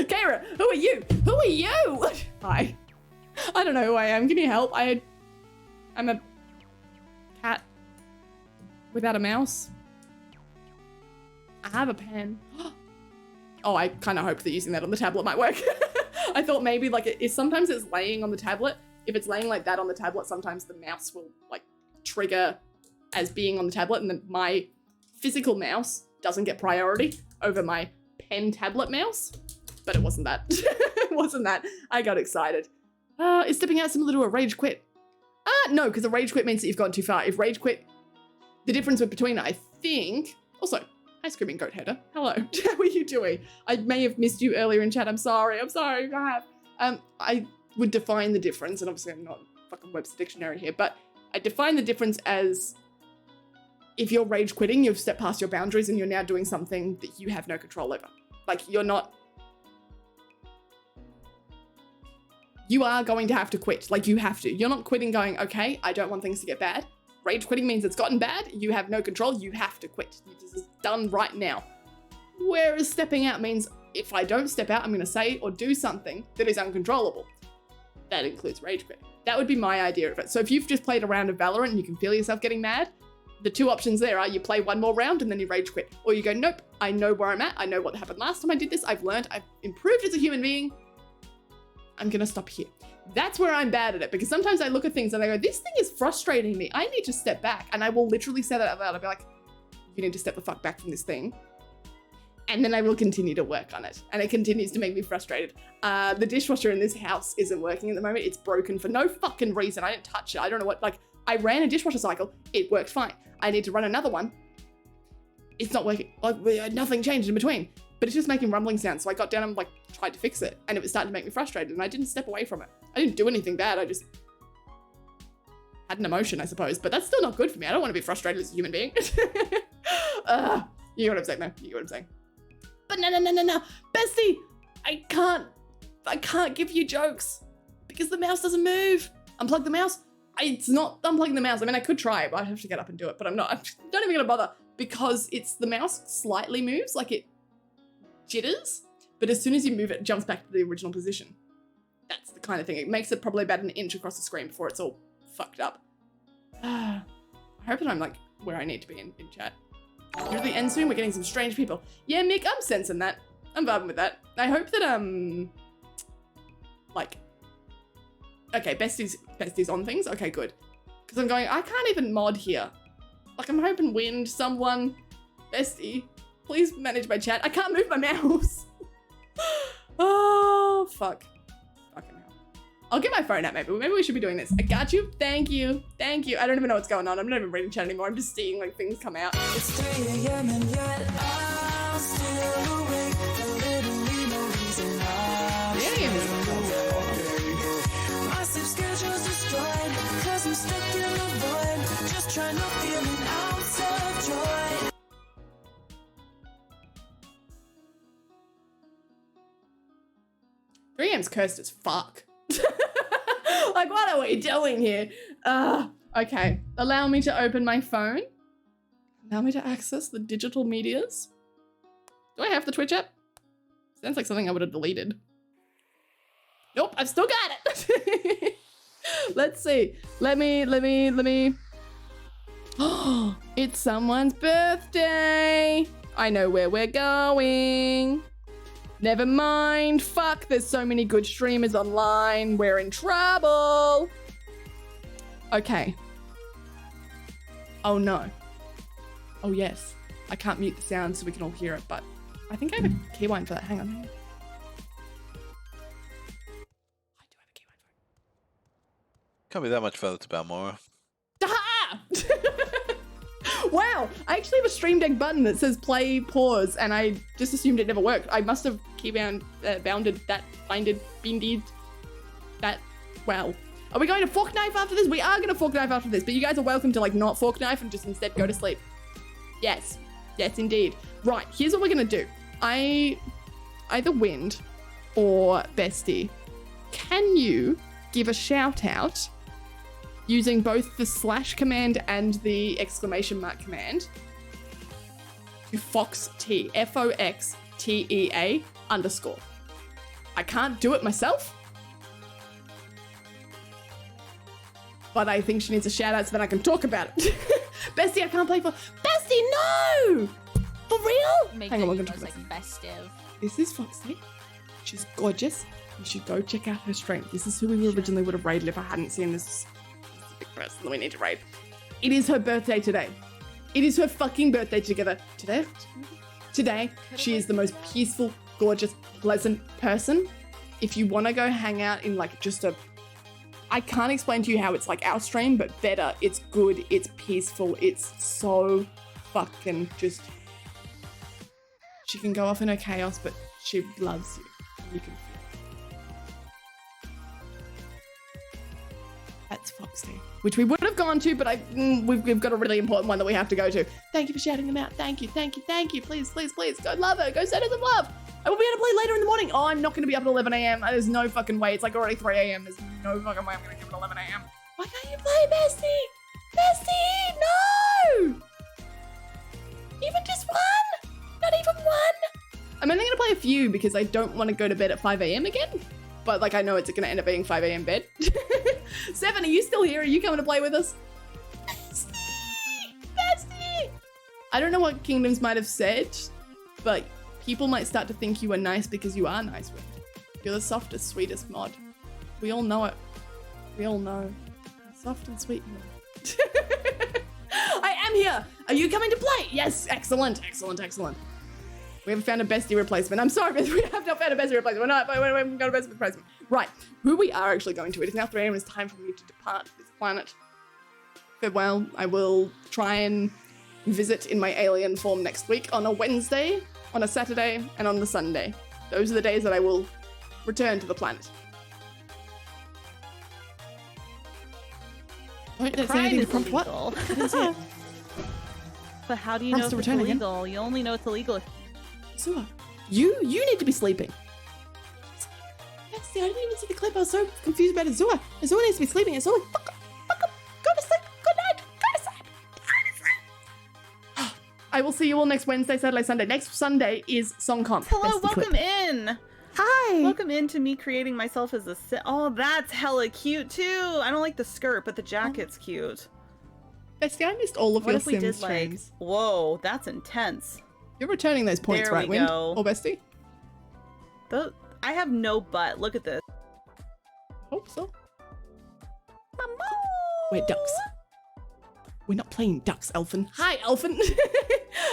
Kara, who are you? Who are you? Hi. I don't know who I am. Can you help? I'm a cat without a mouse. I have a pen. Oh, I kind of hoped that using that on the tablet might work. I thought maybe like sometimes it's laying on the tablet. If it's laying like that on the tablet, sometimes the mouse will like trigger as being on the tablet, and then my physical mouse doesn't get priority over my pen tablet mouse. But it wasn't that. It wasn't that. I got excited. Is stepping out similar to a rage quit? No, because a rage quit means that you've gone too far. If rage quit, the difference between, I think, also, hi Screaming Goat Header. Hello, how are you doing? I may have missed you earlier in chat. I'm sorry if I have. I would define the difference, and obviously I'm not fucking Webster Dictionary here, but I define the difference as if you're rage quitting, you've stepped past your boundaries and you're now doing something that you have no control over. Like, you are going to have to quit. Like, you have to. You're not quitting going, okay, I don't want things to get bad. Rage quitting means it's gotten bad. You have no control. You have to quit. This is done right now. Whereas stepping out means if I don't step out, I'm going to say or do something that is uncontrollable. That includes rage quit. That would be my idea of it. So if you've just played a round of Valorant and you can feel yourself getting mad, the two options there are you play one more round and then you rage quit. Or you go, nope, I know where I'm at. I know what happened last time I did this. I've learned. I've improved as a human being. I'm going to stop here. That's where I'm bad at it, because sometimes I look at things and I go, this thing is frustrating me. I need to step back. And I will literally say that out loud. I'll be like, you need to step the fuck back from this thing. And then I will continue to work on it. And it continues to make me frustrated. The dishwasher in this house isn't working at the moment. It's broken for no fucking reason. I didn't touch it. I don't know what, like, I ran a dishwasher cycle. It worked fine. I need to run another one. It's not working. Like, nothing changed in between. But it's just making rumbling sounds. So I got down and like tried to fix it, and it was starting to make me frustrated, and I didn't step away from it. I didn't do anything bad. I just had an emotion, I suppose. But that's still not good for me. I don't want to be frustrated as a human being. You know what I'm saying, though. You know what I'm saying. But no. Bestie, I can't give you jokes because the mouse doesn't move. Unplug the mouse. It's not unplugging the mouse. I mean, I could try, but I'd have to get up and do it, but I'm not. I'm not even gonna bother because it's the mouse slightly moves, like it jitters, but as soon as you move it, it jumps back to the original position. That's the kind of thing. It makes it probably about an inch across the screen before it's all fucked up. I hope that I'm like where I need to be in chat. Usually end soon, we're getting some strange people. Yeah, Mick, I'm sensing that. I'm vibing with that. I hope that, like, okay, Bestie's on things? Okay, good. Because I'm going, I can't even mod here. Like, I'm hoping Wind, someone, Bestie, please manage my chat. I can't move my mouse. Oh, fuck. Fucking hell. I'll get my phone out maybe. Maybe we should be doing this. I got you. Thank you. Thank you. I don't even know what's going on. I'm not even reading chat anymore. I'm just seeing like things come out. It's 3 a.m. and yet I'm still awake. Literally no reason my sleep schedule's destroyed because I'm stuck in a void. Just trying to feel an ounce of joy. 3M's cursed as fuck. Like, what are we doing here? Okay. Allow me to open my phone. Allow me to access the digital medias. Do I have the Twitch app? Sounds like something I would have deleted. Nope, I've still got it. Let's see. Let me. Oh, it's someone's birthday. I know where we're going. Never mind. Fuck, there's so many good streamers online. We're in trouble. Okay. Oh no. Oh yes. I can't mute the sound so we can all hear it, but I think I have a keywind for that. Hang on.
Can't be that much further to Balmora.
Wow, I actually have a Stream Deck button that says play pause, and I just assumed it never worked. I must have bounded that, binded, binded, that. Wow. Are we going to fork knife after this? We are going to fork knife after this, but you guys are welcome to like not fork knife and just instead go to sleep. Yes. Yes, indeed. Right, here's what we're going to do. Either Wind or Bestie, can you give a shout out using both the slash command and the exclamation mark command to FoxTea, FOXTEA _. I can't do it myself, but I think she needs a shout out so that I can talk about it. Bestie, I can't play for Bestie, no! For real?
Make
Hang on, we're gonna
it
talk
like
about
festive.
this. This is Foxy. She's gorgeous. You should go check out her stream. This is who we originally would have raided if I hadn't seen this big person that we need to raid. It is her birthday today. It is her fucking birthday together. Today, she is the most peaceful, gorgeous, pleasant person. If you want to go hang out in like just a... I can't explain to you how it's like our stream, but better. It's good. It's peaceful. It's so fucking just... She can go off in her chaos, but she loves you. You can feel it. That's Foxy, which we would have gone to, but we've got a really important one that we have to go to. Thank you for shouting them out. Thank you, thank you, thank you. Please, please, please, go love her. Go send her some love. I will be able to play later in the morning. Oh, I'm not going to be up at 11 a.m. There's no fucking way. It's like already 3 a.m. There's no fucking way I'm going to give it 11 a.m. Why can't you play, Bestie? Bestie, no! Even just one? Not even one? I'm only going to play a few because I don't want to go to bed at 5 a.m. again. But like I know it's going to end up being 5 a.m. bed. 7, are you still here? Are you coming to play with us? Bestie! Bestie! I don't know what Kingdoms might have said, but people might start to think you are nice because you are nice with. You're the softest, sweetest mod. We all know it. We all know. Soft and sweet mod. I am here. Are you coming to play? Yes. Excellent. Excellent. Excellent. We haven't found a bestie replacement. I'm sorry, but we have not found a bestie replacement. We haven't got a bestie replacement. Right. Who we are actually going to. It is now 3 a.m. It's time for me to depart this planet. Farewell. I will try and visit in my alien form next week on a Wednesday, on a Saturday, and on the Sunday. Those are the days that I will return to the planet. Don't say anything to prompt what? I didn't see it.
But how do you know if it's illegal? You only know it's illegal if...
Sua, you need to be sleeping. Bestie, I didn't even see the clip. I was so confused about Azua. Azua needs to be sleeping. It's all like, fuck up, go to sleep, good night, go to sleep, go to sleep. I will see you all next Wednesday, Saturday, Sunday. Next Sunday is SongCon.
Hello,
Bestie
welcome
clip.
in.
Hi.
Welcome into me creating myself as a... Oh, that's hella cute too. I don't like the skirt, but the jacket's cute.
Bestie, I missed all of your
What if we
Sims
did
streams.
like... Whoa, that's intense.
You're returning those points,
There
right,
we
Wind?
go.
Or Bestie?
I have no butt. Look at this.
Hope so. We're ducks. We're not playing ducks, Elfin. Hi, Elfin.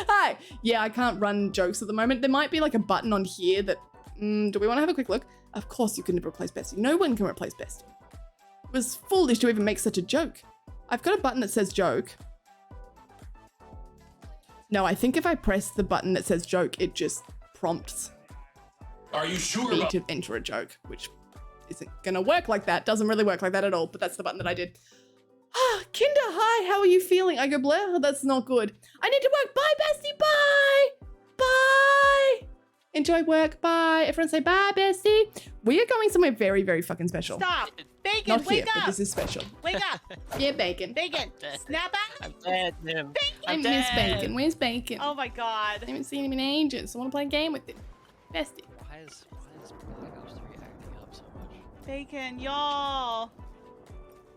Hi. Yeah, I can't run jokes at the moment. There might be like a button on here that... do we want to have a quick look? Of course you can replace Bestie. No one can replace Bestie. It was foolish to even make such a joke. I've got a button that says joke. No, I think if I press the button that says joke, it just prompts me to enter a joke, which isn't gonna work like that. Doesn't really work like that at all, but that's the button that I did. Ah, Kinder, hi, how are you feeling? I go, Blair, oh, that's not good. I need to work, bye, Bestie, bye! Bye! Enjoy work, bye. Everyone say bye, Bestie. We are going somewhere very, very fucking special.
Stop! Bacon,
Not
wake
here, but
up!
this is special.
Wake up!
Yeah, Bacon.
Bacon! Snap out!
I'm dead, Nim.
I miss Bacon. Where's Bacon?
Oh my god.
I haven't seen him in ages. I want to play a game with him. Bestie.
Why is Black Ops 3 acting up so much?
Bacon, y'all!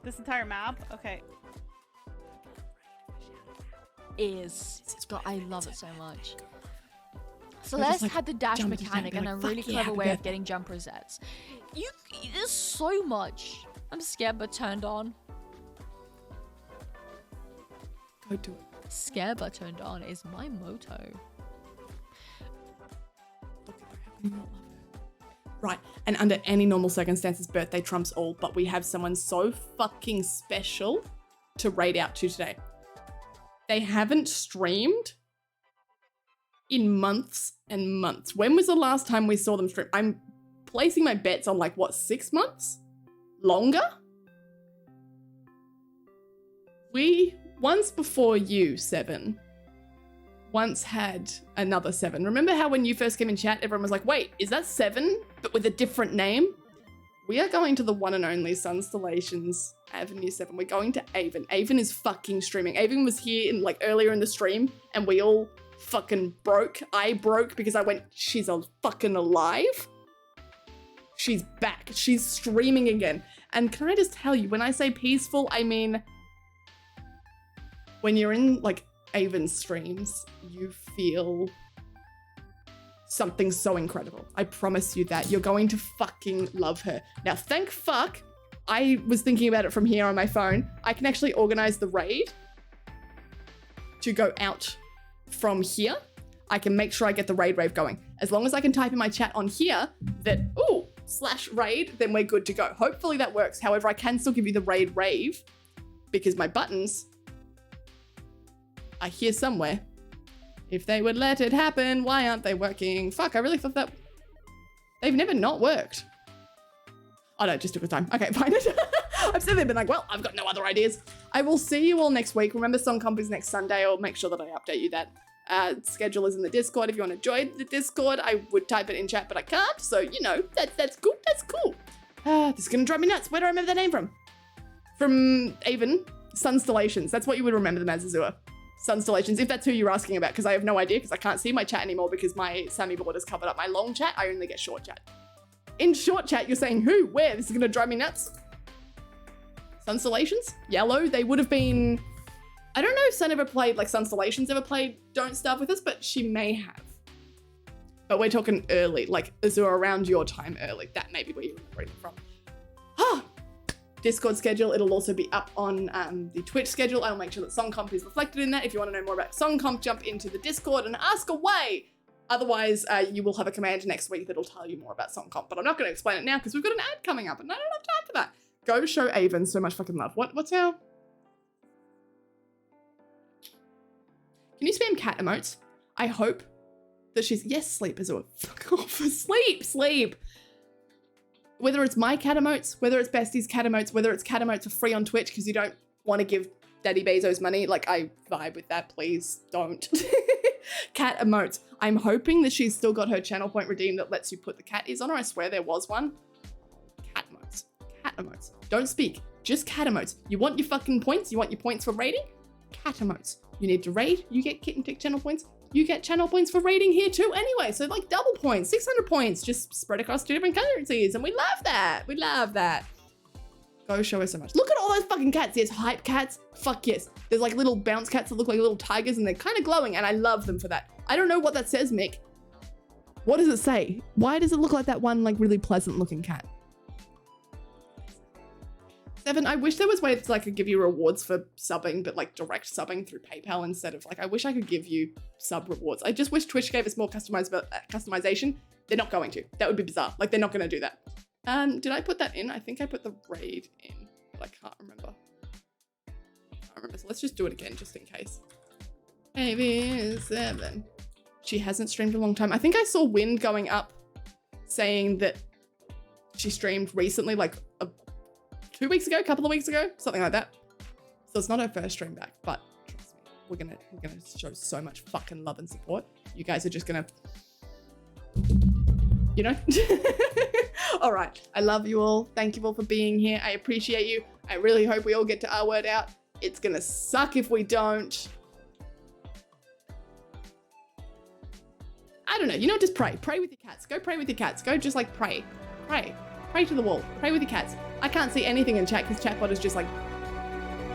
This entire map? Okay.
I love it so much. So
We're just,
let's
like,
had the dash
jumping down,
mechanic and
like,
a really
fuck yeah,
clever way
yeah.
of getting jump resets. There's so much. I'm scared but turned on.
Go do it.
Scared but turned on is my motto.
Right, and under any normal circumstances, birthday trumps all, but we have someone so fucking special to raid out to today. They haven't streamed in months and months. When was the last time we saw them stream? I'm placing my bets on like, what, 6 months? Longer? We, once before you, Seven, once had another Seven. Remember how when you first came in chat, everyone was like, wait, is that Seven, but with a different name? We are going to the one and only Sunstellations Avenue 7. We're going to Avon. Avon is fucking streaming. Avon was here in like earlier in the stream and we all fucking broke. I broke because I went, she's fucking alive. She's back. She's streaming again. And can I just tell you, when I say peaceful, I mean, when you're in like Avon streams, you feel something so incredible. I promise you that. You're going to fucking love her. Now, thank fuck, I was thinking about it from here on my phone. I can actually organize the raid to go out from here. I can make sure I get the raid rave going. As long as I can type in my chat on here that, ooh, /raid, then we're good to go. Hopefully that works. However, I can still give you the raid rave because my buttons are here somewhere. If they would let it happen, why aren't they working? Fuck, I really thought that... They've never not worked. Oh no, it just took a time. Okay, fine. I've still been like, well, I've got no other ideas. I will see you all next week. Remember, Song Comp is next Sunday. I'll make sure that I update you that. Schedule is in the Discord. If you want to join the Discord, I would type it in chat, but I can't. So, you know, that's cool. That's cool. This is going to drive me nuts. Where do I remember the name from? From Avon. Sunstellations. That's what you would remember them as, Azure. Sunstellations, if that's who you're asking about, because I have no idea, because I can't see my chat anymore because my Sammy board has covered up my long chat. I only get short chat. In short chat, you're saying who? Where? This is going to drive me nuts. Sunstellations? Yellow? They would have been... I don't know if Sun ever played, like Sunstellations ever played Don't Starve With Us, but she may have. But we're talking early, like Azure around your time early. That may be where you're remembering it from. Discord schedule, it'll also be up on the Twitch schedule. I'll make sure that Song Comp is reflected in that. If you want to know more about Song Comp, jump into the Discord and ask away. Otherwise, you will have a command next week that'll tell you more about Song Comp. But I'm not going to explain it now because we've got an ad coming up and I don't have time for that. Go show Avon so much fucking love. What's our... Can you spam cat emotes? I hope that she's... Yes, sleep is a... Fuck off. Sleep. Whether it's my cat emotes, whether it's Bestie's cat emotes, whether it's cat emotes for free on Twitch because you don't want to give Daddy Bezos money. Like, I vibe with that. Please don't. Cat emotes. I'm hoping that she's still got her channel point redeemed that lets you put the cat ears on her. I swear there was one. Cat emotes. Cat emotes. Don't speak. Just cat emotes. You want your fucking points? You want your points for raiding? Cat emotes. You need to raid. You get kitten tick channel points. You get channel points for raiding here too anyway. So like double points, 600 points, just spread across 2 different currencies. And we love that. We love that. Go show us so much. Look at all those fucking cats. There's hype cats. Fuck yes. There's like little bounce cats that look like little tigers and they're kind of glowing and I love them for that. I don't know what that says, Mick. What does it say? Why does it look like that one like really pleasant looking cat? 7, I wish there was ways I could give you rewards for subbing, but like direct subbing through PayPal instead of like, I wish I could give you sub rewards. I just wish Twitch gave us more customization. They're not going to. That would be bizarre. Like they're not going to do that. Did I put that in? I think I put the raid in, but I can't remember. So let's just do it again just in case. Maybe 7. She hasn't streamed a long time. I think I saw Wind going up saying that she streamed recently, like 2 weeks ago, a couple of weeks ago, something like that. So it's not her first stream back, but trust me, we're gonna show so much fucking love and support. You guys are just gonna, you know? All right, I love you all. Thank you all for being here. I appreciate you. I really hope we all get to our word out. It's gonna suck if we don't. I don't know, you know, just pray. Pray with your cats. Go pray with your cats. Go just like pray. Pray. Pray to the wall. Pray with your cats. I can't see anything in chat because chatbot is just like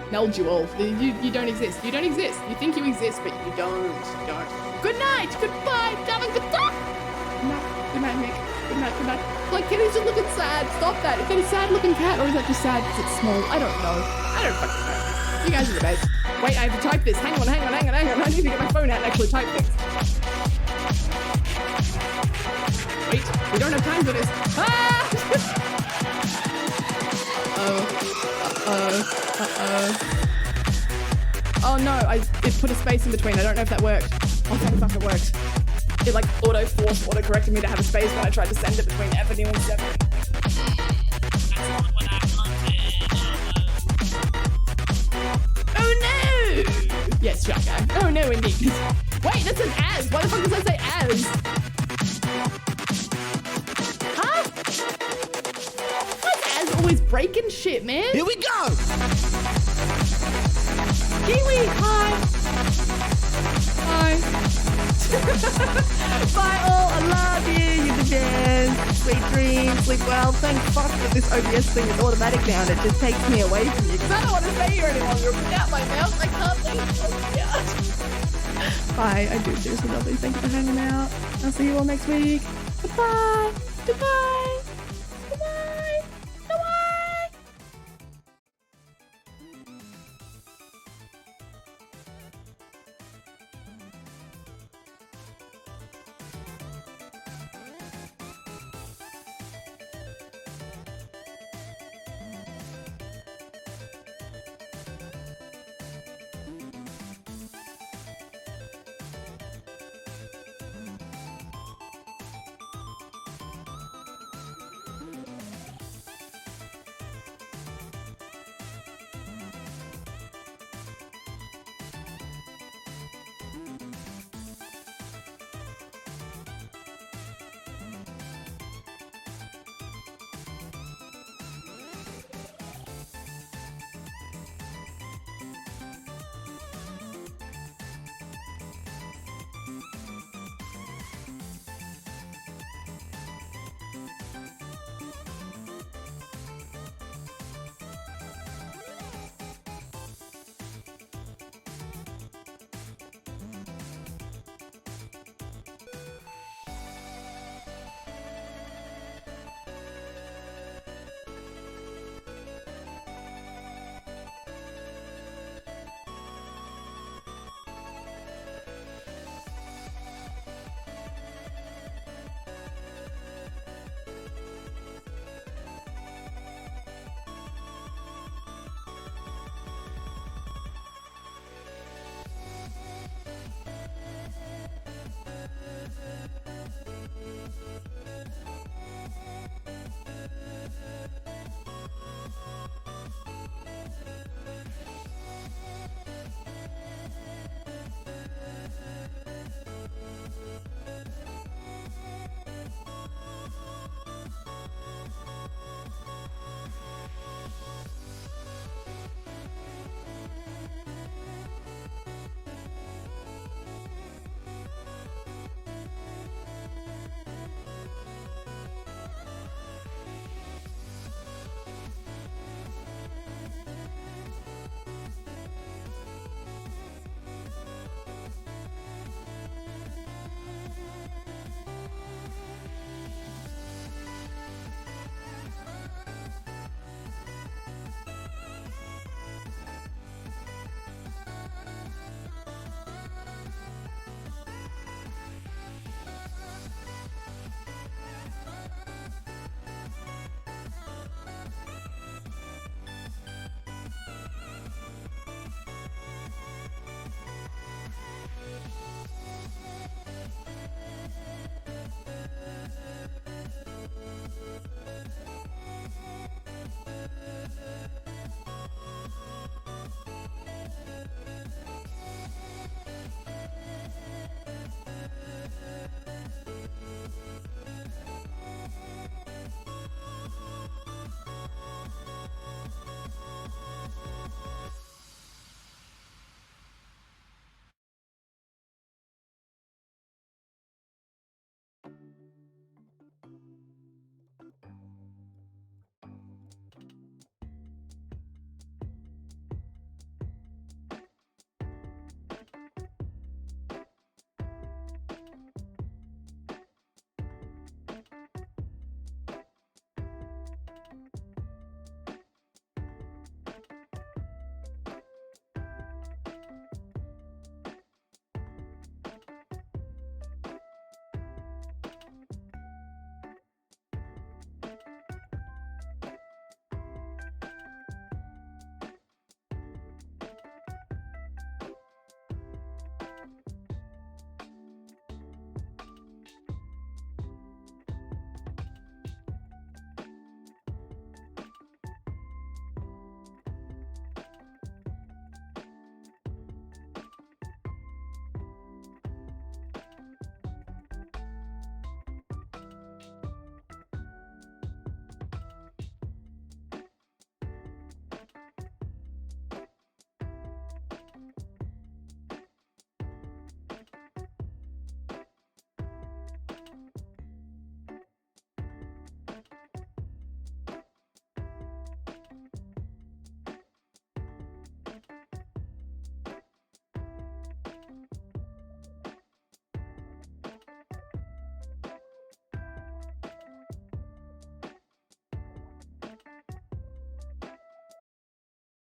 nulled you all. You don't exist. You don't exist. You think you exist, but you don't. You don't. Good night. Goodbye. Have a good night. Good night, Mick. Good night. Good night. Like Kitty's just looking sad. Stop that. Is that a sad looking cat or is that just sad because it's small? I don't know. I don't fucking know. You guys are the best. Wait, I have to type this. Hang on. I need to get my phone out and actually type this. Wait, we don't have time for this. Ah! Oh no, it put a space in between. I don't know if that worked. Oh, thank fuck it worked. It like auto-corrected me to have a space when I tried to send it between Avenue and 7. Oh Wait, that's an as. Why the fuck does that say as? Huh? Why's as always breaking shit, man?
Here we go!
Kiwi, hi. Bye. Bye all, I love you. You're the best. Sweet dreams, sleep well. Thank fuck that this OBS thing is automatic now and it just takes me away from you. Because I don't want to stay here any longer. Put out my mouth. I can't leave. Oh my god. Bye. I do seriously love you. Thank you for hanging out. I'll see you all next week. Goodbye. Goodbye.